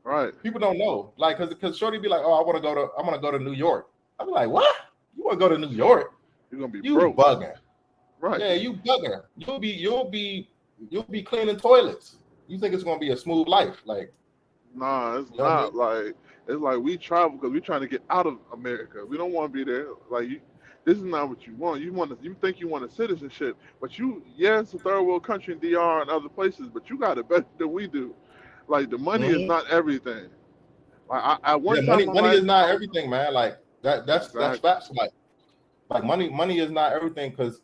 Right. People don't know. Like, cause Shorty be like, oh, I'm gonna go to New York. I'm like, what? You wanna go to New York? You're gonna be you broke. Bugging. Right. Yeah, you bugging. You'll be cleaning toilets. You think it's gonna be a smooth life? Like, nah, it's not. Like, it's like we travel because we're trying to get out of America. We don't want to be there. Like, this is not what you want. You think you want a citizenship, but it's a third world country in DR and other places, but you got it better than we do. Like, the money is not everything. Like, money is not everything, man. Like that's facts. Like money is not everything because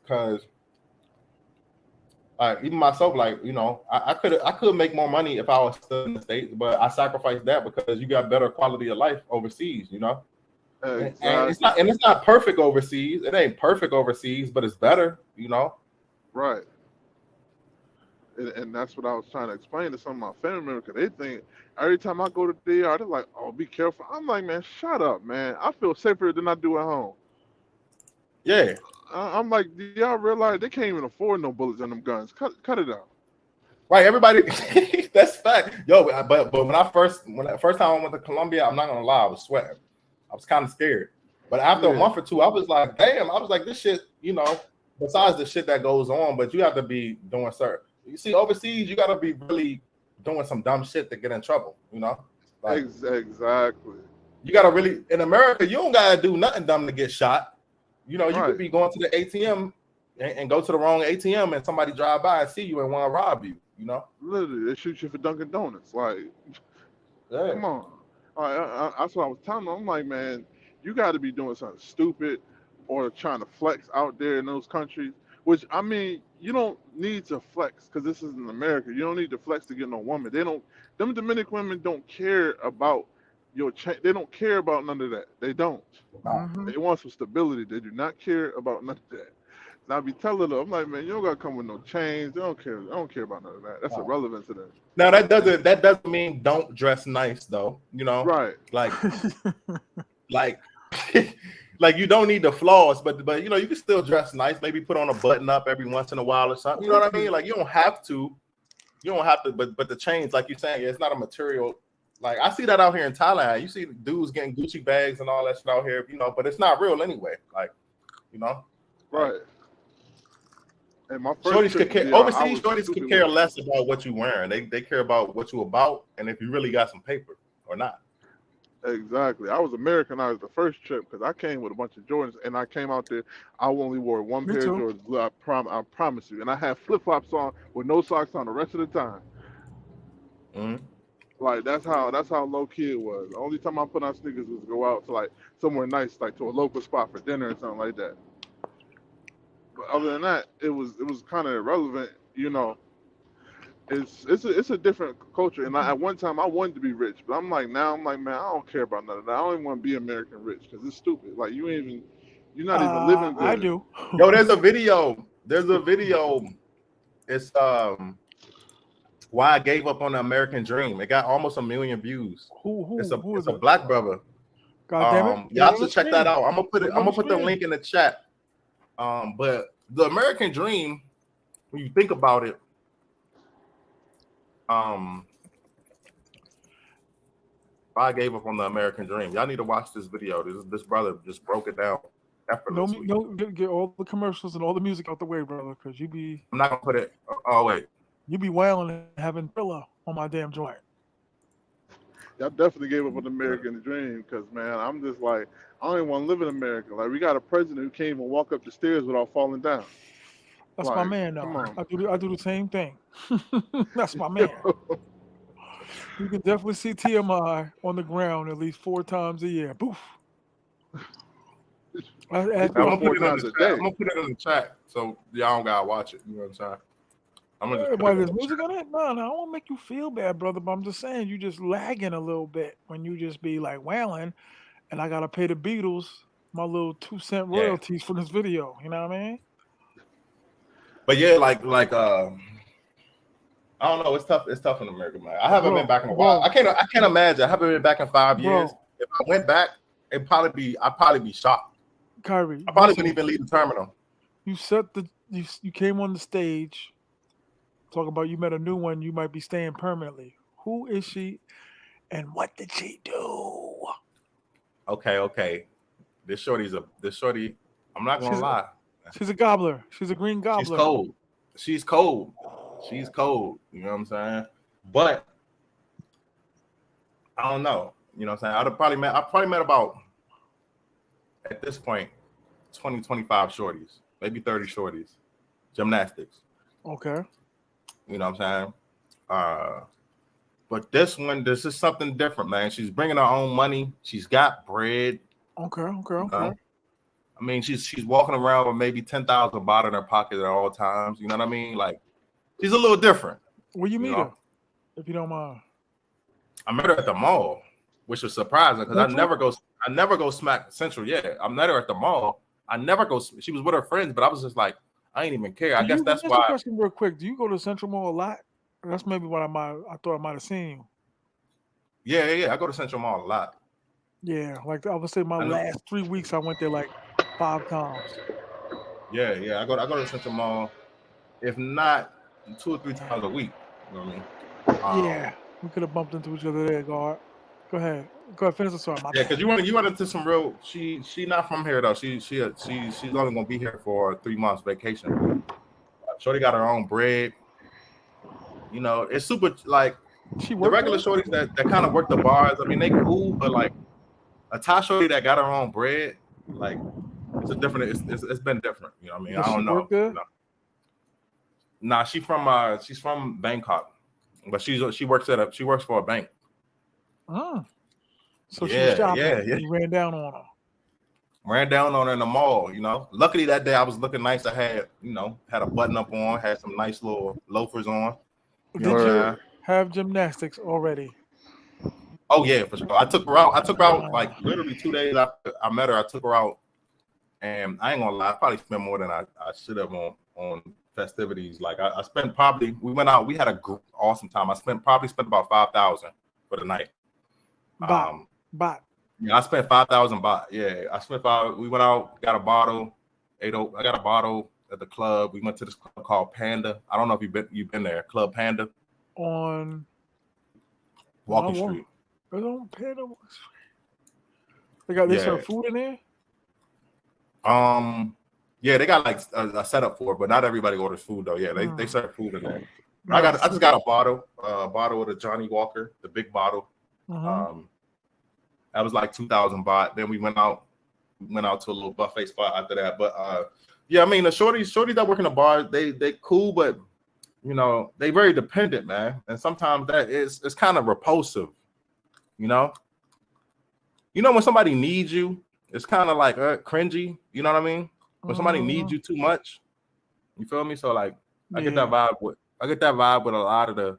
even myself, like, I could make more money if I was still in the States, but I sacrificed that because you got better quality of life overseas, Exactly. And it's not perfect overseas. It ain't perfect overseas, but it's better, Right. And that's what I was trying to explain to some of my family members, because they think every time I go to DR, they're like, oh, be careful. I'm like, man, shut up, man. I feel safer than I do at home. Yeah. I'm like, do y'all realize they can't even afford no bullets in them guns? Cut it out. Right, everybody. That's fact. Yo, but when the first time I went to Colombia, I'm not gonna lie, I was sweating. I was kind of scared. But after a month or two, I was like, damn. I was like, this shit, besides the shit that goes on, but you have to be doing certain. You see, overseas, you got to be really doing some dumb shit to get in trouble, Like, exactly. You got to really, in America, you don't got to do nothing dumb to get shot. You could be going to the ATM and go to the wrong ATM and somebody drive by and see you and want to rob you, Literally, they shoot you for Dunkin' Donuts. Like, come on. That's what I was telling them. I'm like, man, you got to be doing something stupid or trying to flex out there in those countries. Which, I mean, you don't need to flex because this is in America. You don't need to flex to get no woman. Them Dominican women don't care about they don't care about none of that. They don't. Mm-hmm. They want some stability. They do not care about none of that. And I be telling them, I'm like, man, you don't gotta come with no chains. They don't care. I don't care about none of that. That's irrelevant to them. Now that doesn't mean don't dress nice though. Right. Like like you don't need the flaws, but you can still dress nice. Maybe put on a button up every once in a while or something. You know what I mean? Like you don't have to. But the chains, like you're saying, it's not a material. Like I see that out here in Thailand. You see dudes getting Gucci bags and all that shit out here, but it's not real anyway. Like, right. And my first shorties could care less about what you're wearing. They care about what you're about and if you really got some paper or not. Exactly. I was Americanized the first trip because I came with a bunch of Jordans, and I came out there. I only wore one pair of Jordans. I promise you. And I had flip flops on with no socks on the rest of the time. Mm-hmm. Like that's how low key it was. The only time I put on sneakers was to go out to like somewhere nice, like to a local spot for dinner or something like that. But other than that, it was kind of irrelevant, It's a different culture, and at one time I wanted to be rich, but I'm like, man, I don't care about none of that. I don't even want to be American rich because it's stupid. Like you're not even living good. I do. Yo, there's a video. It's why I gave up on the American dream. It got almost 1 million views. It's a black brother. God damn it! Y'all should check that out. I'm gonna put the link in the chat. But the American dream, when you think about it. I gave up on the American dream. Y'all need to watch this video. This brother just broke it down effortlessly. Get all the commercials and all the music out the way, brother, because you be. I'm not gonna put it. Oh wait. You be wailing and having Thriller on my damn joint. y'all definitely gave up on the American dream because, man, I'm just like, I don't even want to live in America. Like, we got a president who can't even walk up the stairs without falling down. That's like, my man, though. Come on. I do the same thing. That's my man. You can definitely see T.M.I on the ground at least 4 times a year. Boof. I'm gonna put it in the chat. I'm gonna put it in the chat so y'all don't gotta watch it. You know what I'm saying? I'm gonna just Why there's music on it? No, I don't want to make you feel bad, brother. But I'm just saying you just lagging a little bit when you just be like wailing, and I gotta pay the Beatles my little 2-cent royalties for this video. You know what I mean? But yeah, like I don't know. It's tough. It's tough in America, man. I haven't been back in a while. I can't imagine. I haven't been back in 5 years. If I went back, I'd probably be shocked. Kyrie, I probably wouldn't even leave the terminal. You came on the stage, talk about you met a new one. You might be staying permanently. Who is she, and what did she do? Okay. This shorty. I'm not gonna lie. She's a gobbler. She's a green gobbler. She's cold. You know what I'm saying? But I don't know. You know what I'm saying? I probably met about, at this point, 20, 25 shorties, maybe 30 shorties. Gymnastics. Okay. You know what I'm saying? But this is something different, man. She's bringing her own money. She's got bread. Okay. I mean, she's walking around with maybe 10,000 baht in her pocket at all times. You know what I mean? Like, she's a little different. Where you meet her, if you don't mind? I met her at the mall, which was surprising because I never go smack Central. Yeah, I met her at the mall. I never go. She was with her friends, but I was just like, I ain't even care. I guess that's why. Question real quick. Do you go to Central Mall a lot? That's maybe what I thought I might have seen you. Yeah. I go to Central Mall a lot. Yeah, like I would say my last 3 weeks I went there like 5 times. Yeah. I go to Central Mall, if not 2 or 3 times a week. You know what I mean? Yeah, we could have bumped into each other there, guard. Go ahead, finish the story. Yeah, because you went into some real. She not from here though. She's only gonna be here for 3 months vacation. Shorty got her own bread. You know, it's super like the regular shorties that kind of work the bars. I mean, they cool, but like a Thai shorty that got her own bread, like it's been different. You know what I mean? I don't know. You know? Nah, she's from Bangkok, but she works for a bank. Oh, so she was shopping. Yeah. You ran down on her. Ran down on her in the mall, you know. Luckily that day I was looking nice. I had, had a button up on, had some nice little loafers on. Did you have gymnastics already? Oh yeah, for sure. I took her out like literally 2 days after I met her. I took her out, and I ain't gonna lie, I probably spent more than I should have on festivities. Like I spent we went out, we had a awesome time. I spent about 5,000 for the night. Baht. Yeah, I spent 5,000 baht. Yeah, I spent 5. We went out, got a bottle. I got a bottle at the club. We went to this club called Panda. I don't know if you've been there. Club Panda on Walking Street. It's on Panda. They serve food in there. Yeah, they got like a setup for it, but not everybody orders food though. Yeah, they serve food in there. I just got a bottle of the Johnny Walker, the big bottle. That was like 2,000 baht. Then we went out to a little buffet spot after that. But yeah, I mean the shorties that work in the bar, they cool, but they very dependent, man. And sometimes it's kind of repulsive, when somebody needs you, it's kind of like cringy, you know what I mean? When somebody needs you too much, you feel me? So like I get that vibe with a lot of the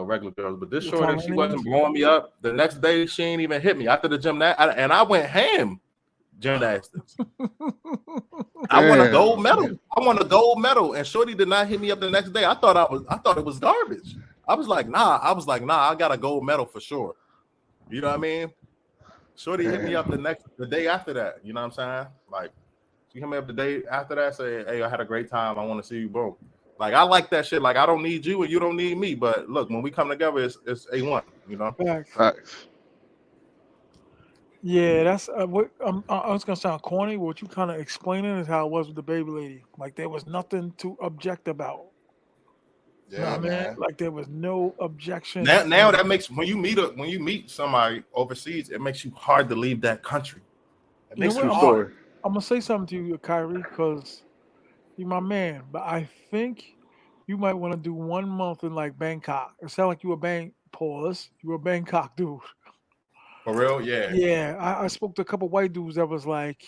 regular girls, but this shorty, she wasn't blowing me up. The next day, she ain't even hit me after the gymnastics, and I went ham gymnastics. I won a gold medal. And shorty did not hit me up the next day. I thought it was garbage. I was like, nah, I got a gold medal for sure. You know what I mean? Shorty hit me up the day after that. You know what I'm saying? Like, she hit me up the day after that, say, hey, I had a great time. I want to see you, bro. Like, I like that shit. Like, I don't need you and you don't need me. But look, when we come together, it's A1, Facts. Yeah, that's what I was gonna sound corny. What you kind of explaining is how it was with the baby lady. Like, there was nothing to object about. Yeah, man. Like there was no objection. Now that makes when you meet somebody overseas, it makes you hard to leave that country. It makes you hard. I'm gonna say something to you, Kyrie, because you're my man. But I think you might want to do 1 month in like Bangkok. It sounds like you were a Bangkok dude. For real, yeah. Yeah, I spoke to a couple white dudes that was like,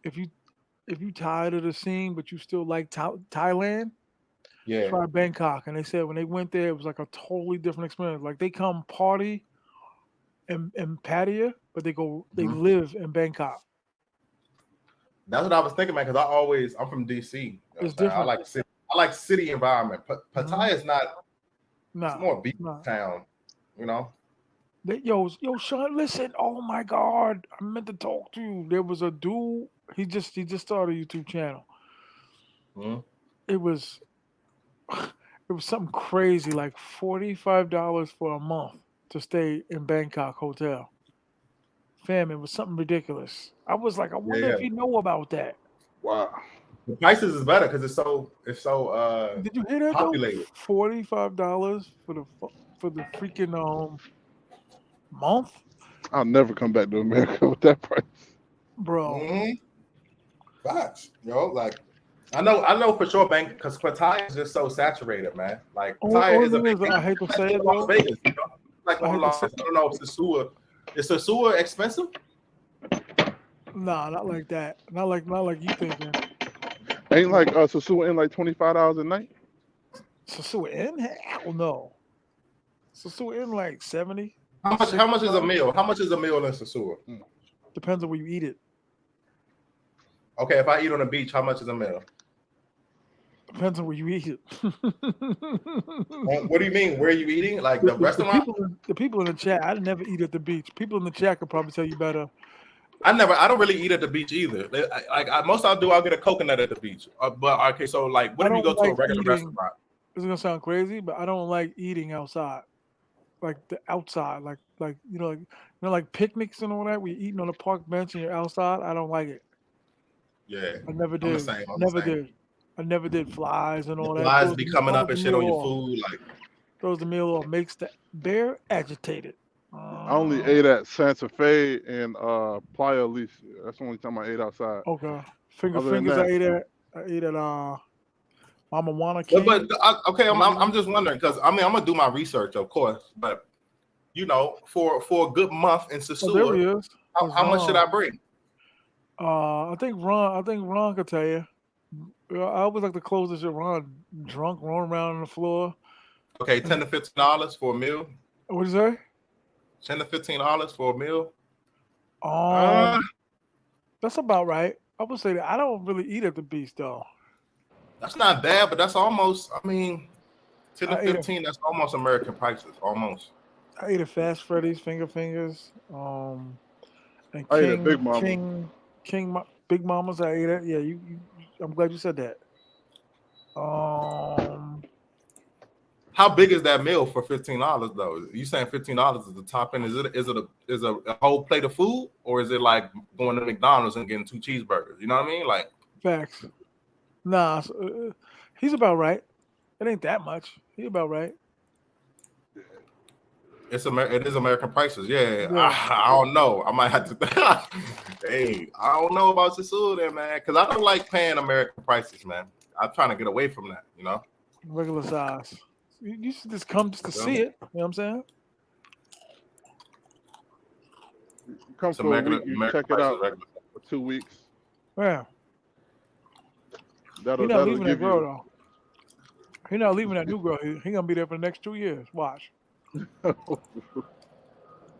if you tired of the scene but you still like Thailand, Yeah. try Bangkok. And they said when they went there, it was like a totally different experience. Like they come party in Pattaya, but they live in Bangkok. That's what I was thinking, man. Because I'm from DC. It's different. I like city environment. Pattaya is not. It's more beach town. You know. Yo, Sean, listen. Oh my God, I meant to talk to you. There was a dude. He just started a YouTube channel. It was something crazy, like $45 for a month to stay in Bangkok hotel. Fam, it was something ridiculous. I was like, I wonder if you know about that. Wow. The prices is better because it's so Did you hear that populated. though? $45 for the freaking month. I'll never come back to America with that price, bro. Facts, like I know for sure, because Pattaya is just so saturated, man. Like Pattaya is I hate to say it, though. Vegas, you know? Like I don't know if sosua. Is sosua expensive? Nah, not like that. Not like you thinking. Ain't like sosua in like $25 a night. Sosua in? Hell no. Sosua in like 70. How much is a meal? How much is a meal in sosua? Depends on where you eat it. Okay, if I eat on the beach, how much is a meal? Depends on where you eat it. What do you mean? Where are you eating? Like the restaurant? The people in the chat, I never eat at the beach. People in the chat could probably tell you better. I don't really eat at the beach either. Most I'll get a coconut at the beach. But okay, so like, what if you go to a regular restaurant? This is gonna sound crazy, but I don't like eating outside. Like the outside, like like picnics and all that. We eating on a park bench and you're outside. I don't like it. Yeah, I never did. I never did flies and all that. Flies be coming up and shit on your food. Like throws the meal off, makes the bear agitated. I only ate at Santa Fe and Playa Alicia. That's the only time I ate outside. Okay, fingers. I ate at Mama Juana King. But I'm just wondering because I'm gonna do my research, of course, but for a good month in Sosua, there he is. How much should I bring? I think Ron could tell you. I always like to close this shit. Ron drunk, rolling around on the floor. Okay, $10 to $15 for a meal. What is that? $10 to $15 for a meal. That's about right. I would say that I don't really eat at the beach though. That's not bad, but that's almost. I mean, 10 to 15. That's almost American prices. Almost. I ate at Fast Freddy's, Finger Fingers, and I ate at Big Mama. King Big Mamas. I ate at. Yeah, you. I'm glad you said that. How big is that meal for $15 though? You saying $15 is the top end? Is it a whole plate of food, or is it like going to McDonald's and getting 2 cheeseburgers? You know what I mean? Like facts. Nah, he's about right. It ain't that much. He's about right. It is American prices. Yeah. I don't know. I might have to. Hey, I don't know about Sosua there, man, because I don't like paying American prices, man. I'm trying to get away from that, Regular size. You should just come just to see it. You know what I'm saying? Come for a week, you check it out for 2 weeks. Yeah. That'll leaving give that girl you. though. He's not leaving that new girl. He gonna be there for the next 2 years. Watch. I'm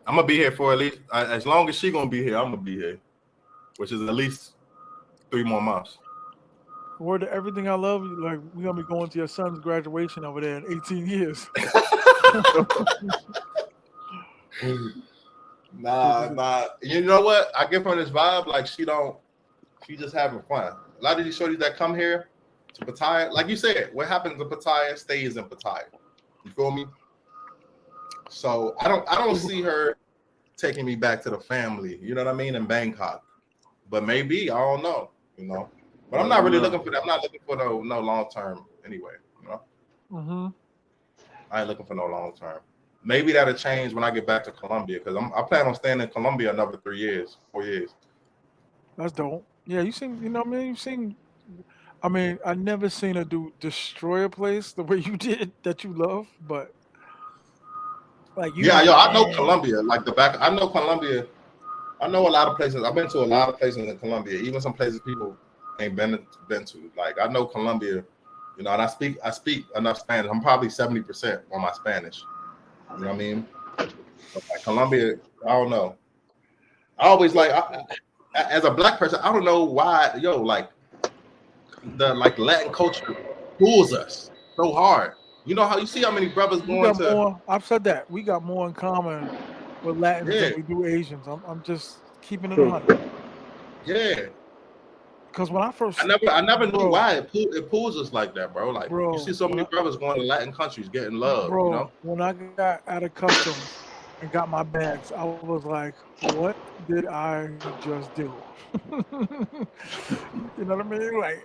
gonna be here for at least as long as she gonna be here. I'm gonna be here, which is at least 3 more months. Word to everything I love. Like we gonna be going to your son's graduation over there in 18 years. Nah. You know what? I get from this vibe like she just having fun. A lot of these shorties that come here to Pattaya, like you said, what happens in Pattaya stays in Pattaya. You feel me? So I don't see her taking me back to the family. You know what I mean? In Bangkok, but maybe I don't know. But I'm not really looking for that. I'm not looking for no long term anyway. Mm-hmm. I ain't looking for no long term. Maybe that'll change when I get back to Colombia because I plan on staying in Colombia another 4 years. That's dope. Yeah, you seen, you know what I mean? You seen, I mean, I never seen a dude destroy a place the way you did that you love, but like you Yeah, like, yo, I know man, Colombia. Like the back, I know Colombia. I know a lot of places. I've been to a lot of places in Colombia, even some places people ain't been to. Like I know Colombia, you know, and I speak enough Spanish. I'm probably 70% on my Spanish. You know what I mean? But like Colombia, I don't know. I always like as a black person, I don't know why, like the Latin culture fools us so hard. You know how you see how many brothers we going got to more. I've said that we got more in common with Latins yeah, than we do Asians. I'm just keeping it True. 100. yeah. Because when I first, I never knew bro, why it pulls us like that, bro. Like you see so many brothers going to Latin countries getting love, you know? when I got out of customs and got my bags, I was like, what did I just do? You know what I mean? Like,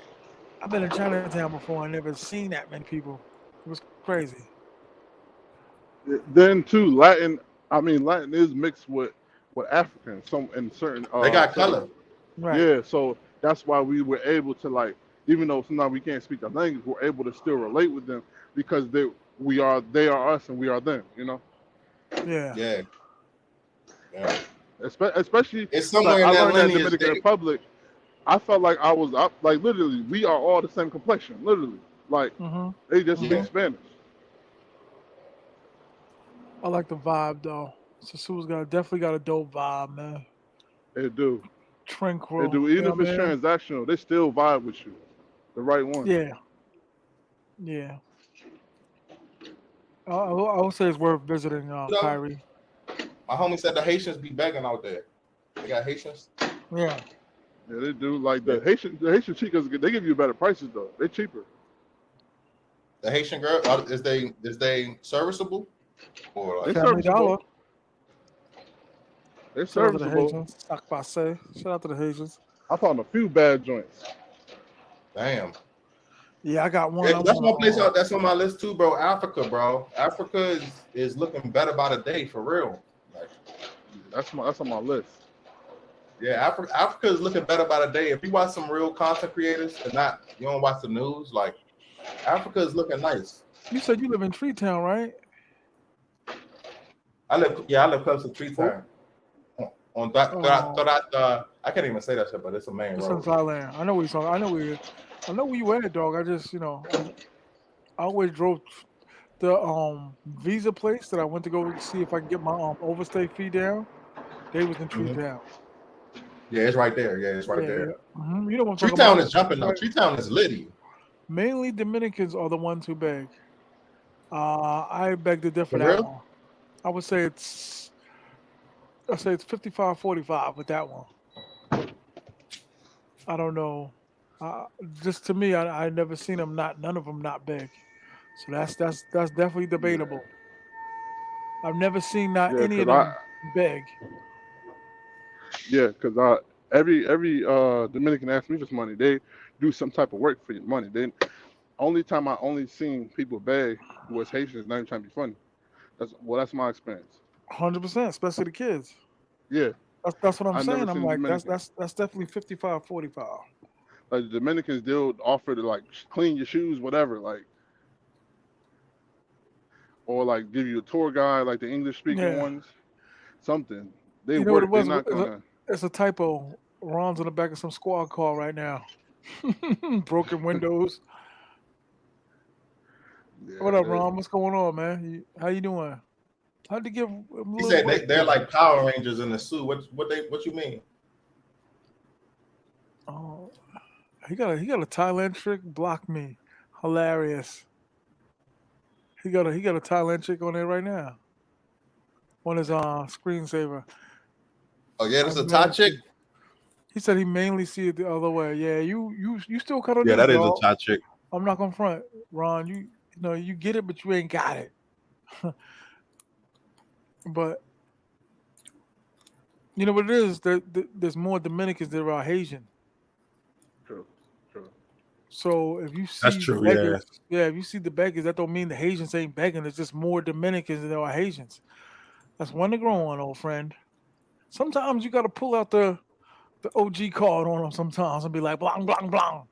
I've been in Chinatown before. I never seen that many people. It was crazy. Then too, Latin. I mean, Latin is mixed with African. Some in certain They got certain. color. Right. Yeah, so that's why we were able to like, even though sometimes we can't speak the language, we're able to still relate with them because they are us and we are them. You know. Yeah. Yeah. Yeah. Especially It's like somewhere in I that learned that lineage. Dominican Republic. I felt like like literally we are all the same complexion. Literally, like Mm-hmm. they just Mm-hmm. speak Spanish. I like the vibe though. Sasua's definitely got a dope vibe, man. They do. They Tranquil. do. You Even know if what it's I mean? transactional, they still vibe with you. The right one. Yeah. Yeah. I would say it's worth visiting You know, Kyrie. my homie said the Haitians be begging out there. They got Haitians. Yeah. Yeah, they do. Like Yeah. the Haitian chicas, they give you better prices though. They're cheaper. The Haitian girl is they serviceable or They like Family Dollar. serviceable. They're Shout out to the serviceable. Haitians. Sac passe. Shout out to the Haitians. I found a few bad joints. damn? Yeah, I got one. Yeah, I that's want one place to. out that's on my list too, bro. Africa, bro. Africa is looking better by the day for real. Like, That's on my list. yeah, Africa is looking better by the day. If you watch some real content creators and not you don't watch the news, like Africa is looking nice. You said you live in Tree Town, right? I live close to Tree Town. On that, I can't even say that shit, but it's a main It's in road. Thailand. I know where you're talking. I know where you at, dog. I just, I always drove the visa place that I went to go see if I can get my overstay fee down. They was in Tree Town. Yeah, it's right there. Yeah, it's right there. Yeah. Mm-hmm. You know what I'm Tree talking Town about? is jumping though. Tree Town is litty. Mainly Dominicans are the ones who beg. I beg to differ For that real? one. I would say it's 55-45 with that one. I don't know. Just to me, I never seen them none of them not big. So that's definitely debatable. I've never seen not Yeah, any of cause them big. every Dominican asks me for some money. They do some type of work for your money. Only time I only seen people beg was Haitians not even trying to be funny. That's my experience. 100%, especially the kids. Yeah, That's what I'm I never saying. I'm seen like Dominicans. that's definitely 55-45. Like the Dominicans, they'll offer to like clean your shoes, whatever, like, or like give you a tour guide, like the English speaking Yeah. ones, something. They You know what it work. They're was? not gonna. It's a typo. Ron's in the back of some squad call right now. Broken windows. Yeah, What up, Ron? What's going on, man? How you doing? How'd you give a He little said break they're there? like Power Rangers in the suit. What you mean? Oh, he got a Thailand trick. Block me. Hilarious. He got a Thailand trick on there right now. On his screensaver. Oh yeah, I this is a Thai mainly chick. see, he said he mainly see it the other way. Yeah, you still cut on Yeah, this, that is a dog. Thai chick. I'm not gonna front, Ron. You know you get it, but you ain't got it. But you know what it is? There's more Dominicans than there are Haitian. true, true. So if you That's see the true. Yeah. beggars, if you see the beggars, that don't mean the Haitians ain't begging. It's just more Dominicans than there are Haitians. That's one to grow on, old friend. Sometimes you got to pull out the OG card on them sometimes and be like, blang, blang, blang.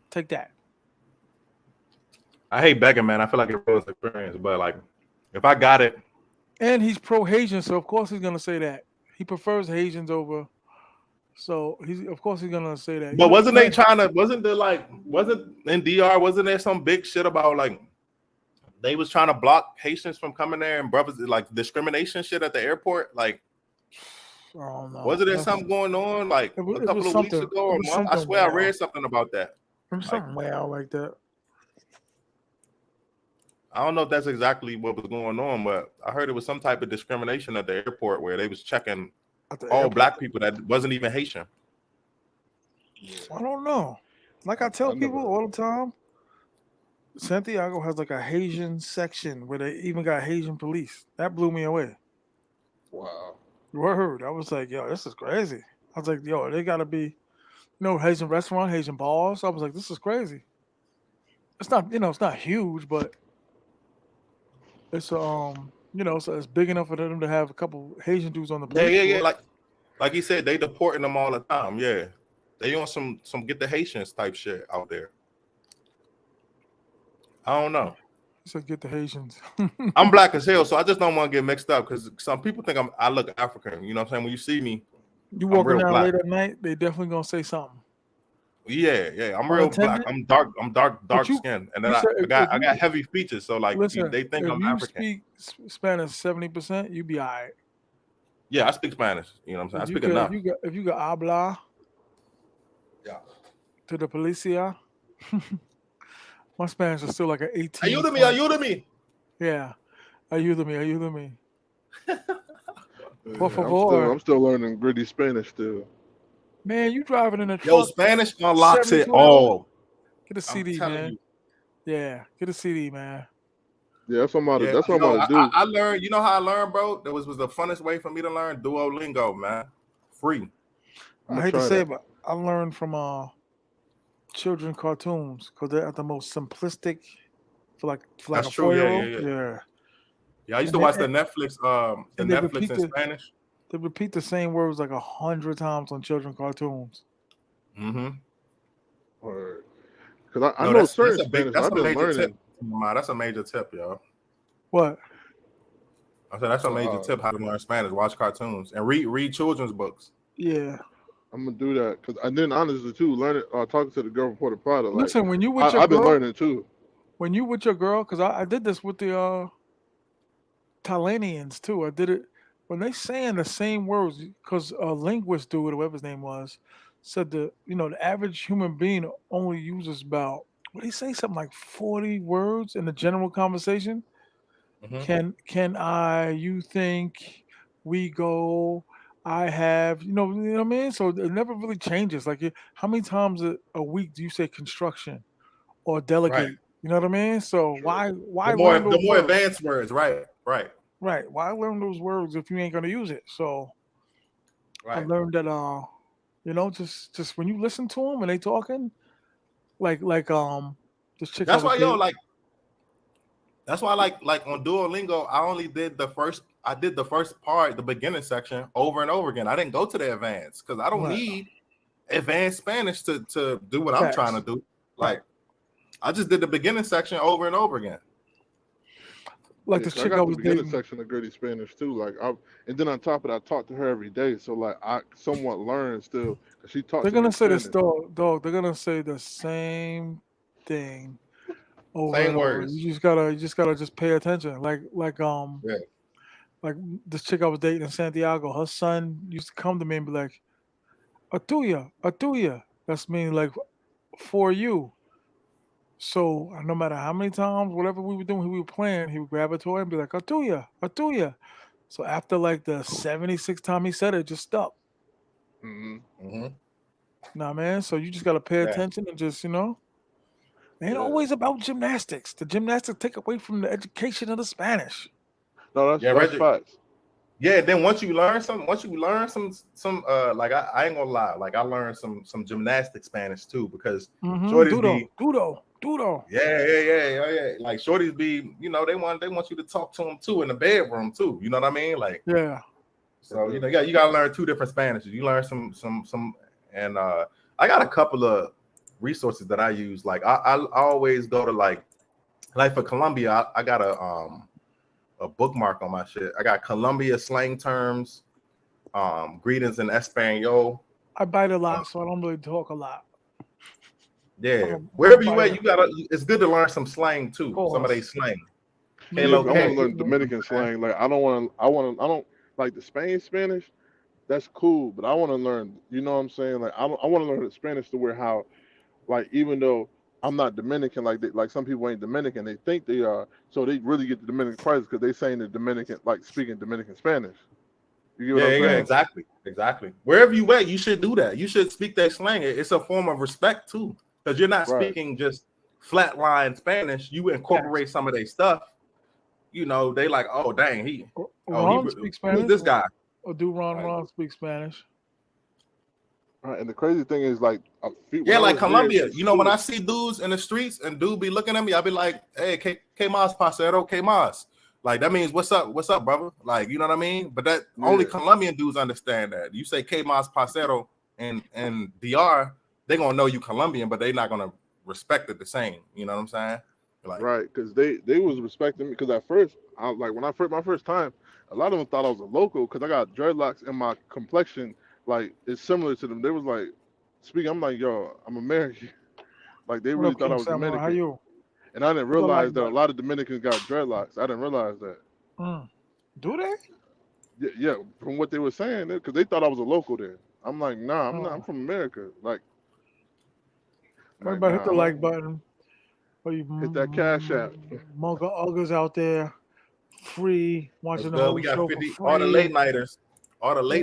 Take that. I hate begging, man. I feel like it ruins the experience. But like, if I got it, and he's pro-Haitian, so of course he's gonna say that he prefers Haitians over. So of course he's gonna say that. But wasn't they trying to? Wasn't in DR? Wasn't there some big shit about like they was trying to block Haitians from coming there and brothers like discrimination shit at the airport? Like, oh, no. Wasn't there something going on like a couple of weeks ago or a month? I swear I read something about that. Something wild like that. I don't know if that's exactly what was going on, but I heard it was some type of discrimination at the airport where they was checking all black people that wasn't even Haitian. I don't know. Like I tell people all the time, Santiago has like a Haitian section where they even got Haitian police. That blew me away. Wow. Word. I was like, yo, this is crazy. I was like, yo, they gotta be, Haitian restaurant, Haitian bars. I was like, this is crazy. It's not, it's not huge, but it's so it's big enough for them to have a couple Haitian dudes on the plane. Yeah. Like he said, they deporting them all the time. Yeah, they on some get the Haitians type shit out there. I don't know. He said, get the Haitians. I'm black as hell, so I just don't want to get mixed up because some people think I look African. You know what I'm saying? When you see me, you walking down late at night, they definitely gonna say something. Yeah. I'm real black. I'm dark skinned, and then I got heavy features. So like, they think I'm African. If you speak Spanish 70%, you be all right. Yeah, I speak Spanish. You know what I'm saying? I speak enough. If you got habla, to the policia, my Spanish is still like an 18. Ayúdame. Yeah, ayúdame. Por favor. I'm still learning gritty Spanish still. Man, you driving in a truck. Yo, Spanish unlocks it all. Get a CD, man. Yeah, get a CD, man. Yeah, that's what I'm about to do. I learned, you know how I learned, bro? That was the funnest way for me to learn Duolingo, man. Free. I hate to say it, but I learned from children cartoons because they're the most simplistic for like that's a true. 4-year-old. Yeah, I used to watch the Netflix in Spanish. They repeat the same words like 100 times on children cartoons. Mm-hmm. Because I know certain Spanish. That's I've been learning. Tip. That's a major tip, y'all. What? I said that's a major tip how to learn Spanish. Watch cartoons and read children's books. Yeah. I'm gonna do that because and then honestly too, learning talking to the girl from Puerto Plata. Like, listen, when you with your I've girl, been learning too. When you with your girl, because I did this with the Thailandians too. I did it when they saying the same words because a linguist dude, whatever his name was, said the average human being only uses about what he say something like 40 words in the general conversation. Mm-hmm. Can I? You think? We go. I have. You know what I mean. So it never really changes. Like how many times a week do you say construction or delegate? Right. You know what I mean? So why the more advanced words? Right. Why learn those words if you ain't gonna use it? So I learned that just when you listen to them and they talking, like this chick. That's why That's why like on Duolingo, I did the first part, the beginning section, over and over again. I didn't go to the advanced because I don't need advanced Spanish to do what I'm trying to do. Like I just did the beginning section over and over again. Like this chick I was dating. Section of gritty Spanish too. And then on top of that, I talk to her every day. So like I somewhat learn still. She talks. They're gonna say this dog. They're gonna say the same thing. Same words. You just gotta pay attention. Like this chick I was dating in Santiago. Her son used to come to me and be like, "Atuya." That's mean like for you. So no matter how many times, whatever we were doing, we were playing, he would grab a toy and be like, Atuya. So after like the 76th time he said it, just stuck. Mm-hmm. Nah, man. So you just gotta pay attention and just, it ain't always about gymnastics. The gymnastics take away from the education of the Spanish. No, that's facts. Yeah, then once you learn some like I ain't gonna lie, like I learned some gymnastic Spanish too because shorties be Dudo. Yeah. Like shorties be, they want you to talk to them too in the bedroom too. You know what I mean? Like yeah. So you gotta learn two different Spanishes. You learn some and I got a couple of resources that I use. Like I always go to like for Colombia, I got a bookmark on my shit. I got Colombia slang terms, greetings in Espanol. I bite a lot, so I don't really talk a lot. Yeah, wherever you at, it's good to learn some slang too. Some of they slang. I want to learn Dominican slang. Like I don't like the Spanish. That's cool, but I want to learn. You know what I'm saying? Like I want to learn the Spanish to where how, like even though I'm not Dominican, like some people ain't Dominican, they think they are, so they really get the Dominican prize because they saying the Dominican, like speaking Dominican Spanish. You get what I'm saying? Exactly. Wherever you at, you should do that. You should speak that slang. It's a form of respect too, because you're not speaking just flatline Spanish. You incorporate some of their stuff. They like, oh dang, he speaks Spanish. Who's this guy? Or do Ron speak Spanish? Right, and the crazy thing is like, like Colombia. When I see dudes in the streets and dude be looking at me, I be like, hey, ¿Qué más, parcero? ¿Qué más? Like that means what's up, brother? Like, you know what I mean? But that only Colombian dudes understand that. You say ¿Qué más, parcero? And DR, they gonna know you Colombian, but they not gonna respect it the same. You know what I'm saying? Like, right, because they was respecting me because at first, my first time, a lot of them thought I was a local because I got dreadlocks and my complexion like it's similar to them. They was like, I'm like, yo, I'm American. Like they really thought I was Dominican. How you? And I didn't realize that a lot of Dominicans got dreadlocks. I didn't realize that. Do they? Yeah, from what they were saying, because they thought I was a local there. I'm like, nah, I'm not. I'm from America. Like, everybody hit the like button. Hit that cash app. Mocha Uggers out there, free watching the whole show for free. All the late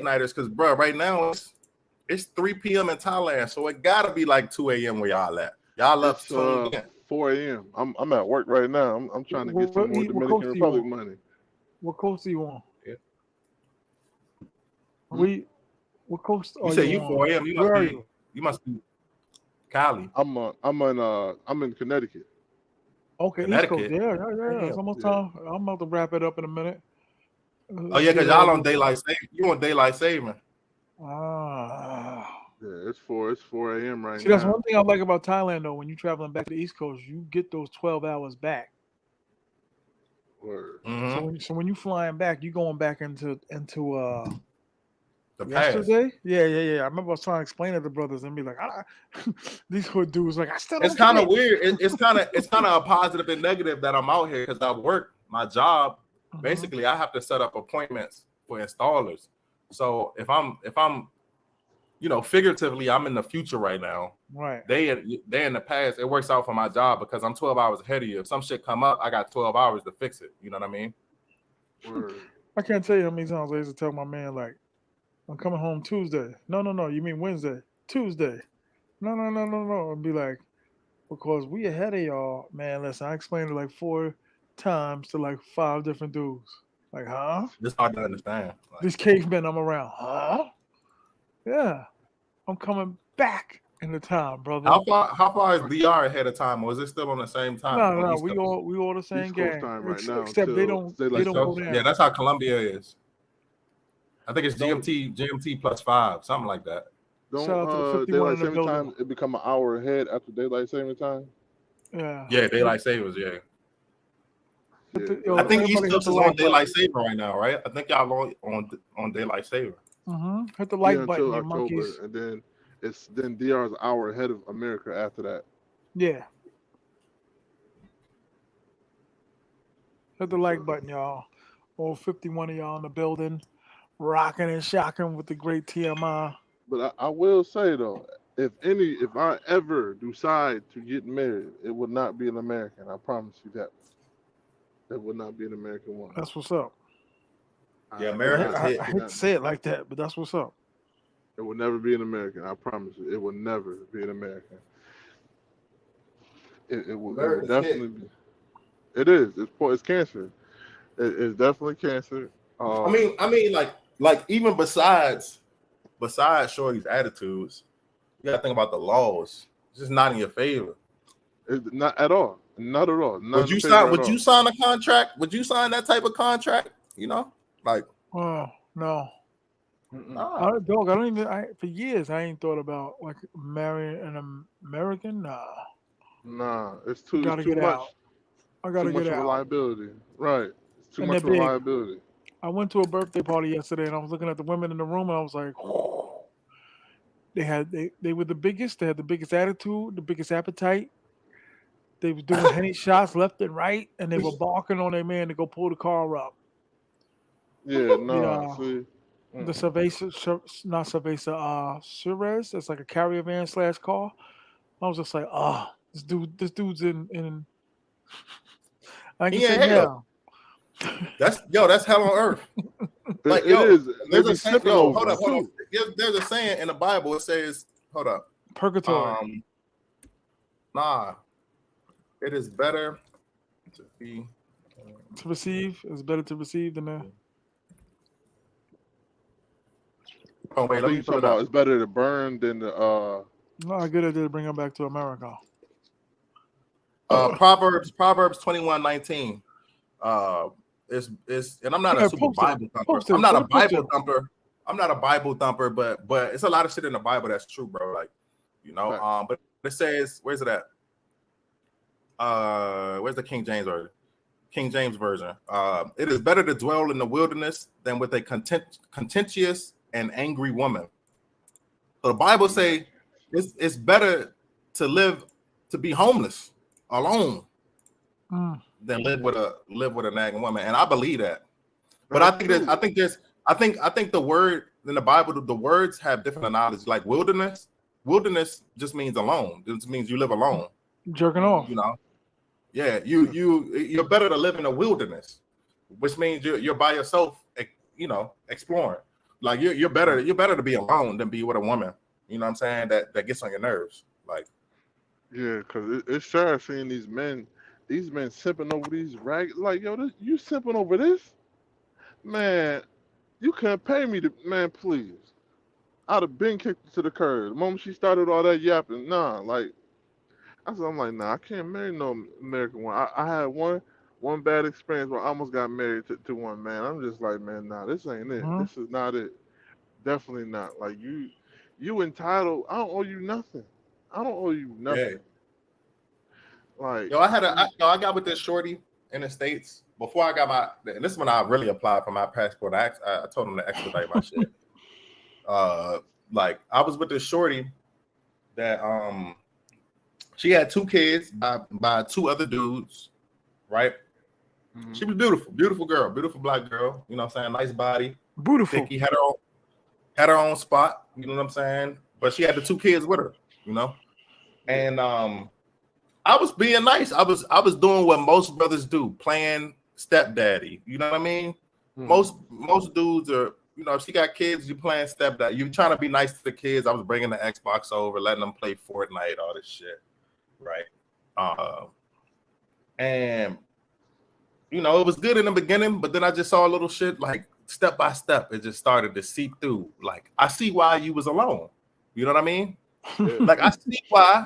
nighters, because bro, right now it's 3 p.m. in Thailand, so it gotta be like 2 a.m. where y'all at. Y'all up 4 a.m. I'm at work right now. I'm trying to get some more Dominican Republic money. What coast do you on? Yeah. What coast are you? You say you 4 a.m. You must be Cali. I'm in Connecticut. Okay, East Coast. Yeah. It's almost time. I'm about to wrap it up in a minute. Oh yeah, because y'all on daylight saving. You on daylight saving. Ah. Yeah, it's 4 a.m. right now. See, that's one thing I like about Thailand though. When you're traveling back to the East Coast, you get those 12 hours back. Word. Mm-hmm. So when you flying back, you going back into the yesterday? past. Yeah. I remember I was trying to explain it to brothers and be like, these hood dudes like I still. It's kind of weird. It's kind of a positive and negative that I'm out here because I work my job. Basically, I have to set up appointments for installers. So if I'm figuratively, I'm in the future right now. Right. They in the past. It works out for my job because I'm 12 hours ahead of you. If some shit come up, I got 12 hours to fix it. You know what I mean? I can't tell you how many times I used to tell my man like, I'm coming home Tuesday. No. You mean Wednesday? Tuesday. No. I'd be like, because we ahead of y'all, man. Listen, I explained it like 4 times to like 5 different dudes. Like, huh? It's hard to understand. Like, this caveman I'm around. Huh? Yeah. I'm coming back in the time, brother. How far is DR ahead of time, or is it still on the same time? No. We all the same game time right now. Except they don't go down. Yeah, that's how Colombia is. I think it's GMT plus 5, something like that. Don't daylight saving time it become an hour ahead after daylight saving time? Yeah. Yeah, daylight savers, yeah. I think East Coast is on daylight saver right now, right? I think y'all on daylight saver. Hit the like button, you October, monkeys. and then DR is an hour ahead of America after that. Yeah. Hit the like button, y'all. All 51 of y'all in the building, rocking and shocking with the great T.M.I. But I will say though, if I ever decide to get married, it would not be an American. I promise you that. It would not be an American one. That's what's up. Yeah, America's I hate to say it like that, but that's what's up. It will never be an American. I promise you. It will never be an American. It will definitely be. It is. It's cancer. It's definitely cancer. I mean, like even besides Shorty's attitudes, you gotta think about the laws. It's just not in your favor. It's not at all. Not at all. Not Would you sign a contract? Would you sign that type of contract? You know, like. Oh no. Nah. Dog, I don't even. For years, I ain't thought about like marrying an American. Nah, it's too Gotta much. out. I gotta too much get out. reliability. Right. It's too And much they're big. reliability. I went to a birthday party yesterday, and I was looking at the women in the room, and I was like, oh. They were the biggest. They had the biggest attitude, the biggest appetite. They was doing Henny shots left and right, and they were barking on their man to go pull the car up. Yeah, no. The Cerveza, not Cerveza, Suarez. It's like a caravan / car. I was just like, this dude's in. I can say now. That's hell on earth. Like, it is. There's a saying. Hold up. There's a saying in the Bible. It says, hold up. Purgatory. Nah. It is better to receive. It's better to receive than to. Oh wait, let me talk about. It's better to burn than to. No, I good idea to bring him back to America. Proverbs 21:19. It's and I'm not a super Bible thumper. I'm not a Bible thumper. I'm not a Bible thumper, but it's a lot of shit in the Bible that's true, bro. Like, you know, right. But it says, where's it at? Where's the King James version? King James version. It is better to dwell in the wilderness than with a contentious and angry woman. So the Bible say it's better to be homeless alone than live with a nagging woman, and I believe that. But I think the word in the Bible, the words have different analogies. Like wilderness just means alone. It just means you live alone, jerking off. You know, yeah. You're better to live in the wilderness, which means you're by yourself. You know, exploring. Like you're better to be alone than be with a woman. You know what I'm saying? That gets on your nerves. Like, yeah, because it's sad seeing these men simping over these ragged. Like, yo, you simping over this? Man, you can't pay me to, man, please. I'd have been kicked to the curb. The moment she started all that yapping, I'm like, nah, I can't marry no American one. I had one bad experience where I almost got married to one, man. I'm just like, man, nah, this ain't it. This is not it. Definitely not. Like, you entitled. I don't owe you nothing. Yeah. Like, I got with this shorty in the States before I got and this is when I really applied for my passport. I told him to expedite my shit. Like I was with this shorty that she had 2 kids by 2 other dudes, right? Mm-hmm. She was beautiful girl, beautiful black girl, you know what I'm saying? Nice body, beautiful. Thicky, had her own spot, you know what I'm saying? But she had the 2 kids with her, you know? And I was being nice. I was doing what most brothers do, playing stepdaddy. You know what I mean? Mm-hmm. Most dudes are, you know, if she got kids, you playing stepdaddy. You trying to be nice to the kids. I was bringing the Xbox over, letting them play Fortnite, all this shit, right? And you know, it was good in the beginning, but then I just saw a little shit like step by step. It just started to seep through. Like, I see why you was alone. You know what I mean? Like, I see why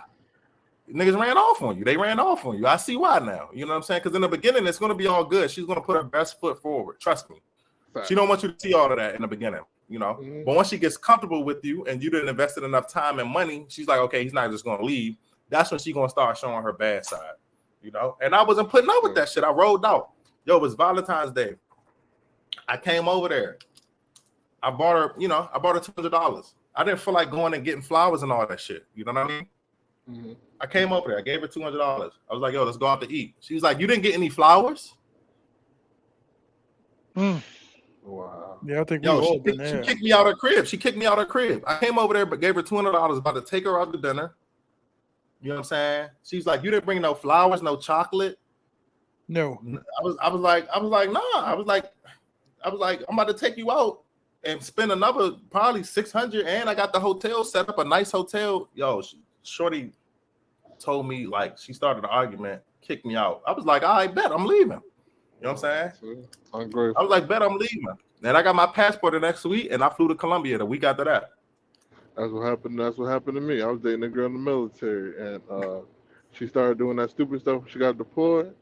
niggas ran off on you. They ran off on you. I see why now. You know what I'm saying? Because in the beginning, it's going to be all good. She's going to put her best foot forward. Trust me. Fact. She don't want you to see all of that in the beginning, you know? Mm-hmm. But once she gets comfortable with you and you didn't invested enough time and money, she's like, okay, he's not just going to leave. That's when she's going to start showing her bad side, you know? And I wasn't putting up with that shit. I rolled out. Yo, it was Valentine's Day. I came over there. I bought her $200. I didn't feel like going and getting flowers and all that shit. You know what I mean? Mm-hmm. I came over there. I gave her $200. I was like, yo, let's go out to eat. She was like, you didn't get any flowers? Wow. Yeah, I think she kicked me out of her crib. I came over there, but gave her $200, about to take her out to dinner. You know what I'm saying? She's like, you didn't bring no flowers, no chocolate? No. I was like, nah. I was like, I'm about to take you out and spend another probably $600, and I got the hotel set up, a nice hotel. Yo, shorty told me, like, she started an argument, kicked me out. I was like, I bet I'm leaving. You know what I'm saying? Ungrateful. I was like, bet I'm leaving. And I got my passport the next week, and I flew to Colombia the week after that. That's what happened. That's what happened to me. I was dating a girl in the military, and she started doing that stupid stuff when she got deployed.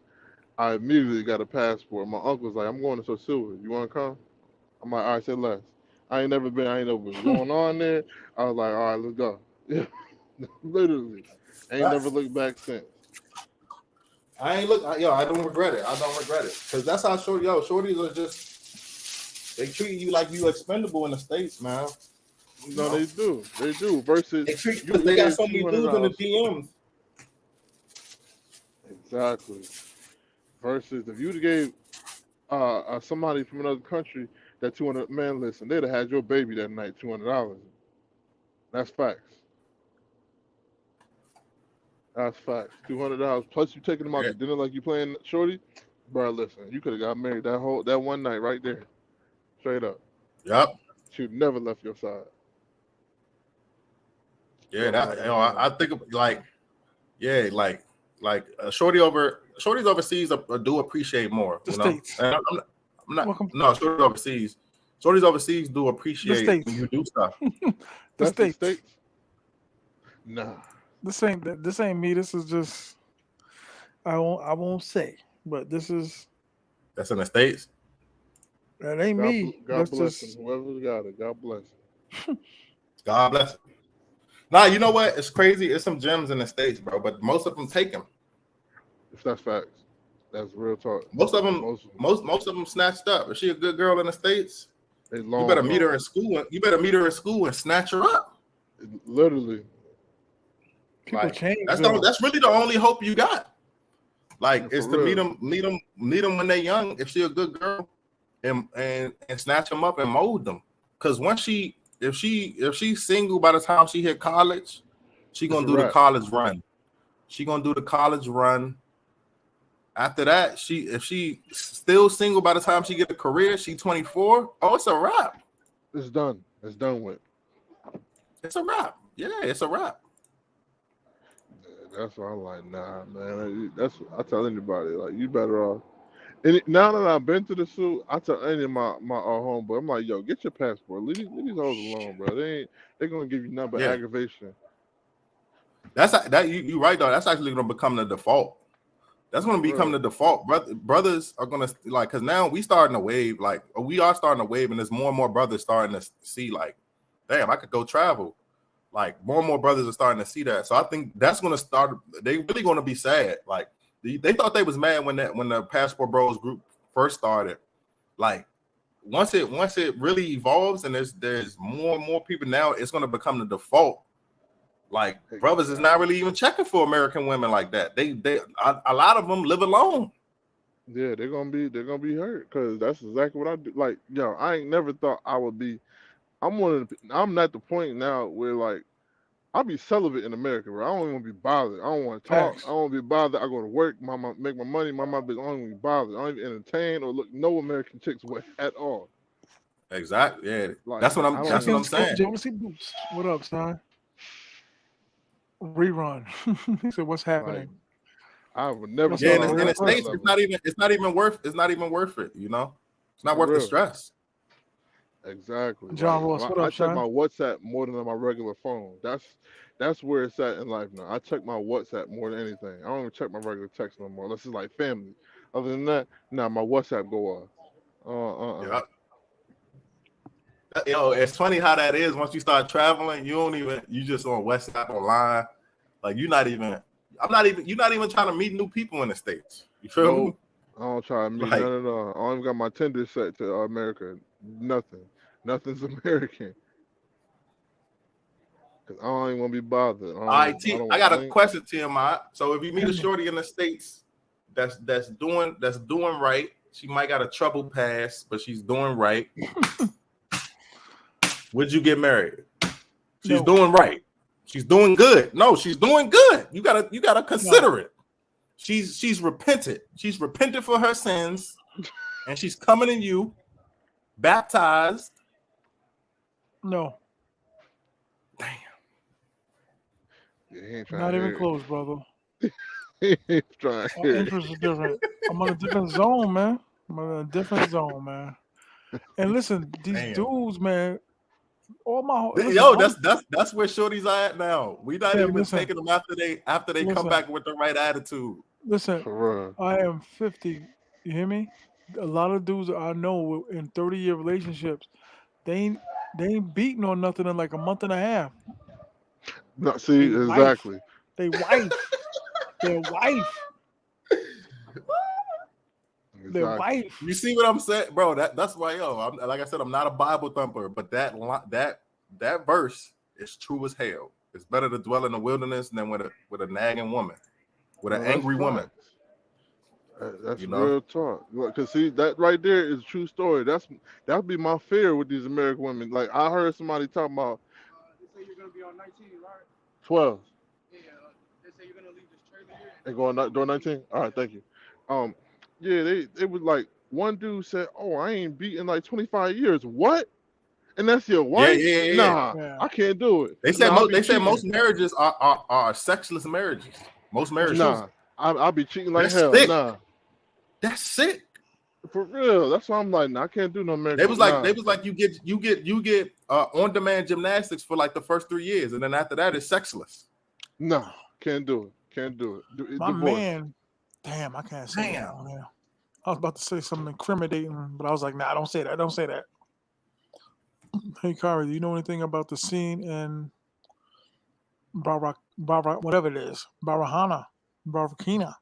I immediately got a passport. My uncle was like, "I'm going to Sosua. You want to come?" I'm like, "All right, say less." I ain't never been going on there. I was like, "All right, let's go." Yeah, literally. Ain't never looked back since. I don't regret it. I don't regret it. Because that's how shorties are just, they treat you like you expendable in the States, man. No, they do. They do. Versus they got so many dudes in the DMs. Exactly. Versus if you gave somebody from another country that 200, man, listen, they'd have had your baby that night, $200. That's facts. That's facts. $200 plus you taking them out to dinner like you playing shorty, bro. Listen, you could have got married that one night right there, straight up. Yep. She'd never left your side. Yeah, I think shorties overseas do appreciate more. The you know, States. and shorties overseas. Shorties overseas do appreciate when you do stuff. The States. Nah. This ain't me. This is just I won't say, but that's in the States. That ain't me. God bless him. Whoever's got it, God bless him. God bless him. Nah, you know what? It's crazy. It's some gems in the States, bro, but most of them take them. If that's facts, that's real talk. Most of them snatched up. If she a good girl in the States, you better meet her in school. You better meet her in school and snatch her up. Literally. People change. That's really the only hope you got. Like, is to meet them when they're young. If she a good girl, and snatch them up and mold them. Because if she's single by the time she hit college, she gonna do the college run. She gonna do the college run. After that, if she still single by the time she get a career, she 24. Oh, it's a wrap. It's done. It's done with. It's a wrap. Yeah, it's a wrap. That's why I'm like, nah, man. That's what I tell anybody. Like, you better off. And now that I've been to the suit, I tell any of my homeboy, I'm like, yo, get your passport. Leave these hoes alone, bro. They're gonna give you nothing but aggravation. You right though. That's actually gonna become the default. That's gonna become the default. Brothers are gonna because now we are starting a wave, and there's more and more brothers starting to see like, damn, I could go travel. Like more and more brothers are starting to see that. So I think that's gonna start. They really gonna be sad. Like they thought they was mad when the Passport Bros group first started. Like once it really evolves and there's more and more people now, it's gonna become the default. Like brothers is not really even checking for American women like that. A lot of them live alone. Yeah, they're gonna be hurt because that's exactly what I do. Like, yo, I ain't never thought I would be. I'm not the point now where like I'll be celibate in America, bro. I don't even want to be bothered. I don't want to talk. I don't want to be bothered. I go to work, make my money. My mom, I don't want to be bothered. I don't even entertain or look no American chicks at all. Exactly. Yeah, like, that's what I'm saying. Josie Boots, what up, son? Rerun. He said, "What's happening?" Like, I would never. Yeah, in the States, it's not even worth it. You know, it's not worth the stress. Exactly. John Ross, what up, I check my WhatsApp more than on my regular phone. That's where it's at in life now. I check my WhatsApp more than anything. I don't even check my regular text no more unless it's like family. Other than that, my WhatsApp go off. Yep. You know, it's funny how that is. Once you start traveling, you just on WhatsApp online. Like you're not even trying to meet new people in the States. You feel me? I don't try to meet none at all. I don't even got my Tinder set to America. Nothing's American. Cause I don't even want to be bothered. All right, I got a question, T.M.I. So if you meet a shorty in the States that's doing right, she might got a trouble past, but she's doing right. Would you get married? She's doing right. She's doing good. No, she's doing good. You gotta consider it. She's repented. She's repented for her sins, and she's coming to you, baptized. No. Damn. Yeah, not even close, brother. He ain't trying. My interest is different. I'm on a different zone, man. And listen, these dudes, man. Yo, that's where shorties are at now. We not even taking them after they come back with the right attitude. Listen, I am 50. You hear me? A lot of dudes I know in 30-year relationships, they ain't beating on nothing in like a month and a half. No, see, exactly. Their wife. Their wife. You see what I'm saying, bro? That's why, like I said, I'm not a Bible thumper, but that verse is true as hell. It's better to dwell in the wilderness than with a nagging woman, with an angry woman. That's real talk. Because see, that right there is a true story. That'd be my fear with these American women. Like I heard somebody talking about. They say you're gonna be on 19, right? 12. Yeah, they say you're gonna leave this trailer here. And go on door 19. All right, thank you. Yeah, they was like one dude said, "Oh, I ain't beaten like 25 years." What? And that's your wife? Yeah. Nah, I can't do it. They said most marriages are sexless marriages. Most marriages. Nah, I'll be cheating like that's hell. Sick. Nah, that's sick. For real. That's why I'm like, nah, I can't do no marriage. They was like you get on-demand gymnastics for like the first 3 years, and then after that it's sexless. Nah, can't do it. My man, damn, I can't say that. Man. I was about to say something incriminating, but I was like, nah, don't say that. Don't say that. Hey, Kari, do you know anything about the scene in whatever it is, Barahana, Barranquilla?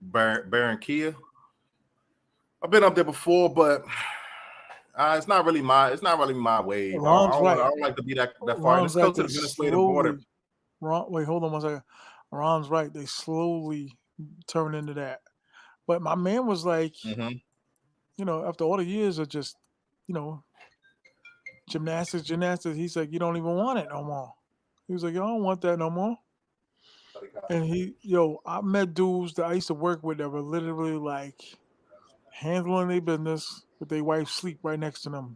Barranquilla. I've been up there before, but it's not really my way. I don't like to be that far. It's close to the Venezuela border. Wait, hold on one second. Ron's right. They slowly turn into that. But my man was like, after all the years of just, gymnastics, he's like, you don't even want it no more. He was like, I don't want that no more. And I met dudes that I used to work with that were literally like handling their business with their wife sleep right next to them.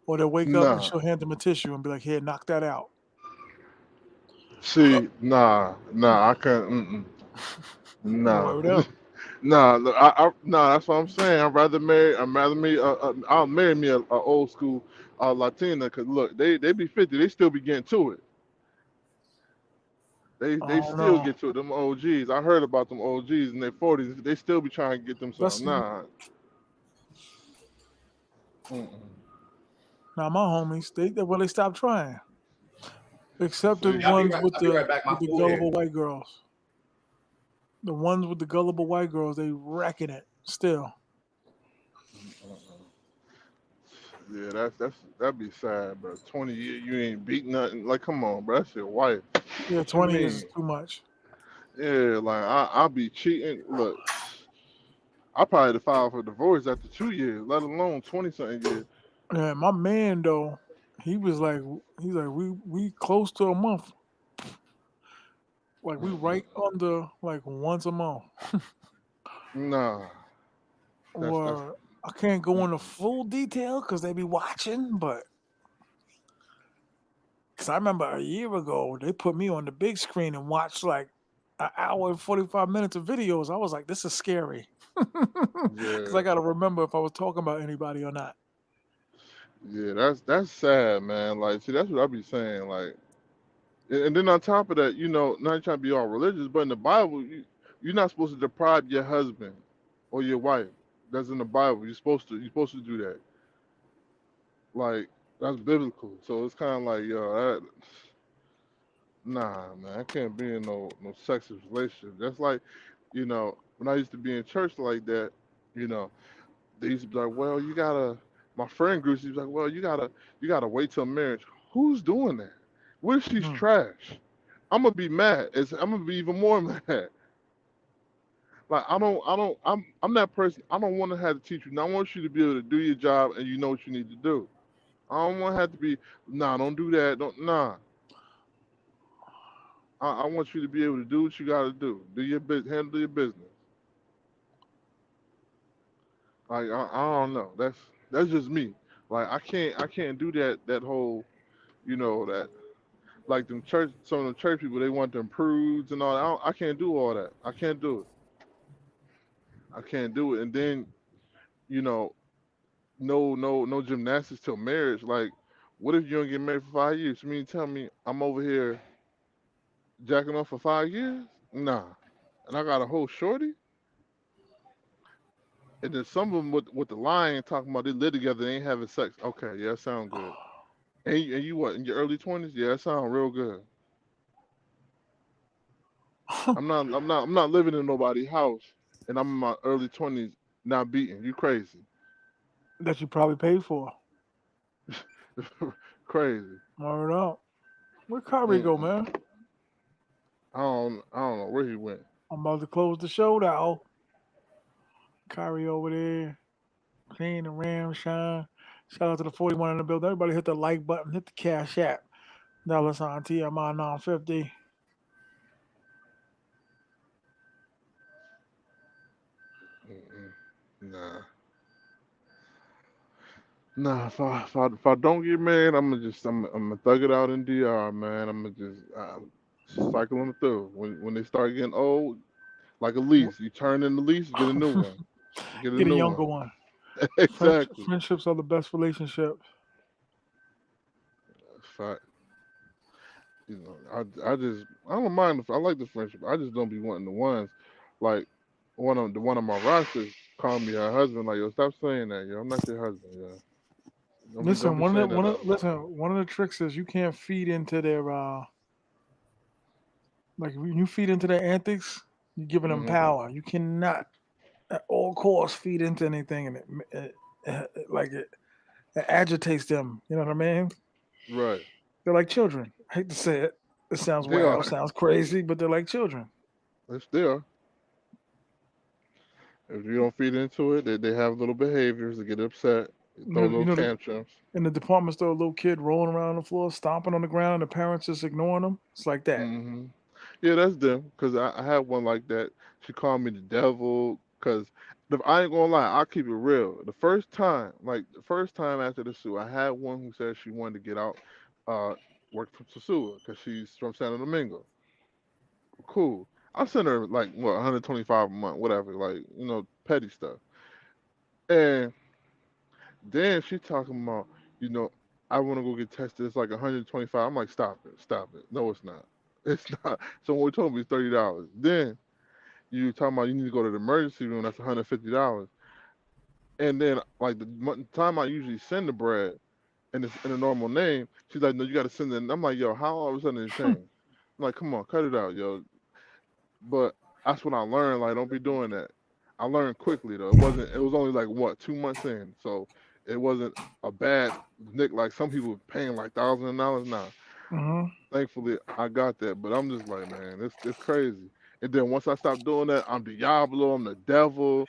Or they'll wake up and she'll hand them a tissue and be like, here, knock that out. See, nah, I can't. Nah. That's what I'm saying. I'll marry me a old school Latina, because look, they be 50, they still be getting to it. They still get to it. Them OGs. I heard about them OGs in their 40s. They still be trying to get themselves. Nah. Now my homies, they stopped trying. Except the ones with the gullible white girls. The ones with the gullible white girls, they wrecking it still. Yeah, that'd be sad, bro. 20 years you ain't beat nothing. Like, come on, bro. That's your wife. Yeah, 20 years is too much. Yeah, like I'll be cheating. Look, I probably had to file for divorce after 2 years, let alone 20-something years. Yeah, my man though, he's like we close to a month. Like we right under like once a month. Nah. Or I can't go into full detail because they be watching, but because I remember a year ago they put me on the big screen and watched like an hour and 45 minutes of videos. I was like, this is scary. Because I got to remember if I was talking about anybody or not. Yeah, that's sad, man. Like, see, that's what I be saying. Like, and then on top of that, not trying to be all religious, but in the Bible, you're not supposed to deprive your husband or your wife. That's in the Bible. You're supposed to do that. Like, that's biblical. So it's kind of like, nah, man, I can't be in no sexist relationship. That's like, when I used to be in church like that, they used to be like, well, you gotta. My friend group, she's like, well, you gotta wait till marriage. Who's doing that? What if she's trash? I'm gonna be mad. I'm gonna be even more mad. Like I'm that person. I don't want to have to teach you. I want you to be able to do your job and you know what you need to do. I don't want to have to be, don't do that. I want you to be able to do what you got to do. Do your business. Handle your business. Like I don't know. That's just me. Like I can't do that whole, that like some of the church people, they want them prudes and all that. I can't do all that. I can't do it. And then, no gymnastics till marriage. Like, what if you don't get married for 5 years? You mean tell me I'm over here jacking off for 5 years? Nah. And I got a whole shorty? And then some of them with the line talking about they live together, they ain't having sex. Okay, yeah, that sound good. And you what, in your early 20s? Yeah, that sound real good. I'm not living in nobody's house and I'm in my early 20s not beating. You crazy. That you probably paid for. Crazy. Word up. Where Kyrie go, Mm-mm. man? I don't know where he went. I'm about to close the show now. Kyrie over there, playing the Ram shine. Shout out to the 41 in the building. Everybody hit the like button, hit the cash app. $ T.M.I 950. Mm-mm. Nah. Nah, if I don't get married, I'm gonna thug it out in DR, man. I'm gonna just cycle them through. When they start getting old, like a lease, you turn in the lease, you get a new one. You get a Get a new younger one. one. Exactly. Friendships are the best relationships. Fact. You know, I don't mind I like the friendship. I just don't be wanting the ones like one of my rosters call me her husband. Like, yo, stop saying that, yo. I'm not your husband, yo. Don't Listen, be saying that. one of the tricks is you can't feed into their like when you feed into their antics, you're giving them Hmm. power. You cannot at all costs feed into anything, and it agitates them. You know what I mean? Right. They're like children. I hate to say it. It sounds They wild, are. sounds crazy, but they're like children. They still. If you don't feed into it, they have little behaviors. They get upset, they throw You little know, tantrums. in the department store, a little kid rolling around on the floor, stomping on the ground, and the parents just ignoring them. It's like that. Hmm. Yeah, that's them. Cause I had one like that. She called me the devil. Cause I ain't gonna lie, I'll keep it real. The first time after the sue, I had one who said she wanted to get out, uh, work for sosua, cause she's from Santo Domingo. Cool. I sent her like what 125 a month, whatever, like petty stuff. And then she talking about, you know, I want to go get tested. It's like 125. I'm like, stop it, stop it. No, it's not. It's not. Someone told me it's $30. Then you talking about you need to go to the emergency room. That's $150. And then like the time I usually send the bread and it's in a normal name, she's like, no, you got to send it. And I'm like, yo, how all of a sudden it changed? I'm like, come on, cut it out, yo. But that's what I learned. Like, don't be doing that. I learned quickly though. It was only like what 2 months in, so it wasn't a bad nick like some people paying like thousands of dollars now. Hmm. Thankfully, I got that, but I'm just like, man, it's crazy. And then once I stopped doing that, I'm Diablo, I'm the devil,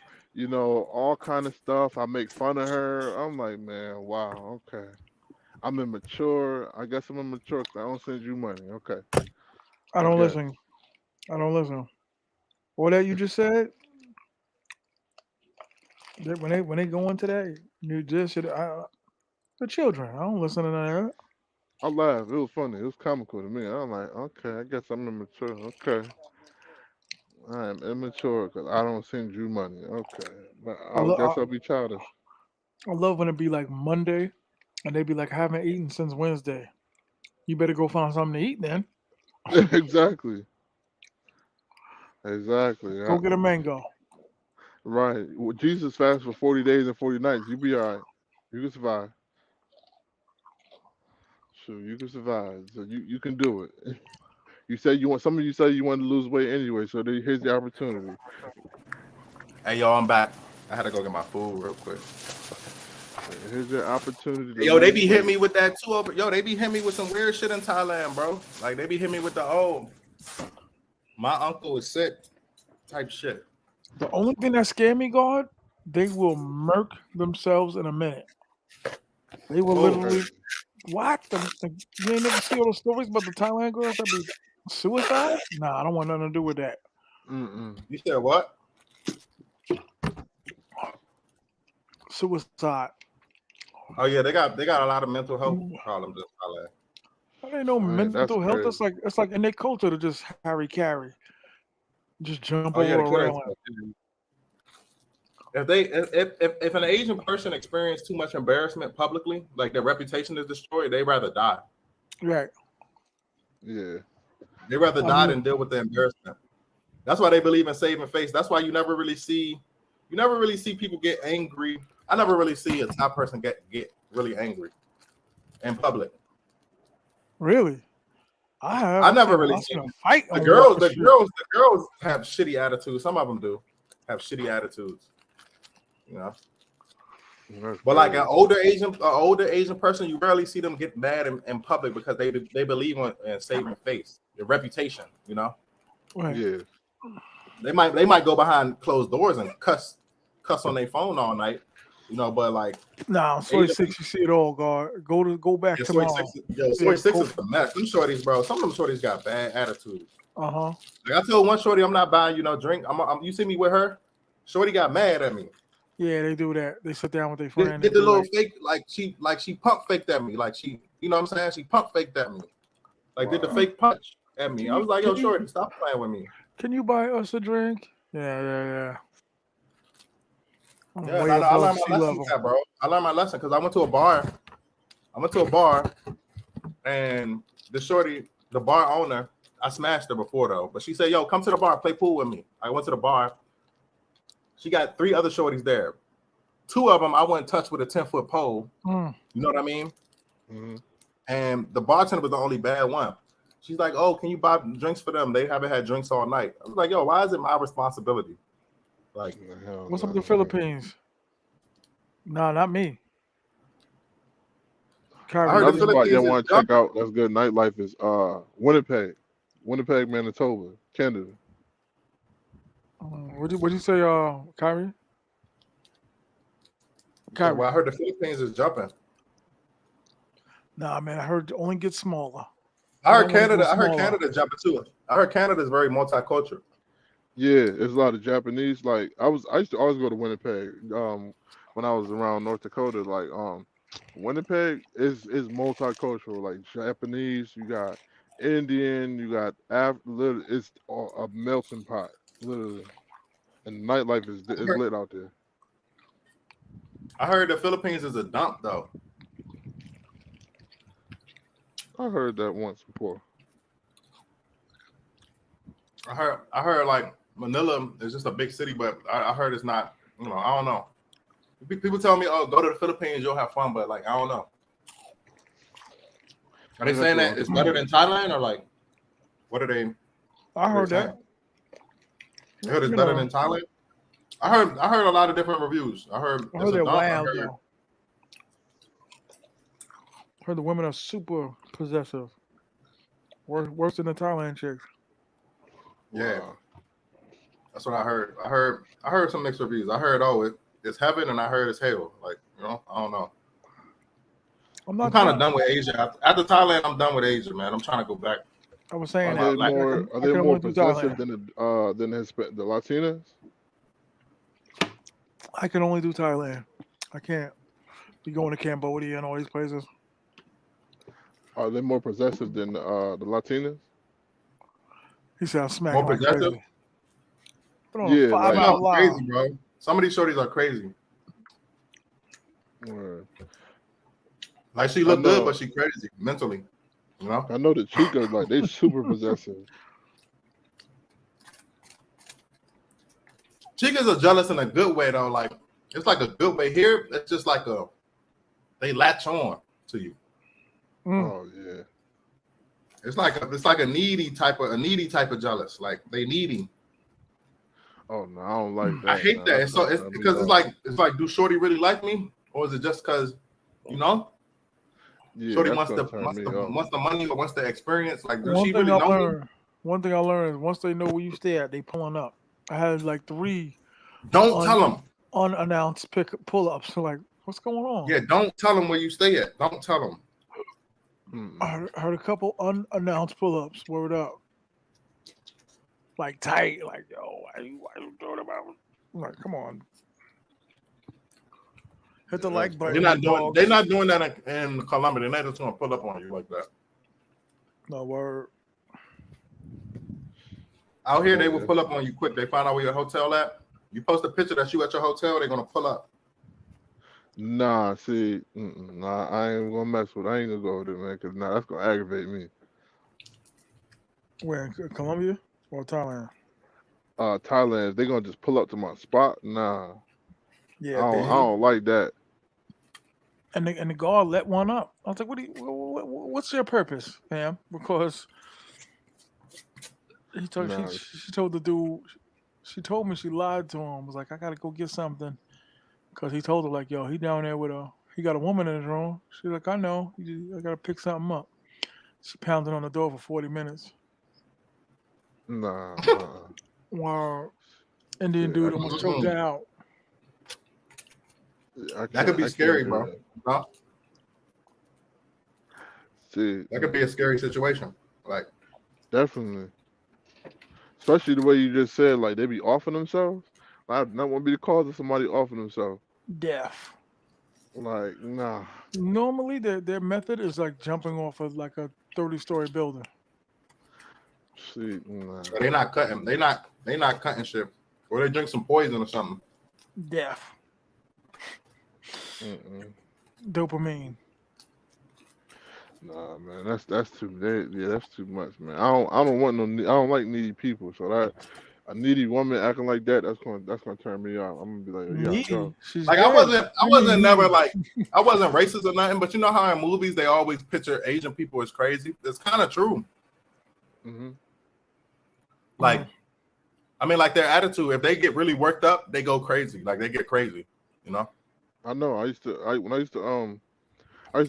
all kind of stuff. I make fun of her. I'm like, man, wow, okay. I'm immature. I guess I'm immature 'cause I don't send you money. Okay, I I don't guess. listen. I don't listen. What that you just said? When they go into that, you just the children. I don't listen to none of that. I laughed. It was funny. It was comical to me. I'm like, okay, I guess I'm immature. Okay, I am immature because I don't send you money. Okay, but I, I lo- guess I'll be childish. I love when it be like Monday, and they be like, I haven't eaten since Wednesday. You better go find something to eat then. Exactly. Exactly. Go get a mango. Right. Well, Jesus fasted for 40 days and 40 nights. You be all right. You can survive. Sure, you can survive. So you can do it. You said you want. Some of you said you want to lose weight anyway. So here's the opportunity. Hey, y'all, I'm back. I had to go get my food real quick. Here's your opportunity to Yo, they lose be hitting weight. me with that too. Yo, they be hitting me with some weird shit in Thailand, bro. Like they be hitting me with the my uncle is sick type shit. The only thing that scared me, God, they will murk themselves in a minute. They will Oh, literally what? You ain't never see all the stories about the Thailand girls that be suicide? Nah, I don't want nothing to do with that. Mm-mm. you said what? Suicide. Oh yeah, they got a lot of mental health Mm, problems in Thailand. That ain't no Man, that's mental health. crazy. It's like in their culture to just carry, just jump Oh yeah, over the a kid. railing. if an Asian person experiences too much embarrassment publicly, like their reputation is destroyed, they rather die. Right. Yeah. They rather die than deal with the embarrassment. That's why they believe in saving face. That's why you never really see people get angry. I never really see a top person get really angry in public. Really? I never really seen a fight. The girls have shitty attitudes. Some of them do have shitty attitudes. You know. But like an older Asian person, you rarely see them get mad in public because they believe in saving face, their reputation. You know. Right. Yeah. They might go behind closed doors and cuss on their phone all night. You know, but like, Soy 6, you see it all, God. Go back tomorrow. Soy 6 is a mess. Them shorties, bro. Some of them shorties got bad attitudes. Uh-huh. Like I told one shorty, I'm not buying you no drink. You see me with her? Shorty got mad at me. Yeah, they do that. They sit down with their friend. Did the little fake, like she pump faked at me. Like she, you know what I'm saying? She pump faked at me. Like did the fake punch at me. I was like, yo, shorty, stop playing with me. Can you buy us a drink? Yeah. I learned my lesson, bro. I learned my lesson because I went to a bar. And the bar owner, I smashed her before though. But she said, yo, come to the bar, play pool with me. I went to the bar. She got 3 other shorties there. 2 of them I went in touch with a 10-foot pole. You know what I mean? Mm-hmm. And the bartender was the only bad one. She's like, oh, can you buy drinks for them? They haven't had drinks all night. I was like, yo, why is it my responsibility? Like, what's up with the Philippines? No, not me. Another spot you want to check out that's good nightlife is Winnipeg, Manitoba, Canada. What'd you say, Kyrie? Well, I heard the Philippines is jumping. Nah, man, I heard it only gets smaller. I heard Canada jumping too. I heard Canada is very multicultural. Yeah, there's a lot of Japanese. Like I used to always go to Winnipeg when I was around North Dakota. Like Winnipeg is multicultural. Like Japanese, you got Indian, you got it's a melting pot, literally. And nightlife is lit out there. I heard the Philippines is a dump though. I heard that once before. I heard like Manila is just a big city, but I heard it's not. You know, I don't know. People tell me, "Oh, go to the Philippines, you'll have fun," but like I don't know. Are they saying that it's better than Thailand, or like what are they? I heard that. You heard it's better than Thailand. I heard a lot of different reviews. I heard they're wild. I heard the women are super possessive. Worse than the Thailand chicks. Yeah, that's what I heard. I heard some mixed reviews. I heard it's heaven, and I heard it's hell. Like I don't know. I'm kind of done with Asia. After Thailand, I'm done with Asia, man. I'm trying to go back. I was saying, are they more possessive than the Latinas? I can only do Thailand. I can't be going to Cambodia and all these places. Are they more possessive than the Latinas? He said, "I'm smacking more like possessive." Crazy. Yeah, crazy, bro. Some of these shorties are crazy. Like she look good, but she crazy mentally. You know. I know the chicas like they super possessive. Chicas are jealous in a good way though. Like it's like a good way. Here, it's just like they latch on to you. Oh yeah. It's like a needy type of jealous. Like they needy. Oh no, I don't like that. I hate that. It's because it's like, do shorty really like me, or is it just because, you know? Yeah, shorty wants the money or wants the experience. Like, does she really know me? One thing I learned is once they know where you stay at, they pulling up. I had like 3. Don't tell them unannounced pull-ups. So like, what's going on? Yeah, don't tell them where you stay at. Don't tell them. I heard a couple unannounced pull-ups. Word up. Like tight. Like, yo, why you doing about? I'm like, come on. Hit the like button. They're not doing that in Colombia. They're not just gonna pull up on you like that. No word. Out here, they will pull up on you quick. They find out where your hotel at. You post a picture that you at your hotel, they're gonna pull up. Nah, see, nah, I ain't gonna mess with. I ain't gonna go with it, man, because that's gonna aggravate me. Where in Colombia or Thailand? Thailand, they gonna just pull up to my spot. Nah, Yeah, I don't like that. And the guard let one up. I was like, what's your purpose, ma'am? Because she told the dude, she told me she lied to him. Was like, I gotta go get something, because he told her like, yo, he down there with he got a woman in his room. She's like, I know, I gotta pick something up. She pounded on the door for 40 minutes. Nah. Wow. Indian dude almost choked her out. That could be scary, bro. Huh? See, that could be a scary situation. Like, definitely. Especially the way you just said, like they be offing themselves. I don't want to be the cause of somebody offing themselves. Death. Like, nah. Normally, their method is like jumping off of like a 30-story building. See, nah. They're not cutting. They not cutting shit. Or they drink some poison or something. Death. Dopamine. Nah, man, that's too. That's too much, man. I don't want no. I don't like needy people. So that a needy woman acting like that, that's gonna turn me off. I'm gonna be like, yeah, go. Like I wasn't never like I wasn't racist or nothing. But you know how in movies they always picture Asian people as crazy. It's kind of true. Like, I mean, like their attitude. If they get really worked up, they go crazy. Like they get crazy. You know. I know. I used to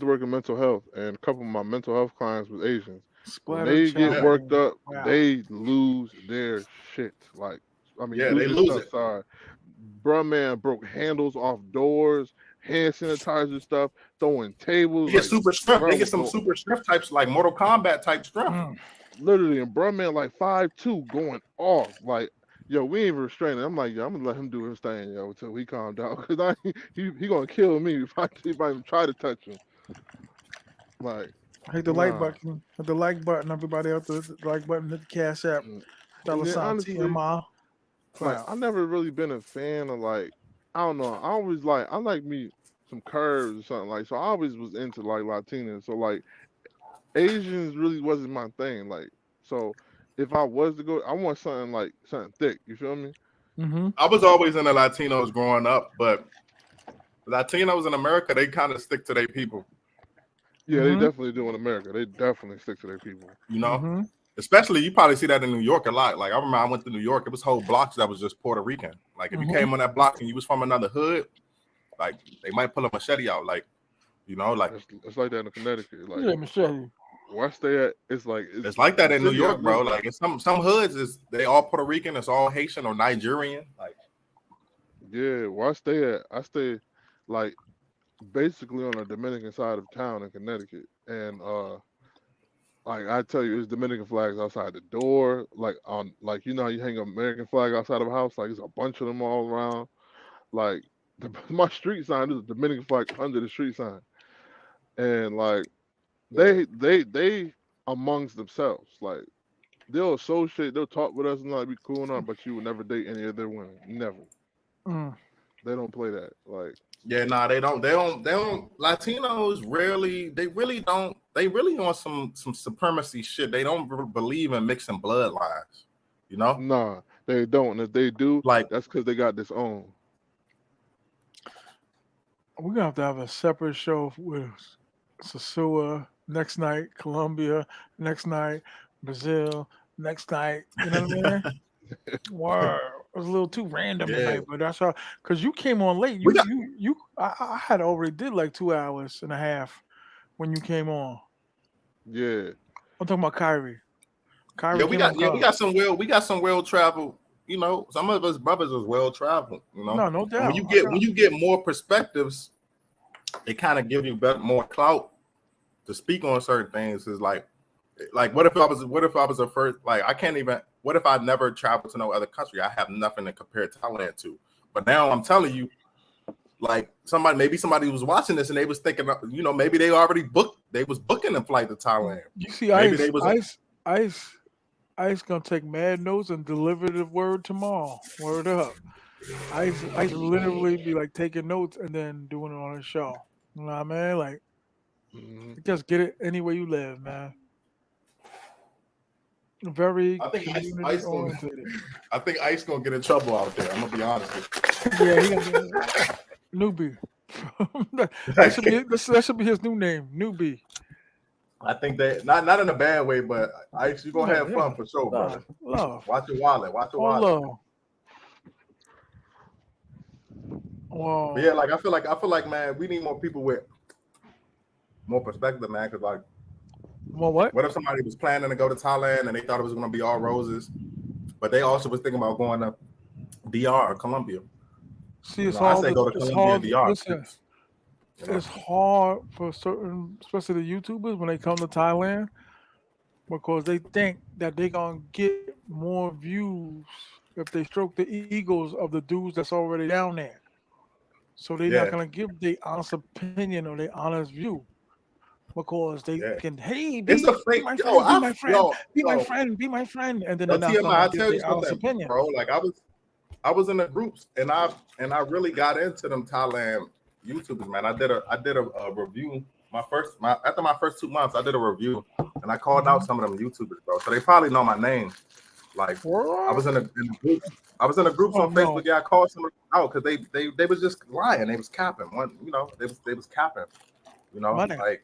work in mental health, and a couple of my mental health clients was Asians. When they get worked up, they lose their shit. Like, I mean, they lose it. Sorry, bruh, man broke handles off doors, hand sanitizer stuff, throwing tables. They get super strength. They get some super strength types, like Mortal Kombat type strength. Literally, and bruh, man, like 5'2", going off. Like, yo, we ain't even restraining. I'm like, yo, I'm gonna let him do his thing, yo, until he calm down, because he gonna kill me if I even try to touch him. Like, hit the like button. Hit the like button. Everybody out there, the like button. Hit the Cash App. $T.M.I. Like, I've never really been a fan of, like, I don't know. I like me some curves or something, like, so I always was into like Latinas. So like Asians really wasn't my thing. Like, so if I was to go, I want something thick. You feel me? I was always into Latinos growing up, but Latinos in America, they kind of stick to their people. Yeah, they definitely do in America. They definitely stick to their people. You know, especially you probably see that in New York a lot. Like I remember I went to New York, it was whole blocks that was just Puerto Rican. Like if you came on that block and you was from another hood, like they might pull a machete out. Like, you know, like it's like that in Connecticut. Like, yeah, machete. Where I stay at, it's like that in New York, bro. Like in some hoods, they all Puerto Rican, it's all Haitian or Nigerian. Like, yeah, where I stay like basically on the Dominican side of town in Connecticut, and like I tell you, it's Dominican flags outside the door. Like on, like you know, how you hang an American flag outside of a house. Like there's a bunch of them all around. Like my street sign is a Dominican flag under the street sign, and like they amongst themselves, like they'll associate, they'll talk with us and like be cool and all, but you would never date any of their women. Never. They don't play that. Like, yeah, nah, they don't. Latinos rarely. They really don't. They really on some supremacy shit. They don't believe in mixing bloodlines. You know? Nah, they don't. And if they do, like that's because they got this own. We're gonna have to have a separate show with Sosua next night, Colombia next night, Brazil next night. You know what I mean? Wow, it was a little too random tonight, but that's how. Because you came on late. I had already did like 2 hours and a half when you came on. Yeah, I'm talking about Kyrie. Yeah, we got some well traveled. You know, some of us brothers is well traveled. You know, no doubt. And when you get more perspectives, they kind of give you more clout to speak on certain things. Is like what if I was a first, like I can't even, what if I never traveled to no other country? I have nothing to compare Thailand to. But now I'm telling you, like maybe somebody was watching this and they was thinking, you know, maybe they already was booking a flight to Thailand. You see, Ice gonna take mad notes and deliver the word tomorrow. Word up. I used to literally be like taking notes and then doing it on a show. You know what I mean? Like, just get it anywhere you live, man. Very I think community Ice gonna, oriented. I think Ice gonna get in trouble out there. I'm gonna be honest with Yeah, he newbie. that should be his new name, newbie. I think that not in a bad way, but Ice, you gonna have fun for sure, brother. Love. Watch your wallet. Watch your wallet. Love. Wow. But yeah, like I feel like, man, we need more people with more perspective, man. Because like, well, what if somebody was planning to go to Thailand and they thought it was gonna be all roses, but they also was thinking about going to DR or Colombia? See, it's hard. I say go to Colombia and DR. Listen, it's hard for certain, especially the YouTubers, when they come to Thailand, because they think that they're gonna get more views if they stroke the egos of the dudes that's already down there. So they're not gonna give their honest opinion or their honest view, because they can, hey, be my friend, be my friend, and then they're not T.M.I, gonna I'll give tell you their honest something, opinion. bro. Like I was in the groups and I really got into them Thailand YouTubers, man. I did a review. After my first 2 months, I did a review and I called out some of them YouTubers, bro. So they probably know my name. Like I was in a group. I was in a group on Facebook. Yeah, I called some of them out because they was just lying. They was capping. They was capping. Like,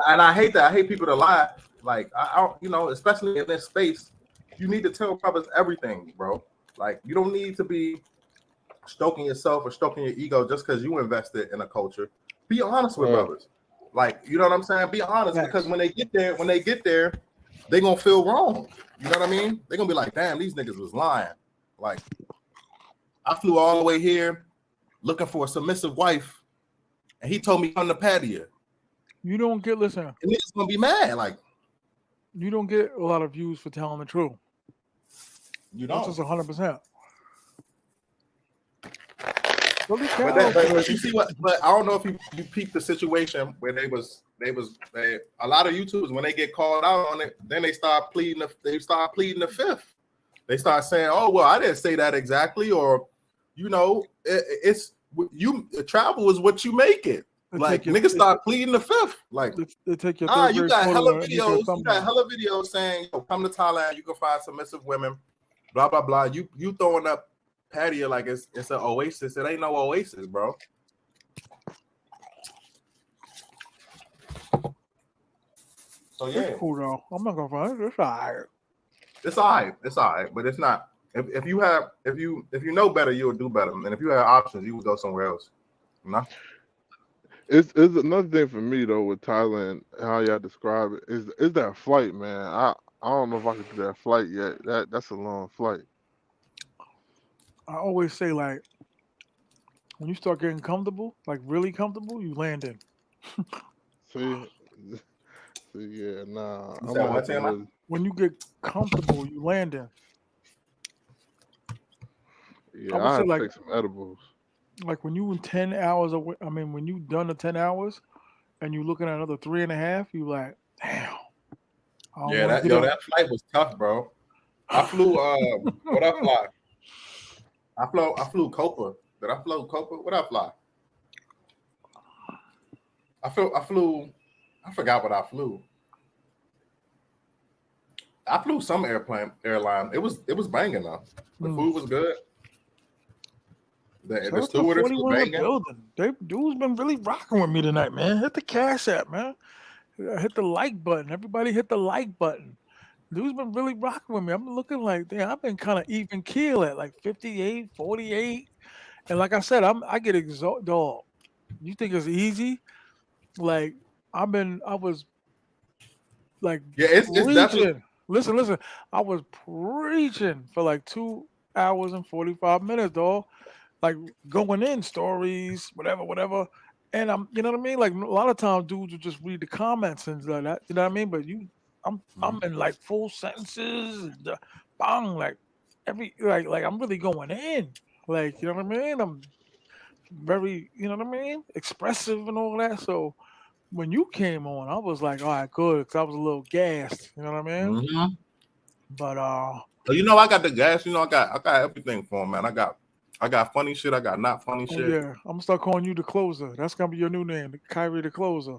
and I hate that. I hate people to lie. Like I especially in this space, you need to tell brothers everything, bro. Like you don't need to be stoking yourself or stoking your ego just because you invested in a culture. Be honest with brothers. Like, you know what I'm saying? Be honest, because when they get there, they're gonna feel wrong. You know what I mean? They're gonna be like, damn, these niggas was lying. Like, I flew all the way here looking for a submissive wife, and he told me on the patio. You don't get, listen. And niggas gonna be mad. Like, you don't get a lot of views for telling the truth. You don't. That's just 100%. But you see what? But I don't know if you peeped the situation where a lot of YouTubers, when they get called out on it, then they start pleading the fifth. They start saying, "Oh well, I didn't say that exactly," or travel is what you make it. Like niggas start pleading the fifth. Like they take your you got hella videos. You got hella videos saying, "Yo, come to Thailand. You can find submissive women." Blah blah blah. You throwing up patio like it's an oasis. It ain't no oasis, bro. So yeah, it's cool though. I'm not gonna find it. It's alright. It's alright, but it's not. If you know better, you'll do better. And if you have options, you would go somewhere else. You know? It's another thing for me though with Thailand. How y'all describe it is that flight, man. I don't know if I could do that flight yet. That's a long flight. I always say, like, when you start getting comfortable, like really comfortable, you land in. See, yeah, nah. When you get comfortable, you land in. Yeah, I have to take some edibles. Like when you in 10 hours away, when you done the 10 hours and you looking at another 3.5, you like, damn. That flight was tough, bro. I flew what I fly? I flew Copa. Did I fly Copa? What I fly? I flew. I forgot what I flew. I flew some airline. It was banging though. The food was good. The stewardess was banging. Dude's been really rocking with me tonight, man. Hit the Cash App, man. Hit the like button. Everybody hit the like button. Dude's been really rocking with me. I'm looking like, damn, I've been kind of even keel at like 58, 48. And like I said, I get exhausted, dog. You think it's easy? Like, I was like, it's preaching. Listen. I was preaching for like 2 hours and 45 minutes, dog. Like going in stories, whatever. And you know what I mean? Like a lot of times dudes will just read the comments and like that. You know what I mean? But I'm in like full sentences, bang, like like I'm really going in. Like, you know what I mean? I'm very, you know what I mean? Expressive and all that. So when you came on, I was like, all right, good, because I was a little gassed. You know what I mean? Mm-hmm. But so I got the gas. I got everything for him, man. I I got funny shit. I got not funny Oh, shit. yeah, I'm gonna start calling you the closer. That's gonna be your new name, Kyrie the closer.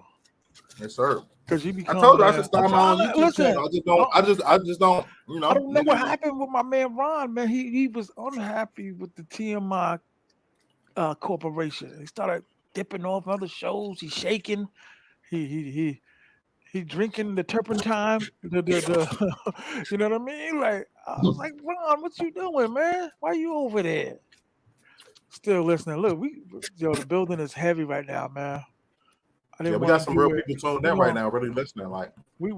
Yes, sir. Because you I become. told you I should start my own YouTube listen, channel. I just don't. You know. I don't know what happened with my man Ron. Man, he was unhappy with the T.M.I. Corporation. He started dipping off other shows. He's shaking. He drinking the turpentine. The you know what I mean? Like I was like, Ron, what you doing, man? Why you over there? Still listening. Look, the building is heavy right now, man. I didn't we want got to some do real it. people tuned in right now, really listening. Like we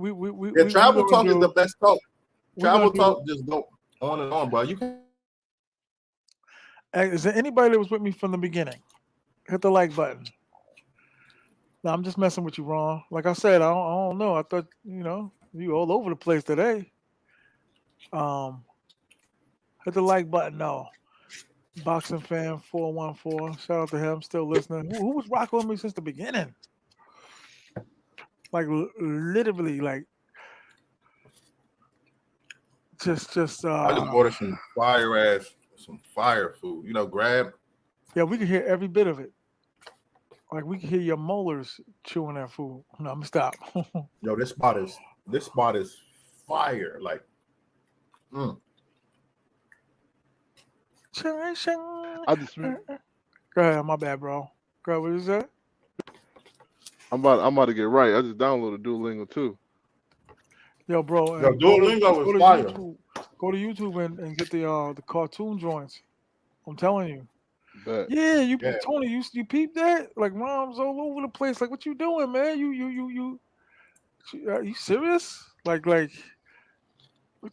travel talk is the best talk. Travel gonna talk just go on and on, bro. You can. Is there anybody that was with me from the beginning? Hit the like button. No, I'm just messing with you, Ron. Like I said, I don't know. I thought you all over the place today. Hit the like button. No. Boxing fan 414. Shout out to him. Still listening. Who was rocking with me since the beginning? Like literally, like just. I just ordered some fire food. You know, grab. Yeah, we can hear every bit of it. Like we can hear your molars chewing that food. No, I'm gonna stop. Yo, this spot is fire. Like, I just. Go ahead, my bad, bro. Go ahead, what is that? I'm about to get right. I just downloaded Duolingo too. Yo, bro. Duolingo is fire. Go to YouTube and get the cartoon joints. I'm telling you. Bet. Yeah, Tony, you peep that? Like mom's all over the place. Like, what you doing, man? You serious? Like, what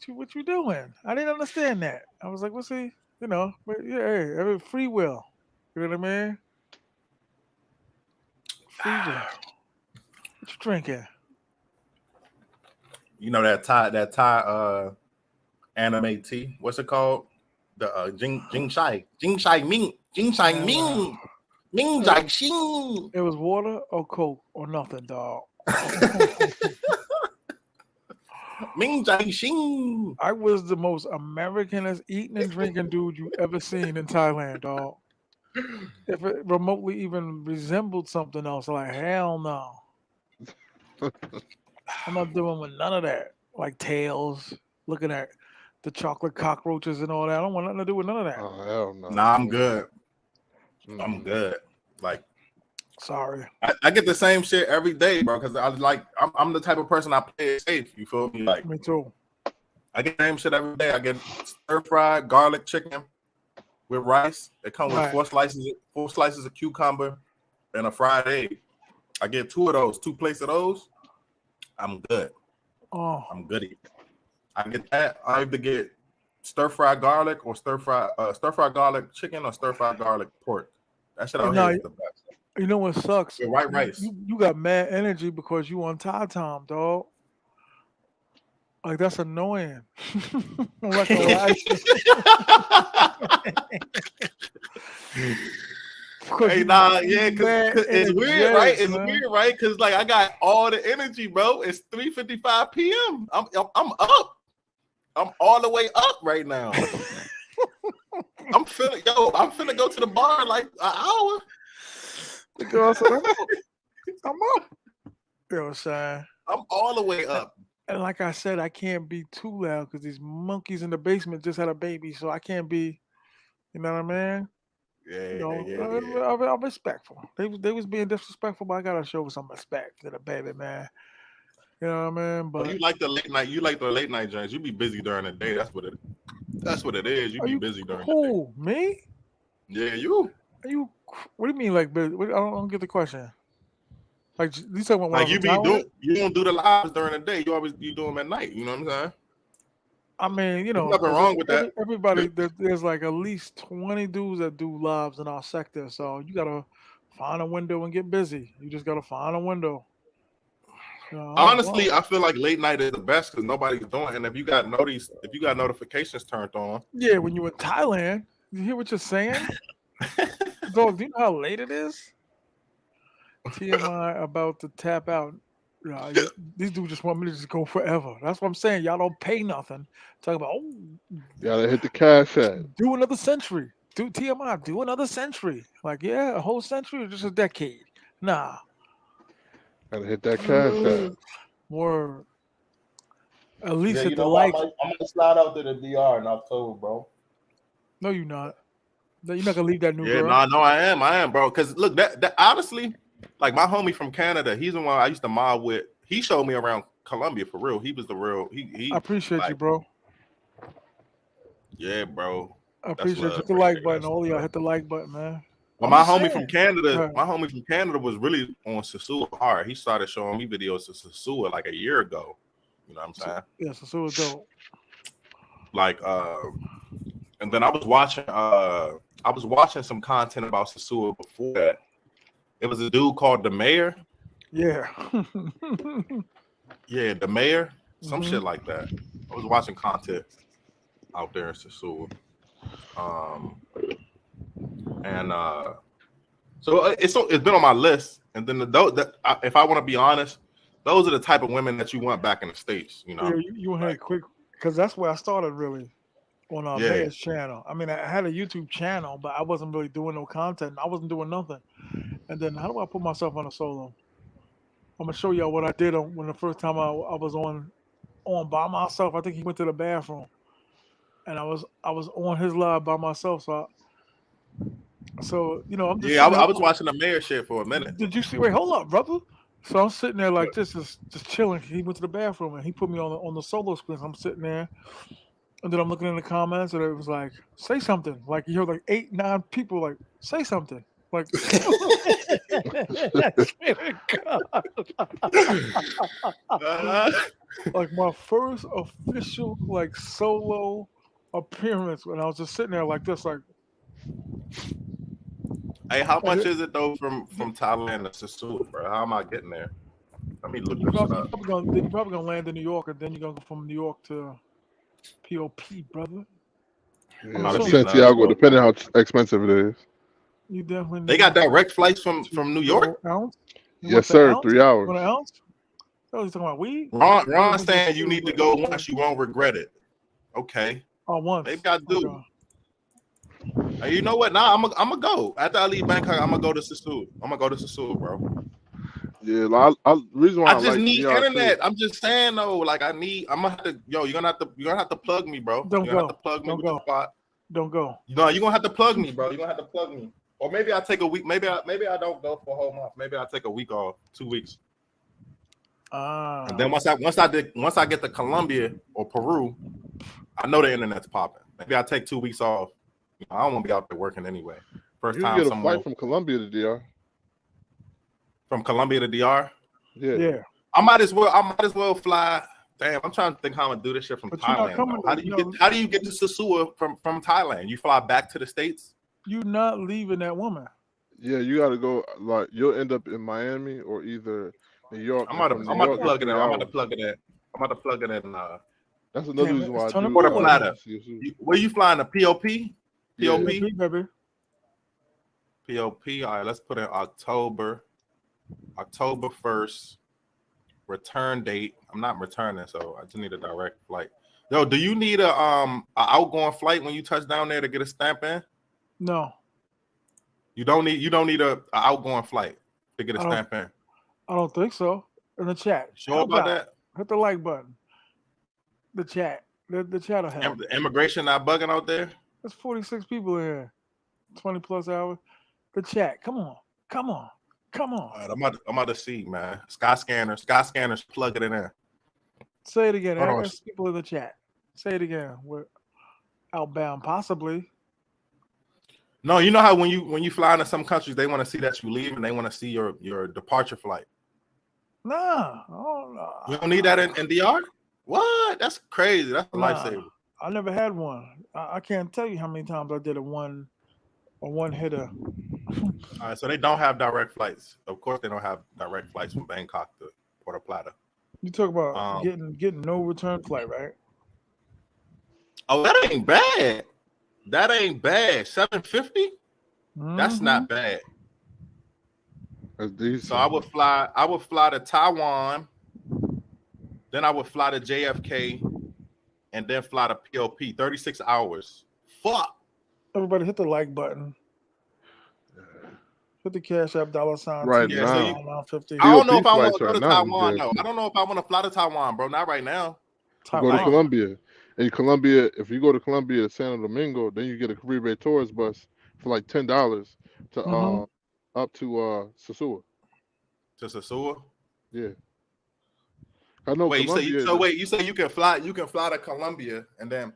you doing? I didn't understand that. I was like, what's he? But yeah, hey, every free will. You know what I mean? Free will. What you drinking? You know that Thai anime tea. What's it called? The Jing Shai Ming Jai Xing. It was water or Coke or nothing, dog. Ming Jai Xing. I was the most Americanest eating and drinking dude you ever seen in Thailand, dog. If it remotely even resembled something else, like hell no. I'm not doing with none of that. Like tails, looking at the chocolate cockroaches and all that. I don't want nothing to do with none of that. Oh hell no. Nah, I'm good. I'm good. Like, sorry. I get the same shit every day, bro. Because I'm the type of person I play it safe. You feel me? Like, me too. I get the same shit every day. I get stir-fried garlic chicken with rice. It comes with 4 slices of cucumber and a fried egg. I get 2 of those, 2 plates of those. I'm good. Oh, I'm goody. I get that. I either get stir-fried garlic or stir-fried garlic chicken or stir-fried garlic pork. That shit out here is the best. You know what sucks? The white rice. You got mad energy because you on Thai time, dog. Like that's annoying. I'm not gonna lie. Hey, nah, yeah, cause it's weird, right? It's weird, right? Cause like I got all the energy, bro. It's 3:55 p.m. I'm up. I'm all the way up right now. I'm finna go to the bar in like an hour. The girl said, I'm up. You know what I'm saying? I'm all the way up. And like I said, I can't be too loud because these monkeys in the basement just had a baby, so I can't be, you know what I mean? Yeah. I'm respectful. They was being disrespectful, but I gotta show some respect to the baby, man. You know what I mean? But you like the late night. You like the late night joints. You be busy during the day. That's what it is. You be busy during the day. Who? Me? Yeah, you. Are you? What do you mean, like busy? I don't get the question. Like you said, when like you don't do the lives during the day. You do them at night. You know what I'm saying? I mean, there's nothing wrong with that. Everybody, there's like at least 20 dudes that do lives in our sector. So you gotta find a window and get busy. You just gotta find a window. Honestly, I feel like late night is the best because nobody's doing it. And if you got notifications turned on. Yeah, when you're in Thailand, you hear what you're saying? Dog, do you know how late it is? T.M.I. about to tap out. These dudes just want me to just go forever. That's what I'm saying. Y'all don't pay nothing. Talk about gotta hit the cash ad. Do another century. do T.M.I. do another century? Like, yeah, a whole century or just a decade? Nah. Gotta hit that cash app. More. At least Yeah, hit you the know what? like. I'm gonna slide out to the DR in October, bro. No, you're not. No, you're not gonna leave that new Yeah, girl. no, I am, bro. Because look, that honestly, like my homie from Canada, he's the one I used to mob with. He showed me around Colombia for real. He was the real. He I appreciate like, you, bro. yeah, bro. I That's appreciate you. love. Hit the Right like there. button. That's All y'all love. hit the like button, man. But I'm my just homie saying. from Canada, Right. my homie from Canada was really on sosua hard. He started showing me videos of sosua like a year ago. You know what I'm saying? Yeah, sosua is dope. Like, and then I was watching some content about sosua before that. It was a dude called the Mayor. Yeah. Yeah, the Mayor, some shit like that. I was watching content out there in Sosua. So it's been on my list. And then if I want to be honest, those are the type of women that you want back in the States. You know, Yeah, you went ahead quick because that's where I started really on Yeah. Mayor's channel. I mean, I had a YouTube channel, but I wasn't really doing no content. I wasn't doing nothing. And then how do I put myself on a solo? I'm gonna show y'all what I did when the first time I was on by myself. I think he went to the bathroom, and I was on his live by myself. So you know, I'm just yeah, sitting I there. was watching the Mayor shit for a minute. Did you see? Wait, hold up, brother. So I'm sitting there like this, just chilling. He went to the bathroom and he put me on the solo screen. So I'm sitting there, and then I'm looking in the comments, and it was like, "Say something." Like you hear like 8, 9 people like, "Say something." Like, like my first official like solo appearance when I was just sitting there like this, like. Hey, how much is it though from Thailand to Sosua, bro? How am I getting there? Let me look this up. You're probably gonna land in New York, and then you're gonna go from New York to POP, brother. Yeah, Santiago, depending how expensive it is. You definitely. They got direct flights from New York. Yes, sir. 3 hours. Want an ounce? Oh, you talking about weed? Ron saying you need to go once, you won't regret it. Okay. Oh, once. Maybe I do. Hey, you know what? Nah, I'm gonna go. After I leave Bangkok, I'm gonna go to Sosua. Bro. Yeah, reason why I just need DR internet. too. I'm just saying though, like I'm gonna have to. Yo, you're gonna have to plug me, bro. Don't you're gonna have to plug me with the spot. Don't go. No, you're gonna have to plug me, bro. You're gonna have to plug me. Or maybe I'll take a week. Maybe I don't go for a whole month. Maybe I'll take a week off, 2 weeks. And then once I get to Colombia or Peru, I know the internet's popping. Maybe I'll take 2 weeks off. I don't want to be out there working anyway. First you time can get a flight from Colombia to DR. From Colombia to DR? Yeah. I might as well fly. Damn, I'm trying to think how I'm gonna do this shit from Thailand. How do you get to Sosua from Thailand? You fly back to the States? You're not leaving that woman. Yeah, you gotta go. Like you'll end up in Miami or either New York. I'm about to plug it in. I'm about to plug it in. That's another reason why I do. Puerto Plata. Where you flying? The POP? POP? Baby. POP. All right, let's put in October 1st. Return date. I'm not returning, so I just need a direct flight. Yo, do you need a outgoing flight when you touch down there to get a stamp in? No. You don't need a outgoing flight to get a stamp in. I don't think so. In the chat. Sure about that? Hit the like button. The chat. The chat will help. The immigration not bugging out there? There's 46 people in here. 20 plus hours. The chat. Come on. All right, I'm about to see, man. Skyscanners, plug it in there. Say it again. There's people in the chat. Say it again. We're outbound, possibly. No, you know how when you fly into some countries, they want to see that you leave and they want to see your departure flight. Nah. You don't need that in DR? What? That's crazy. That's a lifesaver. I never had one. I can't tell you how many times I did a one hitter. All right, so they don't have direct flights. Of course, they don't have direct flights from Bangkok to Puerto Plata. You talk about getting no return flight, right? Oh, that ain't bad. 750. That's not bad. That's decent. So I would fly to Taiwan, then I would fly to JFK, and then fly to POP. 36 hours. Fuck. Everybody hit the like button. Hit the Cash App $sign Right Yeah, so now. $2.50. I don't know if I POP want flights to go right to now. Taiwan. Yeah. No, I don't know if I want to fly to Taiwan, bro. Not right now. Go to Taiwan. Colombia. In Colombia, if you go to Colombia, Santo Domingo, then you get a Caribe tourist bus for like $10 to up to Sosua. To Sosua? Yeah. I know Wait, Colombia. you say you can fly to Colombia, and then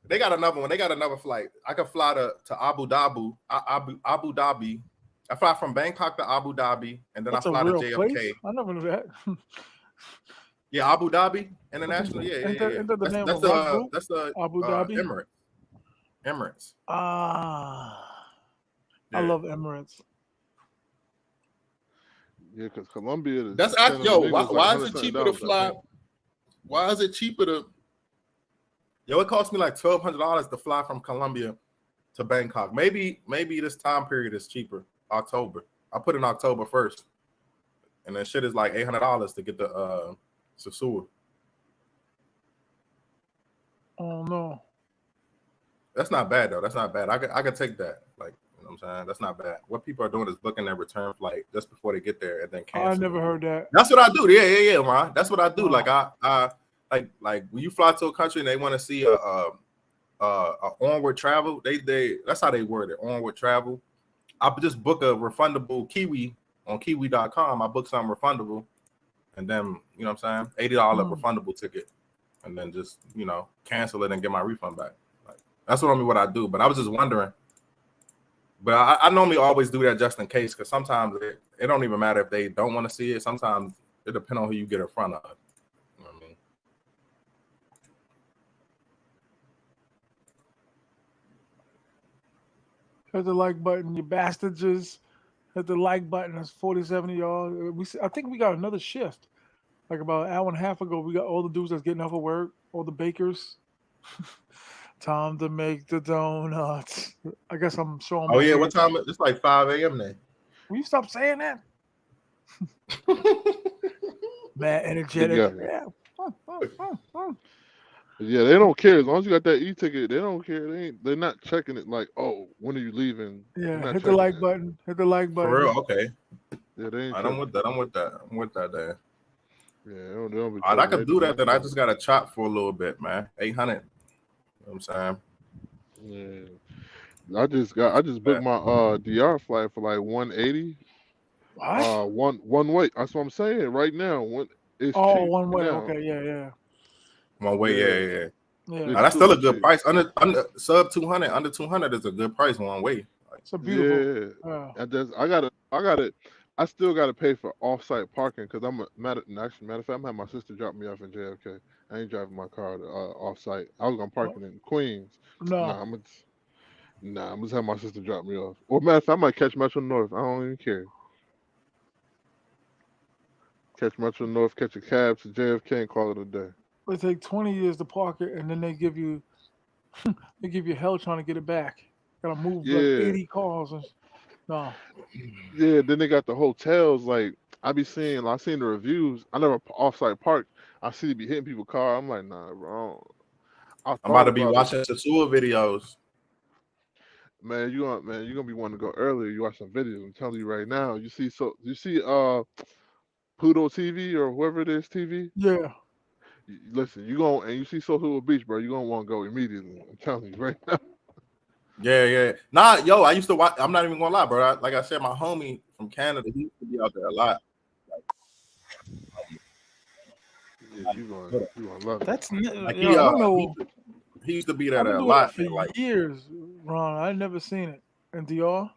they got another one. They got another flight. I can fly to Abu Dhabi. I fly from Bangkok to Abu Dhabi, and then That's I a fly to real JFK. place? I never knew that. Yeah, Abu Dhabi International. Yeah. Ain't that the name That's of rock group? that's the Abu Dhabi? Emirates. I love Emirates. Yeah, because Colombia. That's why is it cheaper to fly? Why is it cheaper to? Yo, it cost me like $1,200 to fly from Colombia to Bangkok. Maybe this time period is cheaper. October. I put in October 1st, and then shit is like $800 to get the Sosua. Oh no. That's not bad though. That's not bad. I could take that. Like, you know what I'm saying? That's not bad. What people are doing is booking their return flight just before they get there and then cancel. I never heard that. That's what I do. Yeah, man. That's what I do. Like I like when you fly to a country and they want to see a onward travel, they that's how they word it, onward travel. I just book a refundable Kiwi on kiwi.com. I book something refundable, and then you know what I'm saying, $80 refundable ticket, and then just cancel it and get my refund back. Like, that's what I do. But I was just wondering. But I normally always do that just in case, because sometimes it don't even matter if they don't want to see it. Sometimes it depends on who you get in front of. You know what I mean? Hit the like button, you bastards. Hit the like button. That's 47 of y'all. I think we got another shift. Like about an hour and a half ago, we got all the dudes that's getting off of work, all the bakers. Time to make the donuts. I guess I'm showing. Oh yeah, what time? It's like 5 a.m. now. Will you stop saying that? Mad energetic. Yeah, they don't care as long as you got that e-ticket. They don't care. They're not checking it like, oh, when are you leaving? Yeah, hit the like button. Hit the like button. For real, okay. Yeah, they ain't. I'm with that. I'm with that. There. Yeah, they don't be I could do that. Then I just got to chop for a little bit, man. 800. You know what I'm saying? Yeah. I just booked my DR flight for like 180. What? One way. That's what I'm saying right now. It's cheap. One way. Now. Okay, yeah. One way, yeah. Now, that's still a good price. Under sub 200, under 200 is a good price one way. Like, it's a beautiful. Yeah. I still got to pay for off-site parking because matter of fact, I'm having my sister drop me off in JFK. I ain't driving my car off-site. I was gonna park it in Queens. I'm just have my sister drop me off. Or matter of fact, I might catch Metro North. I don't even care. Catch Metro North, catch a cab to JFK, and call it a day. They take 20 years to park it, and then they give you hell trying to get it back. Gotta move like 80 cars. No. Yeah, then they got the hotels. Like I seen the reviews. I never off-site parked. I see they be hitting people's car. I'm like, nah, bro. I'm about to be watching Sosua videos. Man, you're gonna be wanting to go earlier. You watch some videos. I'm telling you right now. You see Pluto TV or whoever it is TV. Yeah. Listen, you see Sosua Beach, bro. You're gonna want to go immediately. I'm telling you right now. Yeah. Nah, yo, I used to watch. I'm not even gonna lie, bro. Like I said, my homie from Canada, he used to be out there a lot. Yeah, you gonna love it. That's like he used to be there a lot for years, Ron. I never seen it. And DR,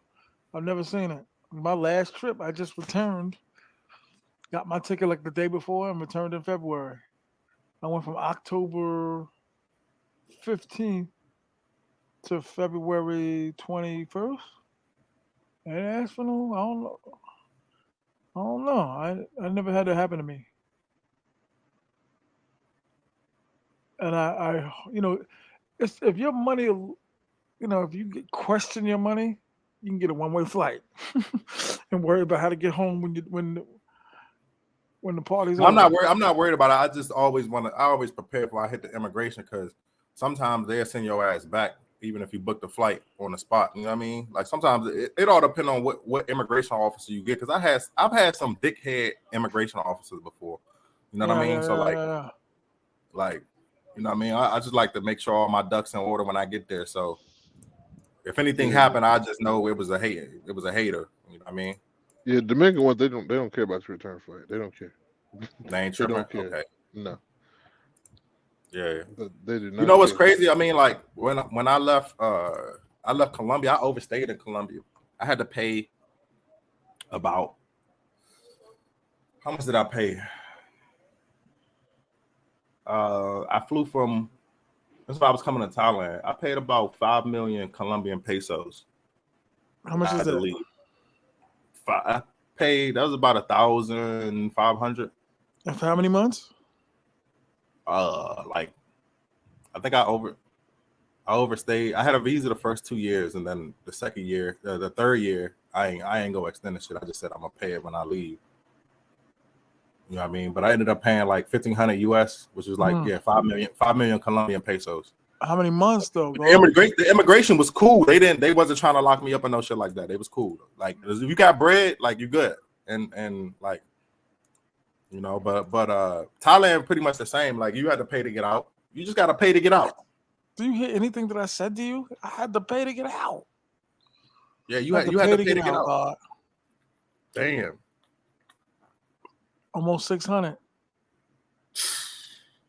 I've never seen it. My last trip, I just returned. Got my ticket like the day before and returned in February. I went from October 15th to February 21st. And asked for no, I don't know. I never had that happen to me. And I if your money, if you question your money, you can get a one-way flight and worry about how to get home when the party's over. I'm not worried about it. I just always I always prepare for I hit the immigration because sometimes they'll send your ass back even if you book the flight on the spot. You know what I mean? Like sometimes it all depends on what immigration officer you get. Because I've had some dickhead immigration officers before. You know what I mean? So like, you know what I mean? I just like to make sure all my ducks in order when I get there. So if anything happened, I just know it was a hater. It was a hater. You know what I mean? Yeah, Dominican ones, they don't care about your return flight. They don't care. They ain't tripping. They don't care. Okay. No. Yeah. They do not. You know what's crazy? I mean, like when I left Colombia, I overstayed in Colombia. I had to pay about, how much did I pay? I flew from, that's why I was coming to Thailand. I paid about 5 million Colombian pesos. How much is that? I paid, that was about 1,500. And for how many months? Like, I think I overstayed. I had a visa the first 2 years, and then the second year, the third year, I ain't go extend the shit. I just said I'm gonna pay it when I leave. You know what I mean? But I ended up paying like 1,500 US, which was like 5 million Colombian pesos. How many months though? The immigration was cool. They wasn't trying to lock me up or no shit like that. They was cool. Like if you got bread, like you good. And like, you know, but Thailand pretty much the same. Like you had to pay to get out. You just gotta pay to get out. Do you hear anything that I said to you? I had to pay to get out. Yeah, you had to pay to get out. God. Damn. Almost 600.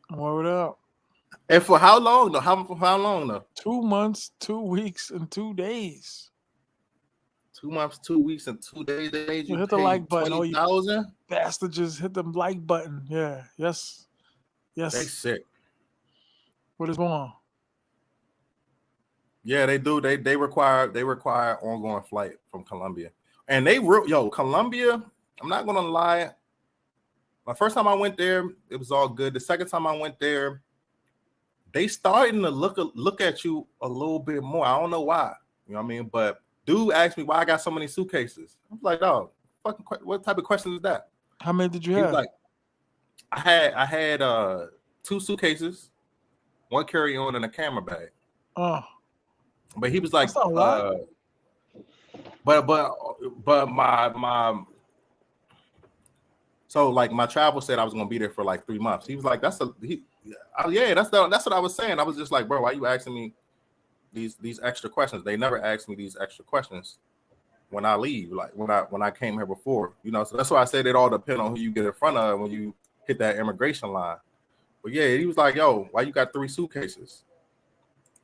Word up. And for how long though? How long though? 2 months, 2 weeks, and 2 days. 2 months, 2 weeks, and 2 days. You hit the like button. 20,000? Bastard, just hit the like button. Yeah. Yes. They sick. What is going on? Yeah, they do. They require ongoing flight from Colombia. And Colombia, I'm not gonna lie. My first time I went there, it was all good. The second time I went there, they starting to look at you a little bit more. I don't know why. You know what I mean? But dude asked me why I got so many suitcases. I was like, oh, fucking, what type of question is that? How many did you have? Like, I had 2 suitcases, 1 carry-on, and a camera bag. Oh. But he was like, that's not a lot. but my so like my travel said I was gonna be there for like 3 months. He was like, that's what I was saying. I was just like, bro, why are you asking me these extra questions? They never asked me these extra questions when I leave, like when I came here before, you know. So that's why I said it all depends on who you get in front of when you hit that immigration line. But yeah, he was like, yo, why you got 3 suitcases?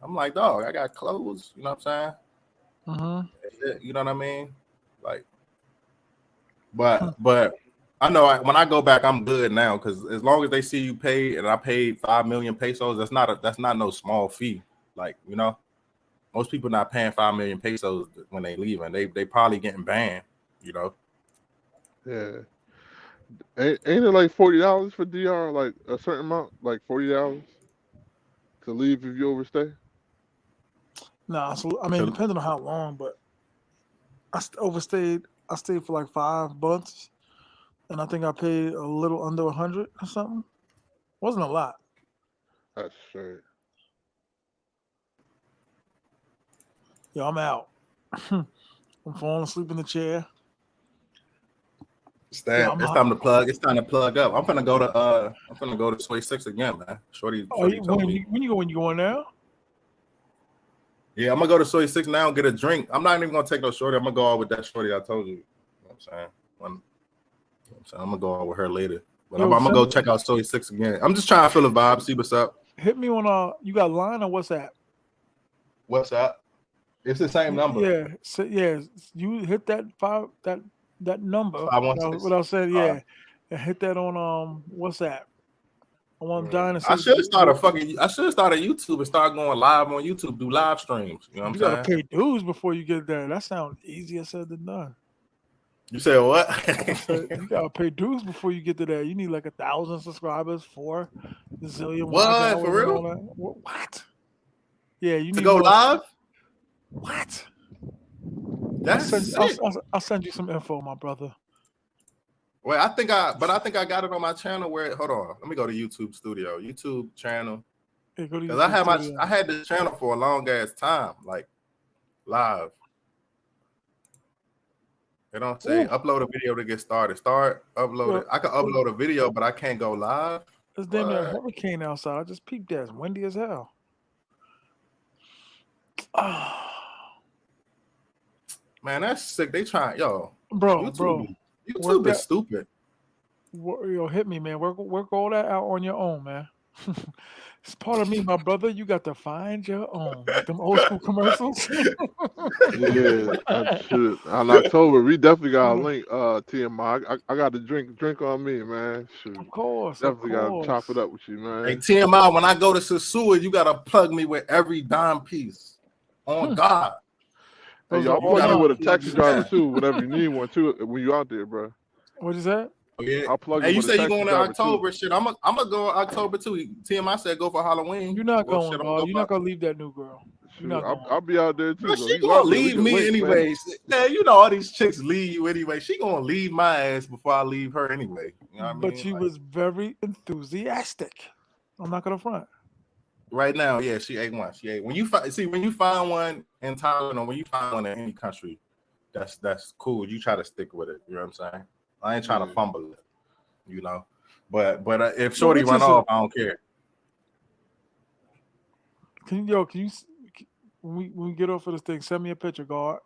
I'm like, dog, I got clothes, you know what I'm saying? Mm-hmm. You know what I mean? Like, but I know when I go back, I'm good now because as long as they see you pay, and I paid 5 million pesos, that's not no small fee. Like, you know, most people not paying 5 million pesos when they leave, and they probably getting banned, you know. Yeah. Ain't it like $40 for DR, like a certain amount, like $40 to leave if you overstay? Nah, so I mean, depending on how long, but I overstayed. I stayed for like 5 months, and I think I paid a little under 100 or something. Wasn't a lot. That's straight. Yo, I'm out. I'm falling asleep in the chair. It's time to plug. It's time to plug up. I'm gonna go to Soy 6 again, man. Shorty when you going now? Yeah, I'm gonna go to Soy 6 now and get a drink. I'm not even gonna take no shorty. I'm gonna go out with that shorty I told you. You know what I'm saying? I'm gonna go out with her later. But I'm gonna go check out Soy 6 again. I'm just trying to feel the vibe, see what's up. Hit me on you got Line or WhatsApp? WhatsApp. It's the same number. Yeah. So, yeah. You hit that that number. 516. What I said, yeah. And hit that on WhatsApp. I'm dying to see. I should start a YouTube and start going live on YouTube, do live streams. You know what I'm saying? You gotta pay dues before you get there. That sounds easier said than done. You said what? You gotta pay dues before you get to that. You need like 1,000 subscribers, 4 zillion. What, for real? What? Yeah, you to need go live. What? I'll send you some info, my brother. Well, I think I got it on my channel. Hold on, let me go to YouTube Studio, YouTube channel. Because I had this channel for a long ass time, like live. They don't say upload a video to get started. Upload it. I can upload a video, but I can't go live. It's damn near a hurricane outside. I just peeped that. It's windy as hell. Man, that's sick. They trying, bro. YouTube is stupid. Hit me, man. Work all that out on your own, man. It's part of me, my brother. You got to find your own. Like them old school commercials. Yeah, on October, we definitely got a link. T.M.I. I got a drink on me, man. Shoot. Of course, definitely got to chop it up with you, man. Hey, T.M.I. When I go to sosua, you got to plug me with every dime piece. On God. Hey, y'all plug you with a taxi driver too, whenever you need one too. When you out there, bro. What is that? Oh, yeah. I'll plug you. Hey, you say you going in October? Too. Shit, I'm gonna go October too. T.M.I. said go for Halloween. You're not going, dog. You're not gonna leave that new girl. I'll be out there too. Bro, she gonna leave me anyways. Man, you know all these chicks leave you anyway. She gonna leave my ass before I leave her anyway. You know what I mean? But she was very enthusiastic. I'm not gonna front. Right now, yeah, she ate one. When you find one in Thailand or when you find one in any country, that's cool. You try to stick with it. You know what I'm saying? I ain't trying to fumble it. You know, but if Shorty run off, I don't care. Can you when we get off of this thing, send me a picture, guard.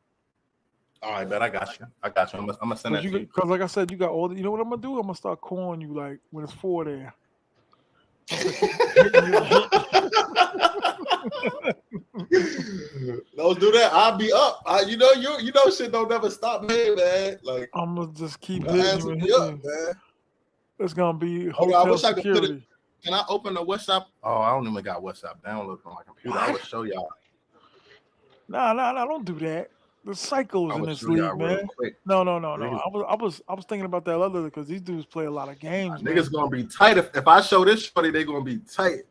All right, bet I got you. I'm gonna send that to you. Because like I said, you got all the. You know what I'm gonna do? I'm gonna start calling you like when it's 4 there. Don't do that. I'll be up. You know shit don't never stop me, man. Like I'm gonna just keep hitting you up, man. It's gonna be hotel I wish security. I could put it. Can I open the WhatsApp? Oh, I don't even got WhatsApp downloaded on my computer. I would show y'all. Nah, don't do that. The psychos in this league, man. No. I was thinking about that other because these dudes play a lot of games. Niggas gonna be tight if I show this shorty, they gonna be tight.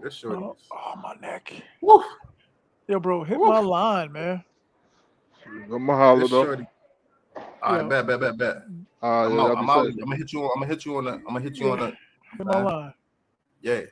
This shorty. Oh, my neck. Woo. Yo, bro, hit my line, man. I'm gonna holler though. All right, bet. I'm gonna hit you on the. Hit my line. Yeah.